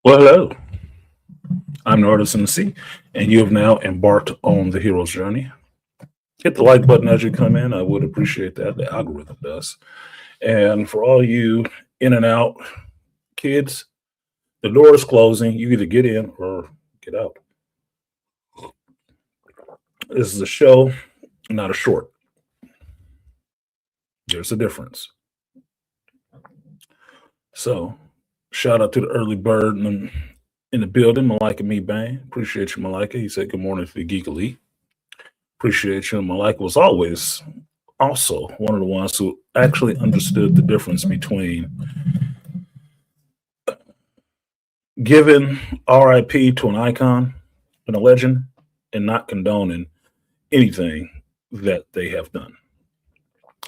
Well, hello. I'm the artisanmc, and you have now embarked on the hero's journey. Hit the like button as you come in. I would appreciate that. The algorithm does. And for all you in and out kids, the door is closing. You either get in or get out. This is a show, not a short. There's a difference. So, shout out to the early bird in the building, Malika Me Bang. Appreciate you, Malika. He said good morning to the Geek Elite. Appreciate you. Malika was always also one of the ones who actually understood the difference between giving RIP to an icon and a legend and not condoning anything that they have done.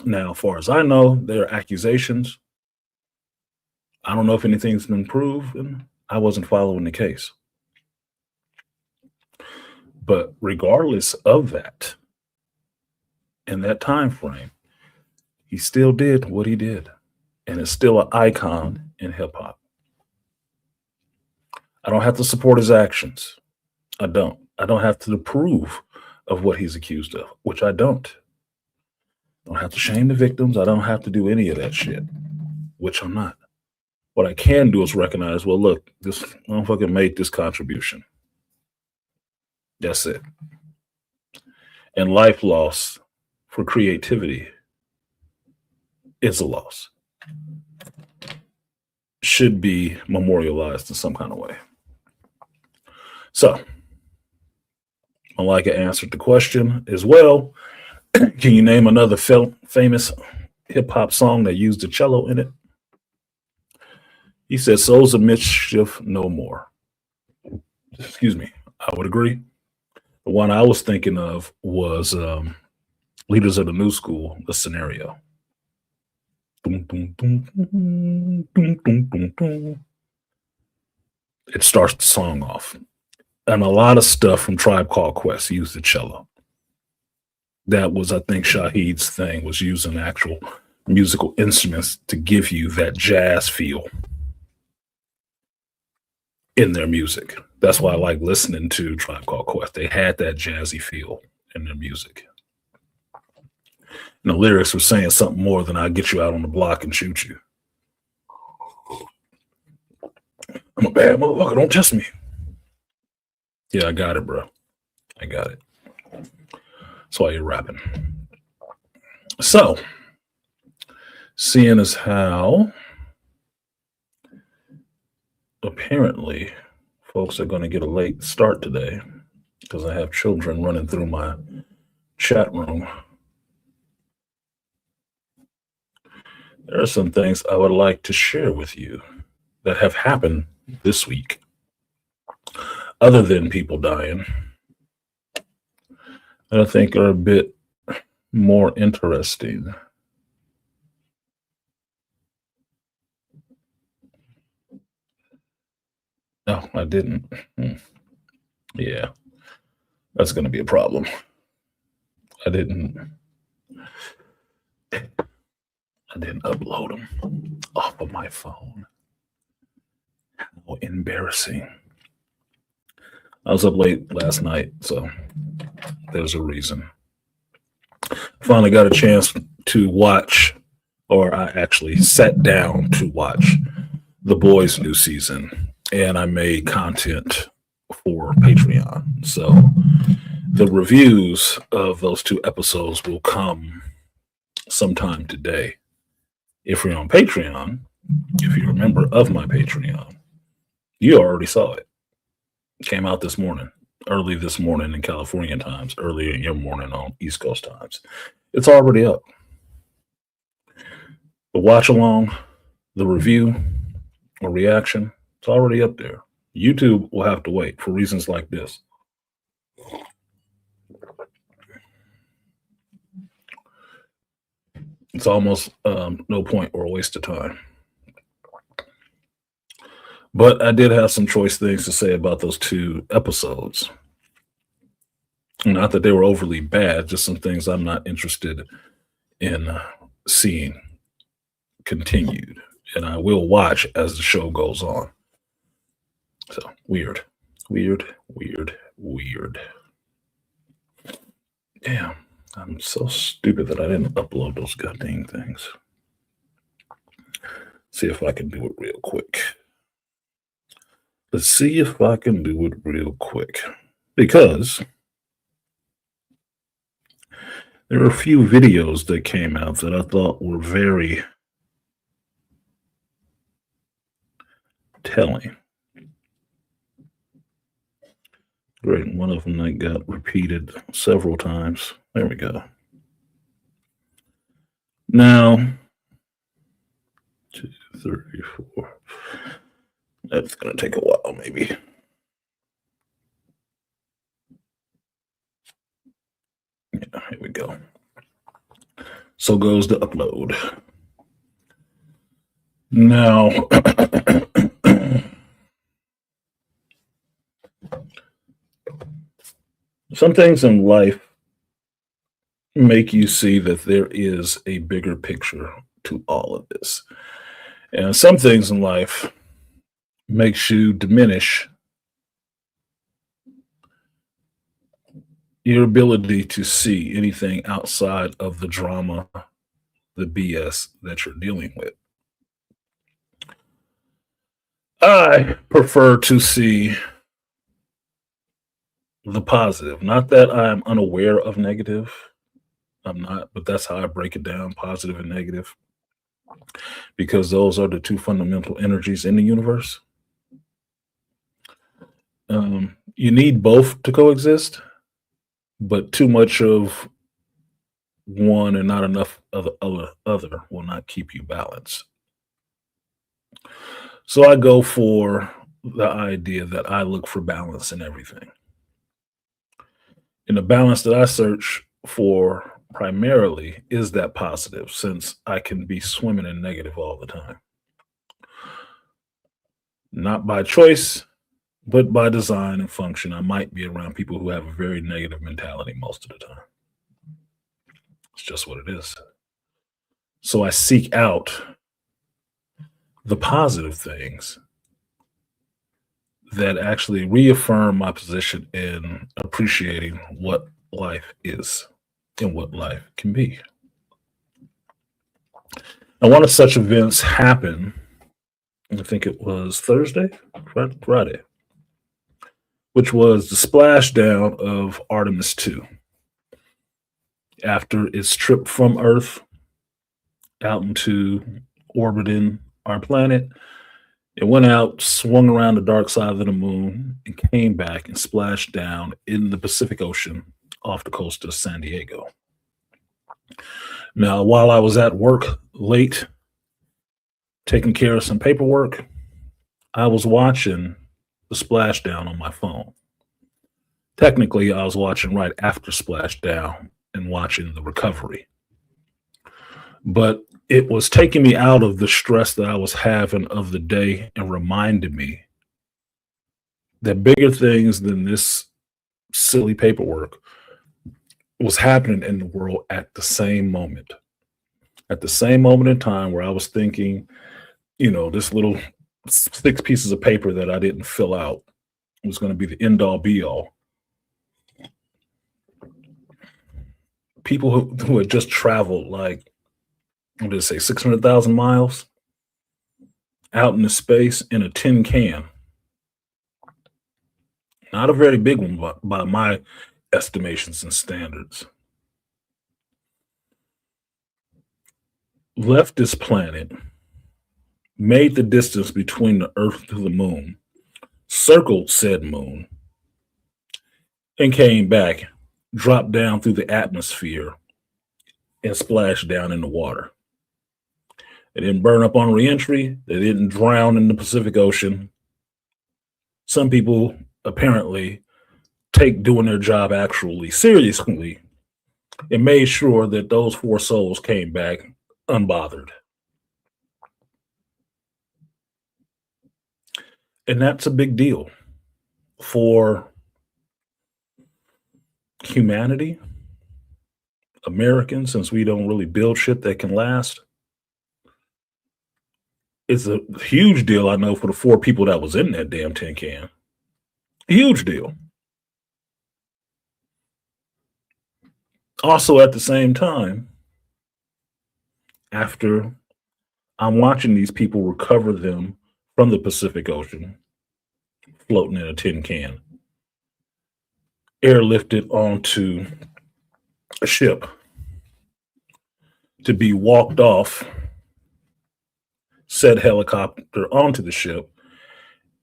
Now, as far as I know, there are accusations. I don't know if anything's been proven. I wasn't following the case. But regardless of that, in that time frame, he still did what he did and is still an icon in hip hop. I don't have to support his actions. I don't. I don't have to approve of what he's accused of, which I don't. I don't have to shame the victims. I don't have to do any of that shit, which I'm not. What I can do is recognize, well, look, this motherfucker made this contribution. That's it. And life loss for creativity is a loss. Should be memorialized in some kind of way. So, Malika answered the question as well. Can you name another famous hip hop song that used the cello in it? He said, Souls of Mischief no more. Excuse me. I would agree. The one I was thinking of was Leaders of the New School, The Scenario. It starts the song off. And a lot of stuff from Tribe Called Quest used the cello. That was, I think, Shahid's thing, was using actual musical instruments to give you that jazz feel in their music. That's why I like listening to Tribe Called Quest. They had that jazzy feel in their music. And the lyrics were saying something more than "I'll get you out on the block and shoot you." I'm a bad motherfucker. Don't test me. Yeah, I got it, bro. I got it. That's why you're rapping. So, seeing as how apparently folks are going to get a late start today because I have children running through my chat room, there are some things I would like to share with you that have happened this week. Other than people dying, that I think are a bit more interesting. No, I didn't. Yeah, that's going to be a problem. I didn't upload them off of my phone. How embarrassing. I was up late last night, so there's a reason. Finally got a chance to watch, or I actually sat down to watch The Boys' new season, and I made content for Patreon. So the reviews of those 2 episodes will come sometime today. If you're on Patreon, if you're a member of my Patreon, you already saw it. It came out this morning, early this morning in California times, earlier in your morning on East Coast times. It's already up. The watch along, the review or reaction, it's already up there. YouTube will have to wait for reasons like this. It's almost no point or a waste of time. But I did have some choice things to say about those 2 episodes. Not that they were overly bad, just some things I'm not interested in seeing continued. And I will watch as the show goes on. So weird, weird, weird, weird. Damn, I'm so stupid that I didn't upload those goddamn things. See if I can do it real quick. Let's see if I can do it real quick. Because there are a few videos that came out that I thought were very telling. Great. One of them that got repeated several times. There we go. Now, 2, 3, 4. That's going to take a while, maybe. Yeah, here we go. So goes the upload. Now, some things in life make you see that there is a bigger picture to all of this. And some things in life makes you diminish your ability to see anything outside of the drama, the BS that you're dealing with. I prefer to see the positive. Not that I'm unaware of negative. I'm not, but that's how I break it down, positive and negative, because those are the two fundamental energies in the universe. You need both to coexist, but too much of one and not enough of the other will not keep you balanced. So I go for the idea that I look for balance in everything. And the balance that I search for primarily is that positive, since I can be swimming in negative all the time. Not by choice, but by design and function. I might be around people who have a very negative mentality most of the time. It's just what it is. So I seek out the positive things that actually reaffirm my position in appreciating what life is and what life can be. And one of such events happened, I think it was Thursday, Friday, which was the splashdown of Artemis 2 after its trip from Earth out into orbiting our planet. It went out, swung around the dark side of the moon, and came back and splashed down in the Pacific Ocean off the coast of San Diego. Now, while I was at work late, taking care of some paperwork, I was watching the splashdown on my phone. Technically, I was watching right after splashdown and watching the recovery. But it was taking me out of the stress that I was having of the day and reminded me that bigger things than this silly paperwork was happening in the world at the same moment. At the same moment in time where I was thinking, this little 6 pieces of paper that I didn't fill out was going to be the end all be all. People who had just traveled, like, what did it say, 600,000 miles out into space in a tin can. Not a very big one by my estimations and standards. Left this planet, made the distance between the Earth to the moon, circled said moon, and came back, dropped down through the atmosphere, and splashed down in the water. They didn't burn up on reentry. They didn't drown in the Pacific Ocean. Some people apparently take doing their job actually seriously and made sure that those 4 souls came back unbothered. And that's a big deal for humanity, Americans, since we don't really build shit that can last. It's a huge deal, I know, for the 4 people that was in that damn tin can. Huge deal. Also, at the same time, after I'm watching these people recover them from the Pacific Ocean, floating in a tin can, airlifted onto a ship to be walked off said helicopter onto the ship,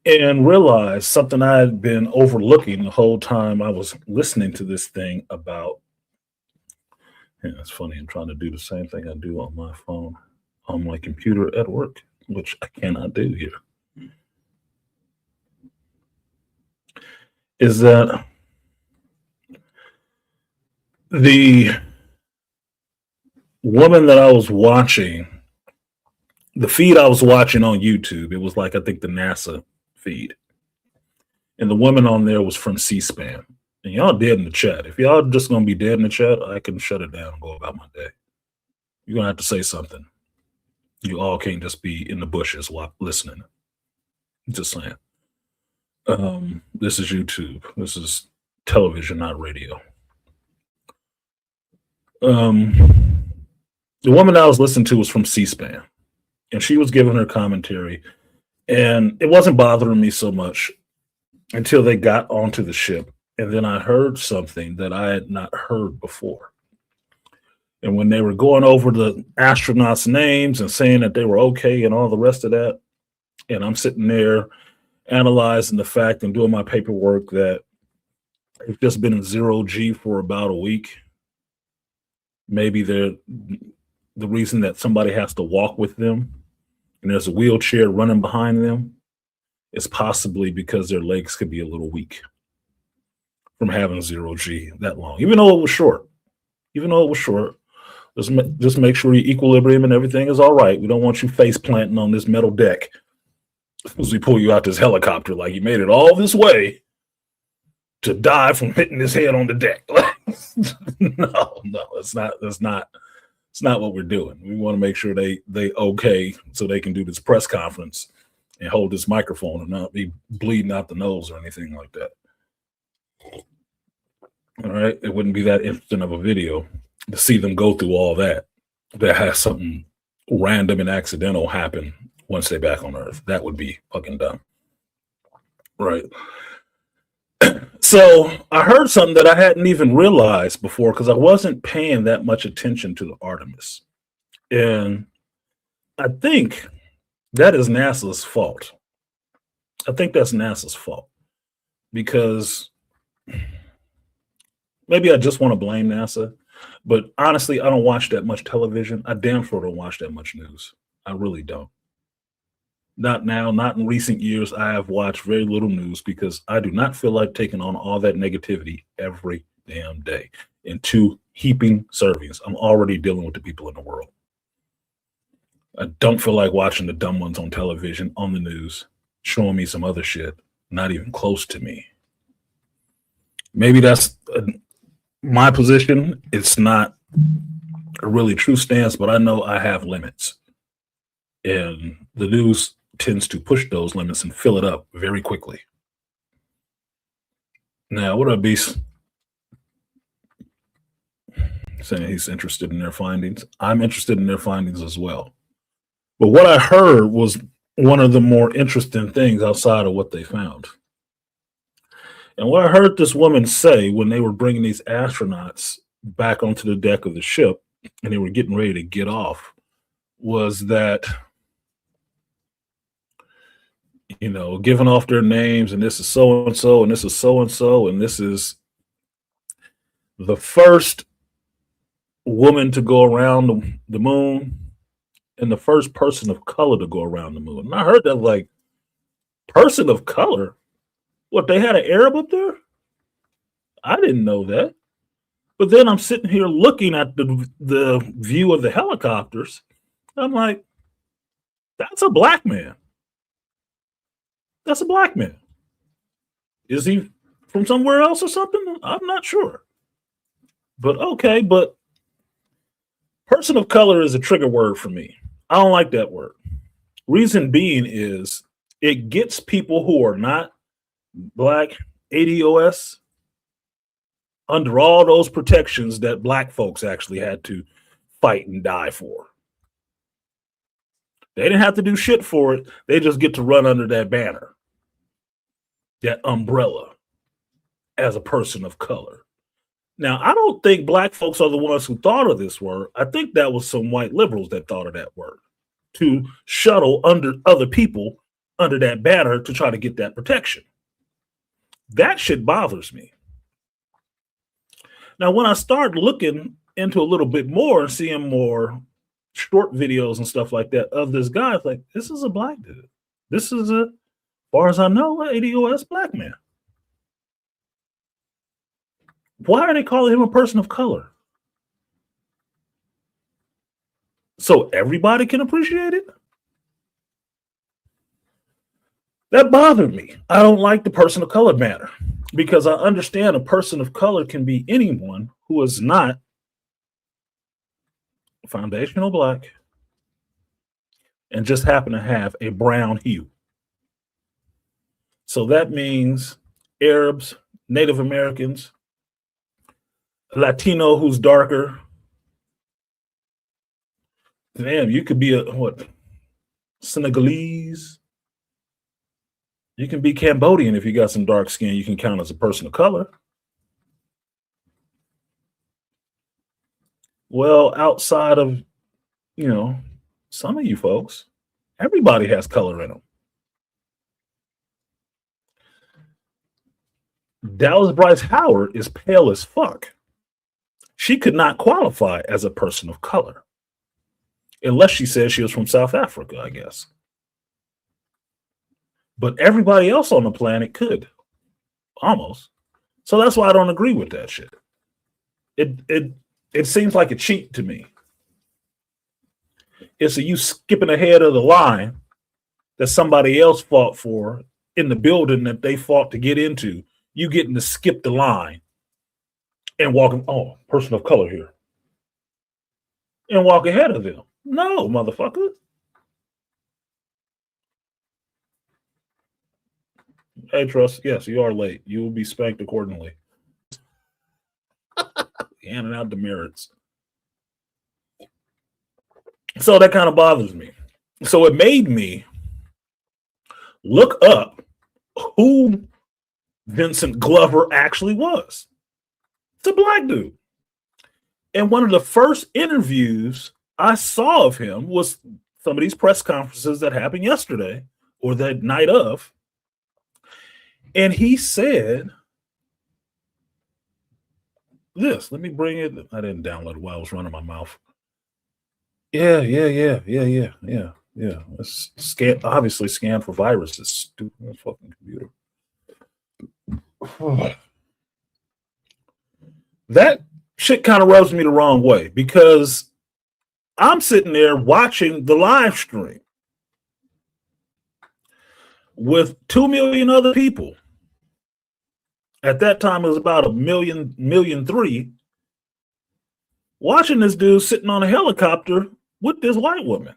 and realized something I had been overlooking the whole time I was listening to this thing about. Yeah, it's funny. I'm trying to do the same thing I do on my phone, on my computer at work, which I cannot do here. Is that the woman that I was watching, the feed I was watching on YouTube, it was like, I think, the NASA feed. And the woman on there was from C-SPAN. And y'all dead in the chat. If y'all just gonna be dead in the chat, I can shut it down and go about my day. You're gonna have to say something. You all can't just be in the bushes while listening. Just saying. This is YouTube. This is television, not radio. The woman I was listening to was from C-SPAN, and she was giving her commentary, and it wasn't bothering me so much until they got onto the ship, and then I heard something that I had not heard before. And when they were going over the astronauts' names and saying that they were okay and all the rest of that, and I'm sitting there analyzing the fact and doing my paperwork that they've just been in zero G for about a week. Maybe they're the reason that somebody has to walk with them and there's a wheelchair running behind them is possibly because their legs could be a little weak from having zero G that long, even though it was short. Just make sure your equilibrium and everything is all right. We don't want you face planting on this metal deck as we pull you out this helicopter like you made it all this way to die from hitting his head on the deck. No, it's not what we're doing. We want to make sure they okay so they can do this press conference and hold this microphone and not be bleeding out the nose or anything like that. All right, it wouldn't be that interesting of a video to see them go through all that has something random and accidental happen once they're back on Earth. That would be fucking dumb. Right. So I heard something that I hadn't even realized before because I wasn't paying that much attention to the Artemis. And I think that is NASA's fault. I think that's NASA's fault because maybe I just want to blame NASA. But honestly, I don't watch that much television. I damn sure don't watch that much news. I really don't. Not now, not in recent years. I have watched very little news because I do not feel like taking on all that negativity every damn day in 2 heaping servings. I'm already dealing with the people in the world. I don't feel like watching the dumb ones on television, on the news, showing me some other shit, not even close to me. Maybe that's my position. It's not a really true stance, but I know I have limits. And the news tends to push those limits and fill it up very quickly. Now, what up, Beast? Saying he's interested in their findings. I'm interested in their findings as well. But what I heard was one of the more interesting things outside of what they found. And what I heard this woman say when they were bringing these astronauts back onto the deck of the ship and they were getting ready to get off was that, you know, giving off their names, and this is so-and-so, and this is so-and-so, and this is the first woman to go around the moon and the first person of color to go around the moon. And I heard that, like, person of color? What, they had an Arab up there? I didn't know that. But then I'm sitting here looking at the view of the helicopters. I'm like, that's a black man. That's a black man. Is he from somewhere else or something? I'm not sure. But okay, but person of color is a trigger word for me. I don't like that word. Reason being is it gets people who are not black ADOS under all those protections that black folks actually had to fight and die for. They didn't have to do shit for it. They just get to run under that banner, that umbrella, as a person of color. Now, I don't think black folks are the ones who thought of this word. I think that was some white liberals that thought of that word to shuttle under other people under that banner to try to get that protection. That shit bothers me. Now, when I start looking into a little bit more and seeing more short videos and stuff like that of this guy, it's like, this is a black dude. This is, as far as I know, an ADOS black man. Why are they calling him a person of color? So everybody can appreciate it? That bothered me. I don't like the person of color banner because I understand a person of color can be anyone who is not foundational black and just happen to have a brown hue. So that means Arabs, Native Americans, Latino who's darker. Damn, you could be a Senegalese. You can be Cambodian if you got some dark skin. You can count as a person of color. Well, outside of, some of you folks, everybody has color in them. Dallas Bryce Howard is pale as fuck. She could not qualify as a person of color unless she said she was from South Africa, I guess. But everybody else on the planet could, almost. So that's why I don't agree with that shit. It seems like a cheat to me. It's you skipping ahead of the line that somebody else fought for in the building that they fought to get into. You getting to skip the line and walking, person of color here, and walk ahead of them. No, motherfucker. Hey, Trust, yes, you are late. You will be spanked accordingly. Handing out demerits. So that kind of bothers me. So it made me look up who Vincent Glover actually was. It's a black dude. And one of the first interviews I saw of him was some of these press conferences that happened yesterday or the night of. And he said this. Let me bring it. I didn't download it while I was running my mouth. Yeah. It's obviously scanned for viruses. Stupid fucking computer. That shit kind of rubs me the wrong way because I'm sitting there watching the live stream with 2 million other people. At that time, it was about 1.3 million, watching this dude sitting on a helicopter with this white woman.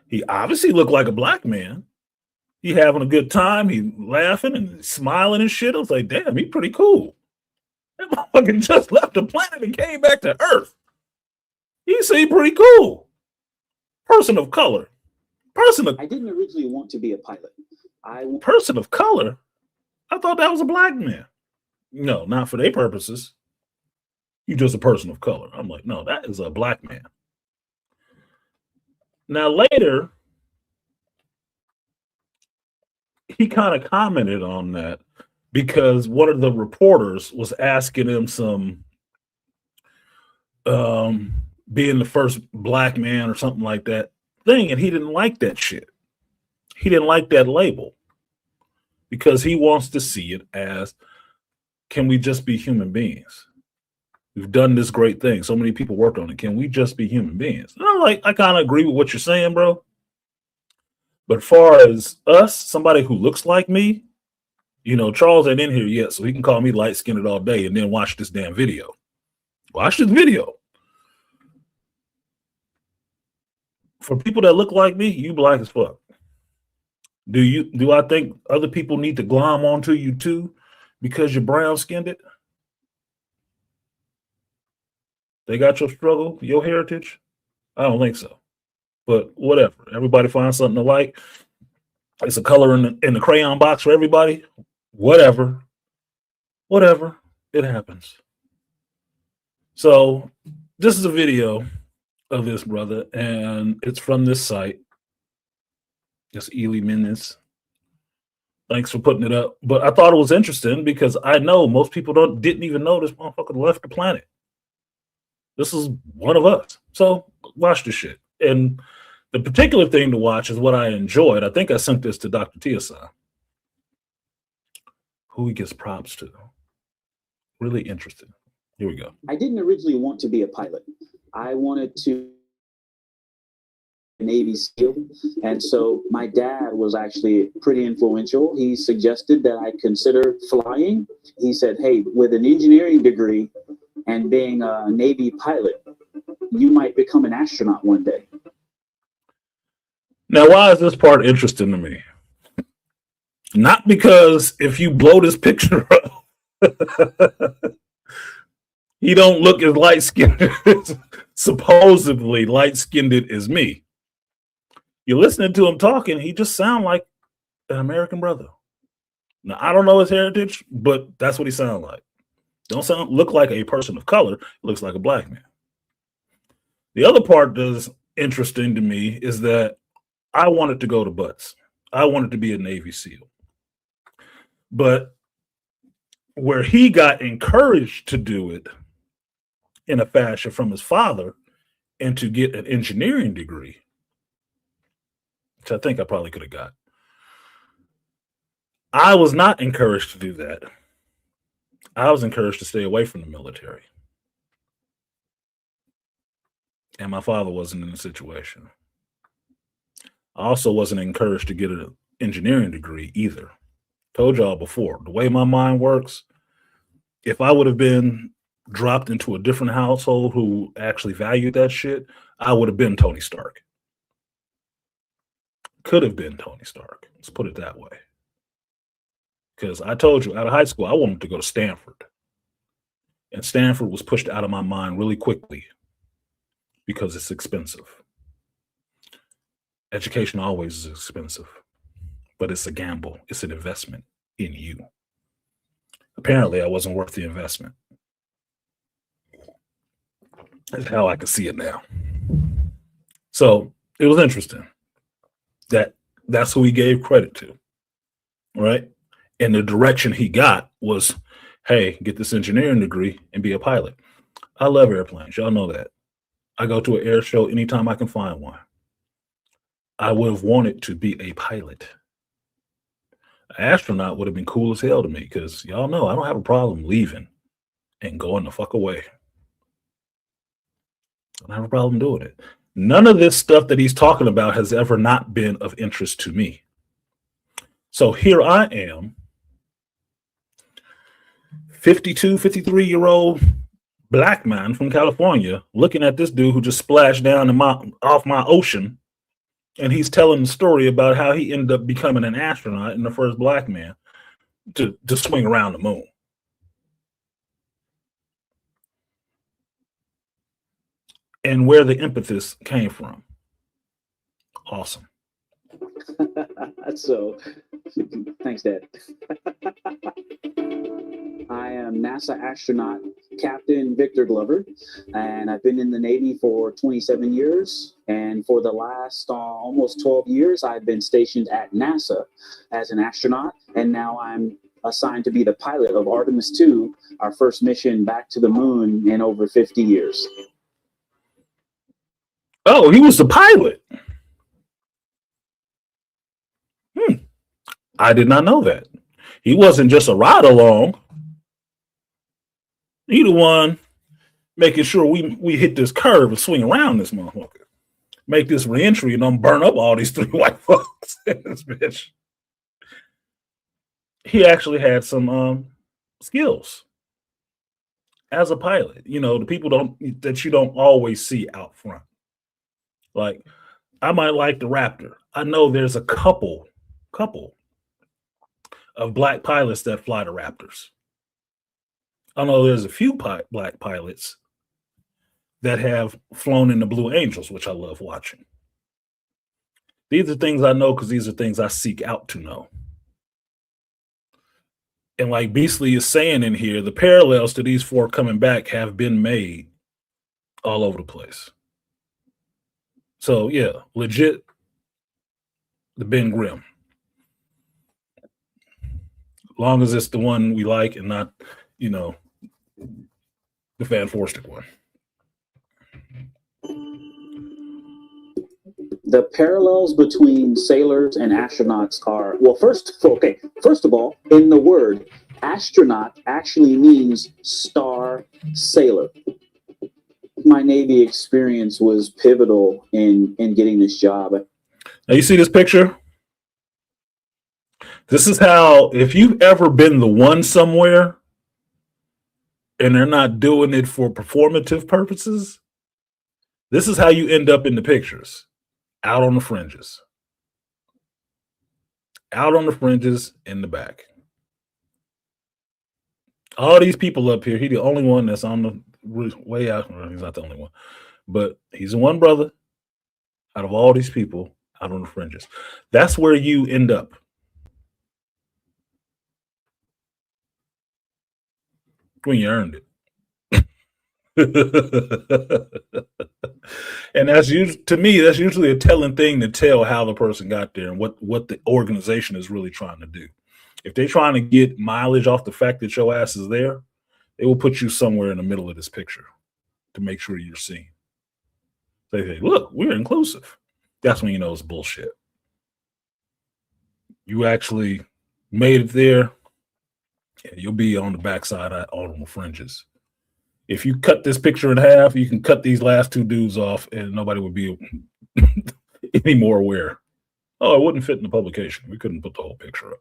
He obviously looked like a black man. He having a good time. He laughing and smiling and shit. I was like, damn, he pretty cool. That motherfucker just left the planet and came back to Earth. He seemed pretty cool. Person of color. I didn't originally want to be a pilot. Person of color? I thought that was a black man. No, not for their purposes. You just a person of color. I'm like, no, that is a black man. Now later, he kind of commented on that because one of the reporters was asking him some being the first black man or something like that thing, and he didn't like that shit. He didn't like that label because he wants to see it as, can we just be human beings? We've done this great thing. So many people worked on it. Can we just be human beings? And I'm like, I kind of agree with what you're saying, bro. But as far as us, somebody who looks like me, Charles ain't in here yet, so he can call me light-skinned all day and then watch this damn video. Watch this video. For people that look like me, you black as fuck. Do I think other people need to glom onto you too because you're brown skinned? They got your struggle, your heritage? I don't think so. But whatever. Everybody finds something to like. It's a color in the crayon box for everybody. Whatever. Whatever. It happens. So this is a video of this brother, and it's from this site. It's Ely Minutes. Thanks for putting it up. But I thought it was interesting because I know most people didn't even know this motherfucker left the planet. This is one of us. So watch this shit. And the particular thing to watch is what I enjoyed. I think I sent this to Dr. Tiasa, who he gives props to. Really interesting. Here we go. I didn't originally want to be a pilot. I wanted to Navy SEAL, and so my dad was actually pretty influential. He suggested that I consider flying. He said, hey, with an engineering degree and being a Navy pilot, you might become an astronaut one day. Now, why is this part interesting to me? Not because if you blow this picture up, he don't look as light-skinned, supposedly light-skinned as me. You're listening to him talking, he just sounds like an American brother. Now, I don't know his heritage, but that's what he sounds like. Don't look like a person of color, looks like a black man. The other part that's interesting to me is that I wanted to go to Butts. I wanted to be a Navy SEAL. But where he got encouraged to do it in a fashion from his father and to get an engineering degree, which I think I probably could have got. I was not encouraged to do that. I was encouraged to stay away from the military. And my father wasn't in the situation. I also wasn't encouraged to get an engineering degree either. Told y'all before, the way my mind works, if I would have been dropped into a different household who actually valued that shit, I would have been Tony Stark. Could have been Tony Stark. Let's put it that way. Because I told you, out of high school, I wanted to go to Stanford. And Stanford was pushed out of my mind really quickly because it's expensive. Education always is expensive, but it's a gamble. It's an investment in you. Apparently, I wasn't worth the investment. That's how I can see it now. So it was interesting that that's who he gave credit to, right? And the direction he got was, hey, get this engineering degree and be a pilot. I love airplanes. Y'all know that. I go to an air show anytime I can find one. I would have wanted to be a pilot. An astronaut would have been cool as hell to me because y'all know I don't have a problem leaving and going the fuck away. I don't have a problem doing it. None of this stuff that he's talking about has ever not been of interest to me. So here I am, 52, 53-year-old black man from California, looking at this dude who just splashed down off my ocean, and he's telling the story about how he ended up becoming an astronaut and the first black man to swing around the moon. And where the impetus came from. Awesome. So, thanks, Dad. I am NASA astronaut Captain Victor Glover, and I've been in the Navy for 27 years. And for the last almost 12 years, I've been stationed at NASA as an astronaut. And now I'm assigned to be the pilot of Artemis II, our first mission back to the moon in over 50 years. Oh, he was the pilot. I did not know that. He wasn't just a ride along. He the one making sure we hit this curve and swing around this motherfucker. Make this reentry and don't burn up all these 3 white folks in this bitch. He actually had some skills as a pilot. You know, the people that you don't always see out front. Like, I might like the Raptor. I know there's a couple of black pilots that fly the Raptors. I know there's a few black pilots that have flown in the Blue Angels, which I love watching. These are things I know because these are things I seek out to know. And like Beasley is saying in here, the parallels to these four coming back have been made all over the place. So yeah, legit, the Ben Grimm. Long as it's the one we like and not, the Van Forstic one. The parallels between sailors and astronauts are, well, first of all, in the word, astronaut actually means star sailor. My Navy experience was pivotal in getting this job. Now you see this picture? This is how, if you've ever been the one somewhere and they're not doing it for performative purposes, this is how you end up in the pictures. Out on the fringes. Out on the fringes in the back. All these people up here, he's the only one that's on the way out. Well, he's not the only one, but he's the one brother out of all these people out on the fringes. That's where you end up. When you earned it. And that's usually, to me, that's usually a telling thing to tell how the person got there and what the organization is really trying to do. If they're trying to get mileage off the fact that your ass is there, they will put you somewhere in the middle of this picture to make sure you're seen. They say, look, we're inclusive. That's when you know it's bullshit. You actually made it there, and you'll be on the backside on the fringes. If you cut this picture in half, you can cut these last two dudes off and nobody would be any more aware. Oh, it wouldn't fit in the publication. We couldn't put the whole picture up.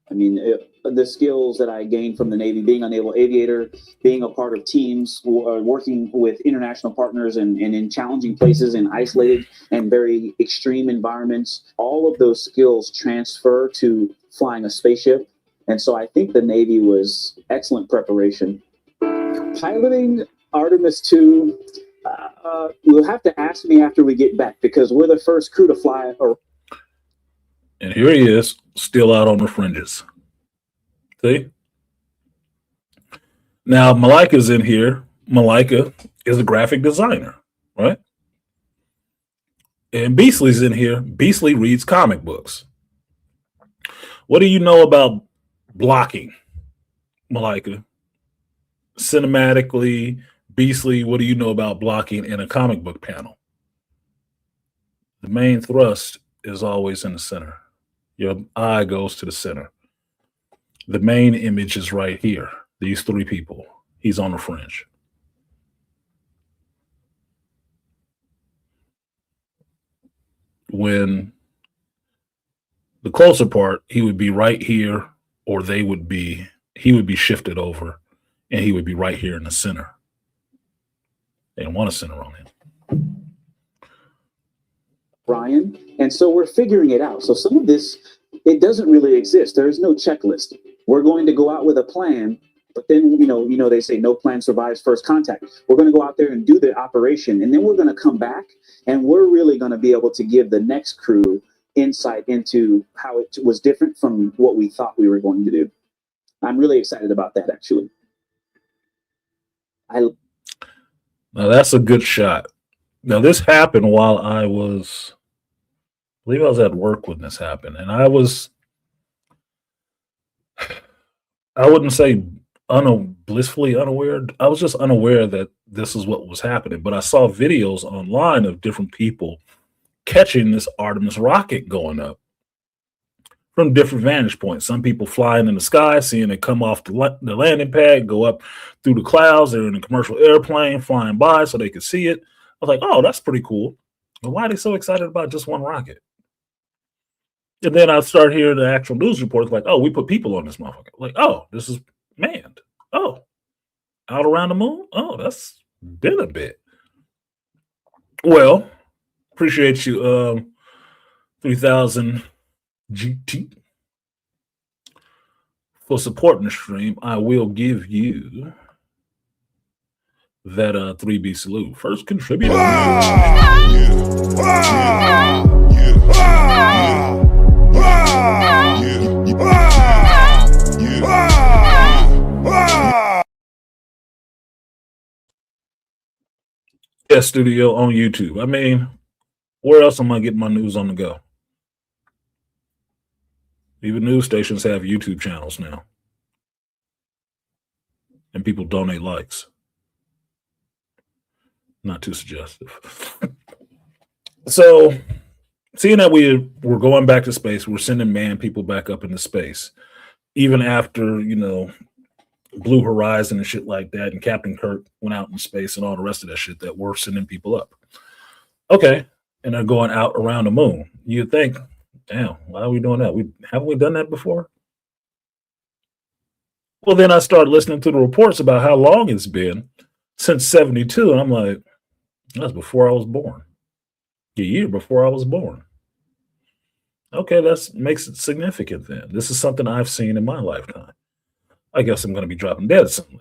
I mean, the skills that I gained from the Navy, being a naval aviator, being a part of teams, working with international partners and in challenging places in isolated and very extreme environments, all of those skills transfer to flying a spaceship. And so I think the Navy was excellent preparation. Piloting Artemis 2, you'll have to ask me after we get back because we're the first crew to fly. And here he is, still out on the fringes. See? Now, Malika's in here. Malika is a graphic designer, right? And Beasley's in here. Beasley reads comic books. What do you know about blocking, Malika? Cinematically, Beasley, what do you know about blocking in a comic book panel? The main thrust is always in the center. Your eye goes to the center. The main image is right here. These three people. He's on the fringe. When the closer part, he would be right here, or he would be shifted over, and he would be right here in the center. They don't want to center on him. Brian, and so we're figuring it out. So some of this, it doesn't really exist. There is no checklist. We're going to go out with a plan, but then, they say no plan survives first contact. We're going to go out there and do the operation, and then we're going to come back, and we're really going to be able to give the next crew insight into how it was different from what we thought we were going to do. I'm really excited about that, actually. Now, that's a good shot. Now, this happened while I believe I was at work when this happened, and I wouldn't say blissfully unaware. I was just unaware that this is what was happening, but I saw videos online of different people catching this Artemis rocket going up from different vantage points. Some people flying in the sky, seeing it come off the landing pad, go up through the clouds. They're in a commercial airplane flying by so they could see it. I was like, oh, that's pretty cool. But why are they so excited about just one rocket? And then I start hearing the actual news reports like, oh, we put people on this motherfucker. Like, oh, this is manned. Oh, out around the moon? Oh, that's been a bit. Well, Appreciate you, 3000 GT, for supporting the stream. I will give you that 3B salute. First contributor. Studio on YouTube. I mean, where else am I getting my news on the go? Even news stations have YouTube channels now. And people donate likes. Not too suggestive. So, seeing that we're going back to space, we're sending man people back up into space. Even after, Blue Horizon and shit like that, and Captain Kirk went out in space and all the rest of that shit, that we're sending people up. Okay. And they're going out around the moon. You'd think, damn, why are we doing that? Haven't we done that before? Well, then I started listening to the reports about how long it's been since 72. And I'm like, that's before I was born. A year before I was born. Okay, that makes it significant then. This is something I've seen in my lifetime. I guess I'm going to be dropping dead soon.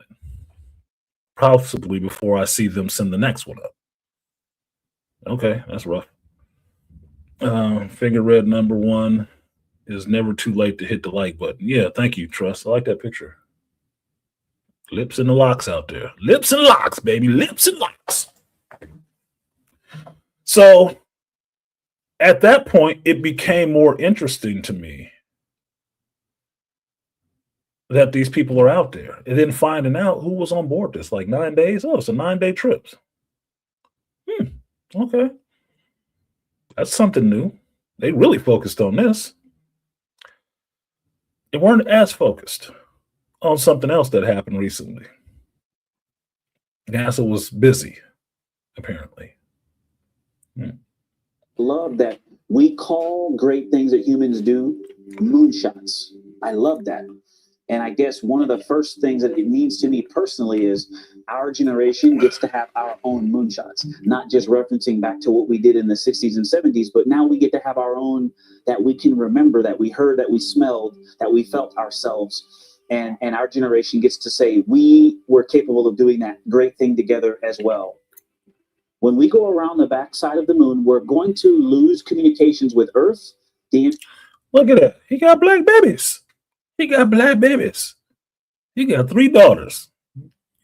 Possibly before I see them send the next one up. Okay, that's rough. Finger red number 1 is never too late to hit the like button. Yeah, thank you, Trust. I like that picture. Lips and the locks out there. Lips and locks, baby. Lips and locks. So at that point, it became more interesting to me that these people are out there. And then finding out who was on board this, like 9 days. Oh, it's a 9-day trip. Okay. That's something new. They really focused on this. They weren't as focused on something else that happened recently. NASA was busy, apparently. Love that we call great things that humans do moonshots. I love that. And I guess one of the first things that it means to me personally is our generation gets to have our own moonshots, not just referencing back to what we did in the 60s and 70s, but now we get to have our own that we can remember, that we heard, that we smelled, that we felt ourselves. And our generation gets to say we were capable of doing that great thing together as well. When we go around the backside of the moon, we're going to lose communications with Earth. Look at that. He got black babies. He got black babies. He got 3 daughters.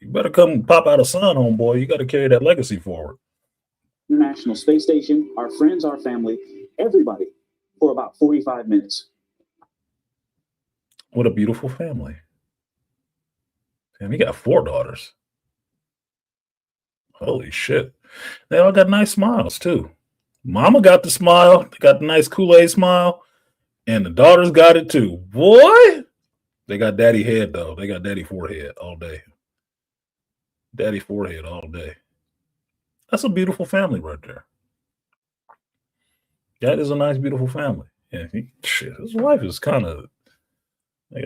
You better come pop out a son, homeboy. You got to carry that legacy forward. International Space Station, our friends, our family, everybody, for about 45 minutes. What a beautiful family. Damn, he got 4 daughters. Holy shit. They all got nice smiles, too. Mama got the smile. They got the nice Kool-Aid smile. And the daughters got it, too. Boy! They got daddy head, though. They got daddy forehead all day. Daddy forehead all day. That's a beautiful family right there. That is a nice, beautiful family. Yeah, his wife is kind of...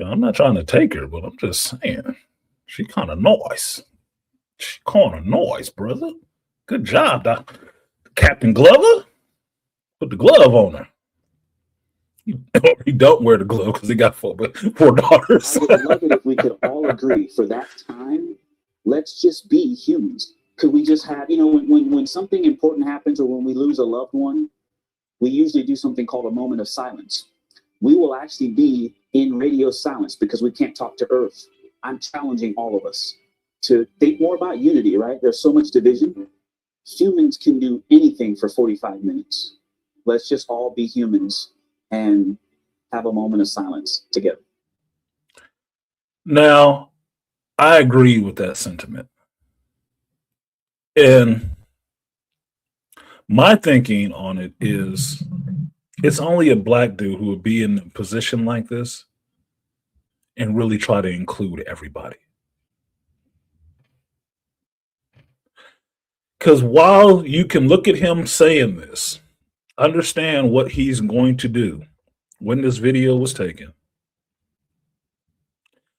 I'm not trying to take her, but I'm just saying. She kind of nice. She kind of nice, brother. Good job, Doc. Captain Glover. Put the glove on her. He don't wear the glove because he got 4 daughters. I would love it if we could all agree for that time. Let's just be humans. Could we just have, when something important happens or when we lose a loved one, we usually do something called a moment of silence. We will actually be in radio silence because we can't talk to Earth. I'm challenging all of us to think more about unity, right? There's so much division. Humans can do anything for 45 minutes. Let's just all be humans and have a moment of silence together. Now, I agree with that sentiment. And my thinking on it is it's only a black dude who would be in a position like this and really try to include everybody. Because while you can look at him saying this, understand what he's going to do when this video was taken,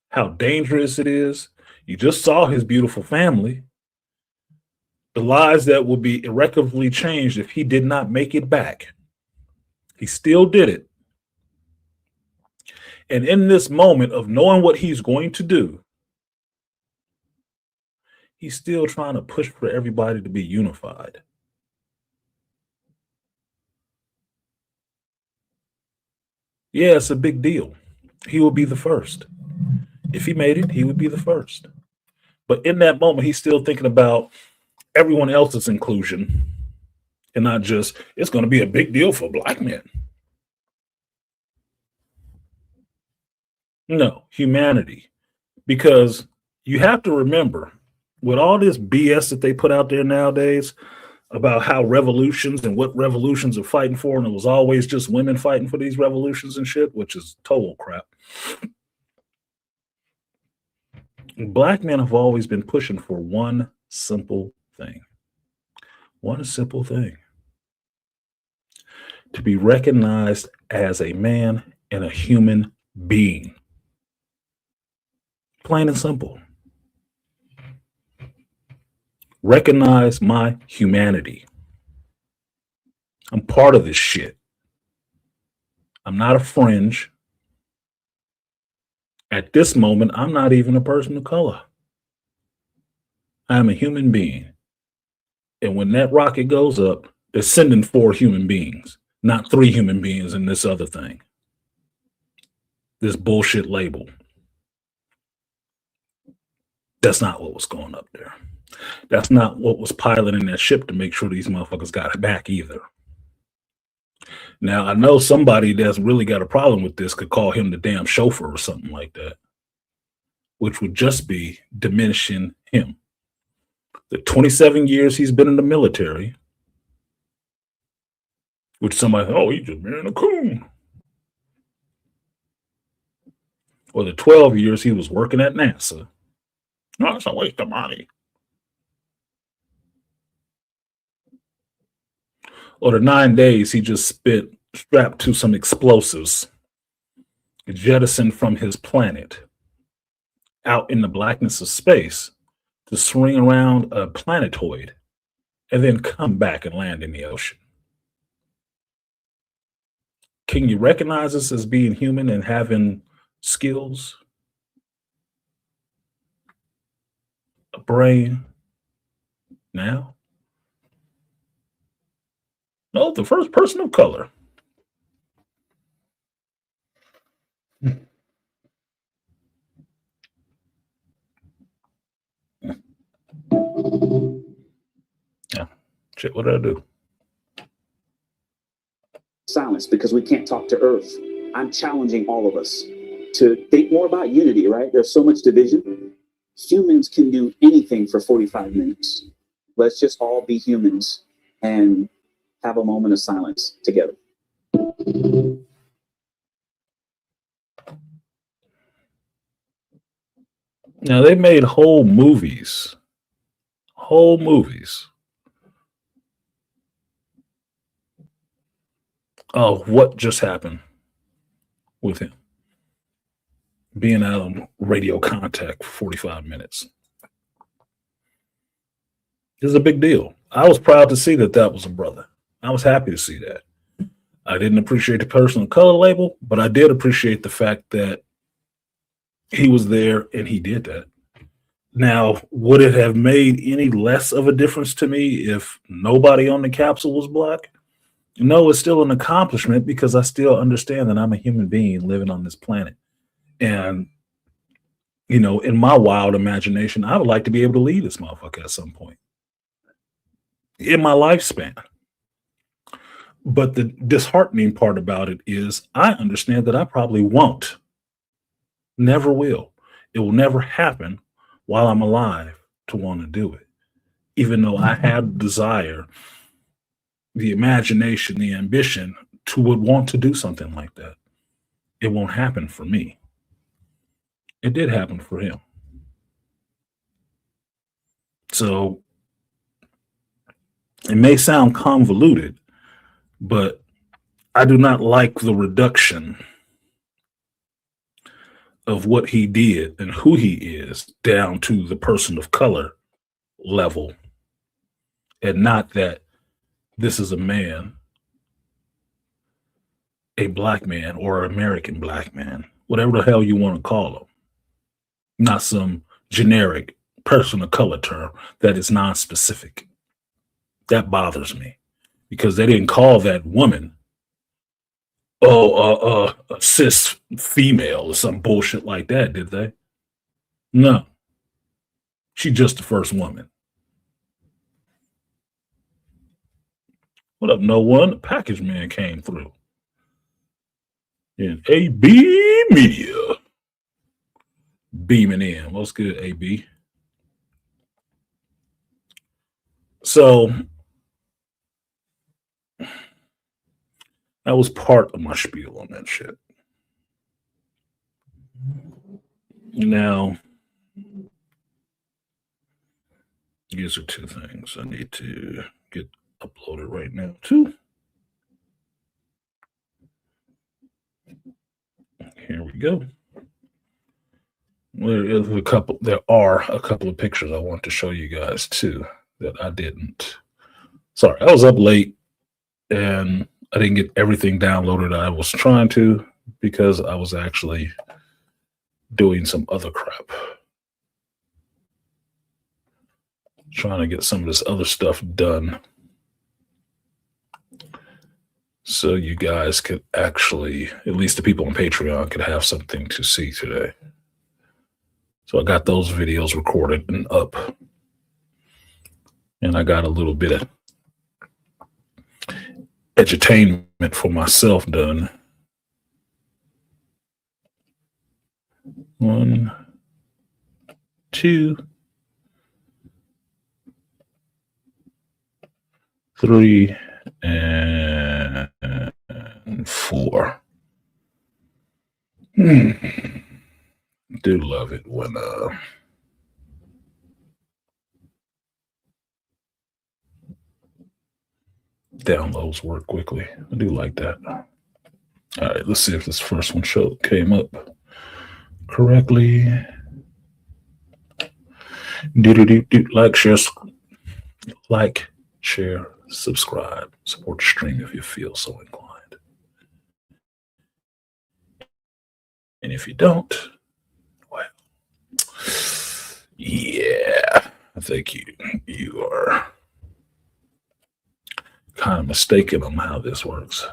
how dangerous it is. You just saw his beautiful family. The lives that would be irrecoverably changed if he did not make it back. He still did it. And in this moment of knowing what he's going to do, he's still trying to push for everybody to be unified. Yeah, it's a big deal. He will be the first. If he made it, he would be the first. But in that moment, he's still thinking about everyone else's inclusion and not just, it's going to be a big deal for black men. No, humanity. Because you have to remember, with all this BS that they put out there nowadays about how revolutions and what revolutions are fighting for, and it was always just women fighting for these revolutions and shit, which is total crap. Black men have always been pushing for one simple thing. One simple thing. To be recognized as a man and a human being. Plain and simple. Recognize my humanity. I'm part of this shit. I'm not a fringe. At this moment, I'm not even a person of color. I'm a human being. And when that rocket goes up, they're sending 4 human beings, not 3 human beings in this other thing. This bullshit label. That's not what was going up there. That's not what was piloting that ship to make sure these motherfuckers got it back either. Now, I know somebody that's really got a problem with this could call him the damn chauffeur or something like that, which would just be diminishing him. The 27 years he's been in the military, which somebody, oh, he just being a coon. Or the 12 years he was working at NASA. No, it's a waste of money. Or the 9 days he just spent strapped to some explosives, jettisoned from his planet out in the blackness of space to swing around a planetoid and then come back and land in the ocean. Can you recognize us as being human and having skills, a brain now? No, the first person of color. Yeah. Shit, what did I do? Silence, because we can't talk to Earth. I'm challenging all of us to think more about unity, right? There's so much division. Humans can do anything for 45 minutes. Let's just all be humans and have a moment of silence together. Now, they made whole movies of what just happened with him being out on radio contact for 45 minutes. This is a big deal. I was proud to see that that was a brother. I was happy to see that. I didn't appreciate the personal color label, but I did appreciate the fact that he was there and he did that. Now, would it have made any less of a difference to me if nobody on the capsule was black? No, it's still an accomplishment because I still understand that I'm a human being living on this planet. And, you know, in my wild imagination, I would like to be able to lead this motherfucker at some point in my lifespan. But the disheartening part about it is I understand that I probably won't. Never will. It will never happen while I'm alive to want to do it. Even though I have the desire, the imagination, the ambition to would want to do something like that. It won't happen for me. It did happen for him. So it may sound convoluted, but I do not like the reduction of what he did and who he is down to the person of color level and not that this is a man, a black man, or an American black man, whatever the hell you want to call him, not some generic person of color term that is non-specific. That bothers me because they didn't call that woman a cis female or some bullshit like that, did they? No, she's just the first woman. What up, no one? The package man came through. In AB Media. Beaming in. What's good, AB? So that was part of my spiel on that shit. Now, these are two things I need to get uploaded right now, too. Here we go. There are a couple of pictures I want to show you guys too that I didn't. Sorry, I was up late and I didn't get everything downloaded I was trying to because I was actually doing some other crap. Trying to get some of this other stuff done so you guys could actually, at least the people on Patreon, could have something to see today. So I got those videos recorded and up. And I got a little bit of edutainment for myself done. 1, 2, 3, and 4. Do love it when downloads work quickly. I do like that. All right, let's see if this first one came up correctly. Like, share, subscribe, support the stream if you feel so inclined. And if you don't, well, yeah, I think you are kind of mistaken on how this works.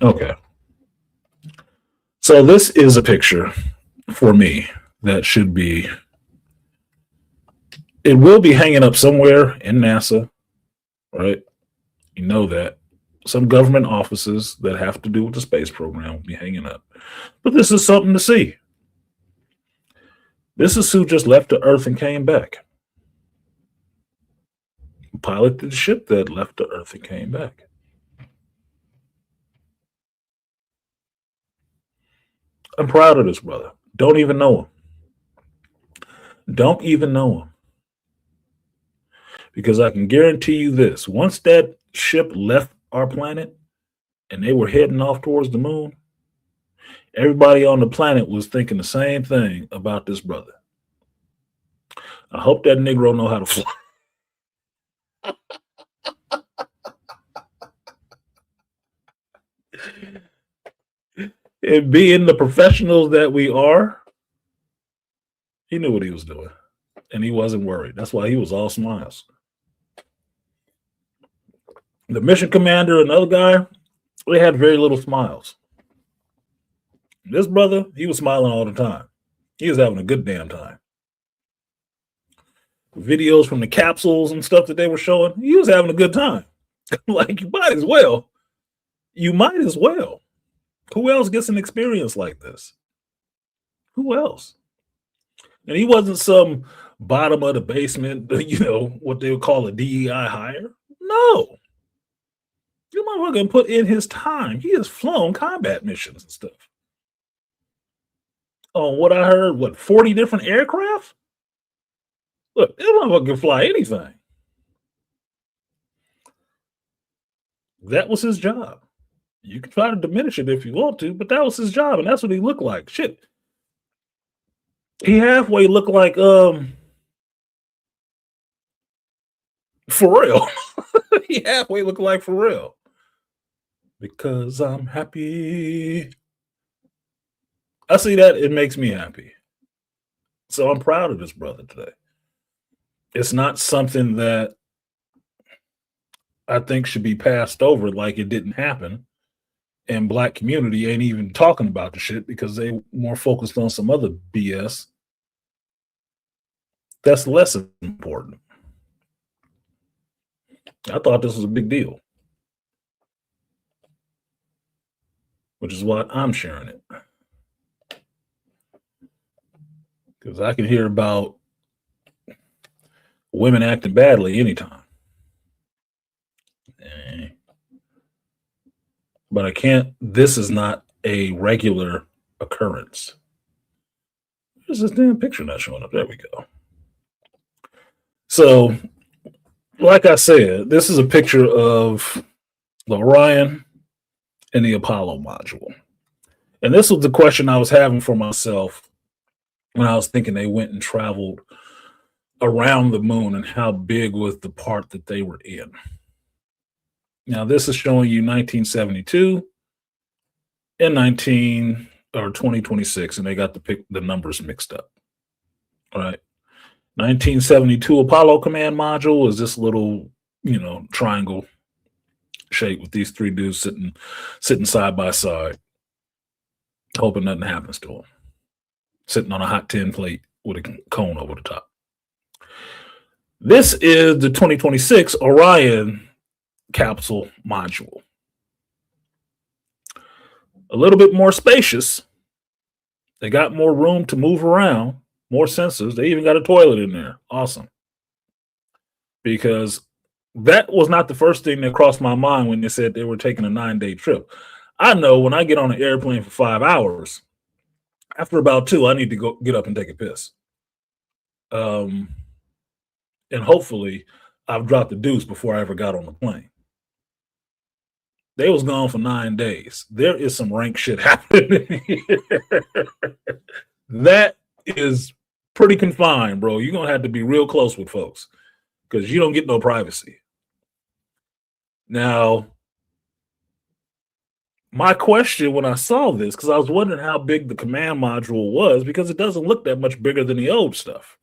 Okay. So this is a picture for me that should be, it will be hanging up somewhere in NASA, right? You know that. Some government offices that have to do with the space program will be hanging up. But this is something to see. This is who just left the Earth and came back. Piloted the ship that left the Earth and came back. I'm proud of this brother. Don't even know him. Don't even know him. Because I can guarantee you this. Once that ship left our planet and they were heading off towards the moon, everybody on the planet was thinking the same thing about this brother. I hope that Negro know how to fly. And being the professionals that we are, he knew what he was doing. And he wasn't worried. That's why he was all smiles. The mission commander and the other guy, they had very little smiles. This brother, he was smiling all the time. He was having a good damn time. Videos from the capsules and stuff that they were showing, he was having a good time. Like, you might as well. You might as well. Who else gets an experience like this? Who else? And he wasn't some bottom of the basement, what they would call a DEI hire. No. You motherfucker put in his time. He has flown combat missions and stuff. On what I heard, 40 different aircraft? Look, this motherfucker can fly anything. That was his job. You can try to diminish it if you want to, but that was his job, and that's what he looked like. Shit. He halfway look like Pharrell. He halfway look like Pharrell. Because I'm happy. I see that, it makes me happy. So I'm proud of this brother today. It's not something that I think should be passed over like it didn't happen. And black community ain't even talking about the shit because they more focused on some other BS that's less important. I thought this was a big deal, which is why I'm sharing it. Because I can hear about women acting badly anytime. But I can't, this is not a regular occurrence. Where's this damn picture not showing up? There we go. So, like I said, this is a picture of the Orion and the Apollo module. And this was the question I was having for myself when I was thinking they went and traveled around the moon and how big was the part that they were in. Now, this is showing you 1972 and 2026, and they got the numbers mixed up. All right. 1972 Apollo command module is this little, triangle shape with these three dudes sitting side by side, hoping nothing happens to them. Sitting on a hot tin plate with a cone over the top. This is the 2026 Orion capsule module. A little bit more spacious. They got more room to move around, more sensors. They even got a toilet in there. Awesome. Because that was not the first thing that crossed my mind when they said they were taking a 9-day trip. I know when I get on an airplane for 5 hours, after about 2, I need to go get up and take a piss. And hopefully I've dropped the deuce before I ever got on the plane. They was gone for 9 days. There is some rank shit happening here. That is pretty confined, bro. You're going to have to be real close with folks because you don't get no privacy. Now, my question when I saw this, because I was wondering how big the command module was, because it doesn't look that much bigger than the old stuff.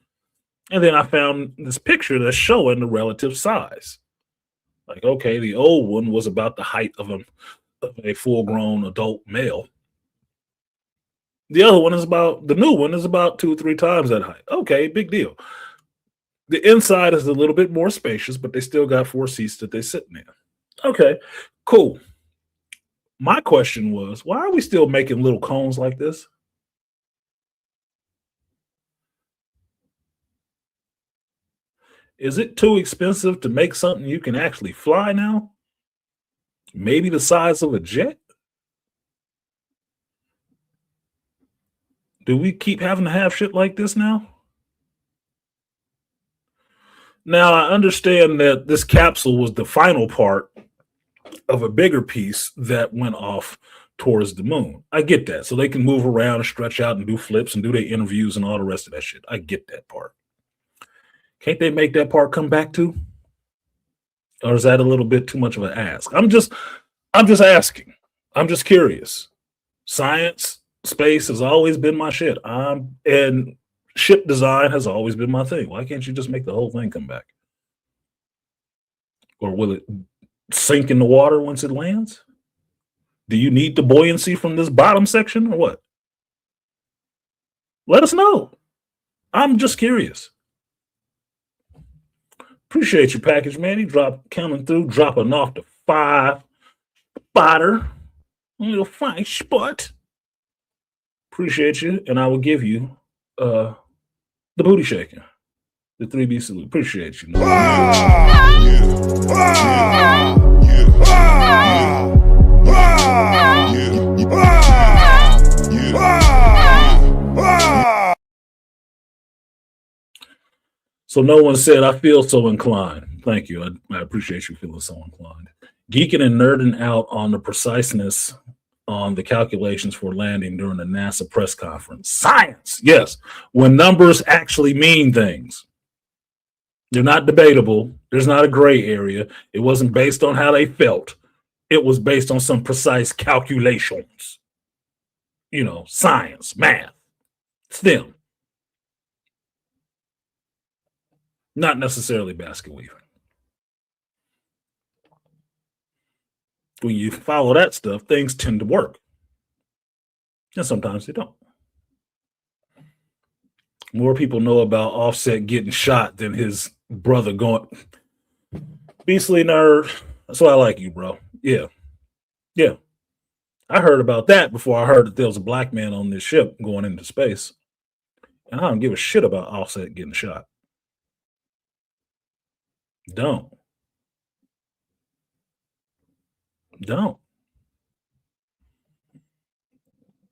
And then I found this picture that's showing the relative size. Like, okay, the old one was about the height of a full-grown adult male. The new one is about 2 or 3 times that height. Okay, big deal. The inside is a little bit more spacious, but they still got 4 seats that they're sitting in. Okay, cool. My question was, why are we still making little cones like this? Is it too expensive to make something you can actually fly now? Maybe the size of a jet? Do we keep having to have shit like this now? Now, I understand that this capsule was the final part of a bigger piece that went off towards the moon. I get that. So they can move around and stretch out and do flips and do their interviews and all the rest of that shit. I get that part. Can't they make that part come back too? Or is that a little bit too much of an ask? I'm just asking. I'm just curious. Science, space has always been my shit. And ship design has always been my thing. Why can't you just make the whole thing come back? Or will it sink in the water once it lands? Do you need the buoyancy from this bottom section or what? Let us know. I'm just curious. Appreciate your package, man. He coming through, dropping off the 5 spotter. A little 5 spot. Appreciate you, and I will give you the booty shaking. The 3B salute. Appreciate you. So no one said, I feel so inclined. Thank you. I appreciate you feeling so inclined. Geeking and nerding out on the preciseness on the calculations for landing during the NASA press conference. Science, yes, when numbers actually mean things. They're not debatable. There's not a gray area. It wasn't based on how they felt. It was based on some precise calculations. Science, math, STEM, not necessarily basket weaving. When you follow that stuff, things tend to work. And sometimes they don't. More people know about Offset getting shot than his brother going. Beastly nerd. That's why I like you, bro. Yeah. Yeah. I heard about that before I heard that there was a black man on this ship going into space. And I don't give a shit about Offset getting shot. Don't.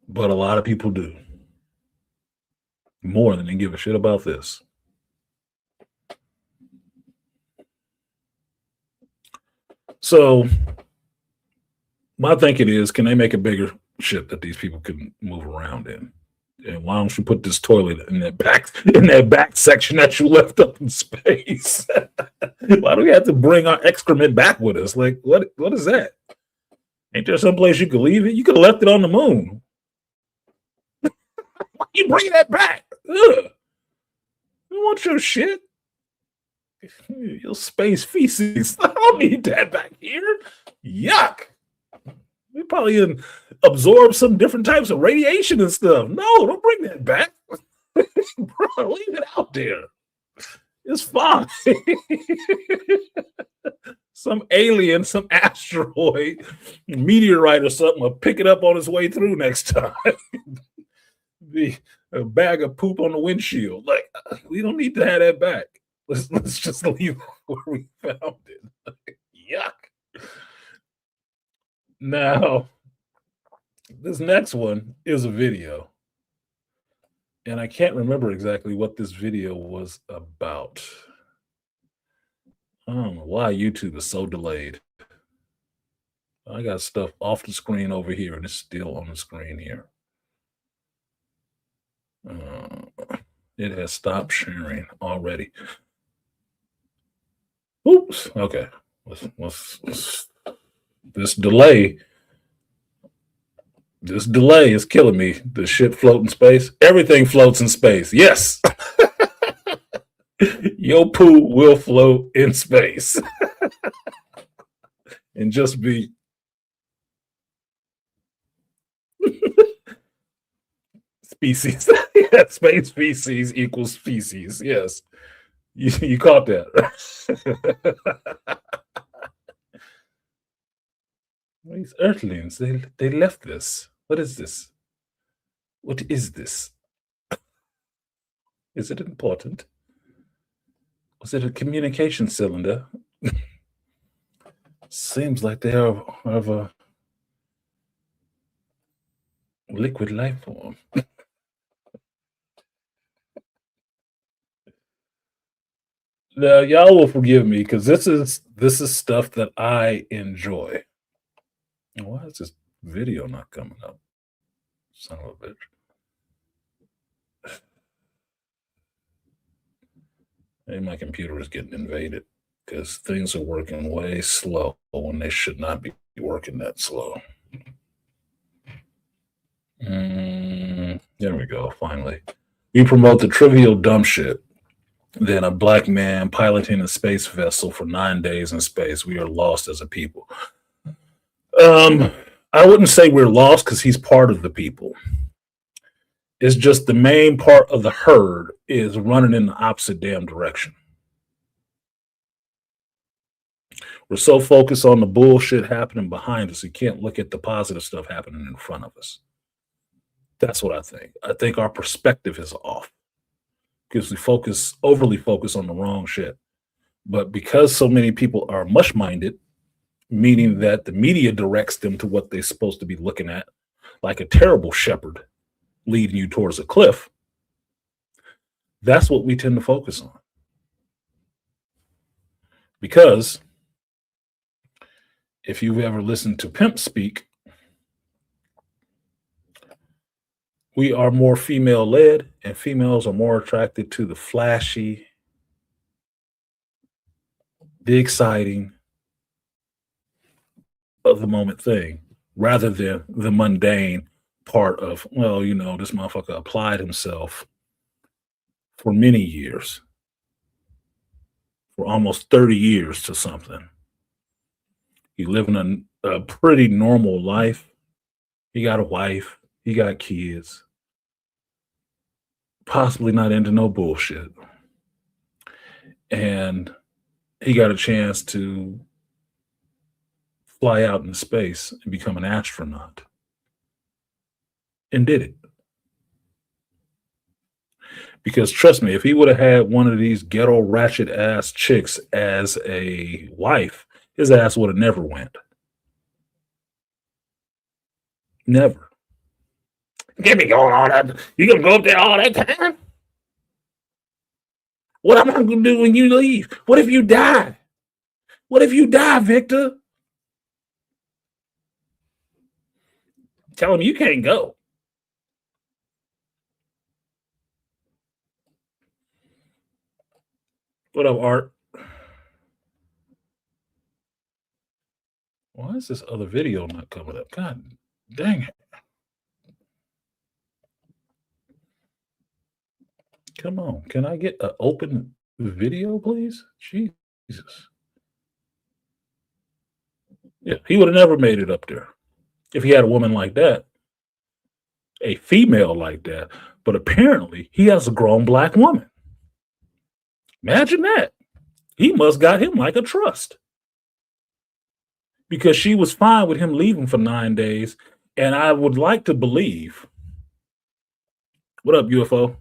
But a lot of people do. More than they give a shit about this. So my thinking is, can they make a bigger ship that these people can move around in? And why don't you put this toilet in that back section that you left up in space? Why do we have to bring our excrement back with us? Like, what is that? Ain't there someplace you could leave it? You could have left it on the moon. Why you bring that back? Ugh. I want your shit. Your space feces. I don't need that back here. Yuck. We probably absorb some different types of radiation and stuff. No, don't bring that back. Bro, leave it out there. It's fine. Some alien, some asteroid, meteorite or something will pick it up on its way through next time. A bag of poop on the windshield. Like, we don't need to have that back. Let's just leave where we found it. Yuck. Now, this next one is a video. And I can't remember exactly what this video was about. I don't know why YouTube is so delayed. I got stuff off the screen over here, and it's still on the screen here. It has stopped sharing already. Oops. Okay. This delay is killing me. The shit float in space. Everything floats in space. Yes. Your poo will float in space. And just be species. Yeah, space feces equals species. Yes. You caught that. These earthlings, they left this. What is this? What is this? Is it important? Was it a communication cylinder? Seems like they are of a liquid life form. Now, y'all will forgive me because this is stuff that I enjoy. Why is this video not coming up? Son of a bitch. Maybe my computer is getting invaded because things are working way slow when they should not be working that slow. There we go, finally. We promote the trivial dumb shit. Then a black man piloting a space vessel for 9 days in space. We are lost as a people. I wouldn't say we're lost because he's part of the people. It's just the main part of the herd is running in the opposite damn direction. We're so focused on the bullshit happening behind us, we can't look at the positive stuff happening in front of us. That's what I think. I think our perspective is off because we overly focus on the wrong shit. But because so many people are mush-minded, meaning that the media directs them to what they're supposed to be looking at, like a terrible shepherd leading you towards a cliff, that's what we tend to focus on. Because if you've ever listened to pimps speak, We are more female led, and females are more attracted to the flashy, the exciting of the moment thing rather than the mundane part of, well, this motherfucker applied himself for many years, for almost 30 years to something. He living a pretty normal life. He got a wife, he got kids, possibly not into no bullshit. And he got a chance to fly out in space and become an astronaut. And did it. Because trust me, if he would have had one of these ghetto ratchet ass chicks as a wife, his ass would have never went. Never. Get me going all that. You gonna go up there all that time? What am I gonna do when you leave? What if you die? What if you die, Victor? Tell him you can't go. What up, Art? Why is this other video not coming up? God dang it. Come on. Can I get an open video, please? Jesus. Yeah, he would have never made it up there if he had a woman like that, a female like that. But apparently, he has a grown black woman. Imagine that. He must got him like a trust. Because she was fine with him leaving for 9 days. And I would like to believe, what up, UFO?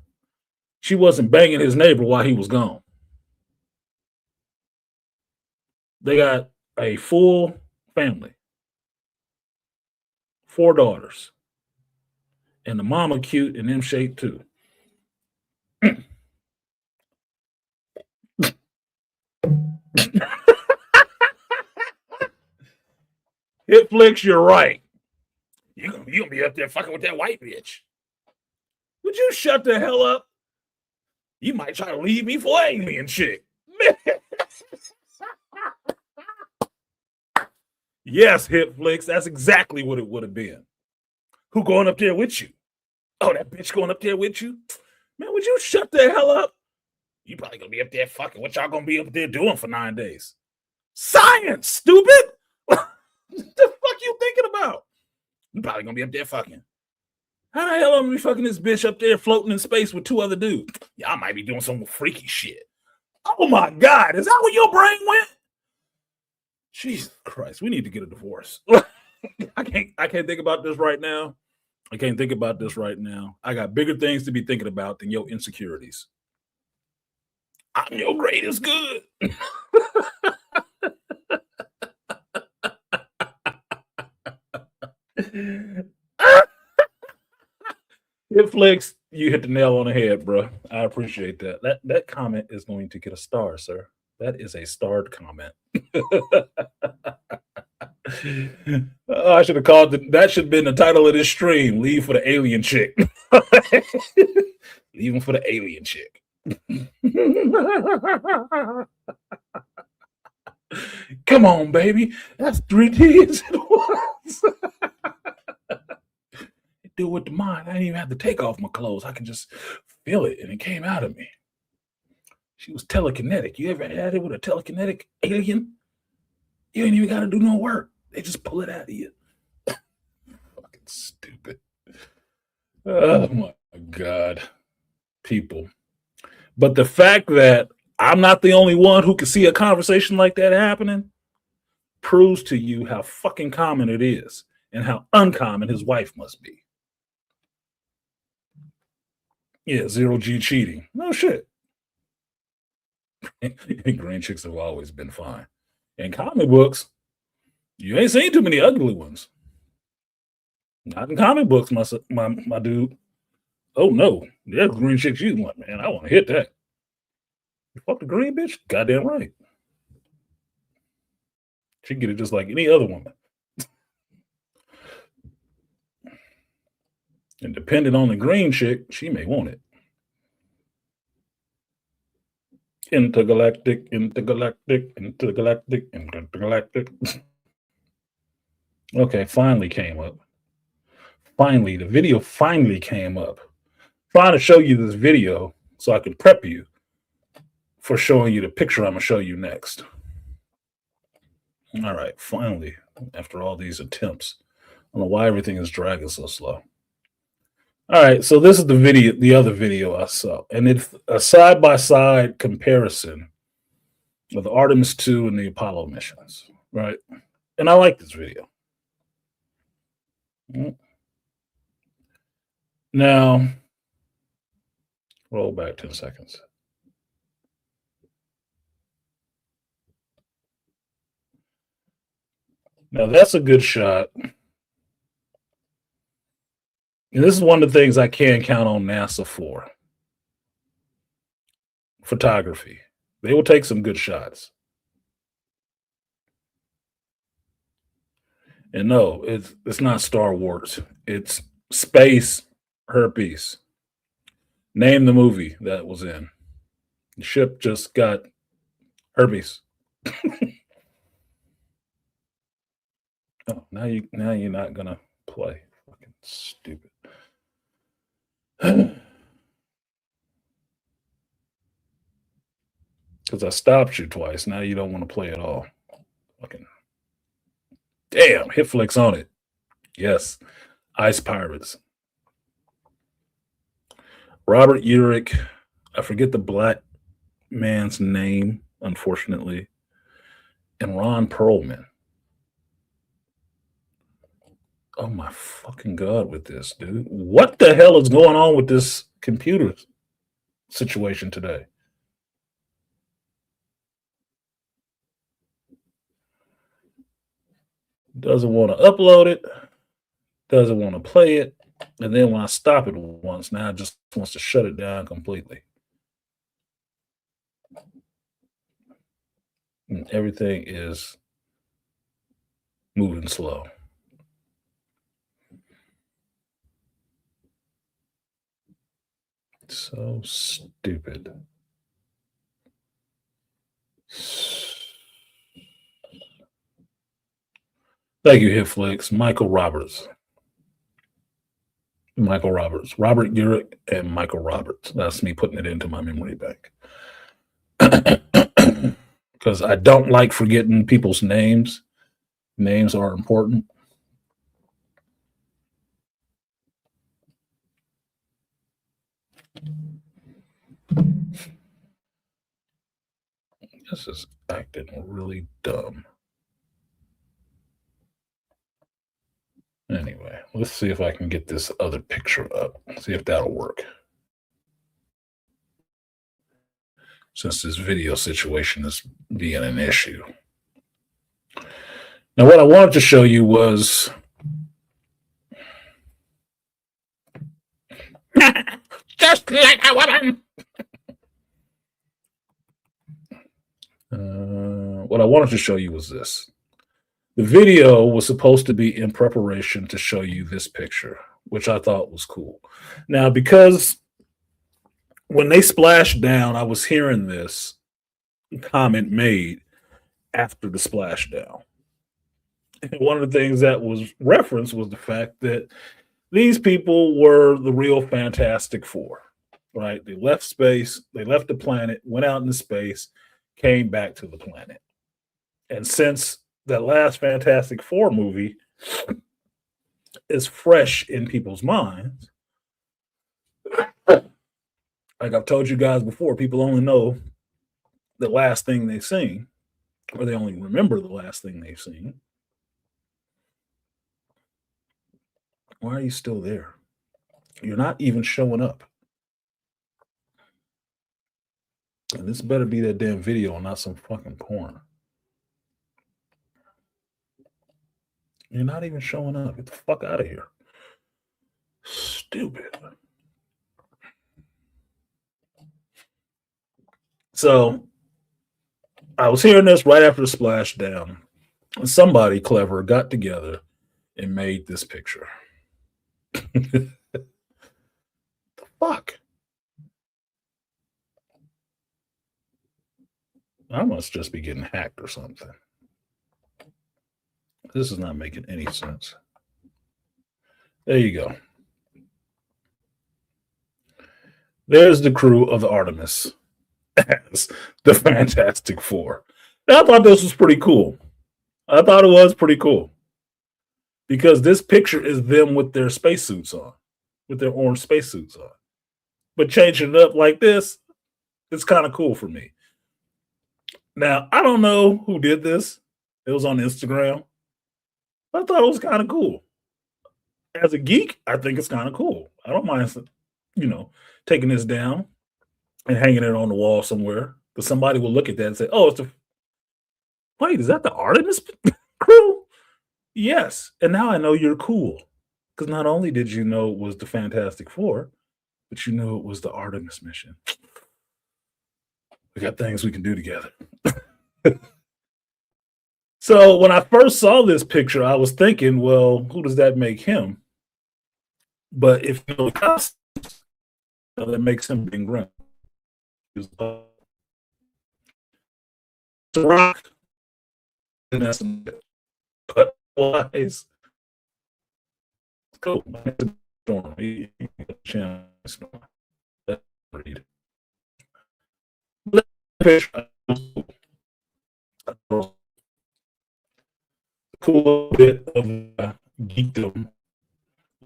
She wasn't banging his neighbor while he was gone. They got a full family, 4 daughters, and the mama cute and them shape too. Hitflix, you're right. You gonna be up there fucking with that white bitch. Would you shut the hell up? You might try to leave me for an alien chick. Yes, Hitflix, that's exactly what it would have been. Who going up there with you? Oh, that bitch going up there with you? Man, would you shut the hell up? You probably gonna be up there fucking. What y'all gonna be up there doing for 9 days? Science, stupid! What the fuck you thinking about? You probably gonna be up there fucking. How the hell am I gonna be fucking this bitch up there floating in space with 2 other dudes? Y'all might be doing some freaky shit. Oh my God, is that where your brain went? Jesus Christ, we need to get a divorce. I can't think about this right now. I can't think about this right now. I got bigger things to be thinking about than your insecurities. I'm your greatest good. Netflix, you hit the nail on the head, bro. I appreciate that. That comment is going to get a star, sir. That is a starred comment. I should have called it. That should have been the title of this stream. Leave for the alien chick. Leaving for the alien chick. Come on, baby. That's 3 T's at once. Do it with the mind. I didn't even have to take off my clothes. I could just feel it, and it came out of me. She was telekinetic. You ever had it with a telekinetic alien? You ain't even got to do no work. They just pull it out of you. Fucking stupid. Oh my God. People. But the fact that I'm not the only one who can see a conversation like that happening proves to you how fucking common it is and how uncommon his wife must be. Yeah, 0G cheating. No shit. Green chicks have always been fine. In comic books, you ain't seen too many ugly ones. Not in comic books, my dude. Oh no, there's green chicks you want, man. I want to hit that. You fuck the green bitch? Goddamn right. She get it just like any other woman. And depending on the green chick, she may want it. Intergalactic, intergalactic, intergalactic, intergalactic. Okay, finally came up. Finally, the video finally came up. Trying to show you this video so I can prep you for showing you the picture I'm going to show you next. All right, finally, after all these attempts. I don't know why everything is dragging so slow. All right, so this is the video, the other video I saw, and it's a side-by-side comparison of the Artemis 2 and the Apollo missions, right? And I like this video. Now, roll back 10 seconds. Now, that's a good shot. And this is one of the things I can count on NASA for. Photography. They will take some good shots. And no, it's not Star Wars. It's space herpes. Name the movie that was in. The ship just got herpes. Oh, now you're not gonna play. Fucking stupid. Because I stopped you twice. Now you don't want to play at all. Fucking damn, Hitflix on it. Yes. Ice Pirates. Robert Urich. I forget the black man's name, unfortunately. And Ron Perlman. Oh my fucking God with this, dude. What the hell is going on with this computer situation today? Doesn't want to upload it. Doesn't want to play it. And then when I stop it once, now it just wants to shut it down completely. And everything is moving slow. So stupid. Thank you, Hitflix. Michael Roberts. Robert Urich and Michael Roberts. That's me putting it into my memory bank. Because I don't like forgetting people's names. Names are important. This is acting really dumb. Anyway, let's see if I can get this other picture up. See if that'll work. Since this video situation is being an issue. Now, what I wanted to show you was just like a woman. What I wanted to show you was this. The video was supposed to be in preparation to show you this picture, which I thought was cool. Now, because when they splashed down, I was hearing this comment made after the splashdown. And one of the things that was referenced was the fact that these people were the real Fantastic Four, right? They left space, they left the planet, went out into space, came back to the planet. And since that last Fantastic Four movie is fresh in people's minds, like I've told you guys before, people only know the last thing they've seen, or they only remember the last thing they've seen. Why are you still there? You're not even showing up. And this better be that damn video and not some fucking porn. You're not even showing up. Get the fuck out of here. Stupid. So I was hearing this right after the splashdown. And somebody clever got together and made this picture. fuck? I must just be getting hacked or something. This is not making any sense. There you go. There's the crew of the Artemis as the Fantastic Four. And I thought this was pretty cool. I thought it was pretty cool because this picture is them with their spacesuits on, with their orange spacesuits on. But changing it up like this, it's kind of cool for me. Now, I don't know who did this. It was on Instagram. I thought it was kind of cool. As a geek, I think it's kind of cool. I don't mind, taking this down and hanging it on the wall somewhere. Because somebody will look at that and say, "Oh, wait, is that the Artemis crew?" Yes, and now I know you're cool. Because not only did you know it was the Fantastic Four, but you knew it was the Artemis mission. We got things we can do together. So when I first saw this picture, I was thinking, well, who does that make him? But if you know the costumes, that makes him being Grim. Rock, and that's but wise. Cool. Read. Cool bit of geekdom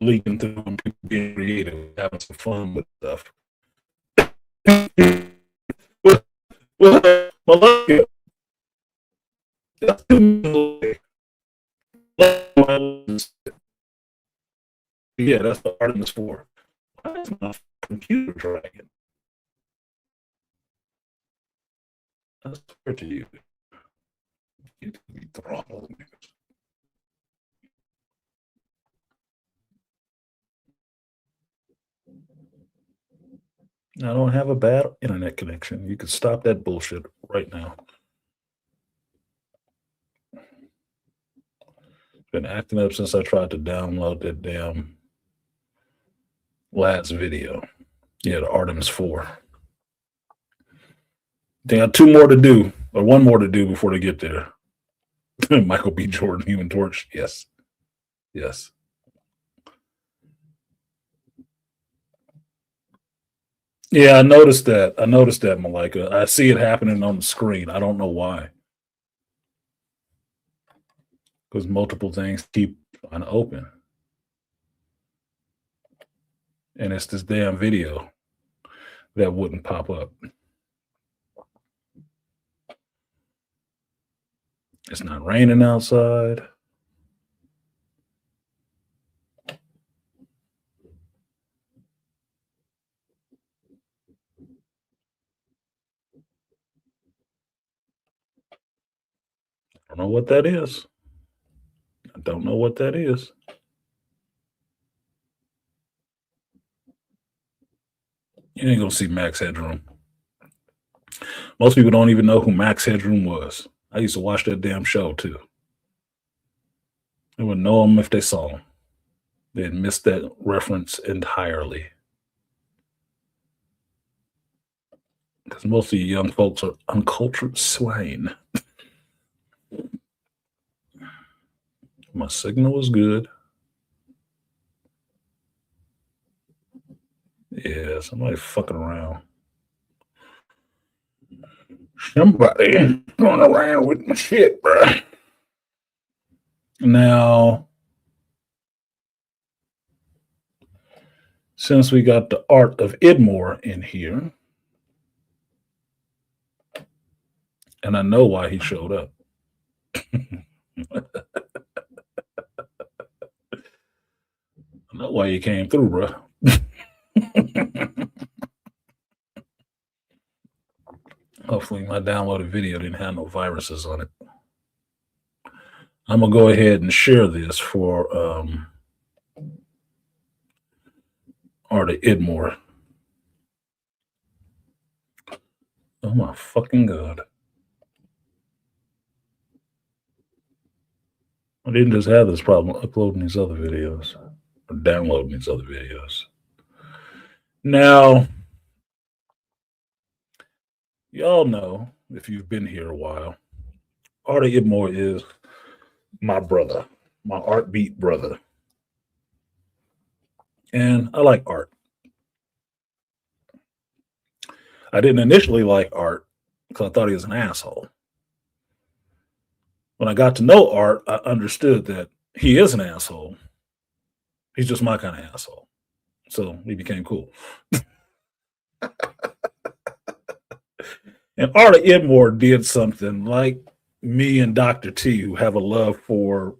leaking through and people being creative, having some fun with stuff. Well, Malaka, that's yeah, that's the Artemis 4. Why is my computer dragging? I swear to you. You can be throttled. I don't have a bad internet connection. You can stop that bullshit right now. Been acting up since I tried to download that damn last video. Yeah, the Artemis 4. They got two more to do, or one more to do before they get there. Michael B. Jordan, Human Torch. Yes. Yes. Yeah, I noticed that. Malika. I see it happening on the screen. I don't know why. Because multiple things keep on open. And it's this damn video that wouldn't pop up. It's not raining outside. I don't know what that is. I don't know what that is. You ain't gonna see Max Headroom. Most people don't even know who Max Headroom was. I used to watch that damn show too. They would know him if they saw him. They'd miss that reference entirely. Because most of you young folks are uncultured swine. My signal is good. Yeah, somebody fucking around. Somebody going around with my shit, bro. Now, since we got the art of Idmore in here, and I know why he showed up. I know why he came through, bro. Hopefully my downloaded video didn't have no viruses on it. I'm going to go ahead and share this for Art of Idmore. Oh my fucking God. I didn't just have this problem uploading these other videos or downloading these other videos. Now, y'all know, if you've been here a while, Artie Idmore is my brother, my art beat brother. And I like art. I didn't initially like art because I thought he was an asshole. When I got to know Art, I understood that he is an asshole. He's just my kind of asshole. So we became cool. And Artie Idmore did something like me and Dr. T, who have a love for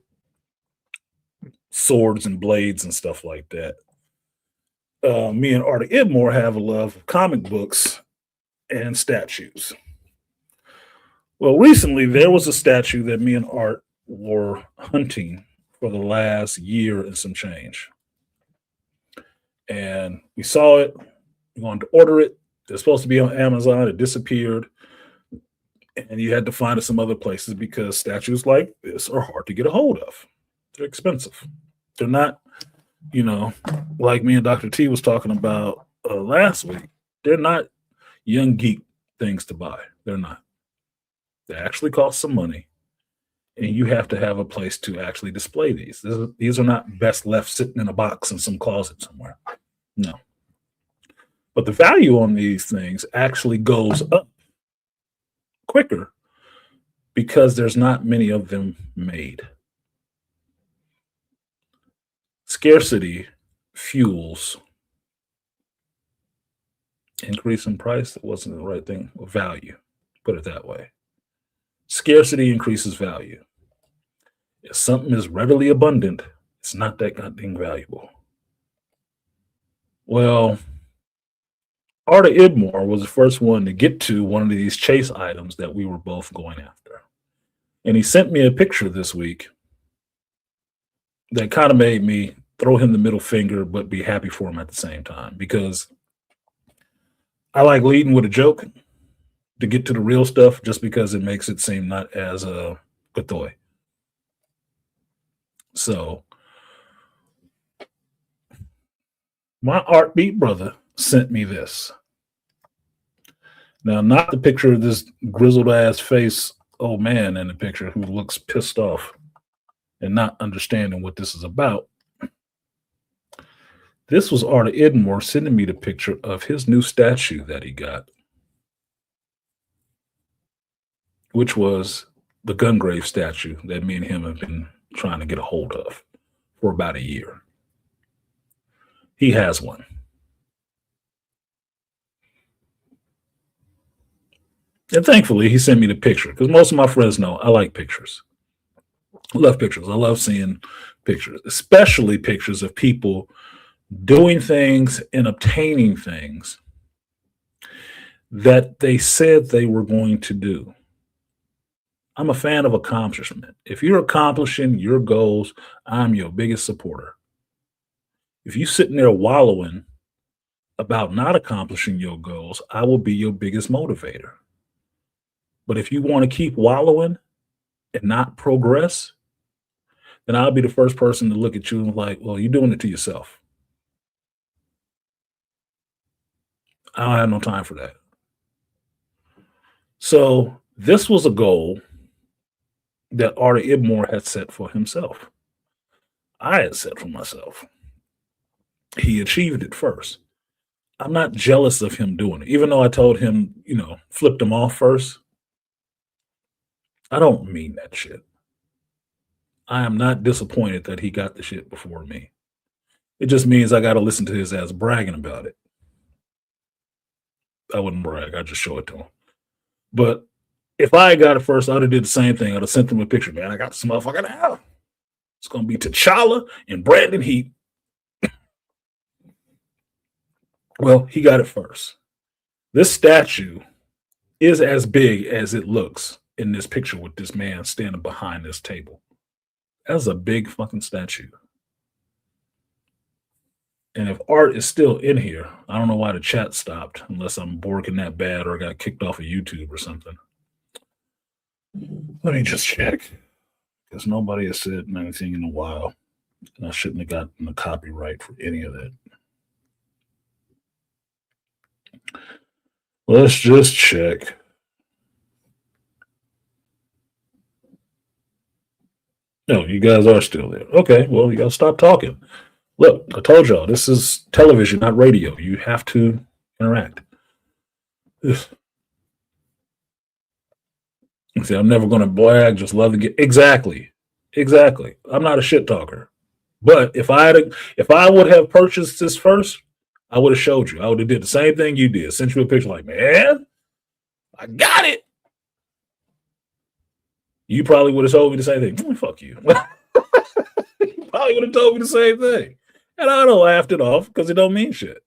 swords and blades and stuff like that. Me and Artie Idmore have a love of comic books and statues. Well, recently there was a statue that me and Art were hunting for the last year and some change. And we saw it, we wanted to order it. It's supposed to be on Amazon, it disappeared. And you had to find it some other places because statues like this are hard to get a hold of. They're expensive. They're not, you know, like me and Dr. T was talking about last week. They're not young geek things to buy. They're not. They actually cost some money, and you have to have a place to actually display these. These are not best left sitting in a box in some closet somewhere. No. But the value on these things actually goes up quicker because there's not many of them made. Scarcity fuels increase in price. That wasn't the right thing. Value, put it that way. Scarcity increases value. If something is readily abundant, it's not that goddamn valuable. Well, Artie Idmore was the first one to get to one of these chase items that we were both going after. And he sent me a picture this week that kind of made me throw him the middle finger, but be happy for him at the same time. Because I like leading with a joke to get to the real stuff just because it makes it seem not as a patoy. So my art beat brother sent me this. Now, not the picture of this grizzled ass face old man in the picture who looks pissed off and not understanding what this is about. This was Artie Idmore sending me the picture of his new statue that he got, which was the Gungrave statue that me and him have been trying to get a hold of for about a year. He has one. And thankfully, he sent me the picture because most of my friends know I like pictures. I love pictures. I love seeing pictures, especially pictures of people doing things and obtaining things that they said they were going to do. I'm a fan of accomplishment. If you're accomplishing your goals, I'm your biggest supporter. If you're sitting there wallowing about not accomplishing your goals, I will be your biggest motivator. But if you want to keep wallowing and not progress, then I'll be the first person to look at you and like, well, you're doing it to yourself. I don't have no time for that. So this was a goal that Artie Idmore had set for himself. I had set for myself. He achieved it first. I'm not jealous of him doing it, even though I told him, flipped him off first. I don't mean that shit. I am not disappointed that he got the shit before me. It just means I got to listen to his ass bragging about it. I wouldn't brag. I'd just show it to him. But if I got it first, I'd have did the same thing. I'd have sent him a picture. Man, I got this motherfucker now. It's going to be T'Challa and Brandon Heat. Well, he got it first. This statue is as big as it looks in this picture with this man standing behind this table. That's a big fucking statue. And if Art is still in here, I don't know why the chat stopped, unless I'm borking that bad or got kicked off of YouTube or something. Let me just check, because nobody has said anything in a while. And I shouldn't have gotten the copyright for any of that. Let's just check. No, you guys are still there. Okay, well, you gotta stop talking. Look, I told y'all this is television, not radio. You have to interact. See, I'm never gonna brag. Just love to get exactly. I'm not a shit talker. But if I would have purchased this first, I would have showed you. I would have did the same thing you did. Sent you a picture like, man, I got it. You probably would have told me the same thing. Fuck you. You probably would have told me the same thing. And I'd have laughed it off because it don't mean shit.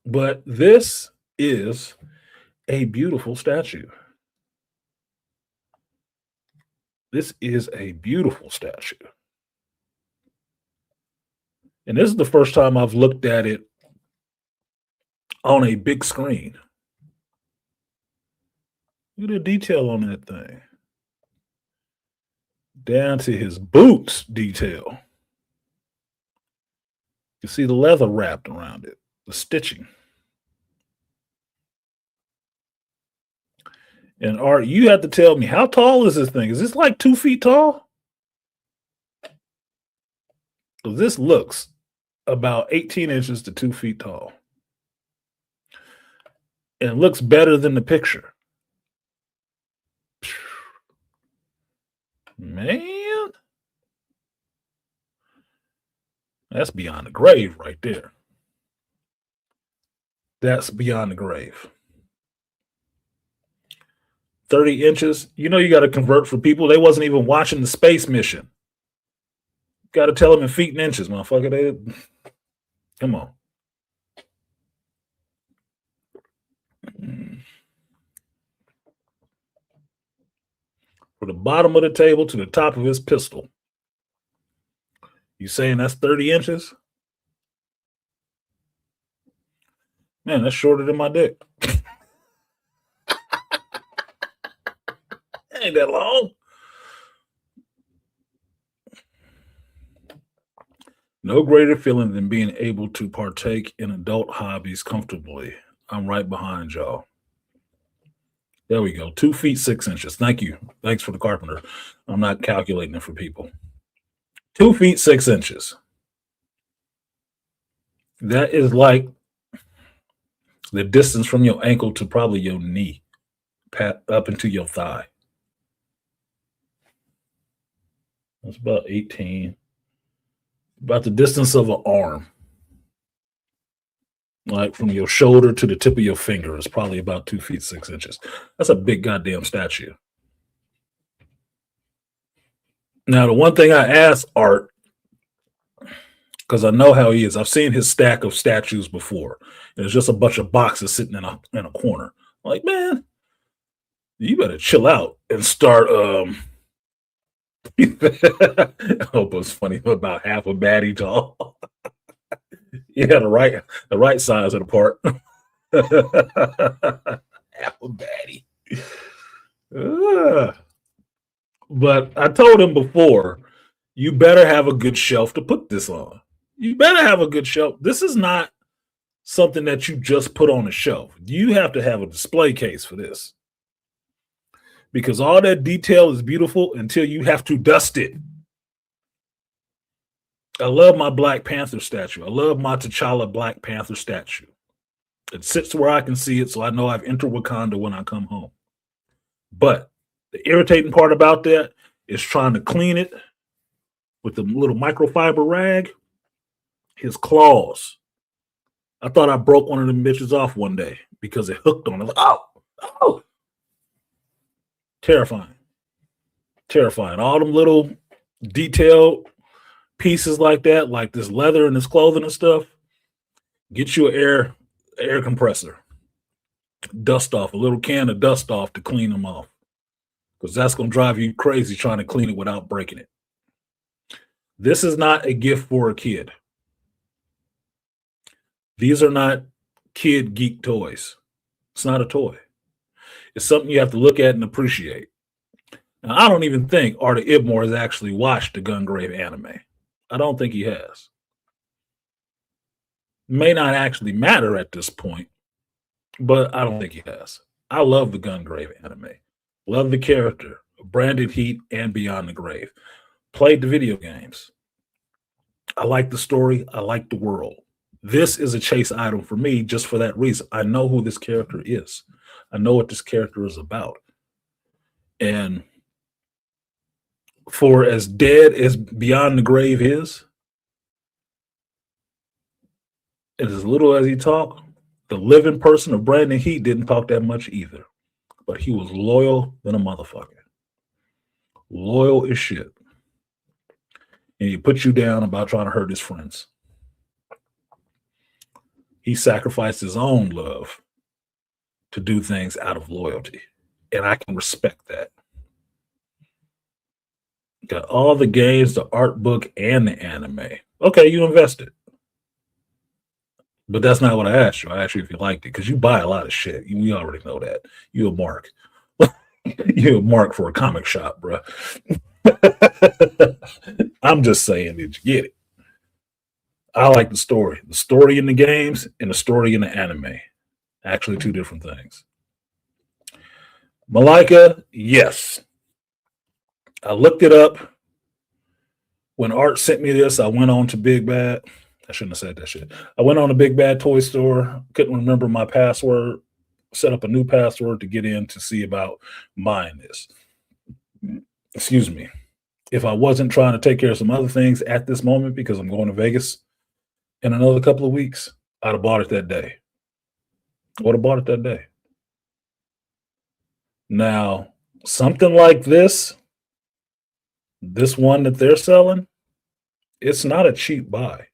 But this is a beautiful statue. This is a beautiful statue. And this is the first time I've looked at it on a big screen. Look at the detail on that thing. Down to his boots detail. You see the leather wrapped around it, the stitching. And Art, you have to tell me, how tall is this thing? Is this like 2 feet tall? So this looks about 18 inches to 2 feet tall. And looks better than the picture. Man. That's beyond the grave right there. That's beyond the grave. 30 inches. You know you got to convert for people. They wasn't even watching the space mission. Got to tell them in feet and inches, motherfucker. Come on. From the bottom of the table to the top of his pistol. You saying that's 30 inches? Man, that's shorter than my dick. Ain't that long. No greater feeling than being able to partake in adult hobbies comfortably. I'm right behind y'all. There we go. 2 feet 6 inches. Thank you. Thanks for the carpenter. I'm not calculating it for people. 2 feet 6 inches. That is like the distance from your ankle to probably your knee, up into your thigh. That's about 18. About the distance of an arm. Like from your shoulder to the tip of your finger is probably about 2 feet 6 inches. That's a big goddamn statue. Now, the one thing I asked Art, because I know how he is, I've seen his stack of statues before. There's just a bunch of boxes sitting in a corner. I'm like, man, you better chill out and start. I hope it was funny. About half a baddie tall. Yeah, the right size of the part. Half a baddie. But I told him before, you better have a good shelf to put this on. You better have a good shelf. This is not something that you just put on a shelf. You have to have a display case for this. Because all that detail is beautiful until you have to dust it. I love my Black Panther statue. I love my T'Challa Black Panther statue. It sits where I can see it, so I know I've entered Wakanda when I come home. But the irritating part about that is trying to clean it with the little microfiber rag. His claws. I thought I broke one of them bitches off one day because it hooked on it. Like, oh. Terrifying. Terrifying. All them little detailed pieces like that, like this leather and this clothing and stuff, get you an air compressor. Dust off, a little can of dust off to clean them off. Because that's going to drive you crazy trying to clean it without breaking it. This is not a gift for a kid. These are not kid geek toys. It's not a toy. It's something you have to look at and appreciate. Now, I don't even think Artie Ibmore has actually watched the Gungrave anime. I don't think he has. May not actually matter at this point, but I don't think he has. I love the Gungrave anime. Love the character, Branded Heat and Beyond the Grave. Played the video games. I like the story. I like the world. This is a chase item for me just for that reason. I know who this character is. I know what this character is about. And for as dead as Beyond the Grave is, and as little as he talked, the living person of Brandon Heat didn't talk that much either. But he was loyal than a motherfucker. Loyal as shit. And he put you down about trying to hurt his friends. He sacrificed his own love to do things out of loyalty. And I can respect that. Got all the games, the art book, and the anime. Okay, you invested. But that's not what I asked you. I asked you if you liked it because you buy a lot of shit. We already know that. You a mark. You a mark for a comic shop, bro. I'm just saying, did you get it? I like the story. The story in the games and the story in the anime. Actually, two different things. Malika, yes. I looked it up. When Art sent me this, I went on to Big Bad. I shouldn't have said that shit. I went on to Big Bad Toy Store, couldn't remember my password, set up a new password to get in to see about buying this. Excuse me. If I wasn't trying to take care of some other things at this moment because I'm going to Vegas in another couple of weeks, I'd have bought it that day. I would have bought it that day. Now, something like this one that they're selling, it's not a cheap buy.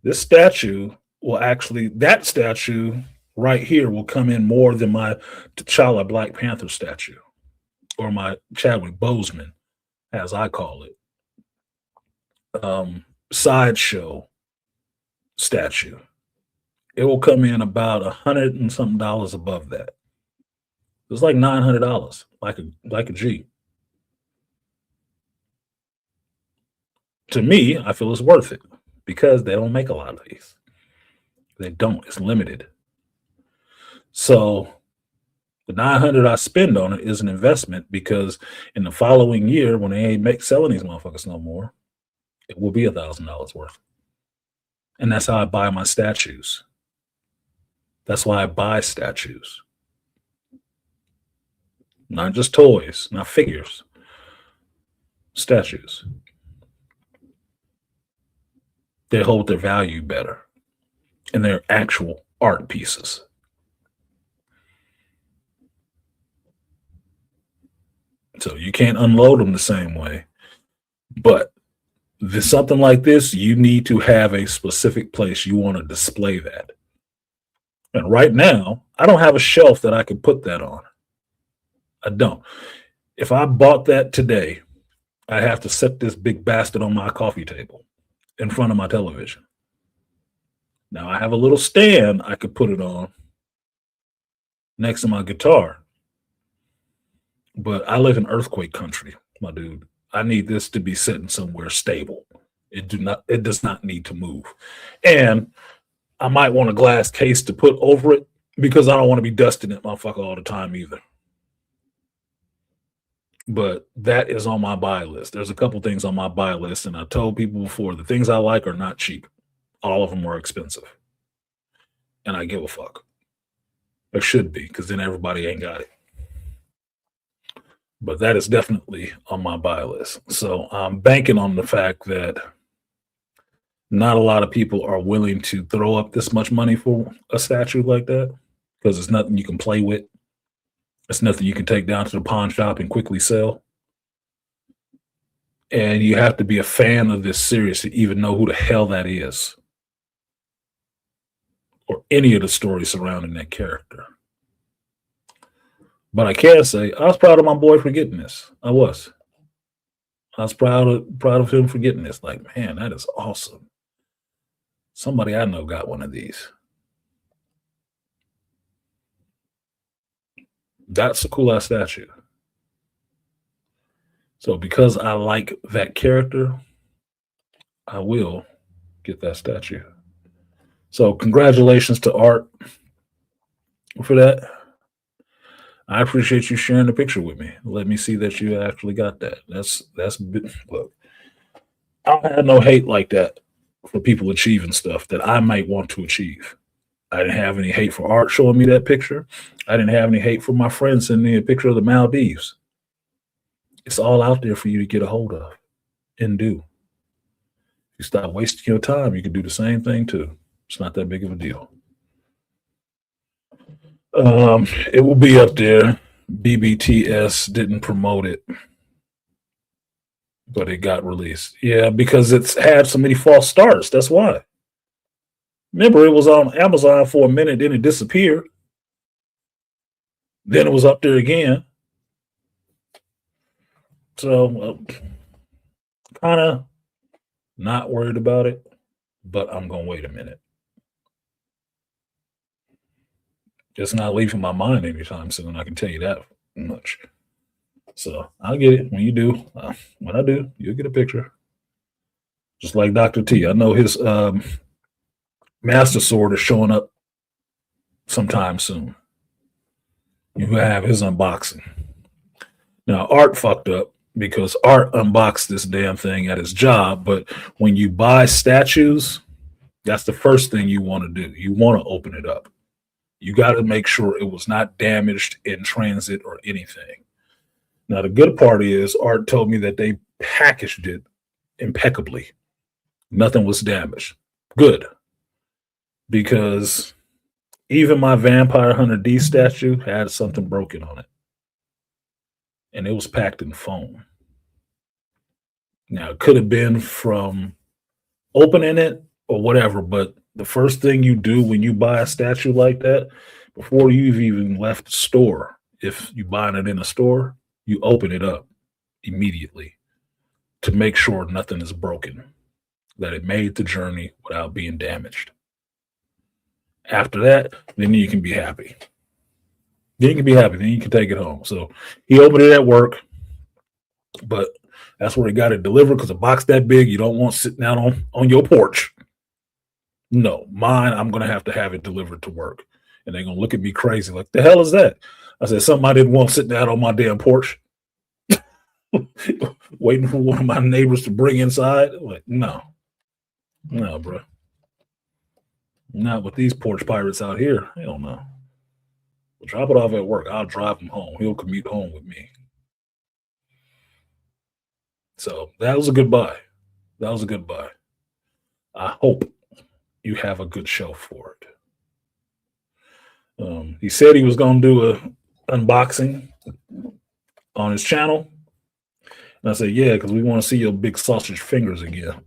This statue will actually, that statue right here will come in more than my T'Challa Black Panther statue or my Chadwick Boseman, as I call it, sideshow statue. It will come in about $100 and something above that. It's like $900, like a G. To me, I feel it's worth it because they don't make a lot of these. They don't. It's limited. So the $900 I spend on it is an investment because in the following year, when they ain't selling these motherfuckers no more, it will be $1,000 worth. And that's how I buy my statues. That's why I buy statues. Not just toys, not figures. Statues. They hold their value better. And they're actual art pieces. So you can't unload them the same way. But something like this, you need to have a specific place you want to display that. And right now, I don't have a shelf that I can put that on. I don't. If I bought that today, I have to set this big bastard on my coffee table in front of my television. Now I have a little stand I could put it on next to my guitar. But I live in earthquake country, my dude. I need this to be sitting somewhere stable. It does not need to move. And I might want a glass case to put over it because I don't want to be dusting it motherfucker all the time either. But that is on my buy list. There's a couple things on my buy list, and I told people before, the things I like are not cheap. All of them are expensive. And I give a fuck. Or should be, because then everybody ain't got it. But that is definitely on my buy list. So I'm banking on the fact that not a lot of people are willing to throw up this much money for a statue like that because it's nothing you can play with. It's nothing you can take down to the pawn shop and quickly sell. And you have to be a fan of this series to even know who the hell that is or any of the stories surrounding that character. But I can say I was proud of my boy for getting this. I was proud of him for getting this. Like, man, that is awesome. Somebody I know got one of these. That's a cool ass statue. So because I like that character, I will get that statue. So congratulations to Art for that. I appreciate you sharing the picture with me. Let me see that you actually got that. Look. I don't have no hate like that for people achieving stuff that I might want to achieve. I didn't have any hate for Art showing me that picture. I didn't have any hate for my friends sending me a picture of the Maldives. It's all out there for you to get a hold of and do. If you stop wasting your time, you can do the same thing too. It's not that big of a deal. It will be up there. BBTS didn't promote it, but it got released. Yeah, because it's had so many false starts. That's why. Remember, it was on Amazon for a minute, then it disappeared. Then it was up there again. So, kind of not worried about it, but I'm going to wait a minute. It's not leaving my mind anytime soon. I can tell you that much. So, I'll get it when you do. When I do, you'll get a picture. Just like Dr. T. I know his Master Sword is showing up sometime soon. You have his unboxing. Now, Art fucked up because Art unboxed this damn thing at his job. But when you buy statues, that's the first thing you want to do. You want to open it up. You got to make sure it was not damaged in transit or anything. Now, the good part is Art told me that they packaged it impeccably. Nothing was damaged. Good. Because even my Vampire Hunter D statue had something broken on it. And it was packed in foam. Now, it could have been from opening it or whatever, but the first thing you do when you buy a statue like that, before you've even left the store, if you're buying it in a store, you open it up immediately to make sure nothing is broken, that it made the journey without being damaged. After that, then you can be happy. Then you can be happy. Then you can take it home. So he opened it at work, but that's where he got it delivered because a box that big, you don't want sitting out on your porch. No, mine, I'm going to have it delivered to work. And they're going to look at me crazy like, the hell is that? I said, something I didn't want sitting out on my damn porch, waiting for one of my neighbors to bring inside. Like, no, bro. Not with these porch pirates out here. Hell no. We'll drop it off at work. I'll drive him home. He'll commute home with me. So that was a good buy. I hope you have a good show for it. He said he was going to do an unboxing on his channel. And I said, yeah, because we want to see your big sausage fingers again.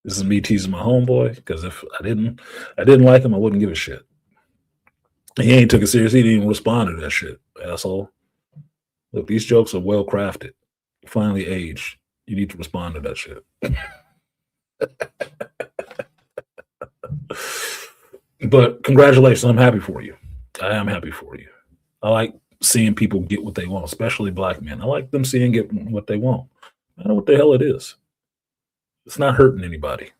This is me teasing my homeboy, because if I didn't like him, I wouldn't give a shit. He ain't took it serious. He didn't even respond to that shit, asshole. Look, these jokes are well crafted. Finally aged. You need to respond to that shit. But congratulations. I'm happy for you. I am happy for you. I like seeing people get what they want, especially black men. I like them seeing get what they want. I don't know what the hell it is. It's not hurting anybody.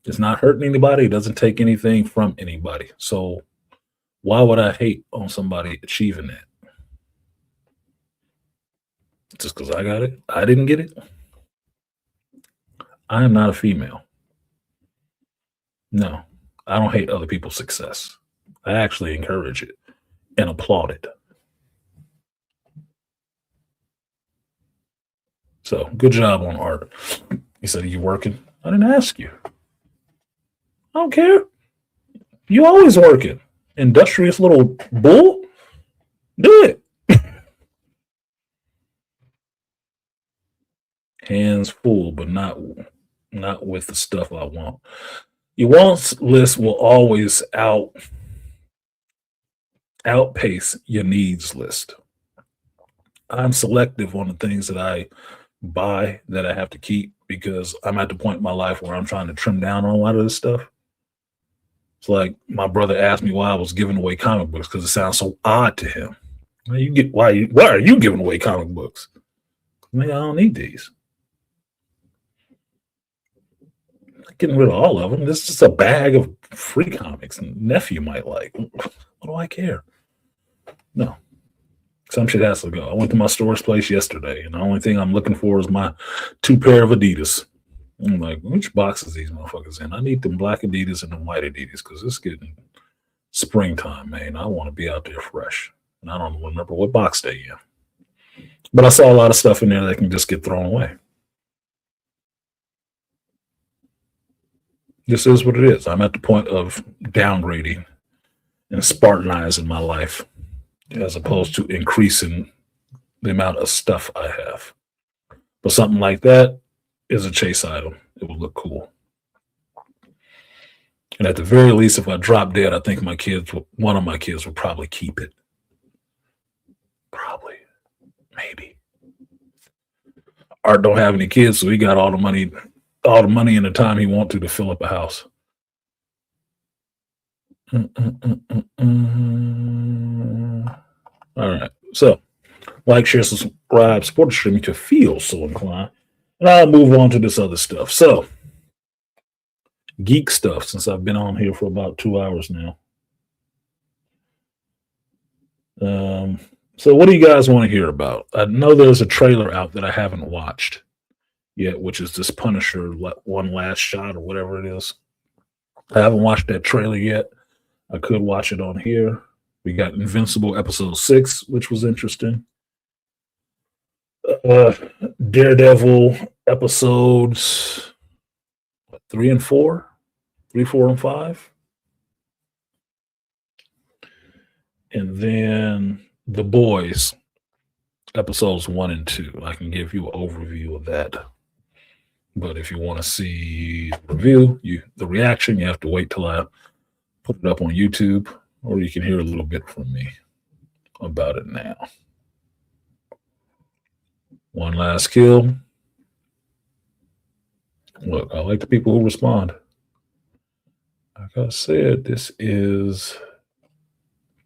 It's not hurting anybody. It doesn't take anything from anybody. So why would I hate on somebody achieving that? Just because I got it? I didn't get it? I am not a female. No, I don't hate other people's success. I actually encourage it and applaud it. So good job on Art. He said, are you working? I didn't ask you. I don't care. You always working. Industrious little bull. Do it. Hands full, but not with the stuff I want. Your wants list will always outpace your needs list. I'm selective on the things that I buy that I have to keep because I'm at the point in my life where I'm trying to trim down on a lot of this stuff. It's like my brother asked me why I was giving away comic books because it sounds so odd to him. Why are you giving away comic books? Man, I don't need these. getting rid of all of them. This is just a bag of free comics nephew might like. What do I care? No. Some shit has to go. I went to my storage place yesterday, and the only thing I'm looking for is my 2 pair of Adidas. I'm like, which boxes these motherfuckers in? I need them black Adidas and them white Adidas because it's getting springtime, man. I want to be out there fresh. And I don't remember what box they in. But I saw a lot of stuff in there that can just get thrown away. This is what it is. I'm at the point of downgrading and Spartanizing my life as opposed to increasing the amount of stuff I have. But something like that is a chase item. It will look cool. And at the very least, if I drop dead, I think one of my kids will probably keep it. Probably. Maybe. Art don't have any kids, so he got all the money and the time he wants to fill up a house. All right. So, like, share, subscribe, support the stream if you feel so inclined. And I'll move on to this other stuff. So, geek stuff, since I've been on here for about 2 hours now. So what do you guys want to hear about? I know there's a trailer out that I haven't watched yet, which is this Punisher One Last Shot or whatever it is. I haven't watched that trailer yet. I could watch it on here. We got Invincible episode 6, which was interesting. Daredevil episodes 3 and 4, 3, 4, and 5. And then The Boys episodes 1 and 2. I can give you an overview of that. But if you want to see the review, the reaction, you have to wait till I put it up on YouTube, or you can hear a little bit from me about it now. One Last Kill. Look, I like the people who respond. Like I said, this is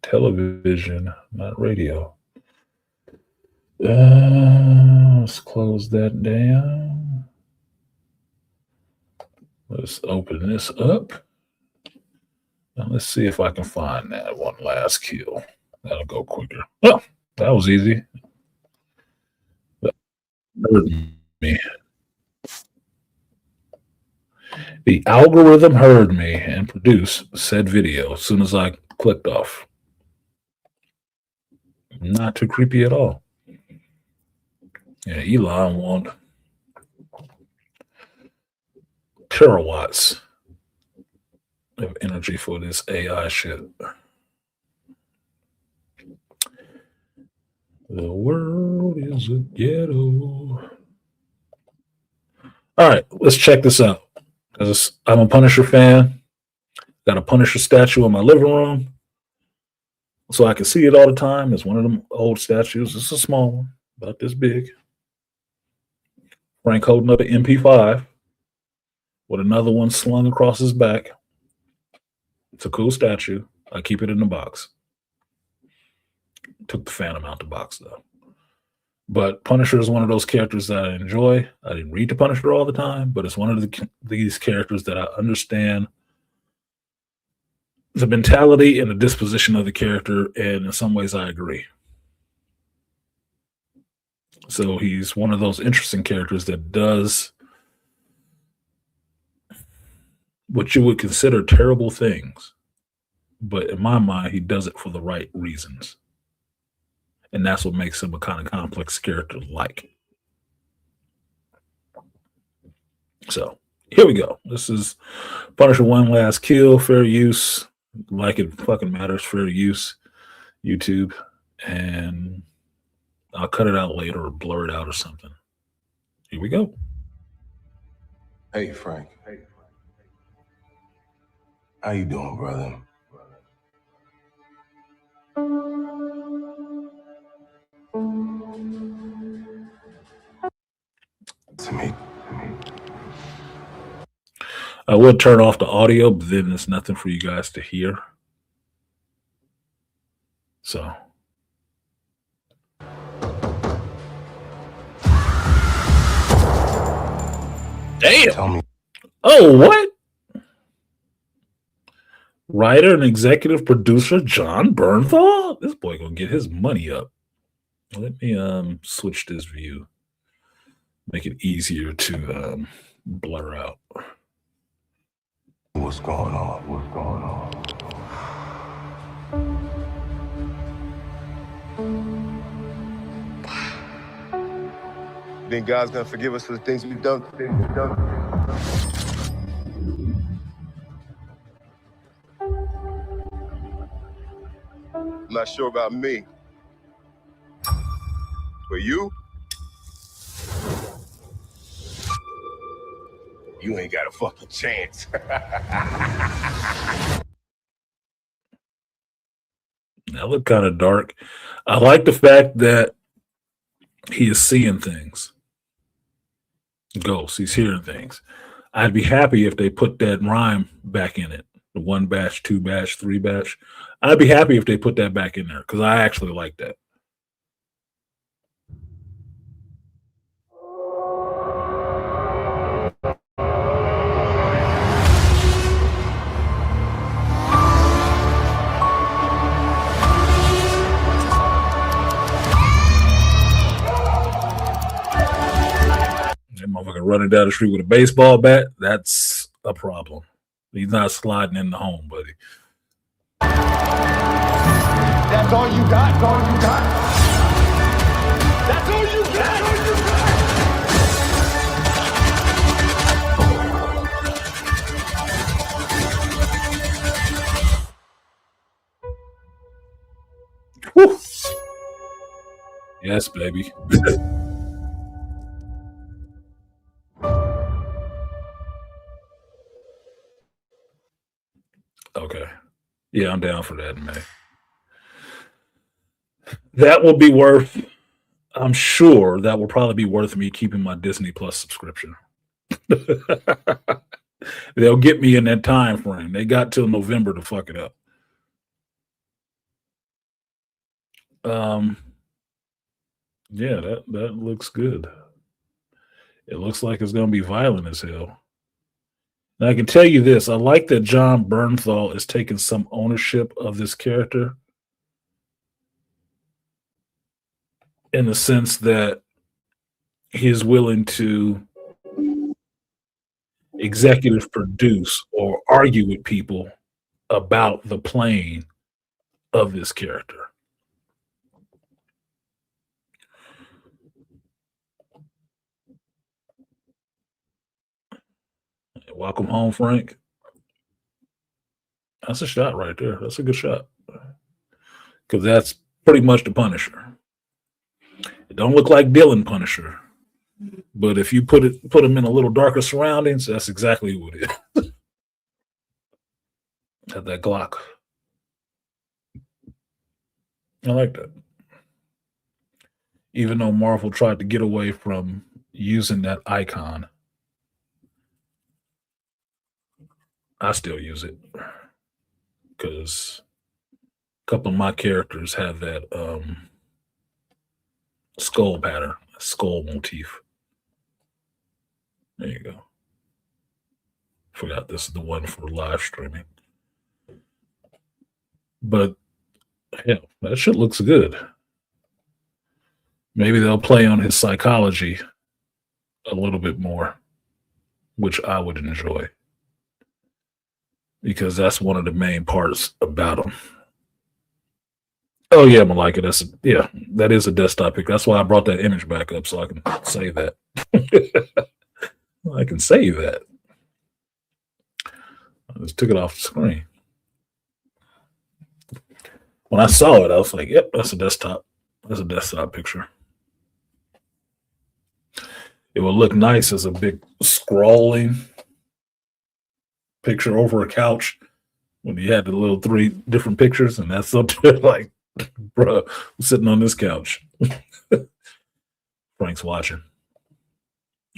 television, not radio. Let's close that down. Let's open this up. Now let's see if I can find that One Last Kill. That'll go quicker. Oh, that was easy. That hurt me. The algorithm heard me and produced said video as soon as I clicked off. Not too creepy at all. Yeah, Elon want terawatts of energy for this AI shit. The world is a ghetto. All right, let's check this out. Because I'm a Punisher fan. Got a Punisher statue in my living room, so I can see it all the time. It's one of them old statues. It's a small one, about this big. Frank holding up an MP5 with another one slung across his back. It's a cool statue. I keep it in the box. Took the Phantom out the box, though. But Punisher is one of those characters that I enjoy. I didn't read the Punisher all the time, but it's one of these characters that I understand the mentality and the disposition of the character, and in some ways I agree. So he's one of those interesting characters that does what you would consider terrible things, but in my mind, he does it for the right reasons. And that's what makes him a kind of complex character like. So here we go. This is Punisher One Last Kill, fair use. Like it fucking matters, fair use. YouTube. And I'll cut it out later or blur it out or something. Here we go. Hey, Frank. How you doing, brother? To me. I would turn off the audio, but then there's nothing for you guys to hear. So. Damn. Tell me. Oh, what? Writer and executive producer John Bernthal? This boy gonna get his money up. Let me switch this view. Make it easier to blur out. What's going on? What's going on? Think God's gonna forgive us for the things we've done? I'm not sure about me. But you ain't got a fucking chance. That looked kind of dark. I like the fact that he is seeing things. Ghosts, he's hearing things. I'd be happy if they put that rhyme back in it. The 1 batch, 2 batch, 3 batch. I'd be happy if they put that back in there because I actually like that. That motherfucker running down the street with a baseball bat, that's a problem. He's not sliding in the home, buddy. That's all you got? That's all you got? That's all you got? Whew. Yes, baby. Okay. Yeah, I'm down for that, man. That will be worth, I'm sure that will probably be worth me keeping my Disney Plus subscription. They'll get me in that time frame. They got till November to fuck it up. Yeah, that looks good. It looks like it's gonna be violent as hell. And I can tell you this, I like that John Bernthal is taking some ownership of this character in the sense that he is willing to executive produce or argue with people about the playing of this character. Welcome home, Frank. That's a shot right there. That's a good shot. Because that's pretty much the Punisher. It don't look like Dylan Punisher. But if you put him in a little darker surroundings, that's exactly who it is. Had that Glock. I like that. Even though Marvel tried to get away from using that icon, I still use it because a couple of my characters have that skull pattern, skull motif. There you go. Forgot this is the one for live streaming. But yeah, that shit looks good. Maybe they'll play on his psychology a little bit more, which I would enjoy. Because that's one of the main parts about him. Oh yeah, Malika, that is a desktop pic. That's why I brought that image back up so I can save that. I can save that. I just took it off the screen. When I saw it, I was like, yep, that's a desktop. That's a desktop picture. It would look nice as a big scrolling picture over a couch when you had the little 3 different pictures, and that's up there like, bro, I'm sitting on this couch. Frank's watching.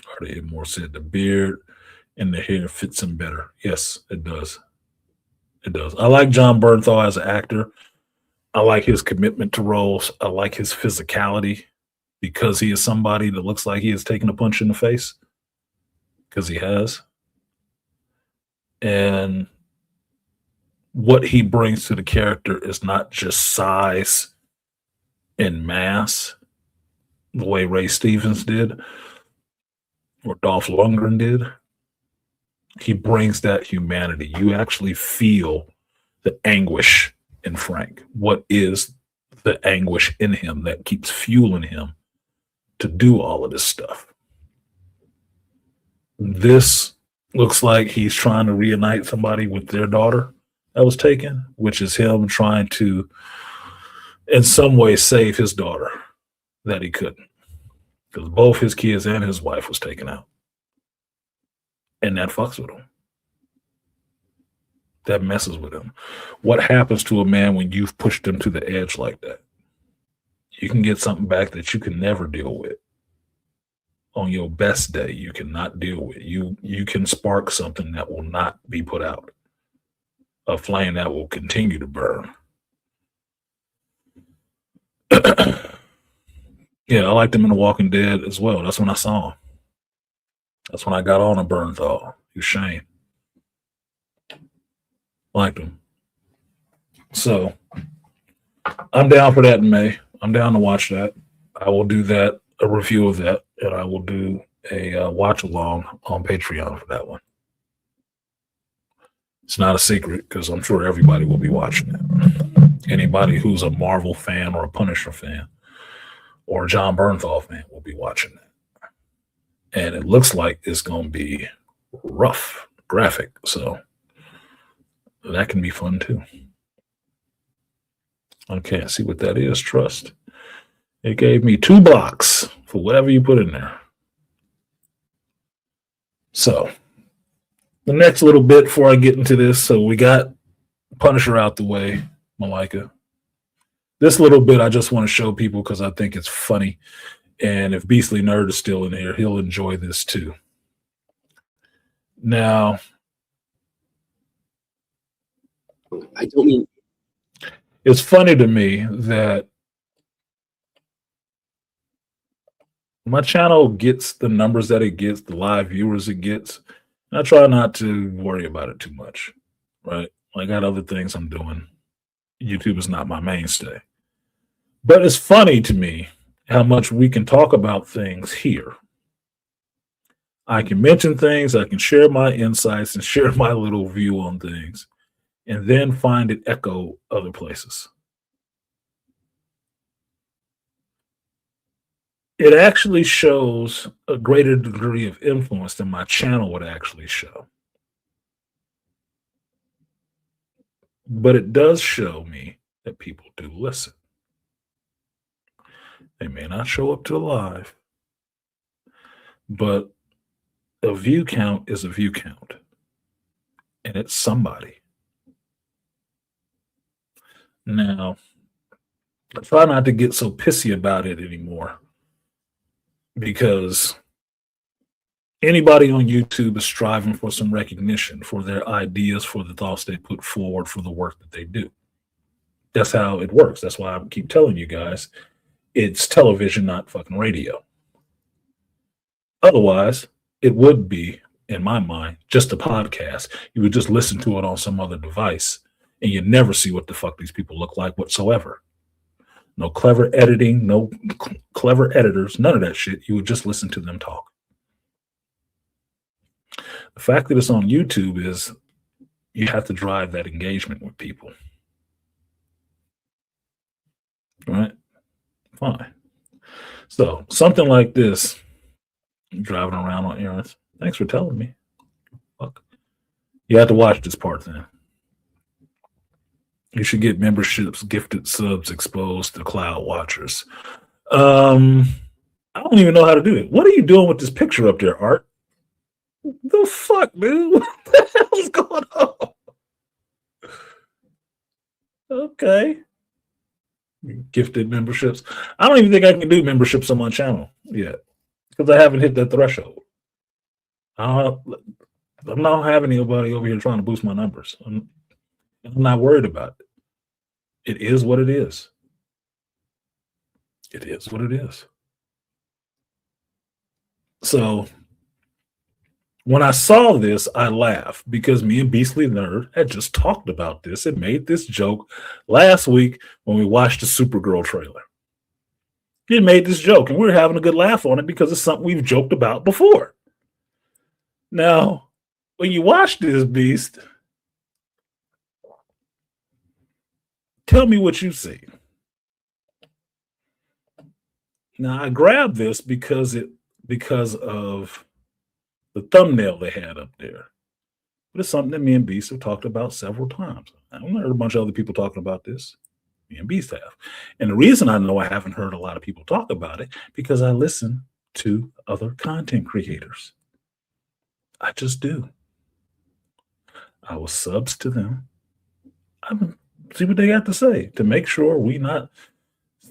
Artie Moore said the beard and the hair fits him better. Yes, it does. It does. I like John Bernthal as an actor. I like his commitment to roles. I like his physicality because he is somebody that looks like he has taken a punch in the face because he has. And what he brings to the character is not just size and mass, the way Ray Stevens did or Dolph Lundgren did. He brings that humanity. You actually feel the anguish in Frank. What is the anguish in him that keeps fueling him to do all of this stuff? This looks like he's trying to reunite somebody with their daughter that was taken, which is him trying to, in some way, save his daughter that he couldn't, because both his kids and his wife was taken out. And that fucks with him. That messes with him. What happens to a man when you've pushed him to the edge like that? You can get something back that you can never deal with. On your best day, you cannot deal with. You can spark something that will not be put out. A flame that will continue to burn. Yeah, I liked him in The Walking Dead as well. That's when I saw him. That's when I got on a Bernthal. He was Shane. Liked him. So I'm down for that in May. I'm down to watch that. I will do that, a review of that, and I will do a watch along on Patreon for that one. It's not a secret because I'm sure everybody will be watching it. Anybody who's a Marvel fan or a Punisher fan or a John Bernthal fan will be watching that. And it looks like it's going to be rough, graphic. So that can be fun too. Okay, see what that is, trust. It gave me 2 blocks for whatever you put in there. So the next little bit before I get into this, so we got Punisher out the way, Malika. This little bit I just want to show people because I think it's funny. And if Beastly Nerd is still in here, he'll enjoy this too. Now, I don't mean. It's funny to me that my channel gets the numbers that it gets, the live viewers it gets. And I try not to worry about it too much, right? I got other things I'm doing. YouTube is not my mainstay. But it's funny to me how much we can talk about things here. I can mention things, I can share my insights and share my little view on things, and then find it echo other places. It actually shows a greater degree of influence than my channel would actually show. But it does show me that people do listen. They may not show up to a live, but a view count is a view count. And it's somebody. Now, I try not to get so pissy about it anymore because anybody on YouTube is striving for some recognition for their ideas, for the thoughts they put forward, for the work that they do. That's how it works. That's why I keep telling you guys, it's television, not fucking radio. Otherwise, it would be, in my mind, just a podcast. You would just listen to it on some other device, and you'd never see what the fuck these people look like whatsoever. No clever editing, no clever editors, none of that shit. You would just listen to them talk. The fact that it's on YouTube is you have to drive that engagement with people. Right? Fine. So something like this, driving around on errands. Thanks for telling me. Fuck. You have to watch this part then. You should get memberships, gifted subs exposed to cloud watchers. I don't even know how to do it. What are you doing with this picture up there, Art? The fuck, dude? What the hell is going on? Okay. Gifted memberships. I don't even think I can do memberships on my channel yet because I haven't hit that threshold. I'm not having anybody over here trying to boost my numbers. I'm not worried about it. It is what it is. It is what it is. So When I saw this, I laughed because me and Beastly Nerd had just talked about this and made this joke last week when we watched the Supergirl trailer. He made this joke, and we were having a good laugh on it because it's something we've joked about before. Now, when you watch this, Beast, tell me what you see. Now, I grabbed this because of the thumbnail they had up there. But it's something that me and Beast have talked about several times. I've heard a bunch of other people talking about this. Me and Beast have. And the reason I know I haven't heard a lot of people talk about it, because I listen to other content creators. I just do. I will subs to them. I will see what they got to say to make sure we not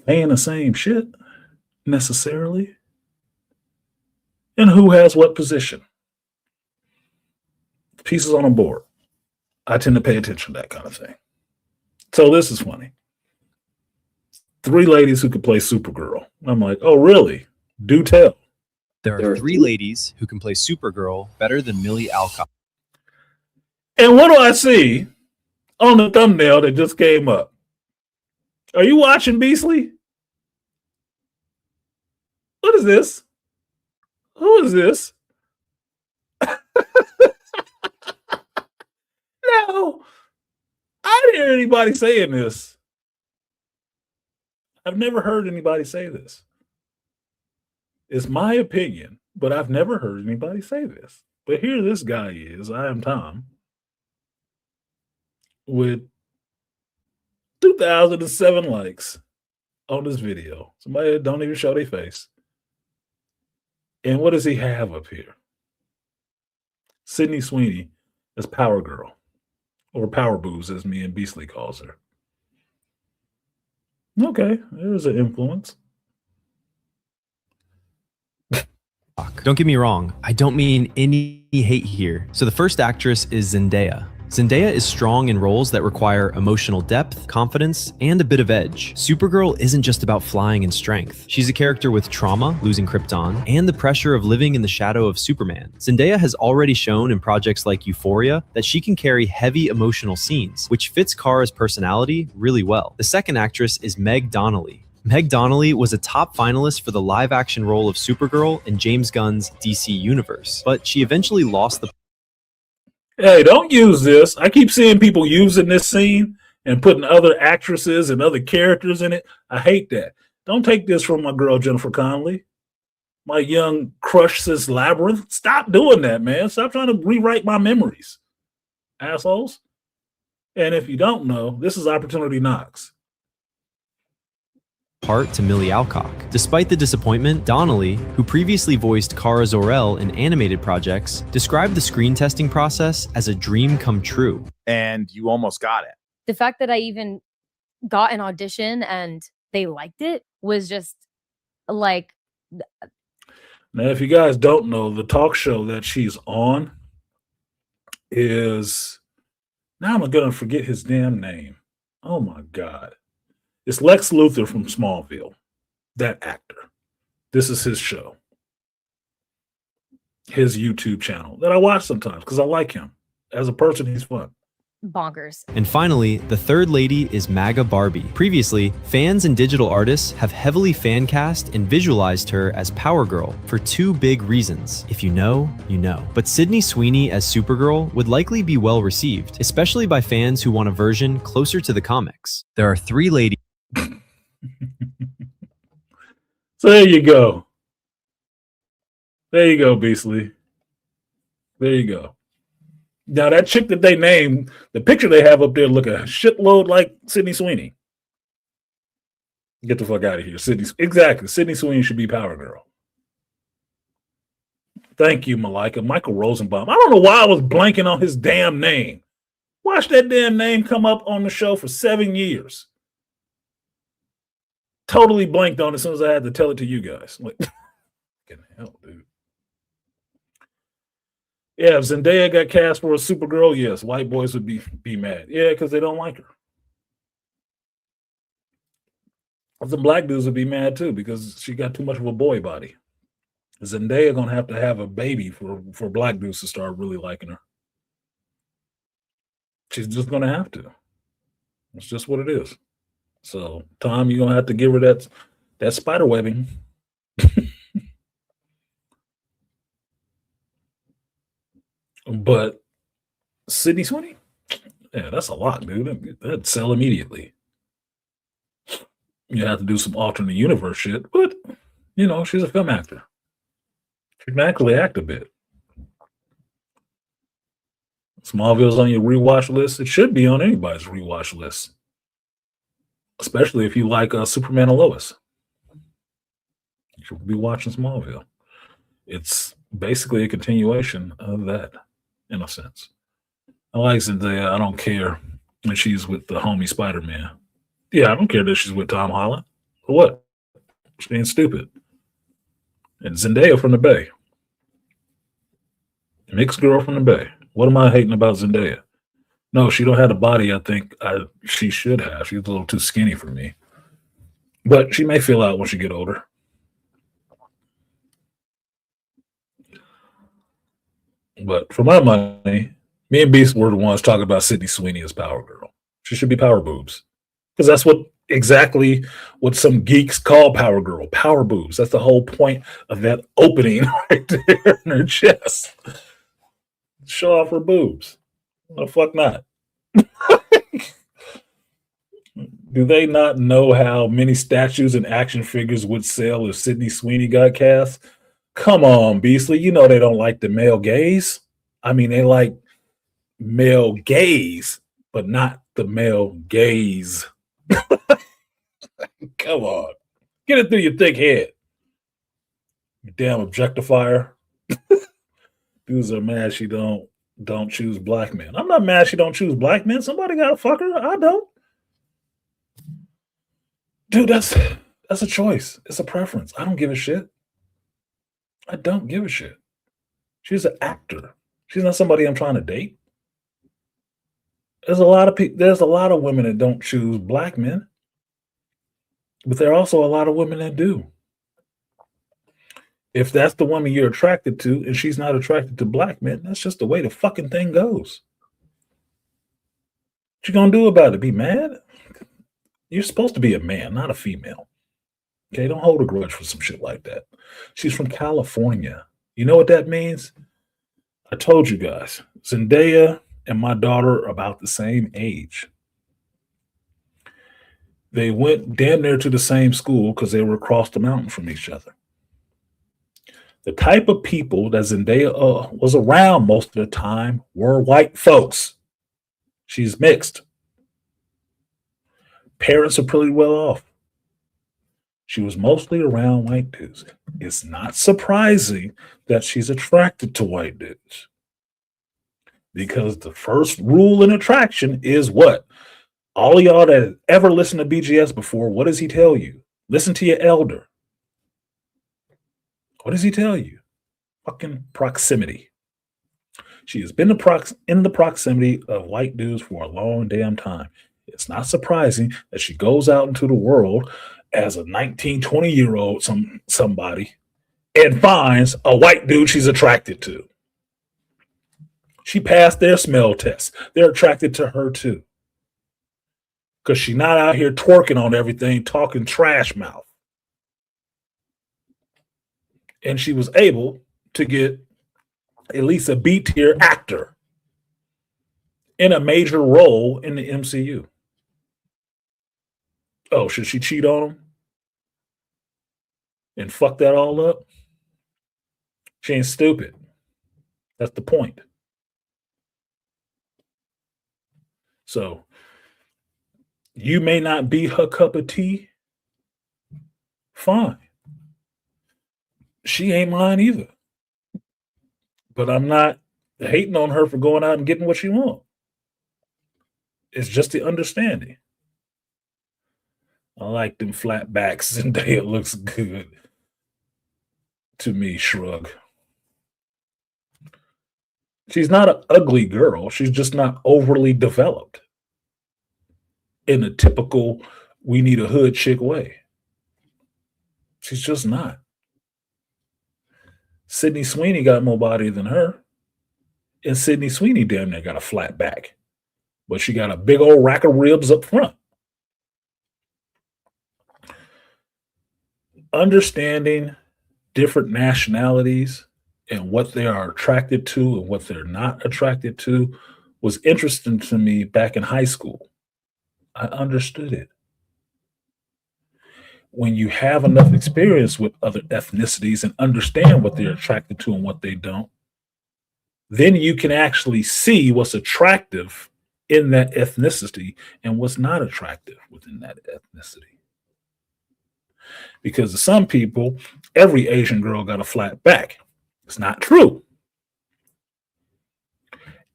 saying the same shit necessarily. And who has what position. Pieces on a board. I tend to pay attention to that kind of thing. So this is funny. 3 ladies who could play Supergirl. I'm like, oh, really? Do tell. There are 3 ladies who can play Supergirl better than Millie Alcock. And what do I see on the thumbnail that just came up? Are you watching, Beastly? What is this? Who is this? No, I didn't hear anybody saying this. I've never heard anybody say this. It's my opinion, but I've never heard anybody say this. But here this guy is, I am Tom, with 2,007 likes on this video. Somebody that don't even show their face. And what does he have up here? Sydney Sweeney as Power Girl, or Power Booze, as me and Beastly calls her. Okay, there's an influence. Don't get me wrong, I don't mean any hate here. So the first actress is Zendaya. Zendaya is strong in roles that require emotional depth, confidence, and a bit of edge. Supergirl isn't just about flying and strength. She's a character with trauma, losing Krypton, and the pressure of living in the shadow of Superman. Zendaya has already shown in projects like Euphoria that she can carry heavy emotional scenes, which fits Kara's personality really well. The second actress is Meg Donnelly. Meg Donnelly was a top finalist for the live-action role of Supergirl in James Gunn's DC Universe, but she eventually lost the... Hey, don't use this. I keep seeing people using this scene and putting other actresses and other characters in it. I hate that. Don't take this from my girl, Jennifer Connelly. My young crush since Labyrinth. Stop doing that, man. Stop trying to rewrite my memories, assholes. And if you don't know, this is Opportunity Knocks. Part to Millie Alcock. Despite the disappointment, Donnelly, who previously voiced Kara Zor-El in animated projects, described the screen testing process as a dream come true. And you almost got it. The fact that I even got an audition and they liked it was just like... Now, if you guys don't know, the talk show that she's on is... Now I'm going to forget his damn name. Oh, my God. It's Lex Luthor from Smallville, that actor. This is his show, his YouTube channel that I watch sometimes because I like him. As a person, he's fun. Bonkers. And finally, the third lady is MAGA Barbie. Previously, fans and digital artists have heavily fan cast and visualized her as Power Girl for 2 big reasons. If you know, you know. But Sydney Sweeney as Supergirl would likely be well received, especially by fans who want a version closer to the comics. There are 3 ladies. So there you go. There you go, Beastly. There you go. Now that chick that they named, the picture they have up there look a shitload like Sydney Sweeney. Get the fuck out of here. Exactly. Sydney Sweeney should be Power Girl. Thank you, Malika. Michael Rosenbaum. I don't know why I was blanking on his damn name. Watch that damn name come up on the show for 7 years. Totally blanked on it as soon as I had to tell it to you guys. Like, fucking hell, dude. Yeah, if Zendaya got cast for a Supergirl, yes, white boys would be mad. Yeah, because they don't like her. Some black dudes would be mad too because she got too much of a boy body. Zendaya gonna have to have a baby for black dudes to start really liking her. She's just gonna have to. It's just what it is. So, Tom, you're gonna have to give her that spider webbing. But Sydney Sweeney, yeah, that's a lot, dude. That'd sell immediately. You have to do some alternate universe shit, but she's a film actor. She can actually act a bit. Smallville's on your rewatch list. It should be on anybody's rewatch list, especially if you like Superman and Lois. You should be watching Smallville. It's basically a continuation of that, in a sense. I like Zendaya. I don't care if she's with the homie Spider-Man. Yeah, I don't care that she's with Tom Holland. For what? She's being stupid. And Zendaya from the Bay. Mixed girl from the Bay. What am I hating about Zendaya? No, she don't have the body I think she should have. She's a little too skinny for me. But she may fill out when she get older. But for my money, me and Beast were the ones talking about Sydney Sweeney as Power Girl. She should be Power Boobs. Because that's exactly what some geeks call Power Girl. Power Boobs. That's the whole point of that opening right there in her chest. Show off her boobs. The fuck not? Do they not know how many statues and action figures would sell if Sydney Sweeney got cast? Come on, Beastly. You know they don't like the male gaze. I mean, they like male gaze, but not the male gaze. Come on. Get it through your thick head. You damn objectifier. Dudes are mad she don't choose black men. I'm not mad she don't choose black men. Somebody gotta fuck her. I don't. Dude, that's a choice. It's a preference. I don't give a shit. I don't give a shit. She's an actor. She's not somebody I'm trying to date. There's a lot of women that don't choose black men. But there are also a lot of women that do. If that's the woman you're attracted to and she's not attracted to black men, that's just the way the fucking thing goes. What you gonna do about it? Be mad? You're supposed to be a man, not a female. Okay, don't hold a grudge for some shit like that. She's from California. You know what that means? I told you guys, Zendaya and my daughter are about the same age. They went damn near to the same school because they were across the mountain from each other. The type of people that Zendaya was around most of the time were white folks. She's mixed. Parents are pretty well off. She was mostly around white dudes. It's not surprising that she's attracted to white dudes. Because the first rule in attraction is what? All of y'all that ever listened to BGS before, what does he tell you? Listen to your elder. What does he tell you? Fucking proximity. She has been in the proximity of white dudes for a long damn time. It's not surprising that she goes out into the world as a 19, 20-year-old somebody and finds a white dude she's attracted to. She passed their smell test. They're attracted to her too. Because she's not out here twerking on everything, talking trash mouth. And she was able to get at least a B-tier actor in a major role in the MCU. Oh, should she cheat on him and fuck that all up? She ain't stupid. That's the point. So, you may not be her cup of tea. Fine. She ain't mine either. But I'm not hating on her for going out and getting what she wants. It's just the understanding. I like them flat backs. Zendaya looks good. To me, shrug. She's not an ugly girl. She's just not overly developed in a typical, we need a hood chick way. She's just not. Sydney Sweeney got more body than her. And Sydney Sweeney damn near got a flat back. But she got a big old rack of ribs up front. Understanding different nationalities and what they are attracted to and what they're not attracted to was interesting to me back in high school. I understood it. When you have enough experience with other ethnicities and understand what they're attracted to and what they don't, then you can actually see what's attractive in that ethnicity and what's not attractive within that ethnicity. Because to some people, every Asian girl got a flat back. It's not true.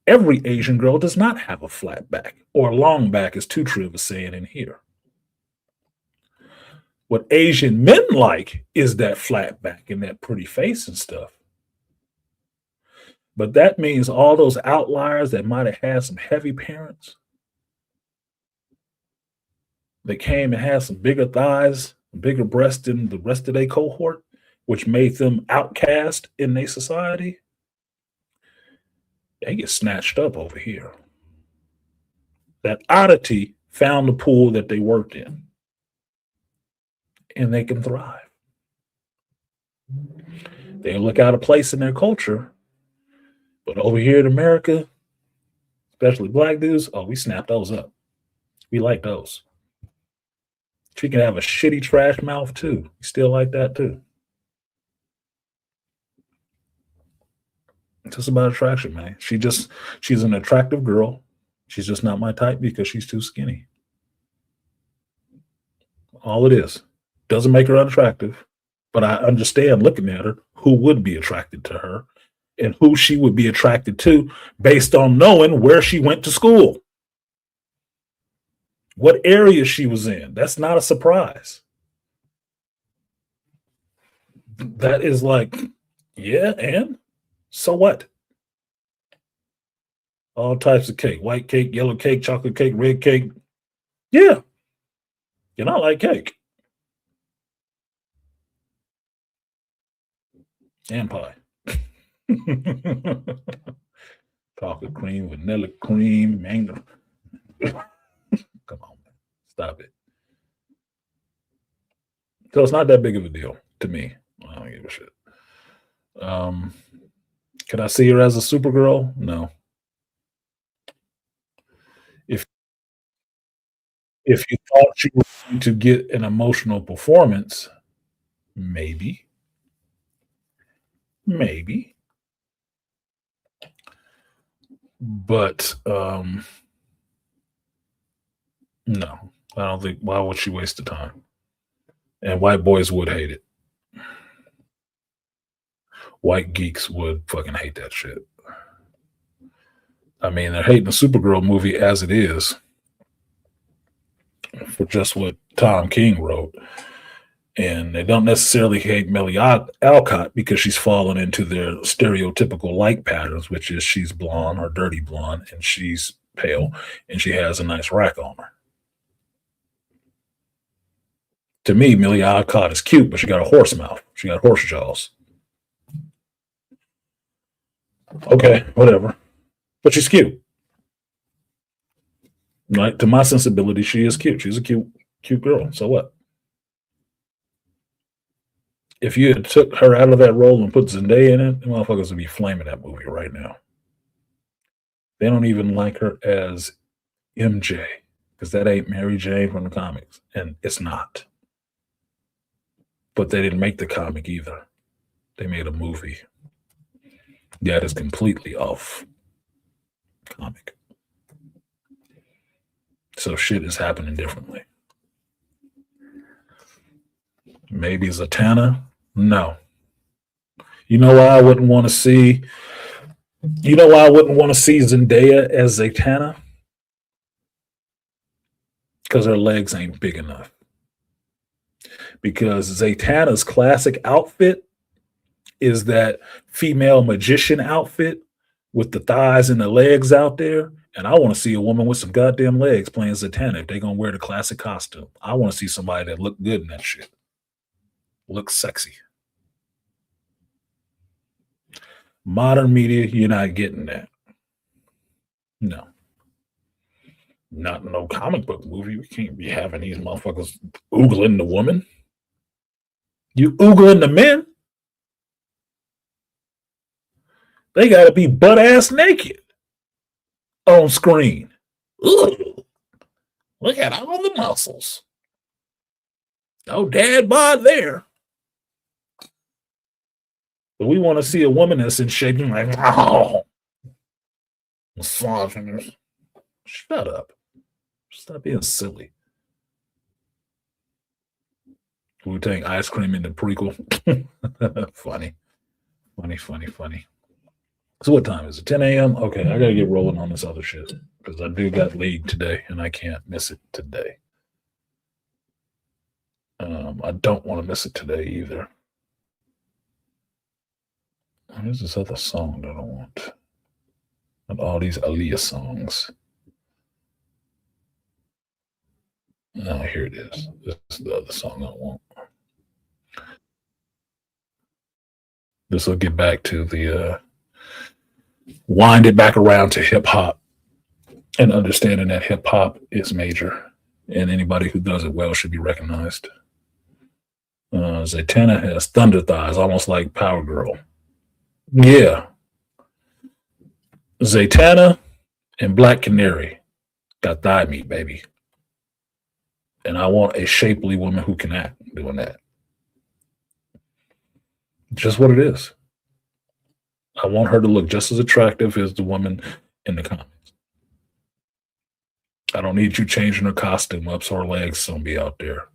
Every Asian girl does not have a flat back or a long back, as Two Triv is saying in here. What Asian men like is that flat back and that pretty face and stuff. But that means all those outliers that might have had some heavy parents, that came and had some bigger thighs, bigger breasts than the rest of their cohort, which made them outcast in their society, they get snatched up over here. That oddity found the pool that they worked in, and they can thrive. They look out of place in their culture, but over here in America, especially black dudes, oh, we snap those up. We like those. She can have a shitty trash mouth too. You still like that too. It's just about attraction, man. She's an attractive girl. She's just not my type because she's too skinny. All it is. Doesn't make her unattractive, but I understand looking at her who would be attracted to her and who she would be attracted to based on knowing where she went to school, what area she was in. That's not a surprise. That is like, yeah, and so what? All types of cake, white cake, yellow cake, chocolate cake, red cake. Yeah, and I like cake. And pie. Chocolate cream, vanilla cream, mango. Come on, man. Stop it. So it's not that big of a deal to me. I don't give a shit. Could I see her as a Supergirl? No. If you thought you were going to get an emotional performance, maybe. Maybe. But no, I don't think. Why would she waste the time? And white boys would hate it. White geeks would fucking hate that shit. I mean, they're hating the Supergirl movie as it is for just what Tom King wrote. And they don't necessarily hate Melly Alcott because she's fallen into their stereotypical like patterns, which is she's blonde or dirty blonde and she's pale and she has a nice rack on her. To me, Melly Alcott is cute, but she got a horse mouth. She got horse jaws. Okay, whatever. But she's cute. Right? To my sensibility, she is cute. She's a cute girl. So what? If you had took her out of that role and put Zendaya in it, the motherfuckers would be flaming that movie right now. They don't even like her as MJ because that ain't Mary Jane from the comics, and it's not. But they didn't make the comic either. They made a movie that is completely off comic. So shit is happening differently. Maybe Zatanna? No. You know why I wouldn't want to see? You know why I wouldn't want to see Zendaya as Zatanna? Because her legs ain't big enough. Because Zatanna's classic outfit is that female magician outfit with the thighs and the legs out there. And I want to see a woman with some goddamn legs playing Zatanna if they're going to wear the classic costume. I want to see somebody that look good in that shit. Look sexy. Modern media, you're not getting that. No. Not in no comic book movie. We can't be having these motherfuckers oogling the woman. You oogling the men? They gotta be butt ass naked on screen. Ugh. Look at all the muscles. No dad bod there. But we want to see a woman that's in shape. You're like, oh, massaging her. Shut up. Stop being silly. We take ice cream in the prequel. Funny. So what time is it? 10 a.m.? Okay, I gotta get rolling on this other shit because I do got league today and I can't miss it today. I don't want to miss it today either. Here's this other song that I want. And all these Aaliyah songs. Oh, here it is. This is the other song I want. This will get back to the wind it back around to hip hop and understanding that hip hop is major and anybody who does it well should be recognized. Zatanna has thunder thighs, almost like Power Girl. Yeah. Zatanna and Black Canary got thigh meat, baby. And I want a shapely woman who can act doing that. Just what it is. I want her to look just as attractive as the woman in the comics. I don't need you changing her costume up so her legs don't be out there.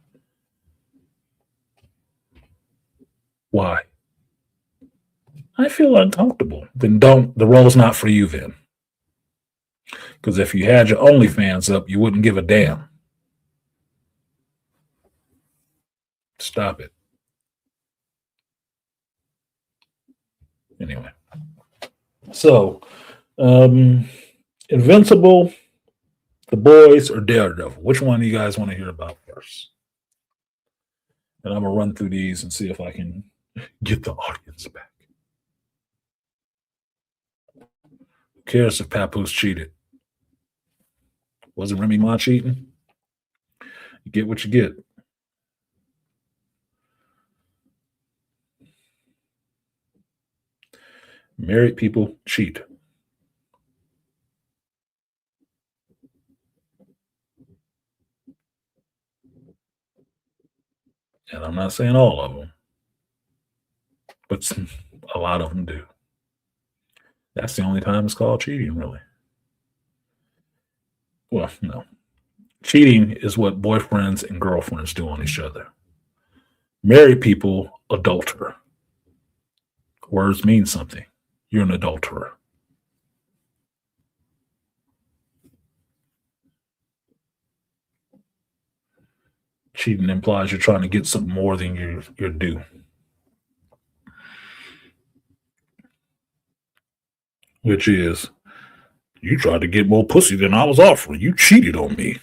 Why? I feel uncomfortable. Then don't. The role's not for you then. Because if you had your OnlyFans up, you wouldn't give a damn. Stop it. Anyway. So, Invincible, The Boys, or Daredevil? Which one do you guys want to hear about first? And I'm going to run through these and see if I can get the audience back. Who cares if Papoose cheated? Wasn't Remy Ma cheating? You get what you get. Married people cheat. And I'm not saying all of them, but a lot of them do. That's the only time it's called cheating, really. Well, no. Cheating is what boyfriends and girlfriends do on each other. Married people adulterer. Words mean something. You're an adulterer. Cheating implies you're trying to get something more than you're due. Which is, you tried to get more pussy than I was offering. You cheated on me.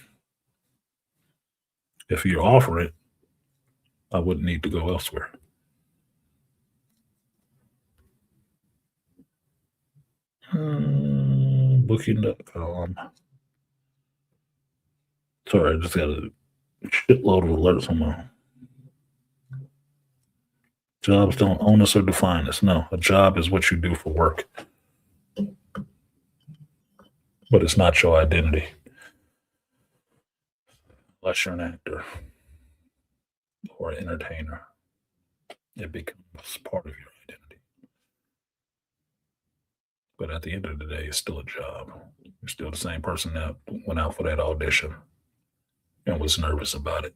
If you offer it, I wouldn't need to go elsewhere. Booking.com. Sorry, I just got a shitload of alerts on my. Jobs don't own us or define us. No, a job is what you do for work. But it's not your identity. Unless you're an actor or an entertainer, it becomes part of your identity. But at the end of the day, it's still a job. You're still the same person that went out for that audition and was nervous about it.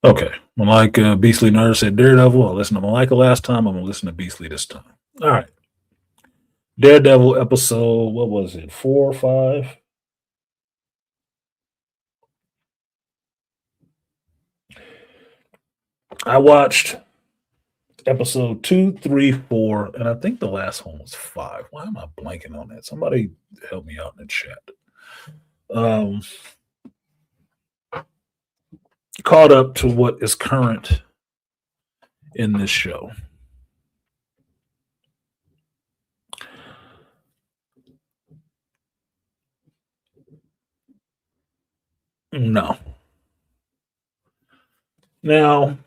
Okay. Like Beastly Nerd said, Daredevil. I listened to Malika last time. I'm going to listen to Beastly this time. All right. Daredevil episode, what was it, 4 or 5? I watched episode 2, 3, 4, and I think the last one was 5. Why am I blanking on that? Somebody help me out in the chat. Caught up to what is current in this show. No. Now,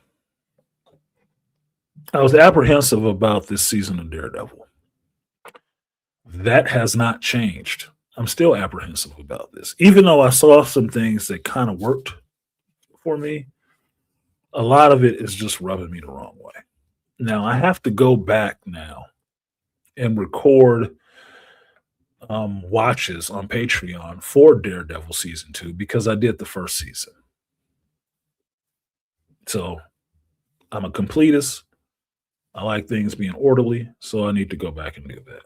I was apprehensive about this season of Daredevil. That has not changed. I'm still apprehensive about this. Even though I saw some things that kind of worked for me, a lot of it is just rubbing me the wrong way. Now, I have to go back now and record watches on Patreon for Daredevil season 2 because I did the first season. So I'm a completist. I like things being orderly, so I need to go back and do that.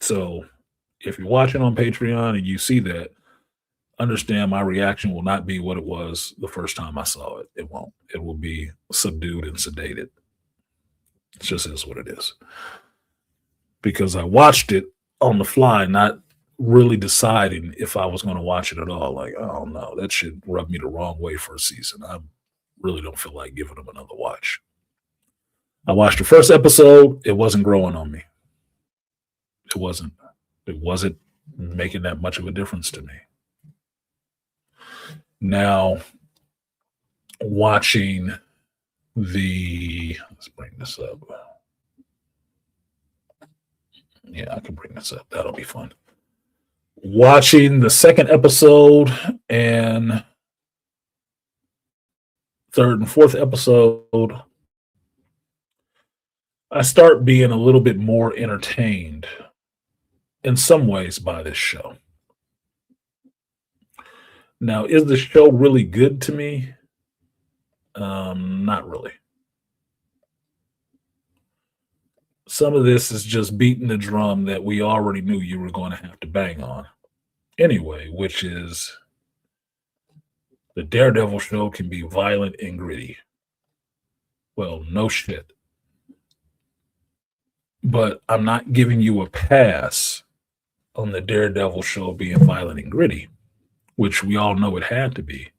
So if you're watching on Patreon and you see that, understand my reaction will not be what it was the first time I saw it. It won't. It will be subdued and sedated. It just is what it is. Because I watched it on the fly, not really deciding if I was going to watch it at all. Like, oh no, that should rub me the wrong way for a season. I really don't feel like giving them another watch. I watched the first episode. It wasn't growing on me. It wasn't making that much of a difference to me. Now, watching let's bring this up. Yeah, I can bring this up. That'll be fun. Watching the second episode and third and fourth episode, I start being a little bit more entertained in some ways by this show. Now, is the show really good to me? Not really. Some of this is just beating the drum that we already knew you were going to have to bang on anyway, which is the Daredevil show can be violent and gritty. Well, no shit. But I'm not giving you a pass on the Daredevil show being violent and gritty, which we all know it had to be,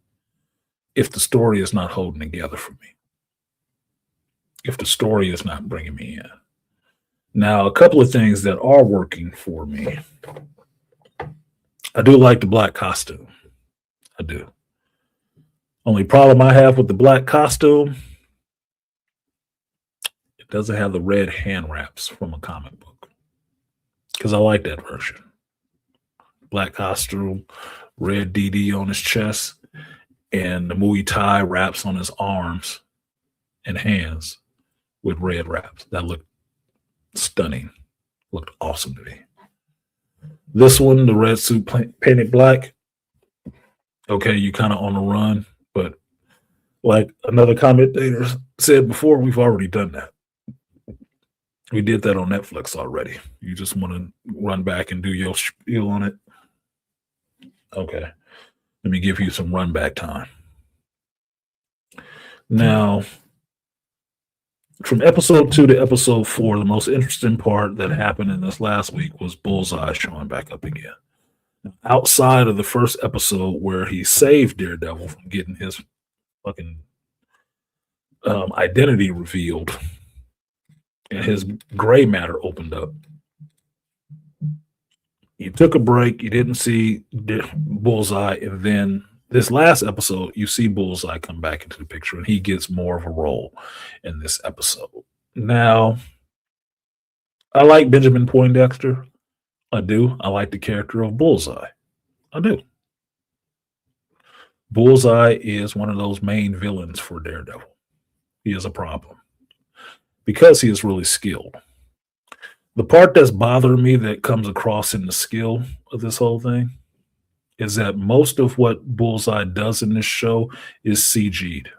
if the story is not holding together for me, if the story is not bringing me in. Now, a couple of things that are working for me. I do like the black costume. I do. Only problem I have with the black costume, it doesn't have the red hand wraps from a comic book, because I like that version. Black costume, red DD on his chest, and the Muay Thai wraps on his arms and hands with red wraps. That looked stunning. Looked awesome to me. This one, the red suit painted black. Okay, you kind of on the run, but like another commentator said before, we've already done that. We did that on Netflix already. You just want to run back and do your spiel on it? Okay. Let me give you some run back time. Now, from episode 2 to episode 4, the most interesting part that happened in this last week was Bullseye showing back up again. Outside of the first episode where he saved Daredevil from getting his fucking identity revealed and his gray matter opened up. You took a break, you didn't see Bullseye, and then this last episode, you see Bullseye come back into the picture, and he gets more of a role in this episode. Now, I like Benjamin Poindexter. I do. I like the character of Bullseye. I do. Bullseye is one of those main villains for Daredevil. He is a problem because he is really skilled. The part that's bothering me that comes across in the skill of this whole thing is that most of what Bullseye does in this show is CG'd.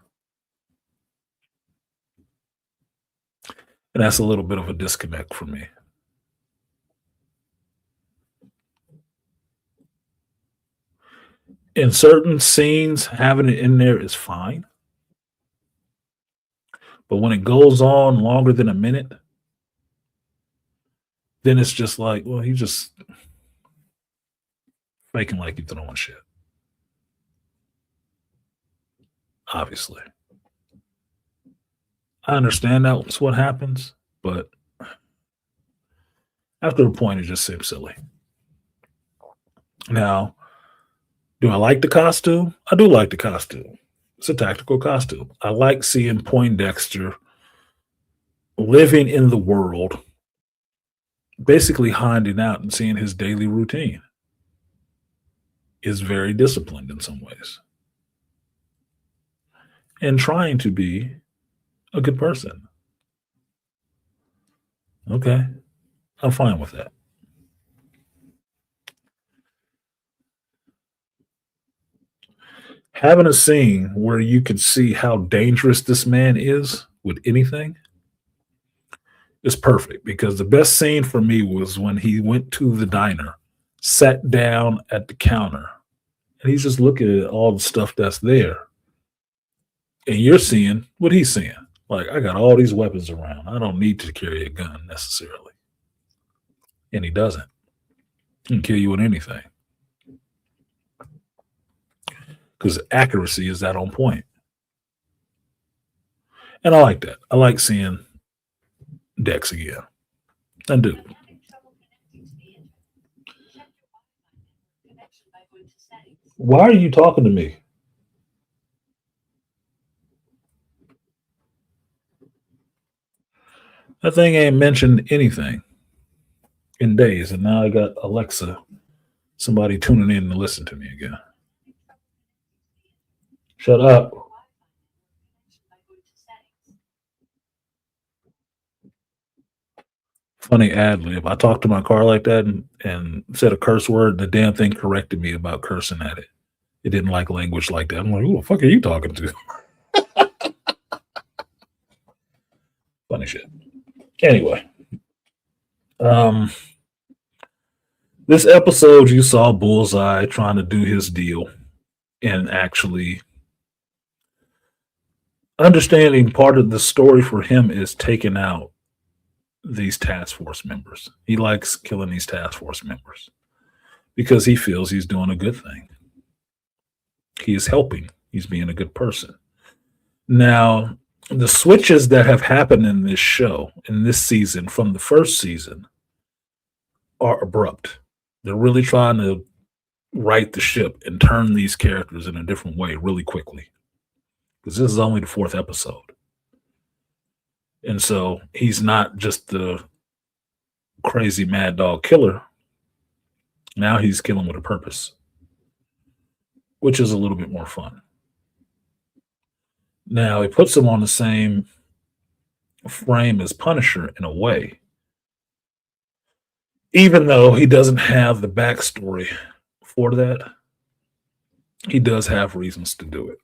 And that's a little bit of a disconnect for me. In certain scenes, having it in there is fine. But when it goes on longer than a minute, then it's just like, well, he's just making like he's throwing shit. Obviously. I understand that's what happens, but after a point, it just seems silly. Now, do I like the costume? I do like the costume. It's a tactical costume. I like seeing Poindexter living in the world, basically hiding out and seeing his daily routine. Is very disciplined in some ways and trying to be a good person. Okay, I'm fine with that. Having a scene where you can see how dangerous this man is with anything is perfect, because the best scene for me was when he went to the diner, sat down at the counter, and he's just looking at all the stuff that's there. And you're seeing what he's seeing. Like, I got all these weapons around. I don't need to carry a gun necessarily. And he doesn't. He can kill you with anything. Because accuracy is that on point. And I like that. I like seeing Dex again. I do. Why are you talking to me? That thing ain't mentioned anything in days, and now I got Alexa, somebody tuning in to listen to me again. Shut up. Funny ad lib. I talked to my car like that and said a curse word. The damn thing corrected me about cursing at it. It didn't like language like that. I'm like, who the fuck are you talking to? Funny shit. Anyway, this episode you saw Bullseye trying to do his deal and actually understanding part of the story for him is taking out these task force members. He likes killing these task force members because he feels he's doing a good thing. He is helping. He's being a good person. Now, the switches that have happened in this show, in this season, from the first season, are abrupt. They're really trying to right the ship and turn these characters in a different way really quickly. Because this is only the 4th episode. And so he's not just the crazy mad dog killer. Now he's killing with a purpose, which is a little bit more fun. Now, it puts him on the same frame as Punisher in a way, even though he doesn't have the backstory for that. He does have reasons to do it.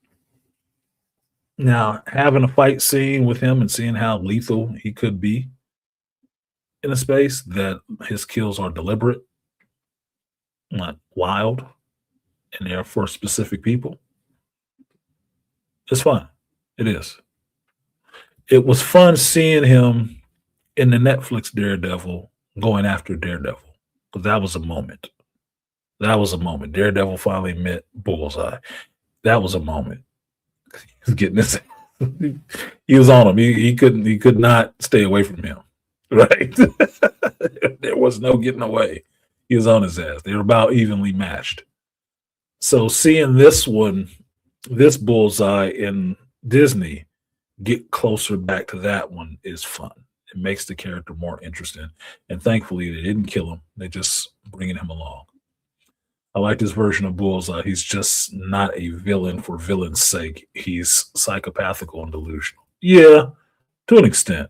Now, having a fight scene with him and seeing how lethal he could be in a space that his kills are deliberate, not wild, and they're for specific people, it's fun. It is. It was fun seeing him in the Netflix Daredevil going after Daredevil, because that was a moment. That was a moment. Daredevil finally met Bullseye. That was a moment. He was getting this. He was on him. He could not stay away from him. Right? There was no getting away. He was on his ass. They were about evenly matched. So seeing this one, this Bullseye in Disney get closer back to that one is fun. It makes the character more interesting. And thankfully, they didn't kill him. They just bringing him along. I like this version of Bullseye. He's just not a villain for villain's sake. He's psychopathical and delusional. Yeah, to an extent.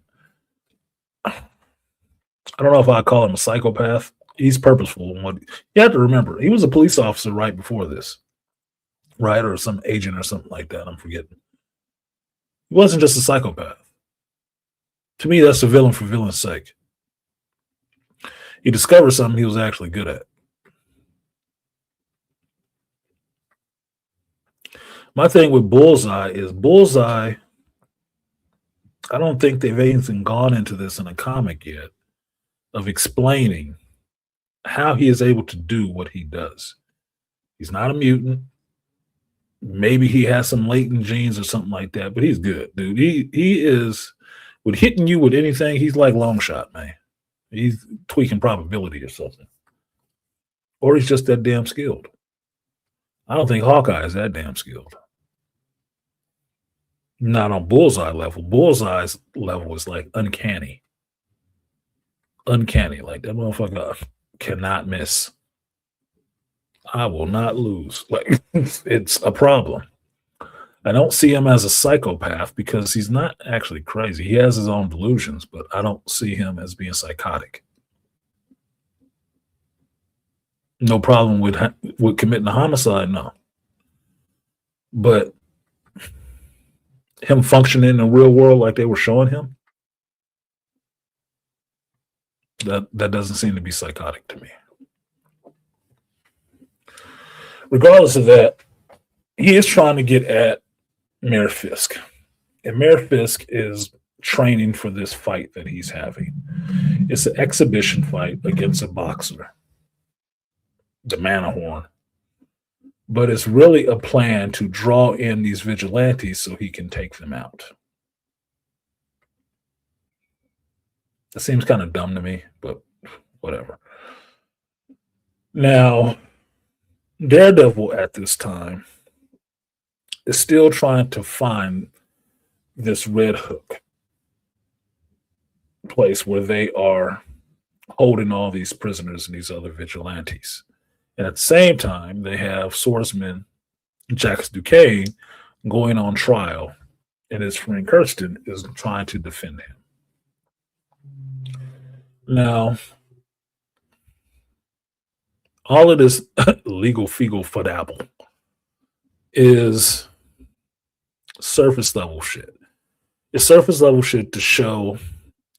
I don't know if I call him a psychopath. He's purposeful. You have to remember, he was a police officer right before this, right? Or some agent or something like that. I'm forgetting. He wasn't just a psychopath. To me, that's a villain for villain's sake. He discovered something he was actually good at. My thing with Bullseye is Bullseye, I don't think they've even gone into this in a comic yet, of explaining how he is able to do what he does. He's not a mutant. Maybe he has some latent genes or something like that, but he's good, dude. He is With hitting you with anything, he's like long shot, man. He's tweaking probability or something. Or he's just that damn skilled. I don't think Hawkeye is that damn skilled. Not on Bullseye level. Bullseye's level is like uncanny. Uncanny. Like that motherfucker cannot miss. I will not lose. Like it's a problem. I don't see him as a psychopath because he's not actually crazy. He has his own delusions, but I don't see him as being psychotic. No problem with committing a homicide, no. But him functioning in the real world like they were showing him, that doesn't seem to be psychotic to me. Regardless of that, he is trying to get at Mayor Fisk. And Mayor Fisk is training for this fight that he's having. It's an exhibition fight against a boxer, the Manahorn. But it's really a plan to draw in these vigilantes so he can take them out. That seems kind of dumb to me, but whatever. Now, Daredevil at this time is still trying to find this Red Hook place where they are holding all these prisoners and these other vigilantes. And at the same time, they have swordsman Jacques Duquesne going on trial, and his friend Kirsten is trying to defend him. Now, all of this legal fegal fadabble is surface level shit. It's surface level shit to show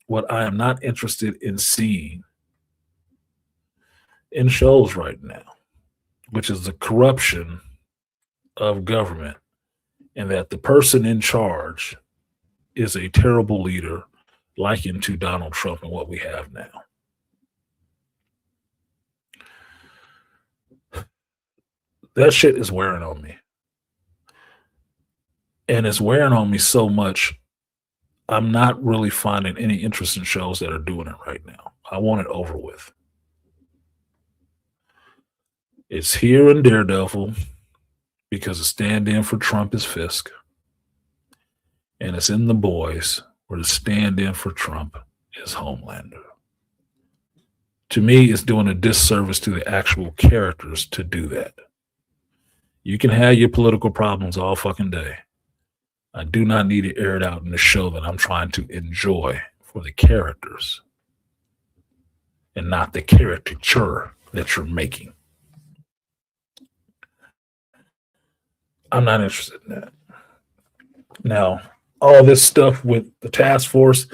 what I am not interested in seeing in shows right now, which is the corruption of government, and that the person in charge is a terrible leader likened to Donald Trump and what we have now. That shit is wearing on me. And it's wearing on me so much, I'm not really finding any interest in shows that are doing it right now. I want it over with. It's here in Daredevil because the stand-in for Trump is Fisk. And it's in The Boys where the stand-in for Trump is Homelander. To me, it's doing a disservice to the actual characters to do that. You can have your political problems all fucking day. I do not need to air it out in the show that I'm trying to enjoy for the characters and not the caricature that you're making. I'm not interested in that. Now, all this stuff with the task force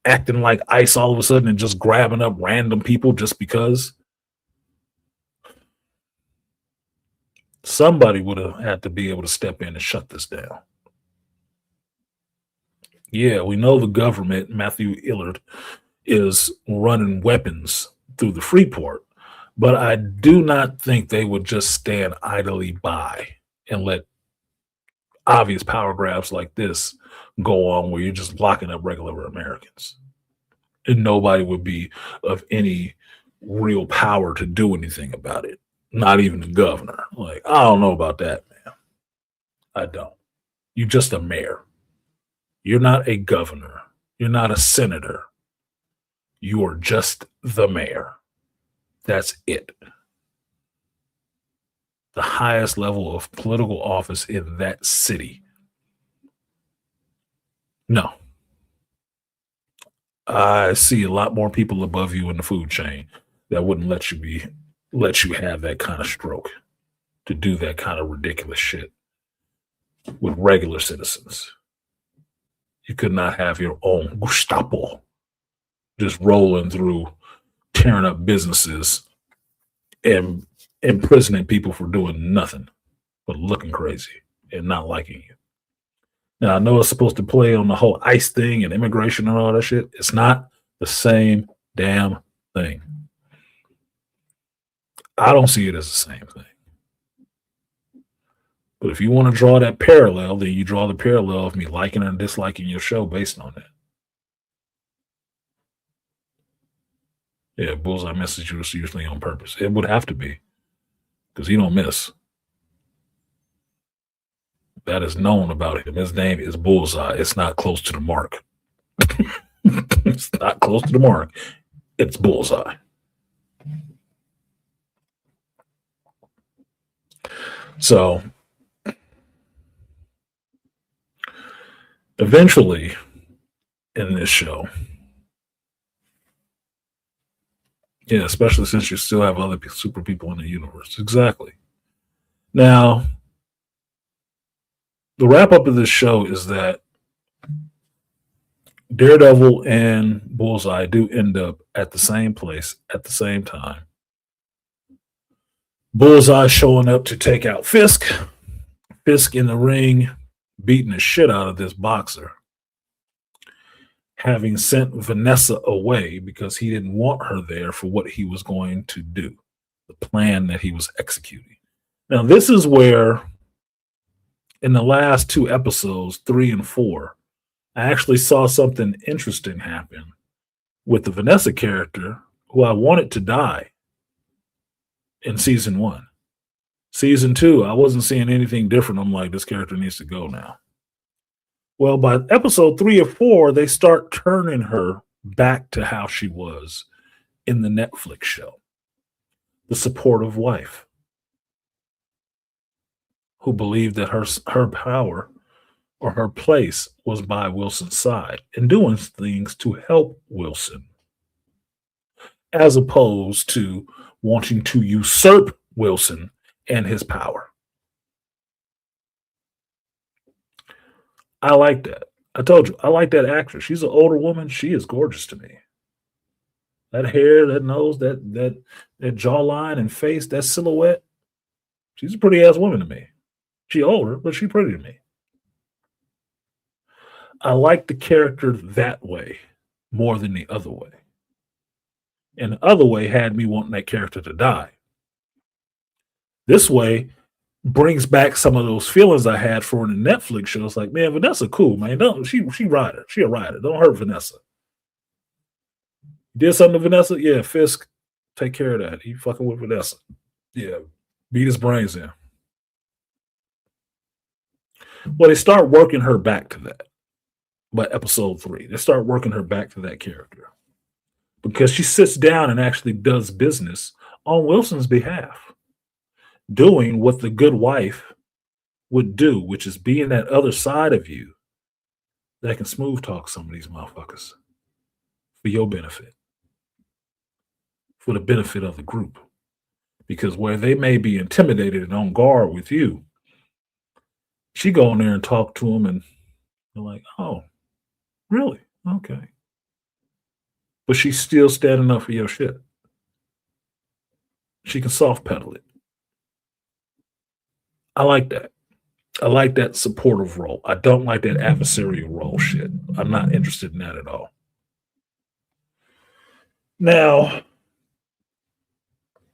acting like ICE all of a sudden and just grabbing up random people just because, somebody would have had to be able to step in and shut this down. Yeah, we know the government, Matthew Illard, is running weapons through the Freeport, but I do not think they would just stand idly by and let obvious power grabs like this go on where you're just locking up regular Americans. And nobody would be of any real power to do anything about it. Not even the governor. Like, I don't know about that, man. I don't. You're just a mayor. You're not a governor. You're not a senator. You are just the mayor. That's it. The highest level of political office in that city. No. I see a lot more people above you in the food chain that wouldn't let you have that kind of stroke to do that kind of ridiculous shit with regular citizens. You could not have your own Gestapo just rolling through, tearing up businesses and imprisoning people for doing nothing but looking crazy and not liking you. Now, I know it's supposed to play on the whole ICE thing and immigration and all that shit. It's not the same damn thing. I don't see it as the same thing. But if you want to draw that parallel, then you draw the parallel of me liking and disliking your show based on that. Yeah, Bullseye misses you usually on purpose. It would have to be, because he don't miss. That is known about him. His name is Bullseye. It's not close to the mark. It's not close to the mark. It's Bullseye. So eventually in this show, yeah, especially since you still have other super people in the universe. Exactly. Now, the wrap up of this show is that Daredevil and Bullseye do end up at the same place at the same time. Bullseye showing up to take out Fisk. Fisk in the ring, beating the shit out of this boxer, having sent Vanessa away because he didn't want her there for what he was going to do, the plan that he was executing. Now, this is where, in the last two episodes, 3 and 4, I actually saw something interesting happen with the Vanessa character, who I wanted to die in season 1. Season 2, I wasn't seeing anything different. I'm like, this character needs to go now. Well, by episode 3 or 4, they start turning her back to how she was in the Netflix show. The supportive wife who believed that her power or her place was by Wilson's side and doing things to help Wilson, as opposed to wanting to usurp Wilson and his power. I like that. I told you, I like that actress. She's an older woman. She is gorgeous to me. That hair, that nose, that jawline and face, that silhouette. She's a pretty ass woman to me. She older, but she's pretty to me. I like the character that way more than the other way. And the other way had me wanting that character to die. This way brings back some of those feelings I had for the Netflix show. It's like, man, Vanessa cool, man. Don't she rider. She a rider. Don't hurt Vanessa. Did something to Vanessa? Yeah, Fisk, take care of that. He fucking with Vanessa. Yeah, beat his brains in. Well, they start working her back to that by episode 3. They start working her back to that character because she sits down and actually does business on Wilson's behalf, doing what the good wife would do, which is being that other side of you that can smooth talk some of these motherfuckers for your benefit, for the benefit of the group. Because where they may be intimidated and on guard with you, she go in there and talk to them and they're like, oh, really? Okay. But she's still standing up for your shit. She can soft pedal it. I like that. I like that supportive role. I don't like that adversarial role shit. I'm not interested in that at all. Now,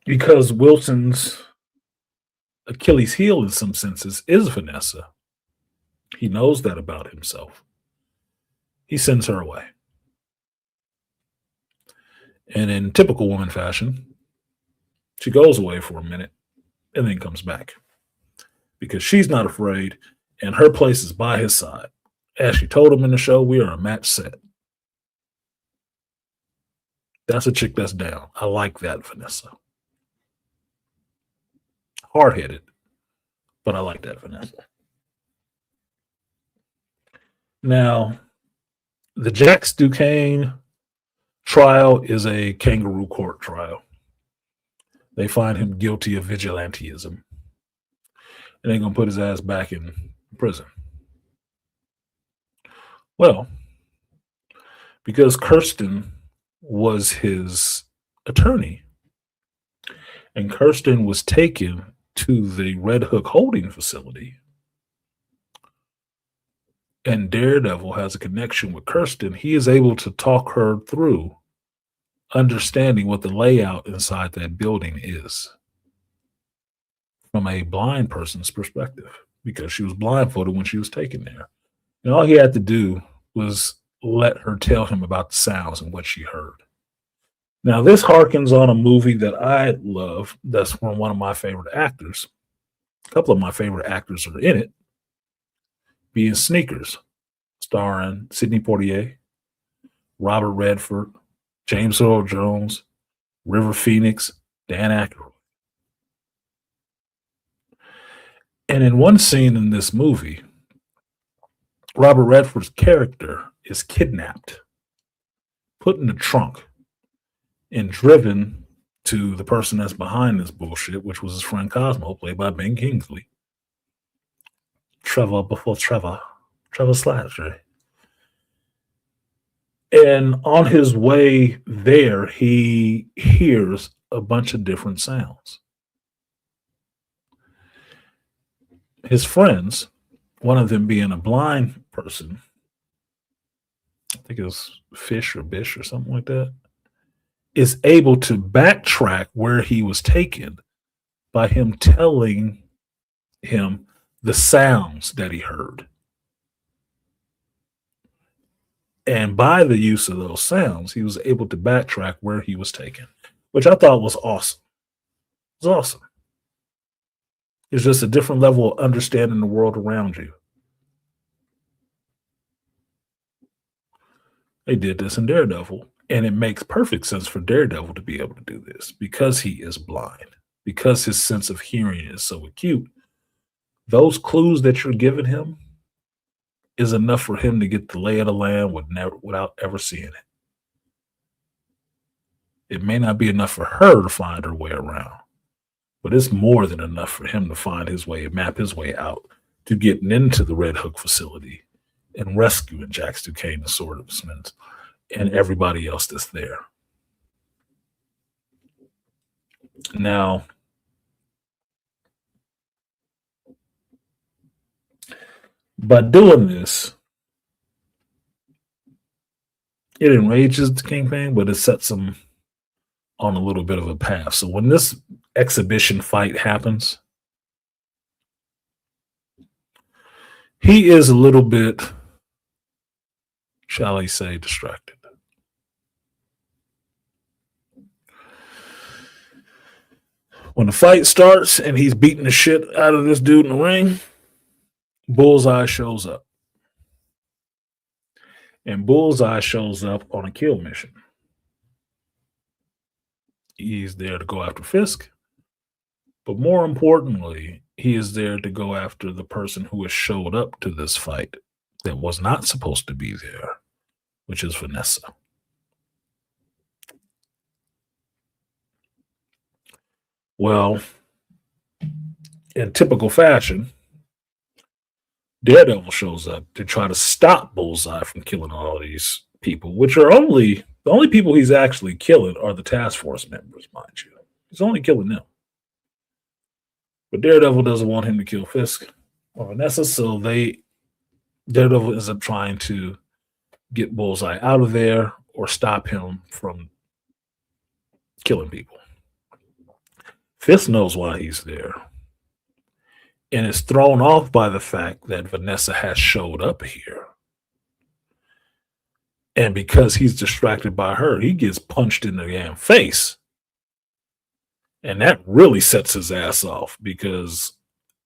because Wilson's Achilles heel in some senses is Vanessa, he knows that about himself. He sends her away. And in typical woman fashion, she goes away for a minute and then comes back because she's not afraid and her place is by his side. As she told him in the show, we are a match set. That's a chick that's down. I like that, Vanessa. Hard-headed, but I like that, Vanessa. Now, the Jax Duquesne trial is a kangaroo court trial. They find him guilty of vigilantism. And they're going to put his ass back in prison. Well, because Kirsten was his attorney, and Kirsten was taken to the Red Hook holding facility, and Daredevil has a connection with Kirsten, he is able to talk her through understanding what the layout inside that building is from a blind person's perspective, because she was blindfolded when she was taken there. And all he had to do was let her tell him about the sounds and what she heard. Now, this harkens on a movie that I love that's from one of my favorite actors. A couple of my favorite actors are in it, being Sneakers, starring Sidney Poitier, Robert Redford, James Earl Jones, River Phoenix, Dan Aykroyd. And in one scene in this movie, Robert Redford's character is kidnapped, put in the trunk, and driven to the person that's behind this bullshit, which was his friend Cosmo, played by Ben Kingsley. Trevor Slattery. And on his way there, he hears a bunch of different sounds. His friends, one of them being a blind person, I think it was Fish or Bish or something like that, is able to backtrack where he was taken by him telling him the sounds that he heard. And by the use of those sounds, he was able to backtrack where he was taken, which I thought was awesome. It was awesome. It's just a different level of understanding the world around you. They did this in Daredevil, and it makes perfect sense for Daredevil to be able to do this because he is blind, because his sense of hearing is so acute. Those clues that you're giving him is enough for him to get the lay of the land without ever seeing it. It may not be enough for her to find her way around, but it's more than enough for him to find his way, map his way out to getting into the Red Hook facility and rescuing Jax Duquesne, the swordsman, and everybody else that's there. Now, by doing this, it enrages the Kingpin, but it sets him on a little bit of a path. So when this exhibition fight happens, he is a little bit, shall I say, distracted. When the fight starts and he's beating the shit out of this dude in the ring, Bullseye shows up. And Bullseye shows up on a kill mission. He's there to go after Fisk. But more importantly, he is there to go after the person who has showed up to this fight that was not supposed to be there, which is Vanessa. Well, in typical fashion, Daredevil shows up to try to stop Bullseye from killing all these people, which are the only people he's actually killing are the task force members, mind you. He's only killing them. But Daredevil doesn't want him to kill Fisk or Vanessa, so Daredevil ends up trying to get Bullseye out of there or stop him from killing people. Fisk knows why he's there and is thrown off by the fact that Vanessa has showed up here. And because he's distracted by her, he gets punched in the damn face. And that really sets his ass off because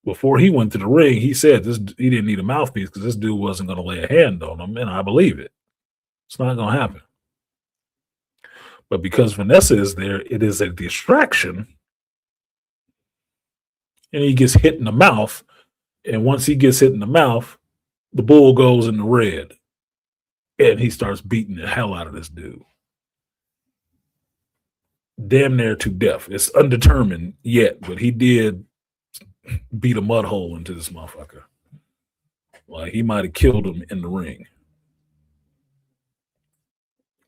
before he went to the ring, he said he didn't need a mouthpiece because this dude wasn't going to lay a hand on him, and I believe it. It's not going to happen. But because Vanessa is there, it is a distraction. And he gets hit in the mouth. And once he gets hit in the mouth, the bull goes in the red. And he starts beating the hell out of this dude. Damn near to death. It's undetermined yet, but he did beat a mud hole into this motherfucker. Like he might have killed him in the ring.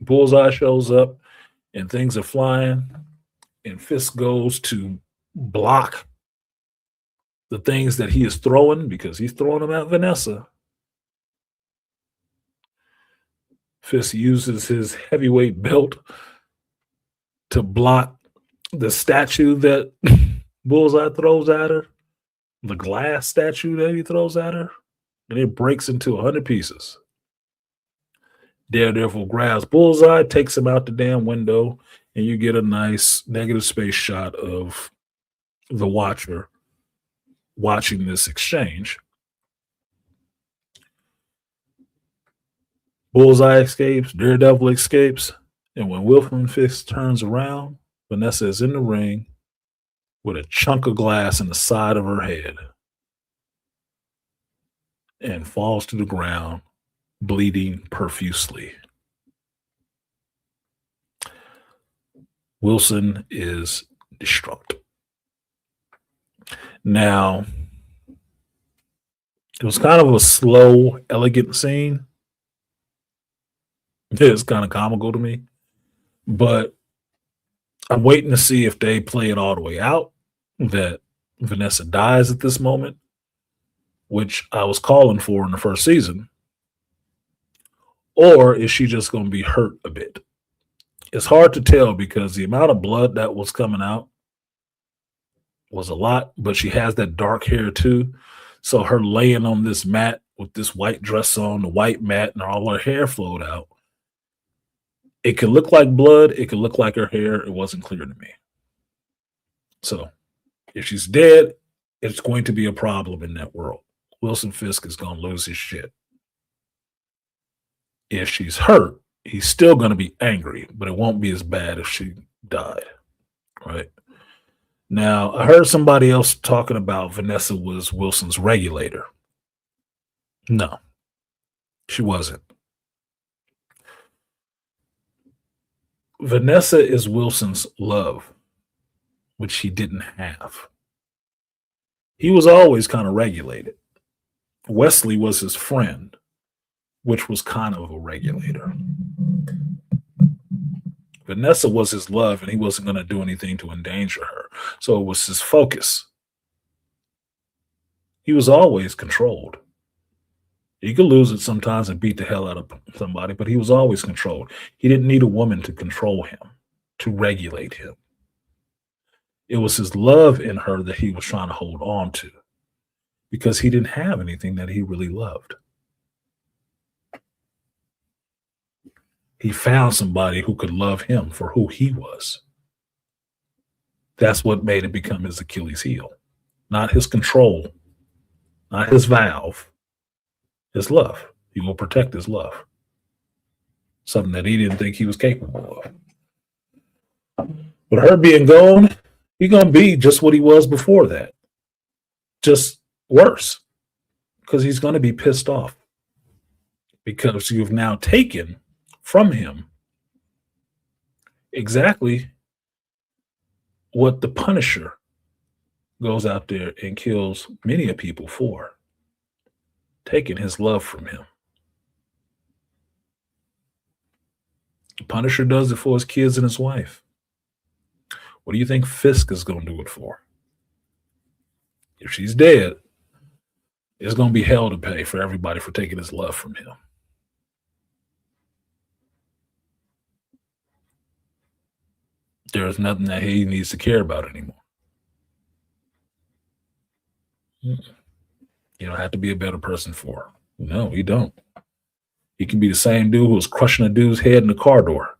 Bullseye shows up and things are flying. And Fisk goes to block the things that he is throwing because he's throwing them at Vanessa. Fisk uses his heavyweight belt to block the statue that Bullseye throws at her, the glass statue that he throws at her, and it breaks into 100 pieces. Daredevil grabs Bullseye, takes him out the damn window, and you get a nice negative space shot of the watcher watching this exchange. Bullseye escapes, Daredevil escapes, and when Wilson Fisk turns around, Vanessa is in the ring with a chunk of glass in the side of her head and falls to the ground, bleeding profusely. Wilson is distraught. Now, it was kind of a slow, elegant scene. It's kind of comical to me, but I'm waiting to see if they play it all the way out, that Vanessa dies at this moment, which I was calling for in the first season, or is she just going to be hurt a bit? It's hard to tell because the amount of blood that was coming out was a lot, but she has that dark hair too. So her laying on this mat with this white dress on, the white mat, and all her hair flowed out. It could look like blood. It could look like her hair. It wasn't clear to me. So if she's dead, it's going to be a problem in that world. Wilson Fisk is going to lose his shit. If she's hurt, he's still going to be angry, but it won't be as bad if she died, right? Now, I heard somebody else talking about Vanessa was Wilson's regulator. No, she wasn't. Vanessa is Wilson's love, which he didn't have. He was always kind of regulated. Wesley was his friend, which was kind of a regulator. Vanessa was his love, and he wasn't going to do anything to endanger her. So it was his focus. He was always controlled. He could lose it sometimes and beat the hell out of somebody, but he was always controlled. He didn't need a woman to control him, to regulate him. It was his love in her that he was trying to hold on to because he didn't have anything that he really loved. He found somebody who could love him for who he was. That's what made it become his Achilles heel. Not his control, not his valve, his love. He will protect his love. Something that he didn't think he was capable of. But her being gone, he's going to be just what he was before that. Just worse. Because he's going to be pissed off. Because you've now taken from him exactly what the Punisher goes out there and kills many of people for. Taking his love from him. The Punisher does it for his kids and his wife. What do you think Fisk is going to do it for? If she's dead, it's going to be hell to pay for everybody for taking his love from him. There's nothing that he needs to care about anymore. You don't have to be a better person for her. No, you don't. He can be the same dude who was crushing a dude's head in the car door.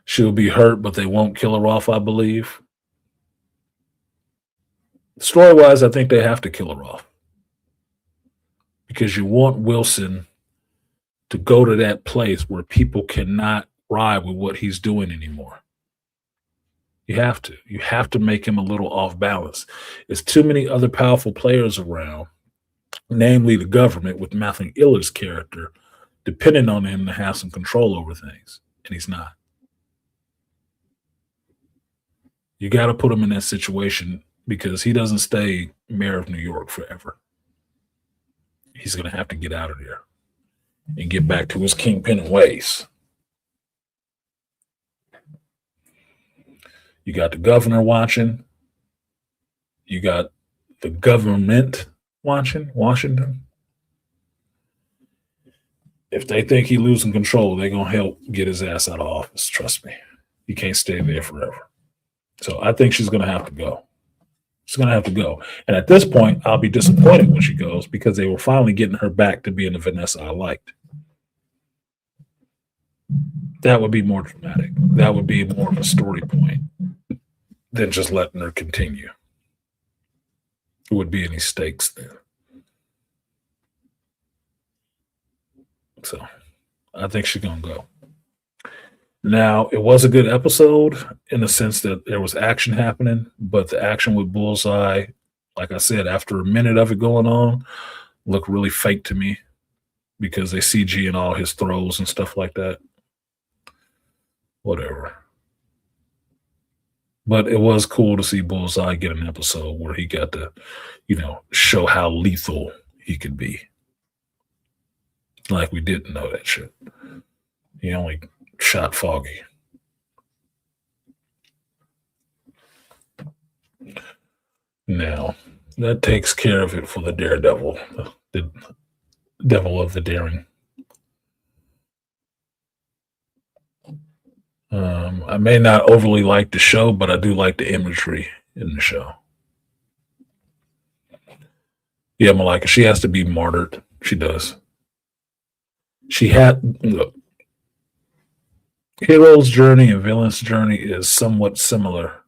She'll be hurt, but they won't kill her off, I believe. Story-wise, I think they have to kill her off. Because you want Wilson to go to that place where people cannot ride with what he's doing anymore. You have to. You have to make him a little off balance. There's too many other powerful players around, namely the government, with Matthew Iller's character, depending on him to have some control over things. And he's not. You got to put him in that situation because he doesn't stay mayor of New York forever. He's going to have to get out of there and get back to his kingpin ways. You got the governor watching. You got the government watching, Washington. If they think he's losing control, they're going to help get his ass out of office. Trust me. He can't stay there forever. So I think she's going to have to go. She's going to have to go. And at this point, I'll be disappointed when she goes because they were finally getting her back to being the Vanessa I liked. That would be more dramatic. That would be more of a story point than just letting her continue. There would be any stakes then. So I think she's going to go. Now, it was a good episode in the sense that there was action happening, but the action with Bullseye, like I said, after a minute of it going on, looked really fake to me because they CG and all his throws and stuff like that. Whatever. But it was cool to see Bullseye get an episode where he got to, show how lethal he could be. Like we didn't know that shit. He only shot Foggy. Now, that takes care of it for the Daredevil, the Devil of the Daring. I may not overly like the show, but I do like the imagery in the show. Yeah, Malika, she has to be martyred. She does. Look, hero's journey and villain's journey is somewhat similar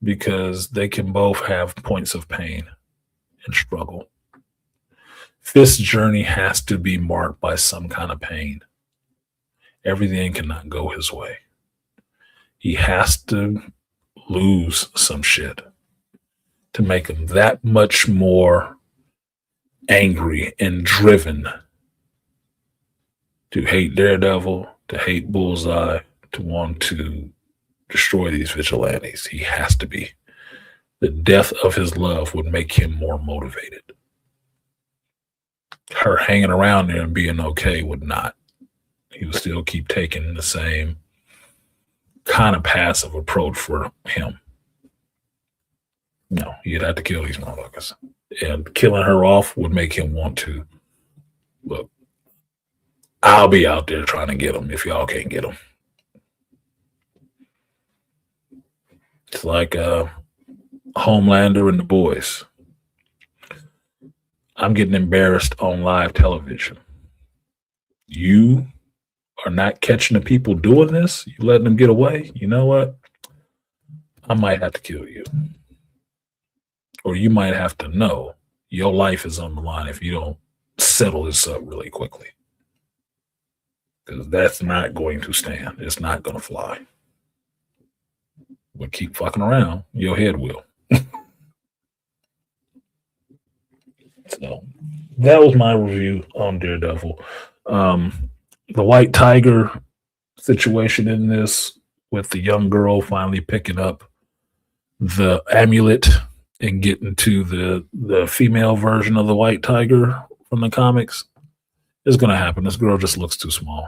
because they can both have points of pain and struggle. Fist's journey has to be marked by some kind of pain. Everything cannot go his way. He has to lose some shit to make him that much more angry and driven to hate Daredevil, to hate Bullseye, to want to destroy these vigilantes. He has to be. The death of his love would make him more motivated. Her hanging around there and being okay would not. He would still keep taking the same kind of passive approach for him. No, he'd have to kill these motherfuckers. And killing her off would make him want to, look, I'll be out there trying to get them if y'all can't get them. It's like Homelander and the boys. I'm getting embarrassed on live television. You are not catching the people doing this. You letting them get away. You know what? I might have to kill you. Or you might have to know your life is on the line if you don't settle this up really quickly. Because that's not going to stand. It's not going to fly. But keep fucking around, your head will. So that was my review on Daredevil. The White Tiger situation in this with the young girl finally picking up the amulet and getting to the female version of the White Tiger from the comics is going to happen. This girl just looks too small.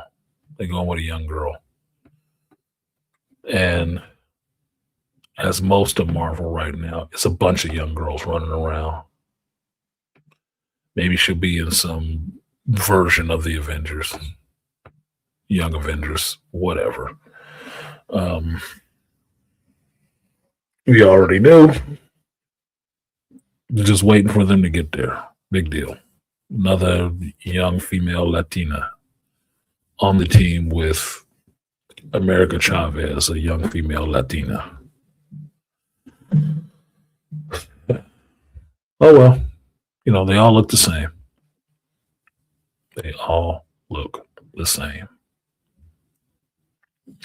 They're going with a young girl. And as most of Marvel right now, it's a bunch of young girls running around. Maybe she'll be in some version of the Avengers, Young Avengers, whatever. We already knew. Just waiting for them to get there. Big deal. Another young female Latina on the team with America Chavez, a young female Latina. Oh, well. They all look the same. They all look the same.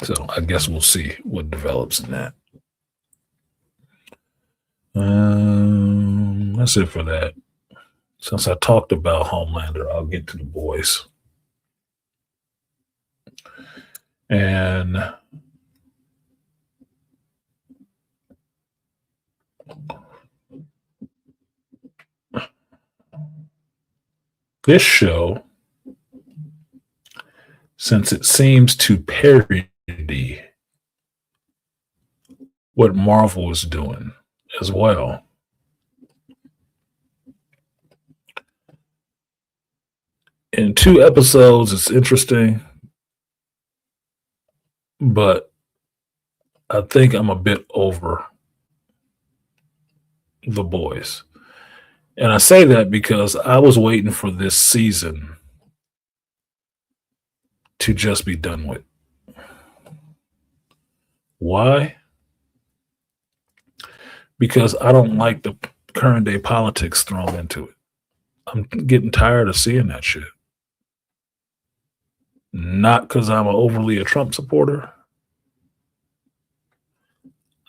So I guess we'll see what develops in that. That's it for that. Since I talked about Homelander, I'll get to the boys. And this show, since it seems to parody what Marvel is doing as well, in 2 episodes, it's interesting, but I think I'm a bit over The Boys. And I say that because I was waiting for this season to just be done with. Why? Because I don't like the current day politics thrown into it. I'm getting tired of seeing that shit. Not because I'm overly a Trump supporter.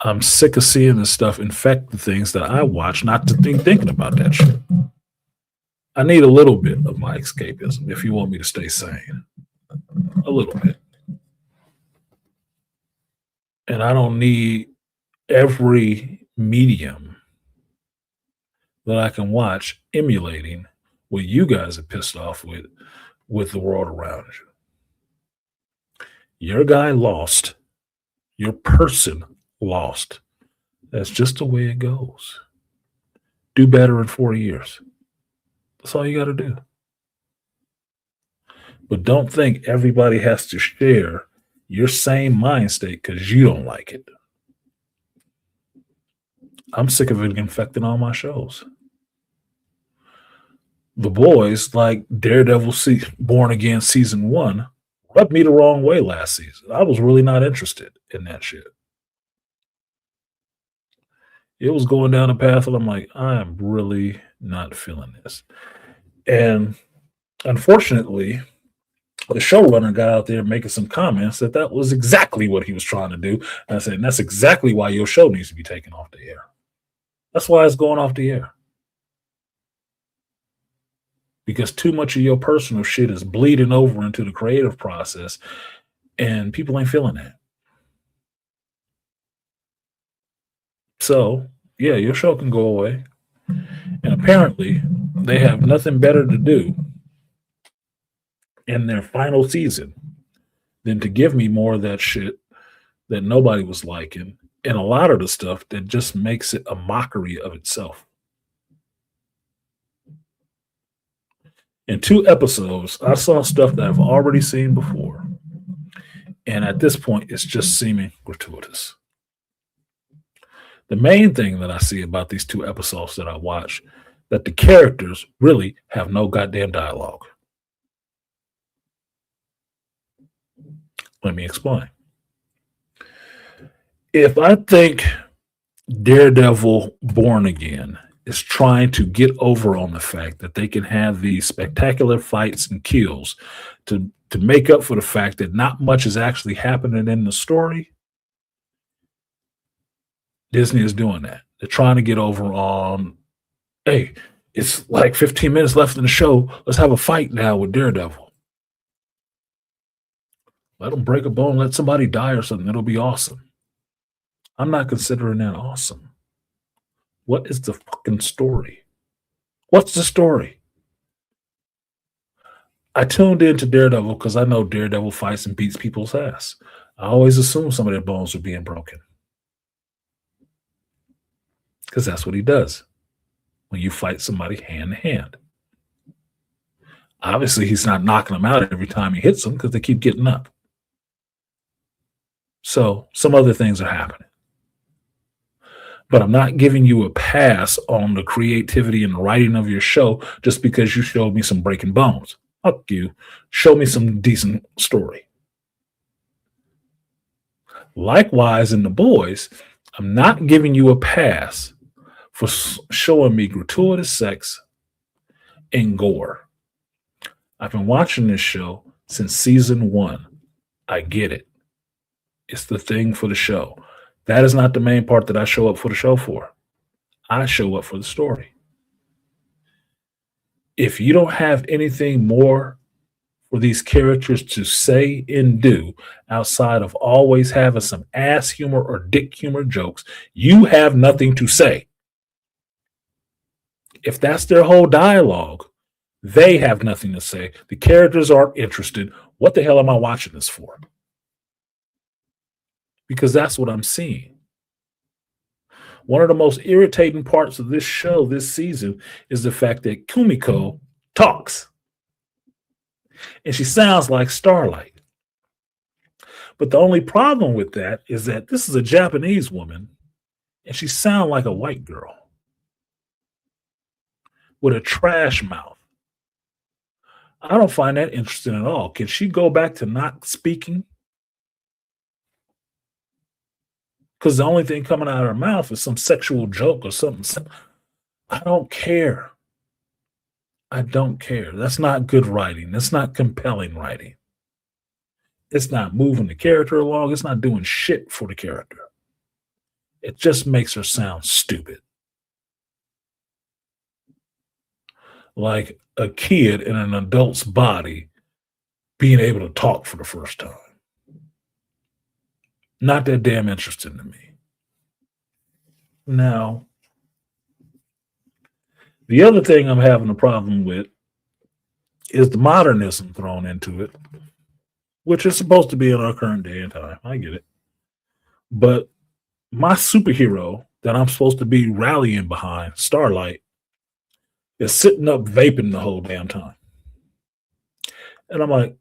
I'm sick of seeing this stuff infect the things that I watch, not to thinking about that shit. I need a little bit of my escapism if you want me to stay sane. A little bit. And I don't need every medium that I can watch emulating what you guys are pissed off with the world around you. Your guy lost. Your person lost. That's just the way it goes. Do better in 4 years. That's all you got to do. But don't think everybody has to share your same mind state because you don't like it. I'm sick of it infecting all my shows. The Boys, like Daredevil Born Again Season 1, rubbed me the wrong way last season. I was really not interested in that shit. It was going down a path and I'm like, I am really not feeling this. And unfortunately, the showrunner got out there making some comments that was exactly what he was trying to do. And I said, and that's exactly why your show needs to be taken off the air. That's why it's going off the air. Because too much of your personal shit is bleeding over into the creative process, and people ain't feeling that. So, yeah, your show can go away. And apparently, they have nothing better to do in their final season than to give me more of that shit that nobody was liking, and a lot of the stuff that just makes it a mockery of itself. In 2 episodes, I saw stuff that I've already seen before. And at this point, it's just seeming gratuitous. The main thing that I see about these 2 episodes that I watch, that the characters really have no goddamn dialogue. Let me explain. If I think Daredevil Born Again is trying to get over on the fact that they can have these spectacular fights and kills to make up for the fact that not much is actually happening in the story, Disney is doing that. They're trying to get over on, hey, it's like 15 minutes left in the show. Let's have a fight now with Daredevil. Let them break a bone, let somebody die or something. It'll be awesome. I'm not considering that awesome. What is the fucking story? What's the story? I tuned into Daredevil because I know Daredevil fights and beats people's ass. I always assume some of their bones are being broken. Because that's what he does when you fight somebody hand to hand. Obviously, he's not knocking them out every time he hits them because they keep getting up. So some other things are happening. But I'm not giving you a pass on the creativity and the writing of your show just because you showed me some breaking bones. Fuck you. Show me some decent story. Likewise, in The Boys, I'm not giving you a pass for showing me gratuitous sex and gore. I've been watching this show since season 1. I get it. It's the thing for the show. That is not the main part that I show up for the show for. I show up for the story. If you don't have anything more for these characters to say and do outside of always having some ass humor or dick humor jokes, you have nothing to say. If that's their whole dialogue, they have nothing to say. The characters aren't interested. What the hell am I watching this for? Because that's what I'm seeing. One of the most irritating parts of this show this season is the fact that Kumiko talks. And she sounds like Starlight. But the only problem with that is that this is a Japanese woman and she sounds like a white girl. with a trash mouth. I don't find that interesting at all. Can she go back to not speaking? Because the only thing coming out of her mouth is some sexual joke or something. I don't care. I don't care. That's not good writing. That's not compelling writing. It's not moving the character along. It's not doing shit for the character. It just makes her sound stupid. Like a kid in an adult's body being able to talk for the first time. Not that damn interesting to me. Now, the other thing I'm having a problem with is the modernism thrown into it, which is supposed to be in our current day and time. I get it. But my superhero that I'm supposed to be rallying behind, Starlight, is sitting up vaping the whole damn time. And I'm like,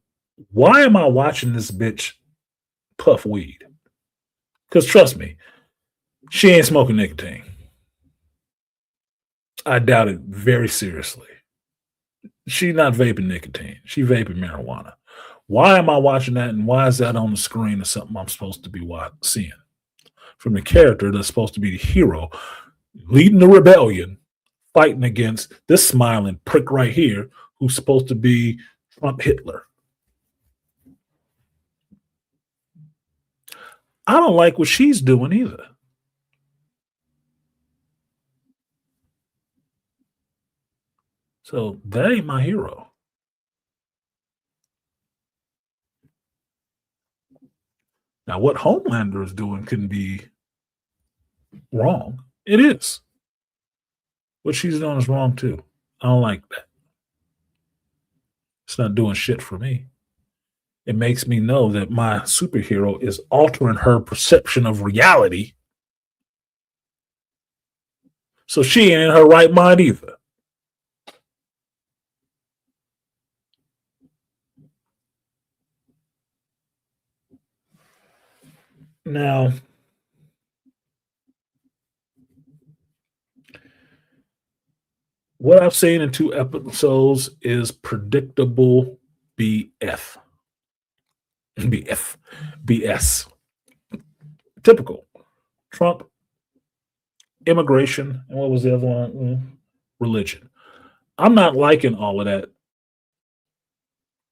why am I watching this bitch puff weed? Because trust me, she ain't smoking nicotine. I doubt it very seriously. She's not vaping nicotine. She vaping marijuana. Why am I watching that, and why is that on the screen as something I'm supposed to be seeing? From the character that's supposed to be the hero, leading the rebellion, fighting against this smiling prick right here who's supposed to be Trump Hitler. I don't like what she's doing either. So that ain't my hero. Now, what Homelander is doing can be wrong. It is. What she's doing is wrong too. I don't like that. It's not doing shit for me. It makes me know that my superhero is altering her perception of reality. So she ain't in her right mind either. Now, what I've seen in 2 episodes is predictable BF. BS. Typical. Trump, immigration, and what was the other one? Religion. I'm not liking all of that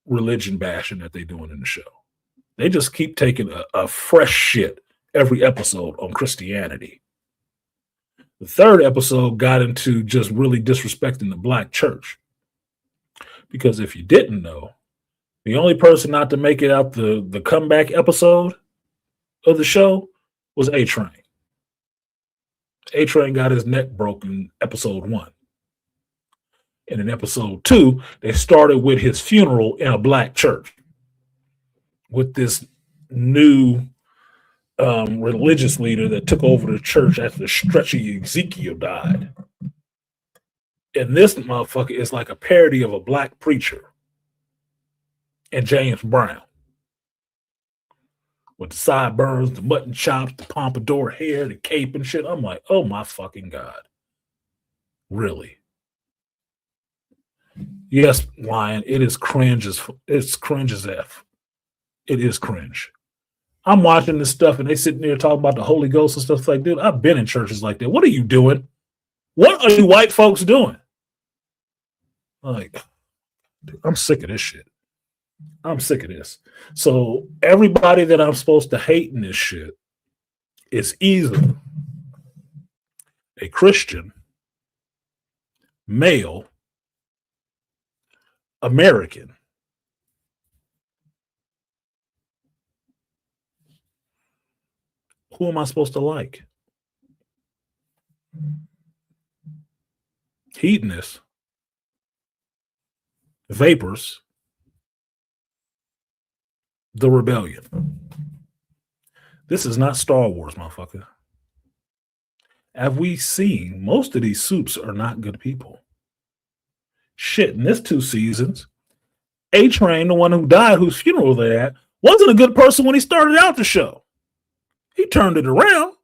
religion bashing that they're doing in the show. They just keep taking a fresh shit every episode on Christianity. The 3rd episode got into just really disrespecting the black church. Because if you didn't know, the only person not to make it out the comeback episode of the show was A-Train. A-Train got his neck broken episode 1. And in episode 2, they started with his funeral in a black church with this new religious leader that took over the church after Stretchy Ezekiel died. And this motherfucker is like a parody of a black preacher and James Brown. With the sideburns, the mutton chops, the pompadour hair, the cape and shit. I'm like, oh my fucking God. Really? Yes, Lion, it is cringe it's cringe as F. It is cringe. I'm watching this stuff and they sitting there talking about the Holy Ghost and stuff like, dude, I've been in churches like that. What are you doing? What are you white folks doing? Like, dude, I'm sick of this shit. I'm sick of this. So everybody that I'm supposed to hate in this shit is either a Christian, male, American. Who am I supposed to like? Hedonists, vapors, the rebellion. This is not Star Wars, motherfucker. Have we seen most of these soups are not good people? Shit, in this 2 seasons, A-Train, the one who died, whose funeral they're at, wasn't a good person when he started out the show. He turned it around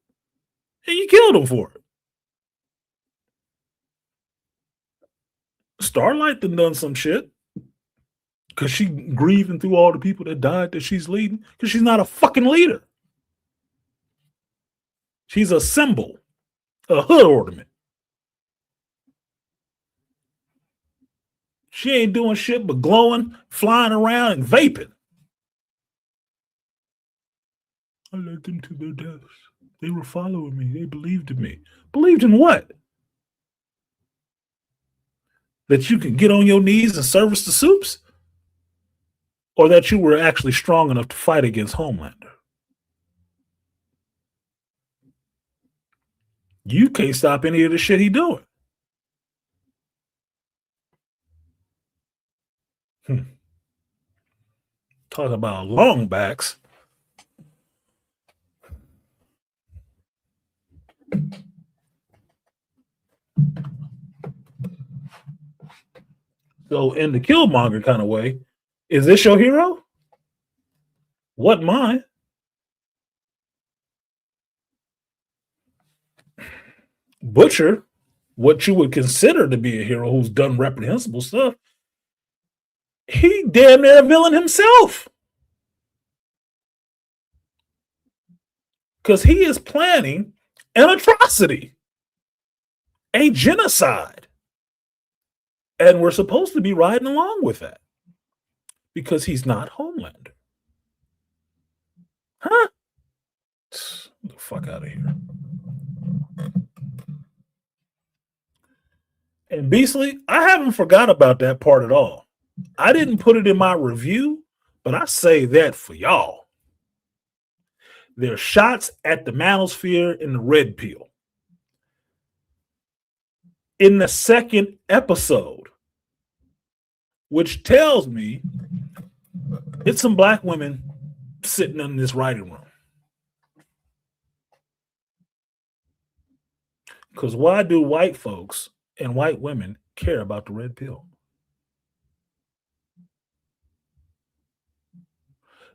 and you killed him for it. Starlight done some shit. Because she grieving through all the people that died that she's leading. Because she's not a fucking leader. She's a symbol, a hood ornament. She ain't doing shit but glowing, flying around, and vaping. I led them to their deaths. They were following me. They believed in me. Believed in what? That you can get on your knees and service the soups? Or that you were actually strong enough to fight against Homelander? You can't stop any of the shit he doing. Talk about long backs. So in the Killmonger kind of way, is this your hero? What mine? Butcher, what you would consider to be a hero who's done reprehensible stuff, he damn near a villain himself. Because he is planning an atrocity, a genocide. And we're supposed to be riding along with that. Because he's not Homelander. Huh? Get the fuck out of here. And Beastly, I haven't forgot about that part at all. I didn't put it in my review, but I say that for y'all. There's shots at the manosphere in the red pill. In the second episode, which tells me it's some black women sitting in this writing room. Because why do white folks and white women care about the red pill?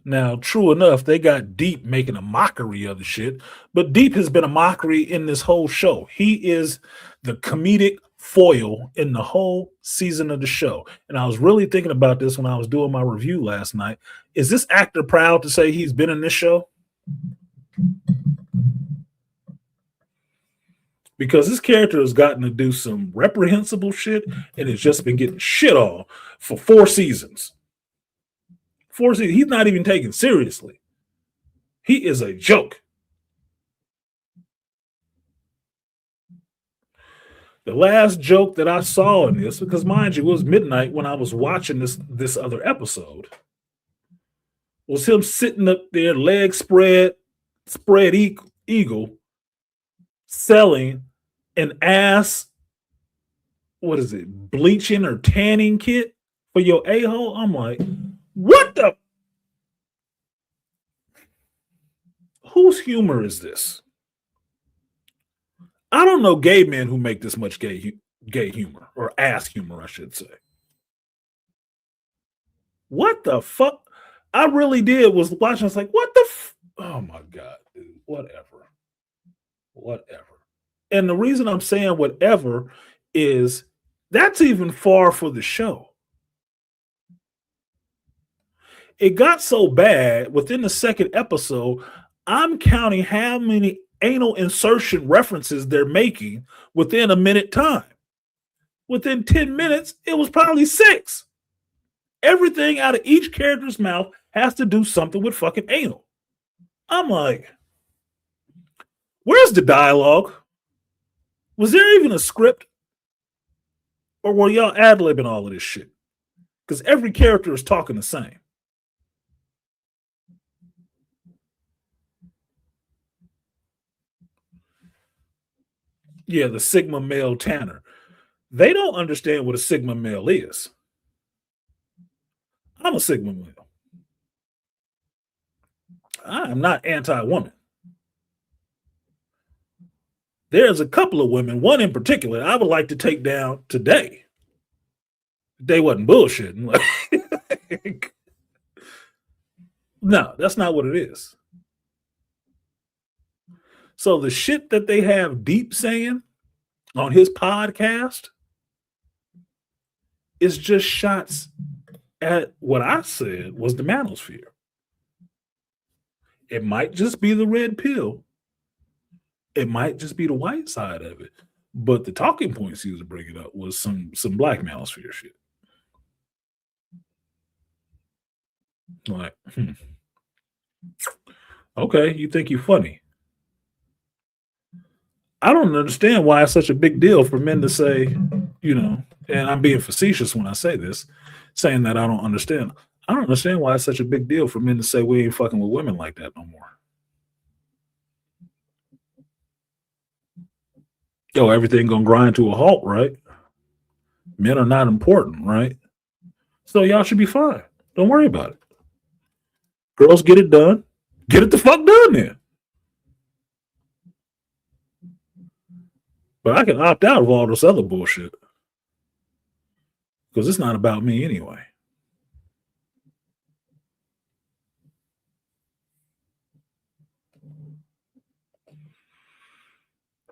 Now, true enough, they got Deep making a mockery of the shit, but Deep has been a mockery in this whole show. He is the comedic foil in the whole season of the show. And I was really thinking about this when I was doing my review last night. Is this actor proud to say he's been in this show? Because this character has gotten to do some reprehensible shit and has just been getting shit on for 4 seasons. 4 seasons. He's not even taken seriously. He is a joke. The last joke that I saw in this, because mind you, it was midnight when I was watching this other episode, was him sitting up there, legs spread eagle, selling an ass, what is it, bleaching or tanning kit for your a-hole? I'm like, what the? Whose humor is this? I don't know gay men who make this much gay humor, or ass humor, I should say. What the fuck? I really did was watching. I was like, what the? Oh my God, dude. Whatever. And the reason I'm saying whatever is that's even far for the show. It got so bad within the second episode, I'm counting how many anal insertion references they're making within a minute time. Within 10 minutes, it was probably 6. Everything out of each character's mouth has to do something with fucking anal. I'm like, where's the dialogue? Was there even a script? Or were y'all ad-libbing all of this shit? Because every character is talking the same. Yeah, the Sigma male Tanner. They don't understand what a Sigma male is. I'm a Sigma male. I am not anti-woman. There's a couple of women, one in particular, I would like to take down today. They wasn't bullshitting. No, that's not what it is. So the shit that they have Deep saying on his podcast, It's just shots at what I said was the manosphere. It might just be the red pill. It might just be the white side of it. But the talking points he was bringing up was some black manosphere shit. Like, okay, you think you're funny. I don't understand why it's such a big deal for men to say, you know, and I'm being facetious when I say this, saying that I don't understand. I don't understand why it's such a big deal for men to say we ain't fucking with women like that no more. Yo, everything gonna grind to a halt, right? Men are not important, right? So y'all should be fine. Don't worry about it. Girls, get it done. Get it the fuck done then. But I can opt out of all this other bullshit. Because it's not about me anyway.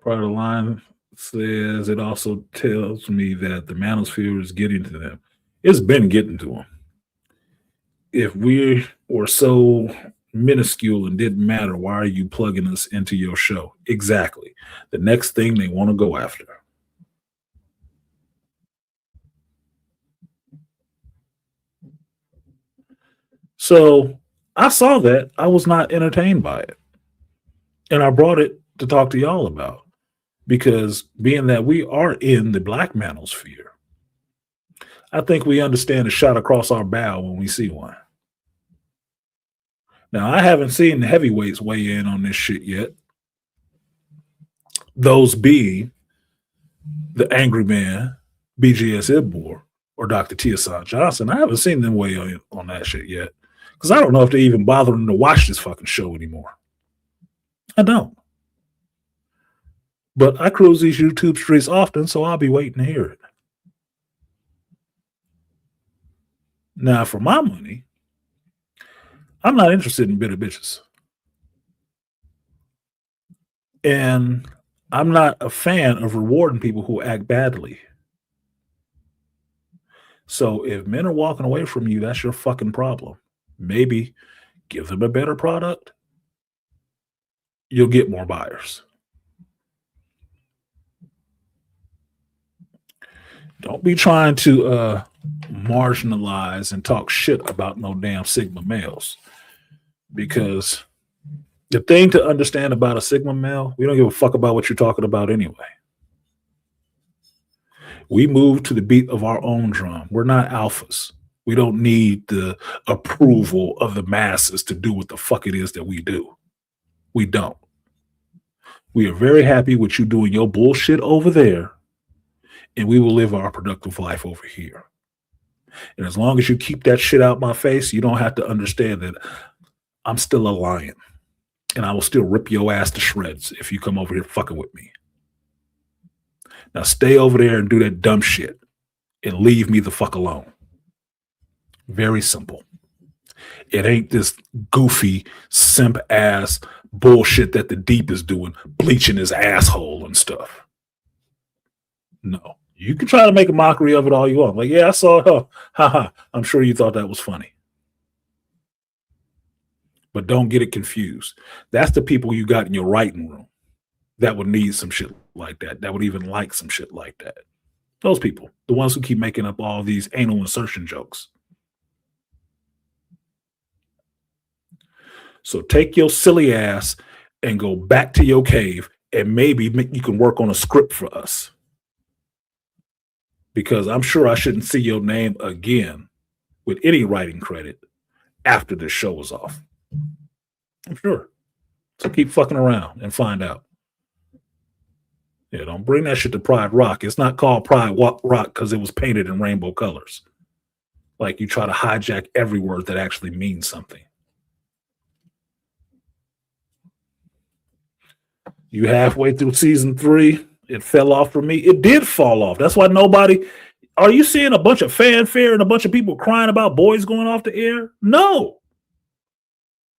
Part of the line says it also tells me that the manosphere is getting to them. It's been getting to them. If we were so minuscule and didn't matter, why are you plugging us into your show? Exactly. The next thing they want to go after. So I saw that. I was not entertained by it. And I brought it to talk to y'all about. Because being that we are in the black manosphere, I think we understand a shot across our bow when we see one. Now, I haven't seen the heavyweights weigh in on this shit yet. Those being the Angry Man, BGS Ibor, or Dr. Tiasan Johnson. I haven't seen them weigh in on that shit yet. Because I don't know if they're even bothering to watch this fucking show anymore. I don't. But I cruise these YouTube streets often, so I'll be waiting to hear it. Now, for my money, I'm not interested in bitter bitches. And I'm not a fan of rewarding people who act badly. So if men are walking away from you, that's your fucking problem. Maybe give them a better product. You'll get more buyers. Don't be trying to marginalize and talk shit about no damn Sigma males. Because the thing to understand about a Sigma male, we don't give a fuck about what you're talking about anyway. We move to the beat of our own drum. We're not alphas. We don't need the approval of the masses to do what the fuck it is that we do. We don't. We are very happy with you doing your bullshit over there, and we will live our productive life over here. And as long as you keep that shit out my face, you don't have to understand that I'm still a lion, and I will still rip your ass to shreds if you come over here fucking with me. Now stay over there and do that dumb shit and leave me the fuck alone. Very simple. It ain't this goofy simp ass bullshit that the Deep is doing, bleaching his asshole and stuff. No. You can try to make a mockery of it all you want. Like, yeah, I saw her. Haha. I'm sure you thought that was funny. But don't get it confused. That's the people you got in your writing room that would need some shit like that, that would even like some shit like that. Those people, the ones who keep making up all these anal insertion jokes. So take your silly ass and go back to your cave, and maybe you can work on a script for us. Because I'm sure I shouldn't see your name again with any writing credit after this show is off. I'm sure. So keep fucking around and find out. Yeah, don't bring that shit to Pride Rock. It's not called Pride Rock because it was painted in rainbow colors. Like you try to hijack every word that actually means something. You halfway through season 3, it fell off for me. It did fall off. That's why nobody... Are you seeing a bunch of fanfare and a bunch of people crying about boys going off the air? No.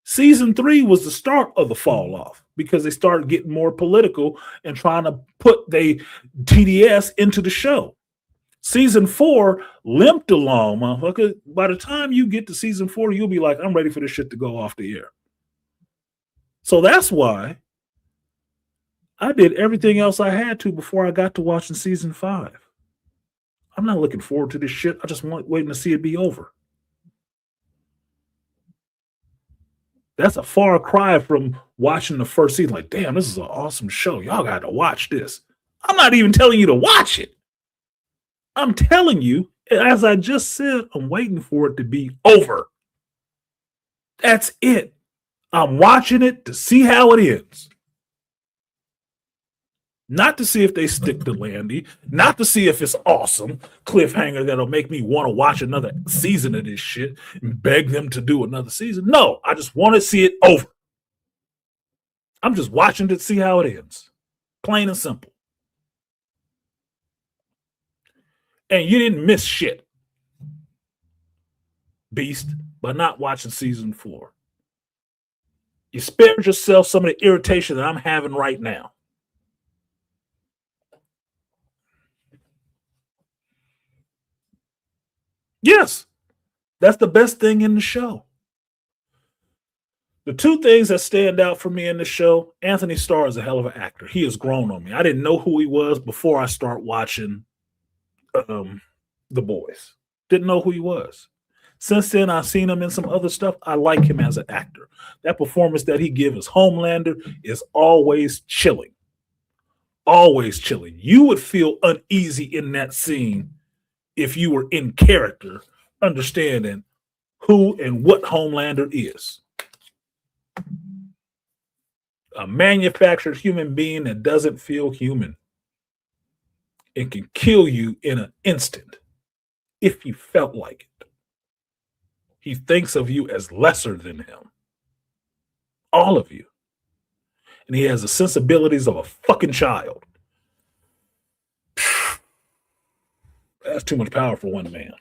Season 3 was the start of the fall off because they started getting more political and trying to put the TDS into the show. Season 4 limped along, motherfucker. By the time you get to season 4, you'll be like, I'm ready for this shit to go off the air. So that's why I did everything else I had to before I got to watching season 5. I'm not looking forward to this shit. I just waiting to see it be over. That's a far cry from watching the first season. Like, damn, this is an awesome show. Y'all got to watch this. I'm not even telling you to watch it. I'm telling you, as I just said, I'm waiting for it to be over. That's it. I'm watching it to see how it ends. Not to see if they stick to Landy, not to see if it's awesome cliffhanger that'll make me want to watch another season of this shit and beg them to do another season. No, I just want to see it over. I'm just watching to see how it ends. Plain and simple. And you didn't miss shit, Beast, by not watching season 4. You spared yourself some of the irritation that I'm having right now. Yes, that's the best thing in the show. The two things that stand out for me in the show, Anthony Starr is a hell of an actor. He has grown on me. I didn't know who he was before I start watching The Boys. Didn't know who he was. Since then, I've seen him in some other stuff. I like him as an actor. That performance that he gives as Homelander is always chilling. Always chilling. You would feel uneasy in that scene if you were in character, understanding who and what Homelander is. A manufactured human being that doesn't feel human. It can kill you in an instant if you felt like it. He thinks of you as lesser than him. All of you. And he has the sensibilities of a fucking child. That's too much power for one man.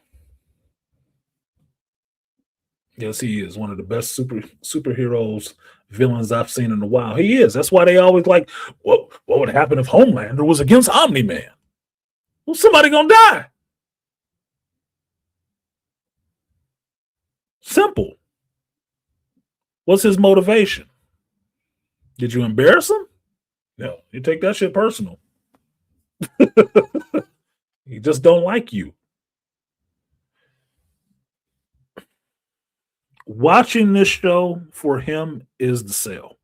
Yes, he is one of the best superheroes, villains I've seen in a while. He is. That's why they always like, what would happen if Homelander was against Omni-Man? Well, somebody gonna die. Simple. What's his motivation? Did you embarrass him? No, you take that shit personal. He just don't like you. Watching this show for him is the sell.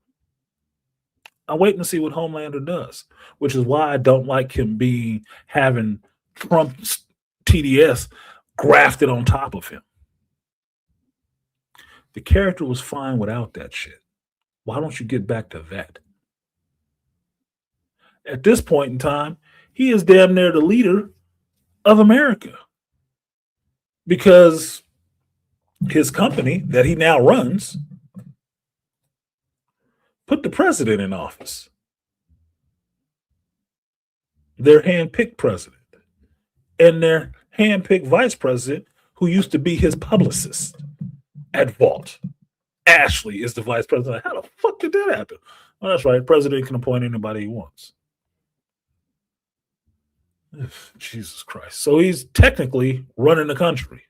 I'm waiting to see what Homelander does, which is why I don't like him having Trump's TDS grafted on top of him. The character was fine without that shit. Why don't you get back to that? At this point in time, he is damn near the leader of America because his company that he now runs put the president in office. Their hand-picked president and their hand-picked vice president who used to be his publicist at Vault. Ashley is the vice president. How the fuck did that happen? Well, that's right. The president can appoint anybody he wants. Jesus Christ. So he's technically running the country.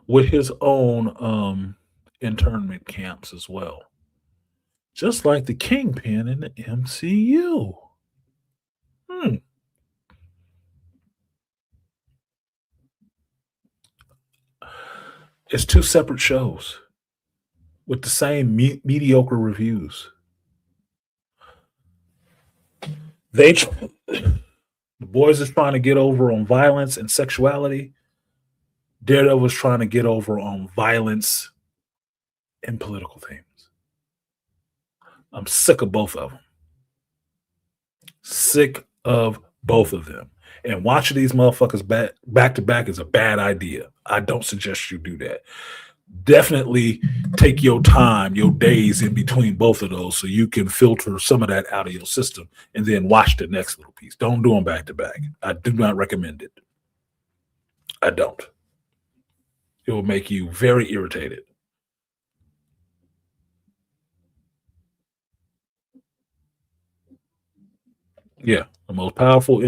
With his own internment camps as well. Just like the Kingpin in the MCU. It's two separate shows with the same mediocre reviews. The Boys is trying to get over on violence and sexuality. Daredevil was trying to get over on violence and political themes. I'm sick of both of them. Sick of both of them. And watching these motherfuckers back to back is a bad idea. I don't suggest you do that. Definitely take your time, your days in between both of those so you can filter some of that out of your system and then watch the next little piece. Don't do them back to back. I do not recommend it. I don't. It will make you very irritated. Yeah, the most powerful,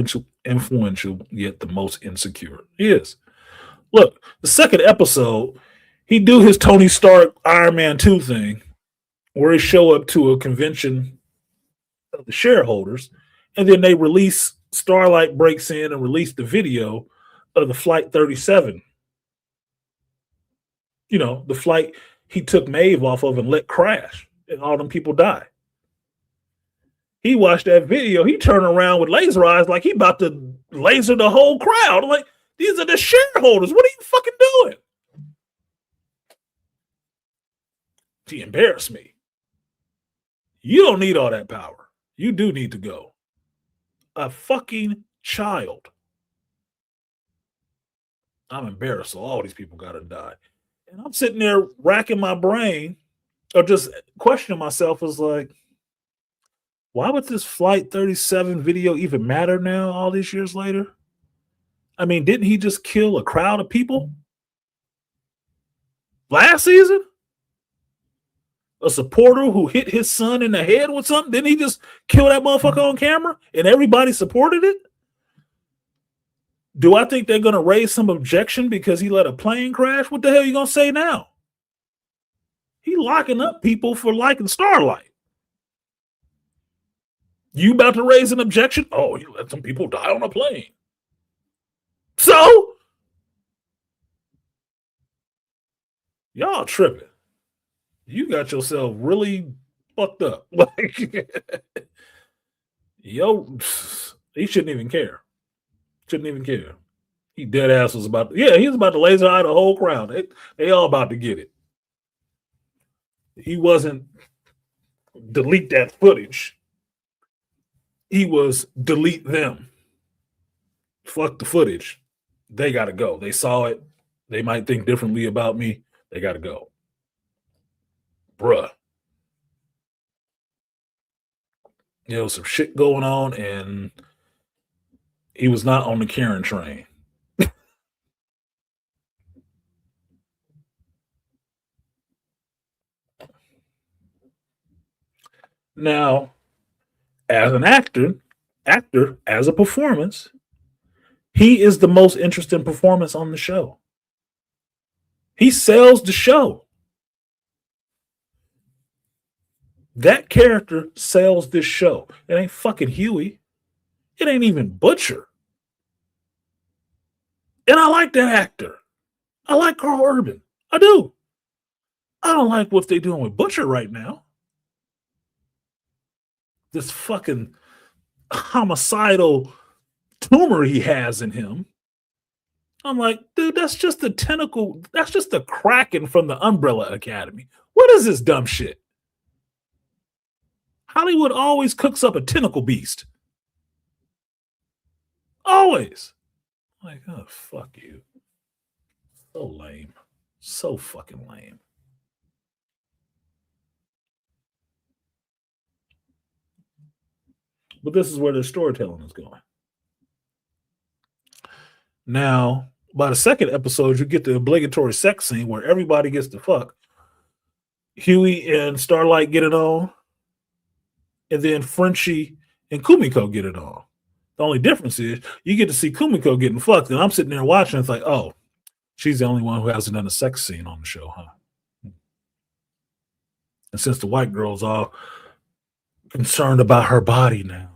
influential, yet the most insecure. He is. Look, the second episode, he do his Tony Stark Iron Man 2 thing, where he show up to a convention of the shareholders, and then they release Starlight breaks in and release the video of the Flight 37. You know, the flight he took Maeve off of and let crash, and all them people die. He watched that video. He turned around with laser eyes like he about to laser the whole crowd. I'm like, these are the shareholders. What are you fucking doing? He embarrassed me. You don't need all that power. You do need to go. A fucking child. I'm embarrassed. So all these people got to die. And I'm sitting there racking my brain or just questioning myself as like, why would this Flight 37 video even matter now all these years later? I mean, didn't he just kill a crowd of people last season? A supporter who hit his son in the head with something? Didn't he just kill that motherfucker on camera and everybody supported it? Do I think they're going to raise some objection because he let a plane crash? What the hell are you going to say now? He locking up people for liking Starlight. You about to raise an objection? Oh, he let some people die on a plane. So? Y'all tripping. You got yourself really fucked up. Like, yo, he shouldn't even care. Shouldn't even care. He dead ass was about to, he was about to laser eye the whole crowd. They all about to get it. He wasn't delete that footage. He was delete them. Fuck the footage. They got to go. They saw it. They might think differently about me. They got to go. Bruh. There was some shit going on, and he was not on the Karen train. Now, as an actor, as a performance, he is the most interesting performance on the show. He sells the show. That character sells this show. It ain't fucking Huey. It ain't even Butcher. And I like that actor. I like Carl Urban. I do. I don't like what they're doing with Butcher right now. This fucking homicidal tumor he has in him. I'm like, dude, that's just the tentacle. That's just the Kraken from the Umbrella Academy. What is this dumb shit? Hollywood always cooks up a tentacle beast. Always. Like, oh, fuck you. So lame. So fucking lame. But this is where the storytelling is going. Now, by the second episode, you get the obligatory sex scene where everybody gets to fuck. Huey and Starlight get it on. And then Frenchie and Kumiko get it on. The only difference is you get to see Kumiko getting fucked, and I'm sitting there watching. It's like, oh, she's the only one who hasn't done a sex scene on the show, huh? And since the white girl's all concerned about her body now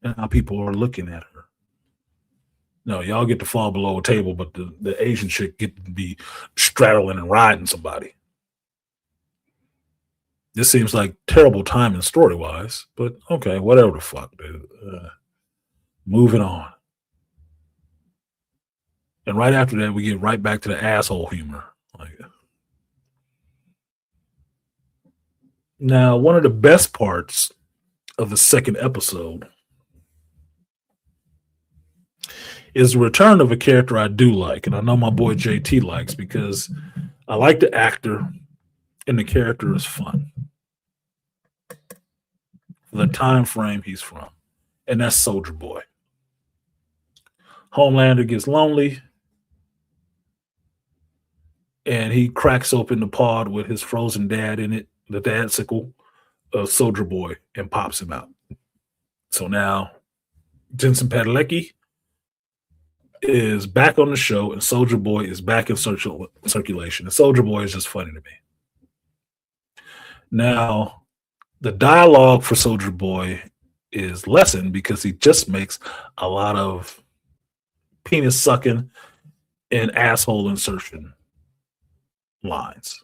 and how people are looking at her. No, y'all get to fall below a table, but the Asian chick get to be straddling and riding somebody. This seems like terrible timing story-wise, but okay, whatever the fuck, dude. Moving on. And right after that, we get right back to the asshole humor. Like, now, one of the best parts of the second episode is the return of a character I do like, and I know my boy JT likes, because I like the actor and the character is fun. The time frame he's from, and that's Soldier Boy. Homelander gets lonely, and he cracks open the pod with his frozen dad in it, the dadsicle of Soldier Boy, and pops him out. So now Jensen Padalecki is back on the show, and Soldier Boy is back in circulation. And Soldier Boy is just funny to me. Now, the dialogue for Soldier Boy is lessened because he just makes a lot of penis sucking and asshole insertion lines.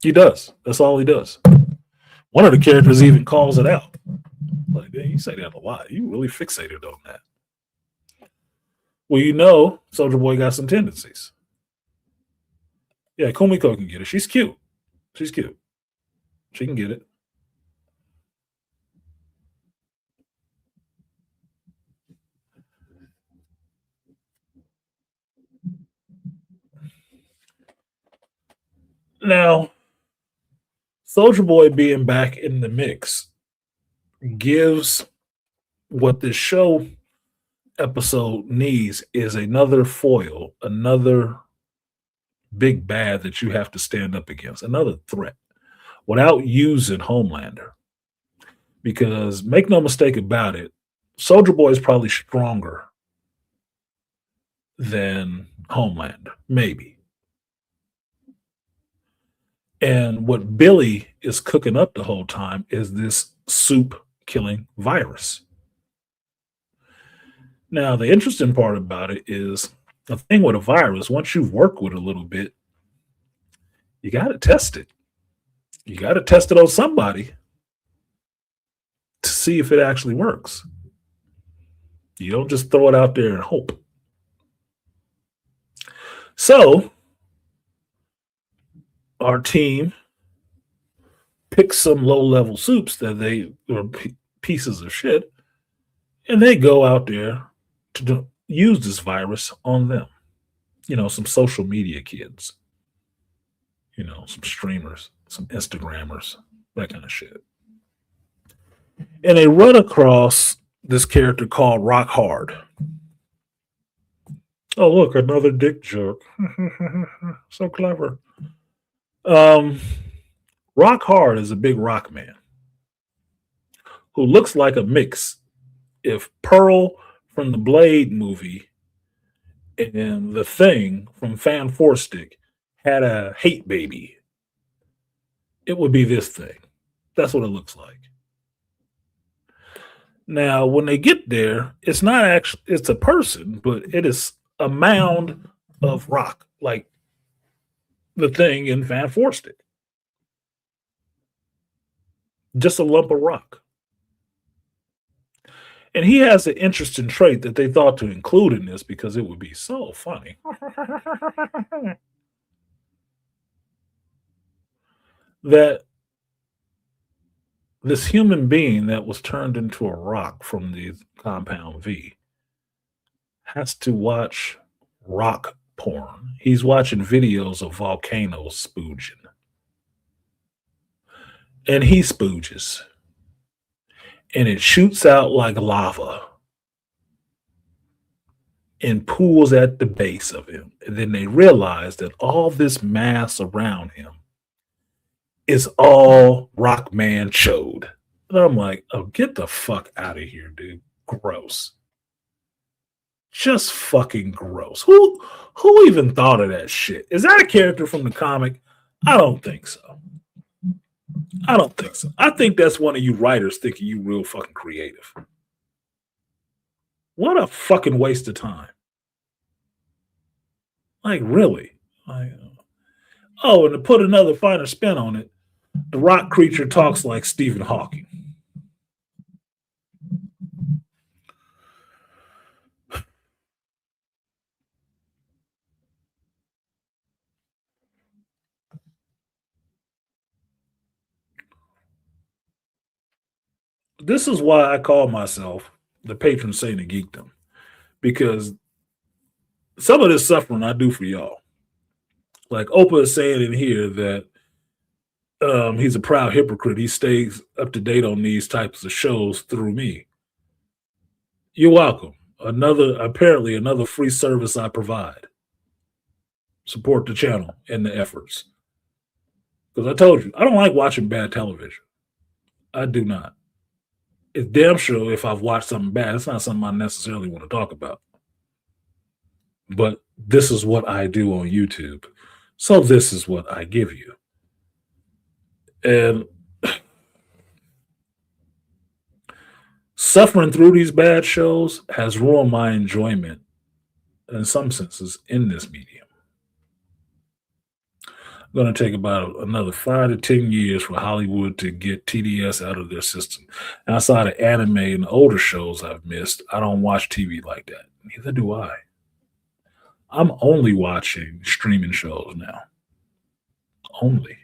He does. That's all he does. One of the characters even calls it out. Like, man, you say that a lot. You really fixated on that. Well, you know, Soldier Boy got some tendencies. Yeah, Kumiko can get it. She's cute. She's cute. She can get it. Now, Soldier Boy being back in the mix gives what this show episode needs is another foil, another big bad that you have to stand up against, another threat without using Homelander. Because make no mistake about it, Soldier Boy is probably stronger than Homelander, maybe. And what Billy is cooking up the whole time is this soup killing virus. Now, the interesting part about it is the thing with a virus, once you've worked with it a little bit, you got to test it. You got to test it on somebody to see if it actually works. You don't just throw it out there and hope. So, our team picks some low-level soups that they are pieces of shit, and they go out there to use this virus on them. You know, some social media kids. You know, some streamers, some Instagrammers, that kind of shit. And they run across this character called Rock Hard. Oh, look, another dick joke. So clever. Rock Hard is a big rock man who looks like a mix if Pearl from the Blade movie and The Thing from Fan Four Stick had a hate baby. It would be this thing. That's what it looks like. Now, when they get there, it's not actually, it's a person, but it is a mound of rock, like The Thing in Fan Four Stick. Just a lump of rock. And he has an interesting trait that they thought to include in this because it would be so funny. That this human being that was turned into a rock from the Compound V has to watch rock porn. He's watching videos of volcanoes spooging. And he spooges. And it shoots out like lava and pools at the base of him. And then they realize that all this mass around him is all Rockman chode. And I'm like, oh, get the fuck out of here, dude. Gross. Just fucking gross. Who even thought of that shit? Is that a character from the comic? I don't think so. I don't think so. I think that's one of you writers thinking you real fucking creative. What a fucking waste of time. Like, really? Oh, and to put another finer spin on it, the rock creature talks like Stephen Hawking. This is why I call myself the patron saint of geekdom, because some of this suffering I do for y'all. Like Oprah is saying in here that he's a proud hypocrite. He stays up to date on these types of shows through me. You're welcome. Apparently another free service I provide. Support the channel and the efforts. Because I told you, I don't like watching bad television. I do not. it's damn sure if I've watched something bad, it's not something I necessarily want to talk about. But this is what I do on YouTube. So this is what I give you. And suffering through these bad shows has ruined my enjoyment in some senses in this medium. Going to take about another 5 to 10 years for Hollywood to get TDS out of their system. Outside of anime and older shows I've missed, I don't watch TV like that. Neither do I. I'm only watching streaming shows now. Only.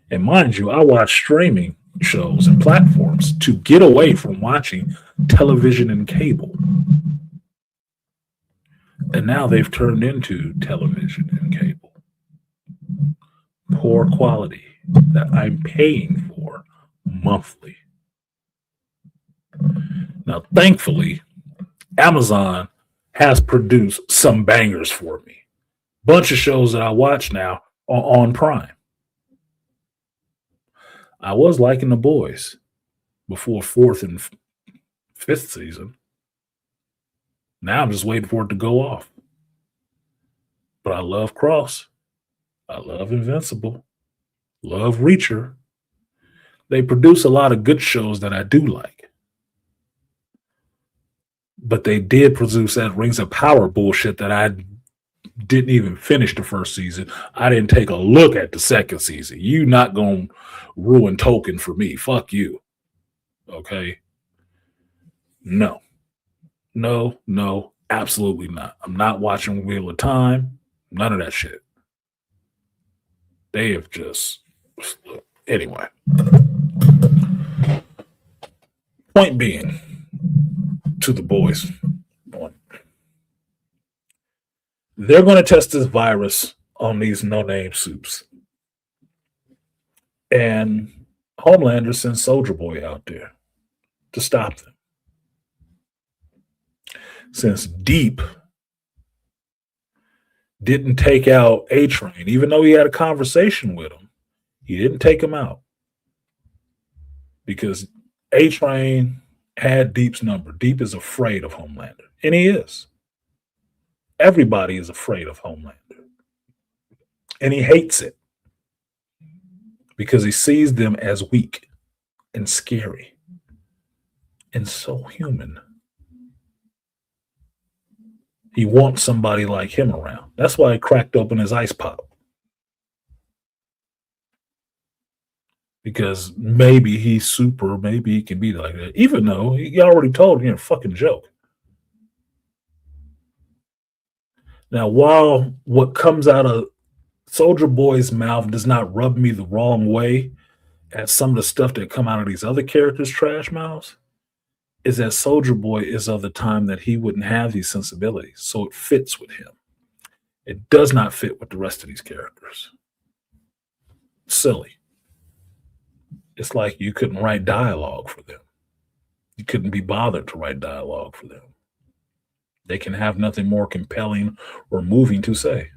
And mind you, I watch streaming shows and platforms to get away from watching television and cable. And now they've turned into television and cable. Poor quality that I'm paying for monthly. Now, thankfully, Amazon has produced some bangers for me. Bunch of shows that I watch now are on Prime. I was liking The Boys before 4th and 5th season. Now I'm just waiting for it to go off. But I love Cross. I love Invincible. Love Reacher. They produce a lot of good shows that I do like. But they did produce that Rings of Power bullshit that I didn't even finish the first season. I didn't take a look at the second season. You not going to ruin Tolkien for me. Fuck you. Okay? No, absolutely not. I'm not watching Wheel of Time. None of that shit. They have just... Anyway. Point being, to The Boys. They're going to test this virus on these no-name soups. And Homelander sends Soldier Boy out there to stop them. Since Deep didn't take out A-Train, even though he had a conversation with him, he didn't take him out. Because A-Train had Deep's number. Deep is afraid of Homelander. And he is. Everybody is afraid of Homelander. And he hates it. Because he sees them as weak and scary. And so human. He wants somebody like him around. That's why he cracked open his ice pop. Because maybe he's super, maybe he can be like that. Even though he already told him, you're a fucking joke. Now, while what comes out of Soldier Boy's mouth does not rub me the wrong way as some of the stuff that come out of these other characters' trash mouths, is that Soldier Boy is of the time that he wouldn't have these sensibilities. So it fits with him. It does not fit with the rest of these characters. Silly. It's like you couldn't write dialogue for them. You couldn't be bothered to write dialogue for them. They can have nothing more compelling or moving to say.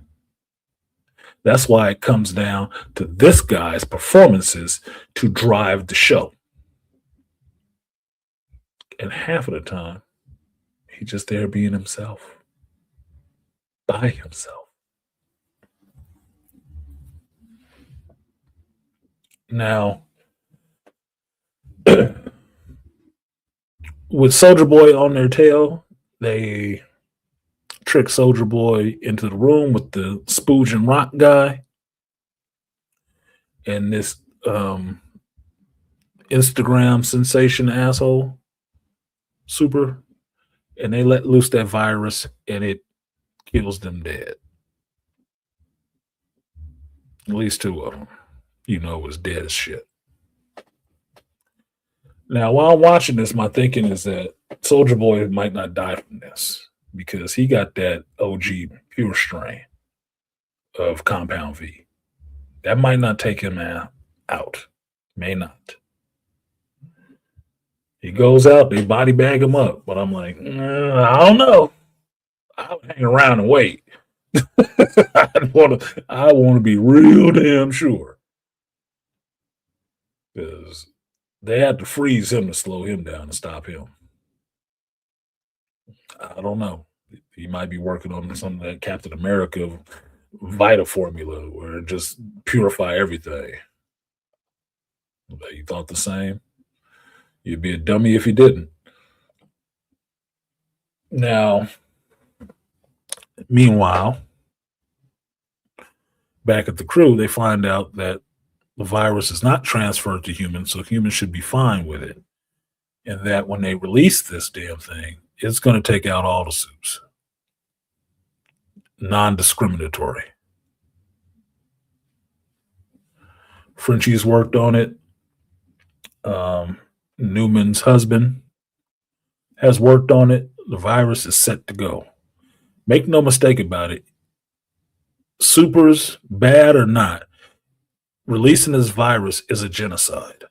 That's why it comes down to this guy's performances to drive the show. And half of the time, he's just there being himself. By himself. Now, with Soldier Boy on their tail, they trick Soldier Boy into the room with the Spooge and Rock guy and this Instagram sensation asshole, Super, and they let loose that virus and it kills them dead. At least 2 of them, was dead as shit. Now, while I'm watching this, my thinking is that Soldier Boy might not die from this because he got that OG pure strain of Compound V. That might not take him out. May not. He goes out, they body bag him up, but I'm like, I don't know. I'll hang around and wait. I want to be real damn sure. Because They had to freeze him to slow him down and stop him. I don't know. He might be working on some of that Captain America Vita formula where it just purify everything. You thought the same? You'd be a dummy if you didn't. Now, meanwhile, back at the crew, they find out that the virus is not transferred to humans, so humans should be fine with it. And that when they release this damn thing, it's going to take out all the suits. Non-discriminatory. Frenchie's worked on it. Newman's husband has worked on it. The virus is set to go. Make no mistake about it. Supers, bad or not, releasing this virus is a genocide.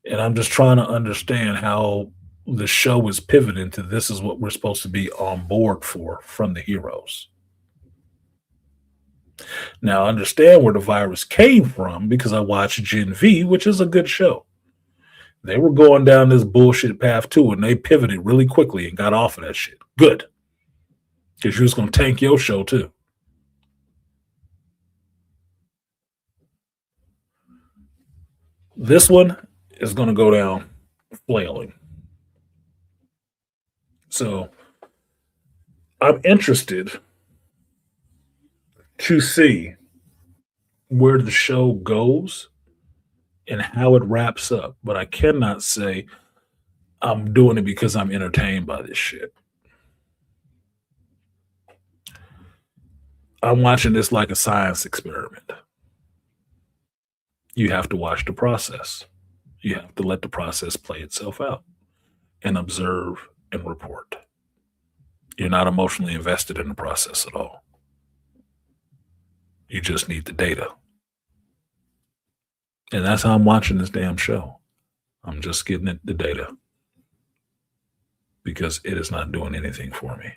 And I'm just trying to understand how the show is pivoting to this is what we're supposed to be on board for from the heroes. Now, I understand where the virus came from because I watched Gen V, which is a good show. They were going down this bullshit path too, and they pivoted really quickly and got off of that shit. Good. Because you was going to tank your show too. This one is going to go down flailing. So I'm interested to see where the show goes and how it wraps up. But I cannot say I'm doing it because I'm entertained by this shit. I'm watching this like a science experiment. You have to watch the process. You have to let the process play itself out and observe and report. You're not emotionally invested in the process at all. You just need the data. And that's how I'm watching this damn show. I'm just getting the data because it is not doing anything for me.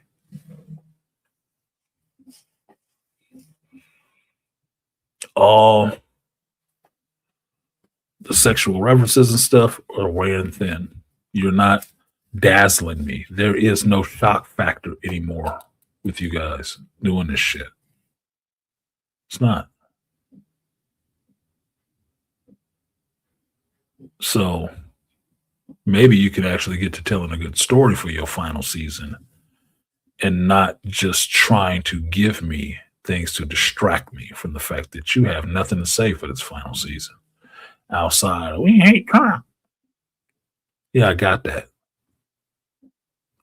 All the sexual references and stuff are wearing thin. You're not dazzling me. There is no shock factor anymore with you guys doing this shit. It's not. So maybe you could actually get to telling a good story for your final season and not just trying to give me things to distract me from the fact that you have nothing to say for this final season. Outside, we hate Trump. Yeah, I got that.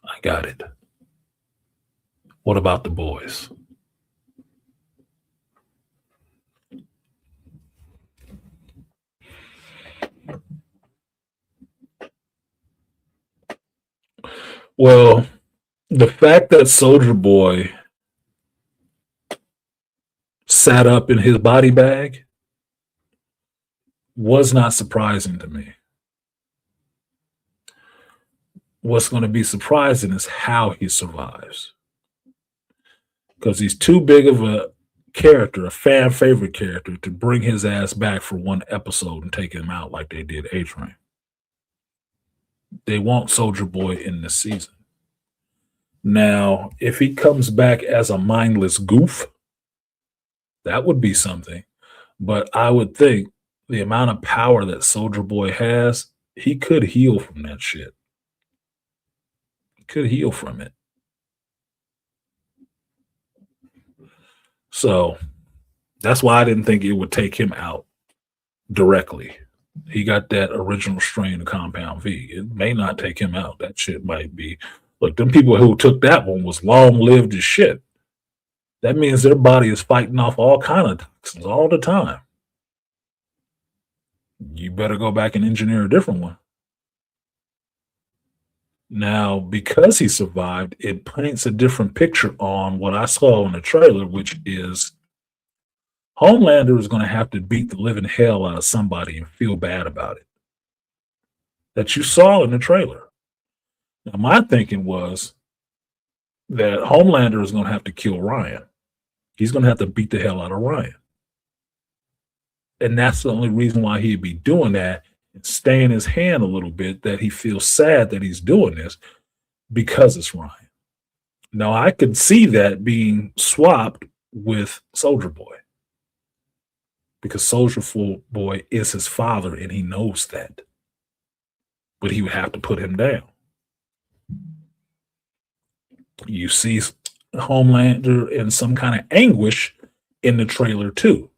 I got it. What about the boys? Well, the fact that Soldier Boy sat up in his body bag was not surprising to me. What's going to be surprising is how he survives. Because he's too big of a character, a fan favorite character, to bring his ass back for one episode and take him out like they did A-Train. They want Soldier Boy in this season. Now, if he comes back as a mindless goof, that would be something. But I would think the amount of power that Soldier Boy has, he could heal from that shit. He could heal from it. So that's why I didn't think it would take him out directly. He got that original strain of Compound V. It may not take him out. That shit might be. Look, them people who took that one was long-lived as shit. That means their body is fighting off all kind of toxins all the time. You better go back and engineer a different one. Now, because he survived, it paints a different picture on what I saw in the trailer, which is Homelander is going to have to beat the living hell out of somebody and feel bad about it. That you saw in the trailer. Now, my thinking was that Homelander is going to have to kill Ryan. He's going to have to beat the hell out of Ryan. And that's the only reason why he'd be doing that and staying his hand a little bit, that he feels sad that he's doing this because it's Ryan. Now, I could see that being swapped with Soldier Boy because Soldier Boy is his father and he knows that. But he would have to put him down. You see Homelander in some kind of anguish in the trailer too,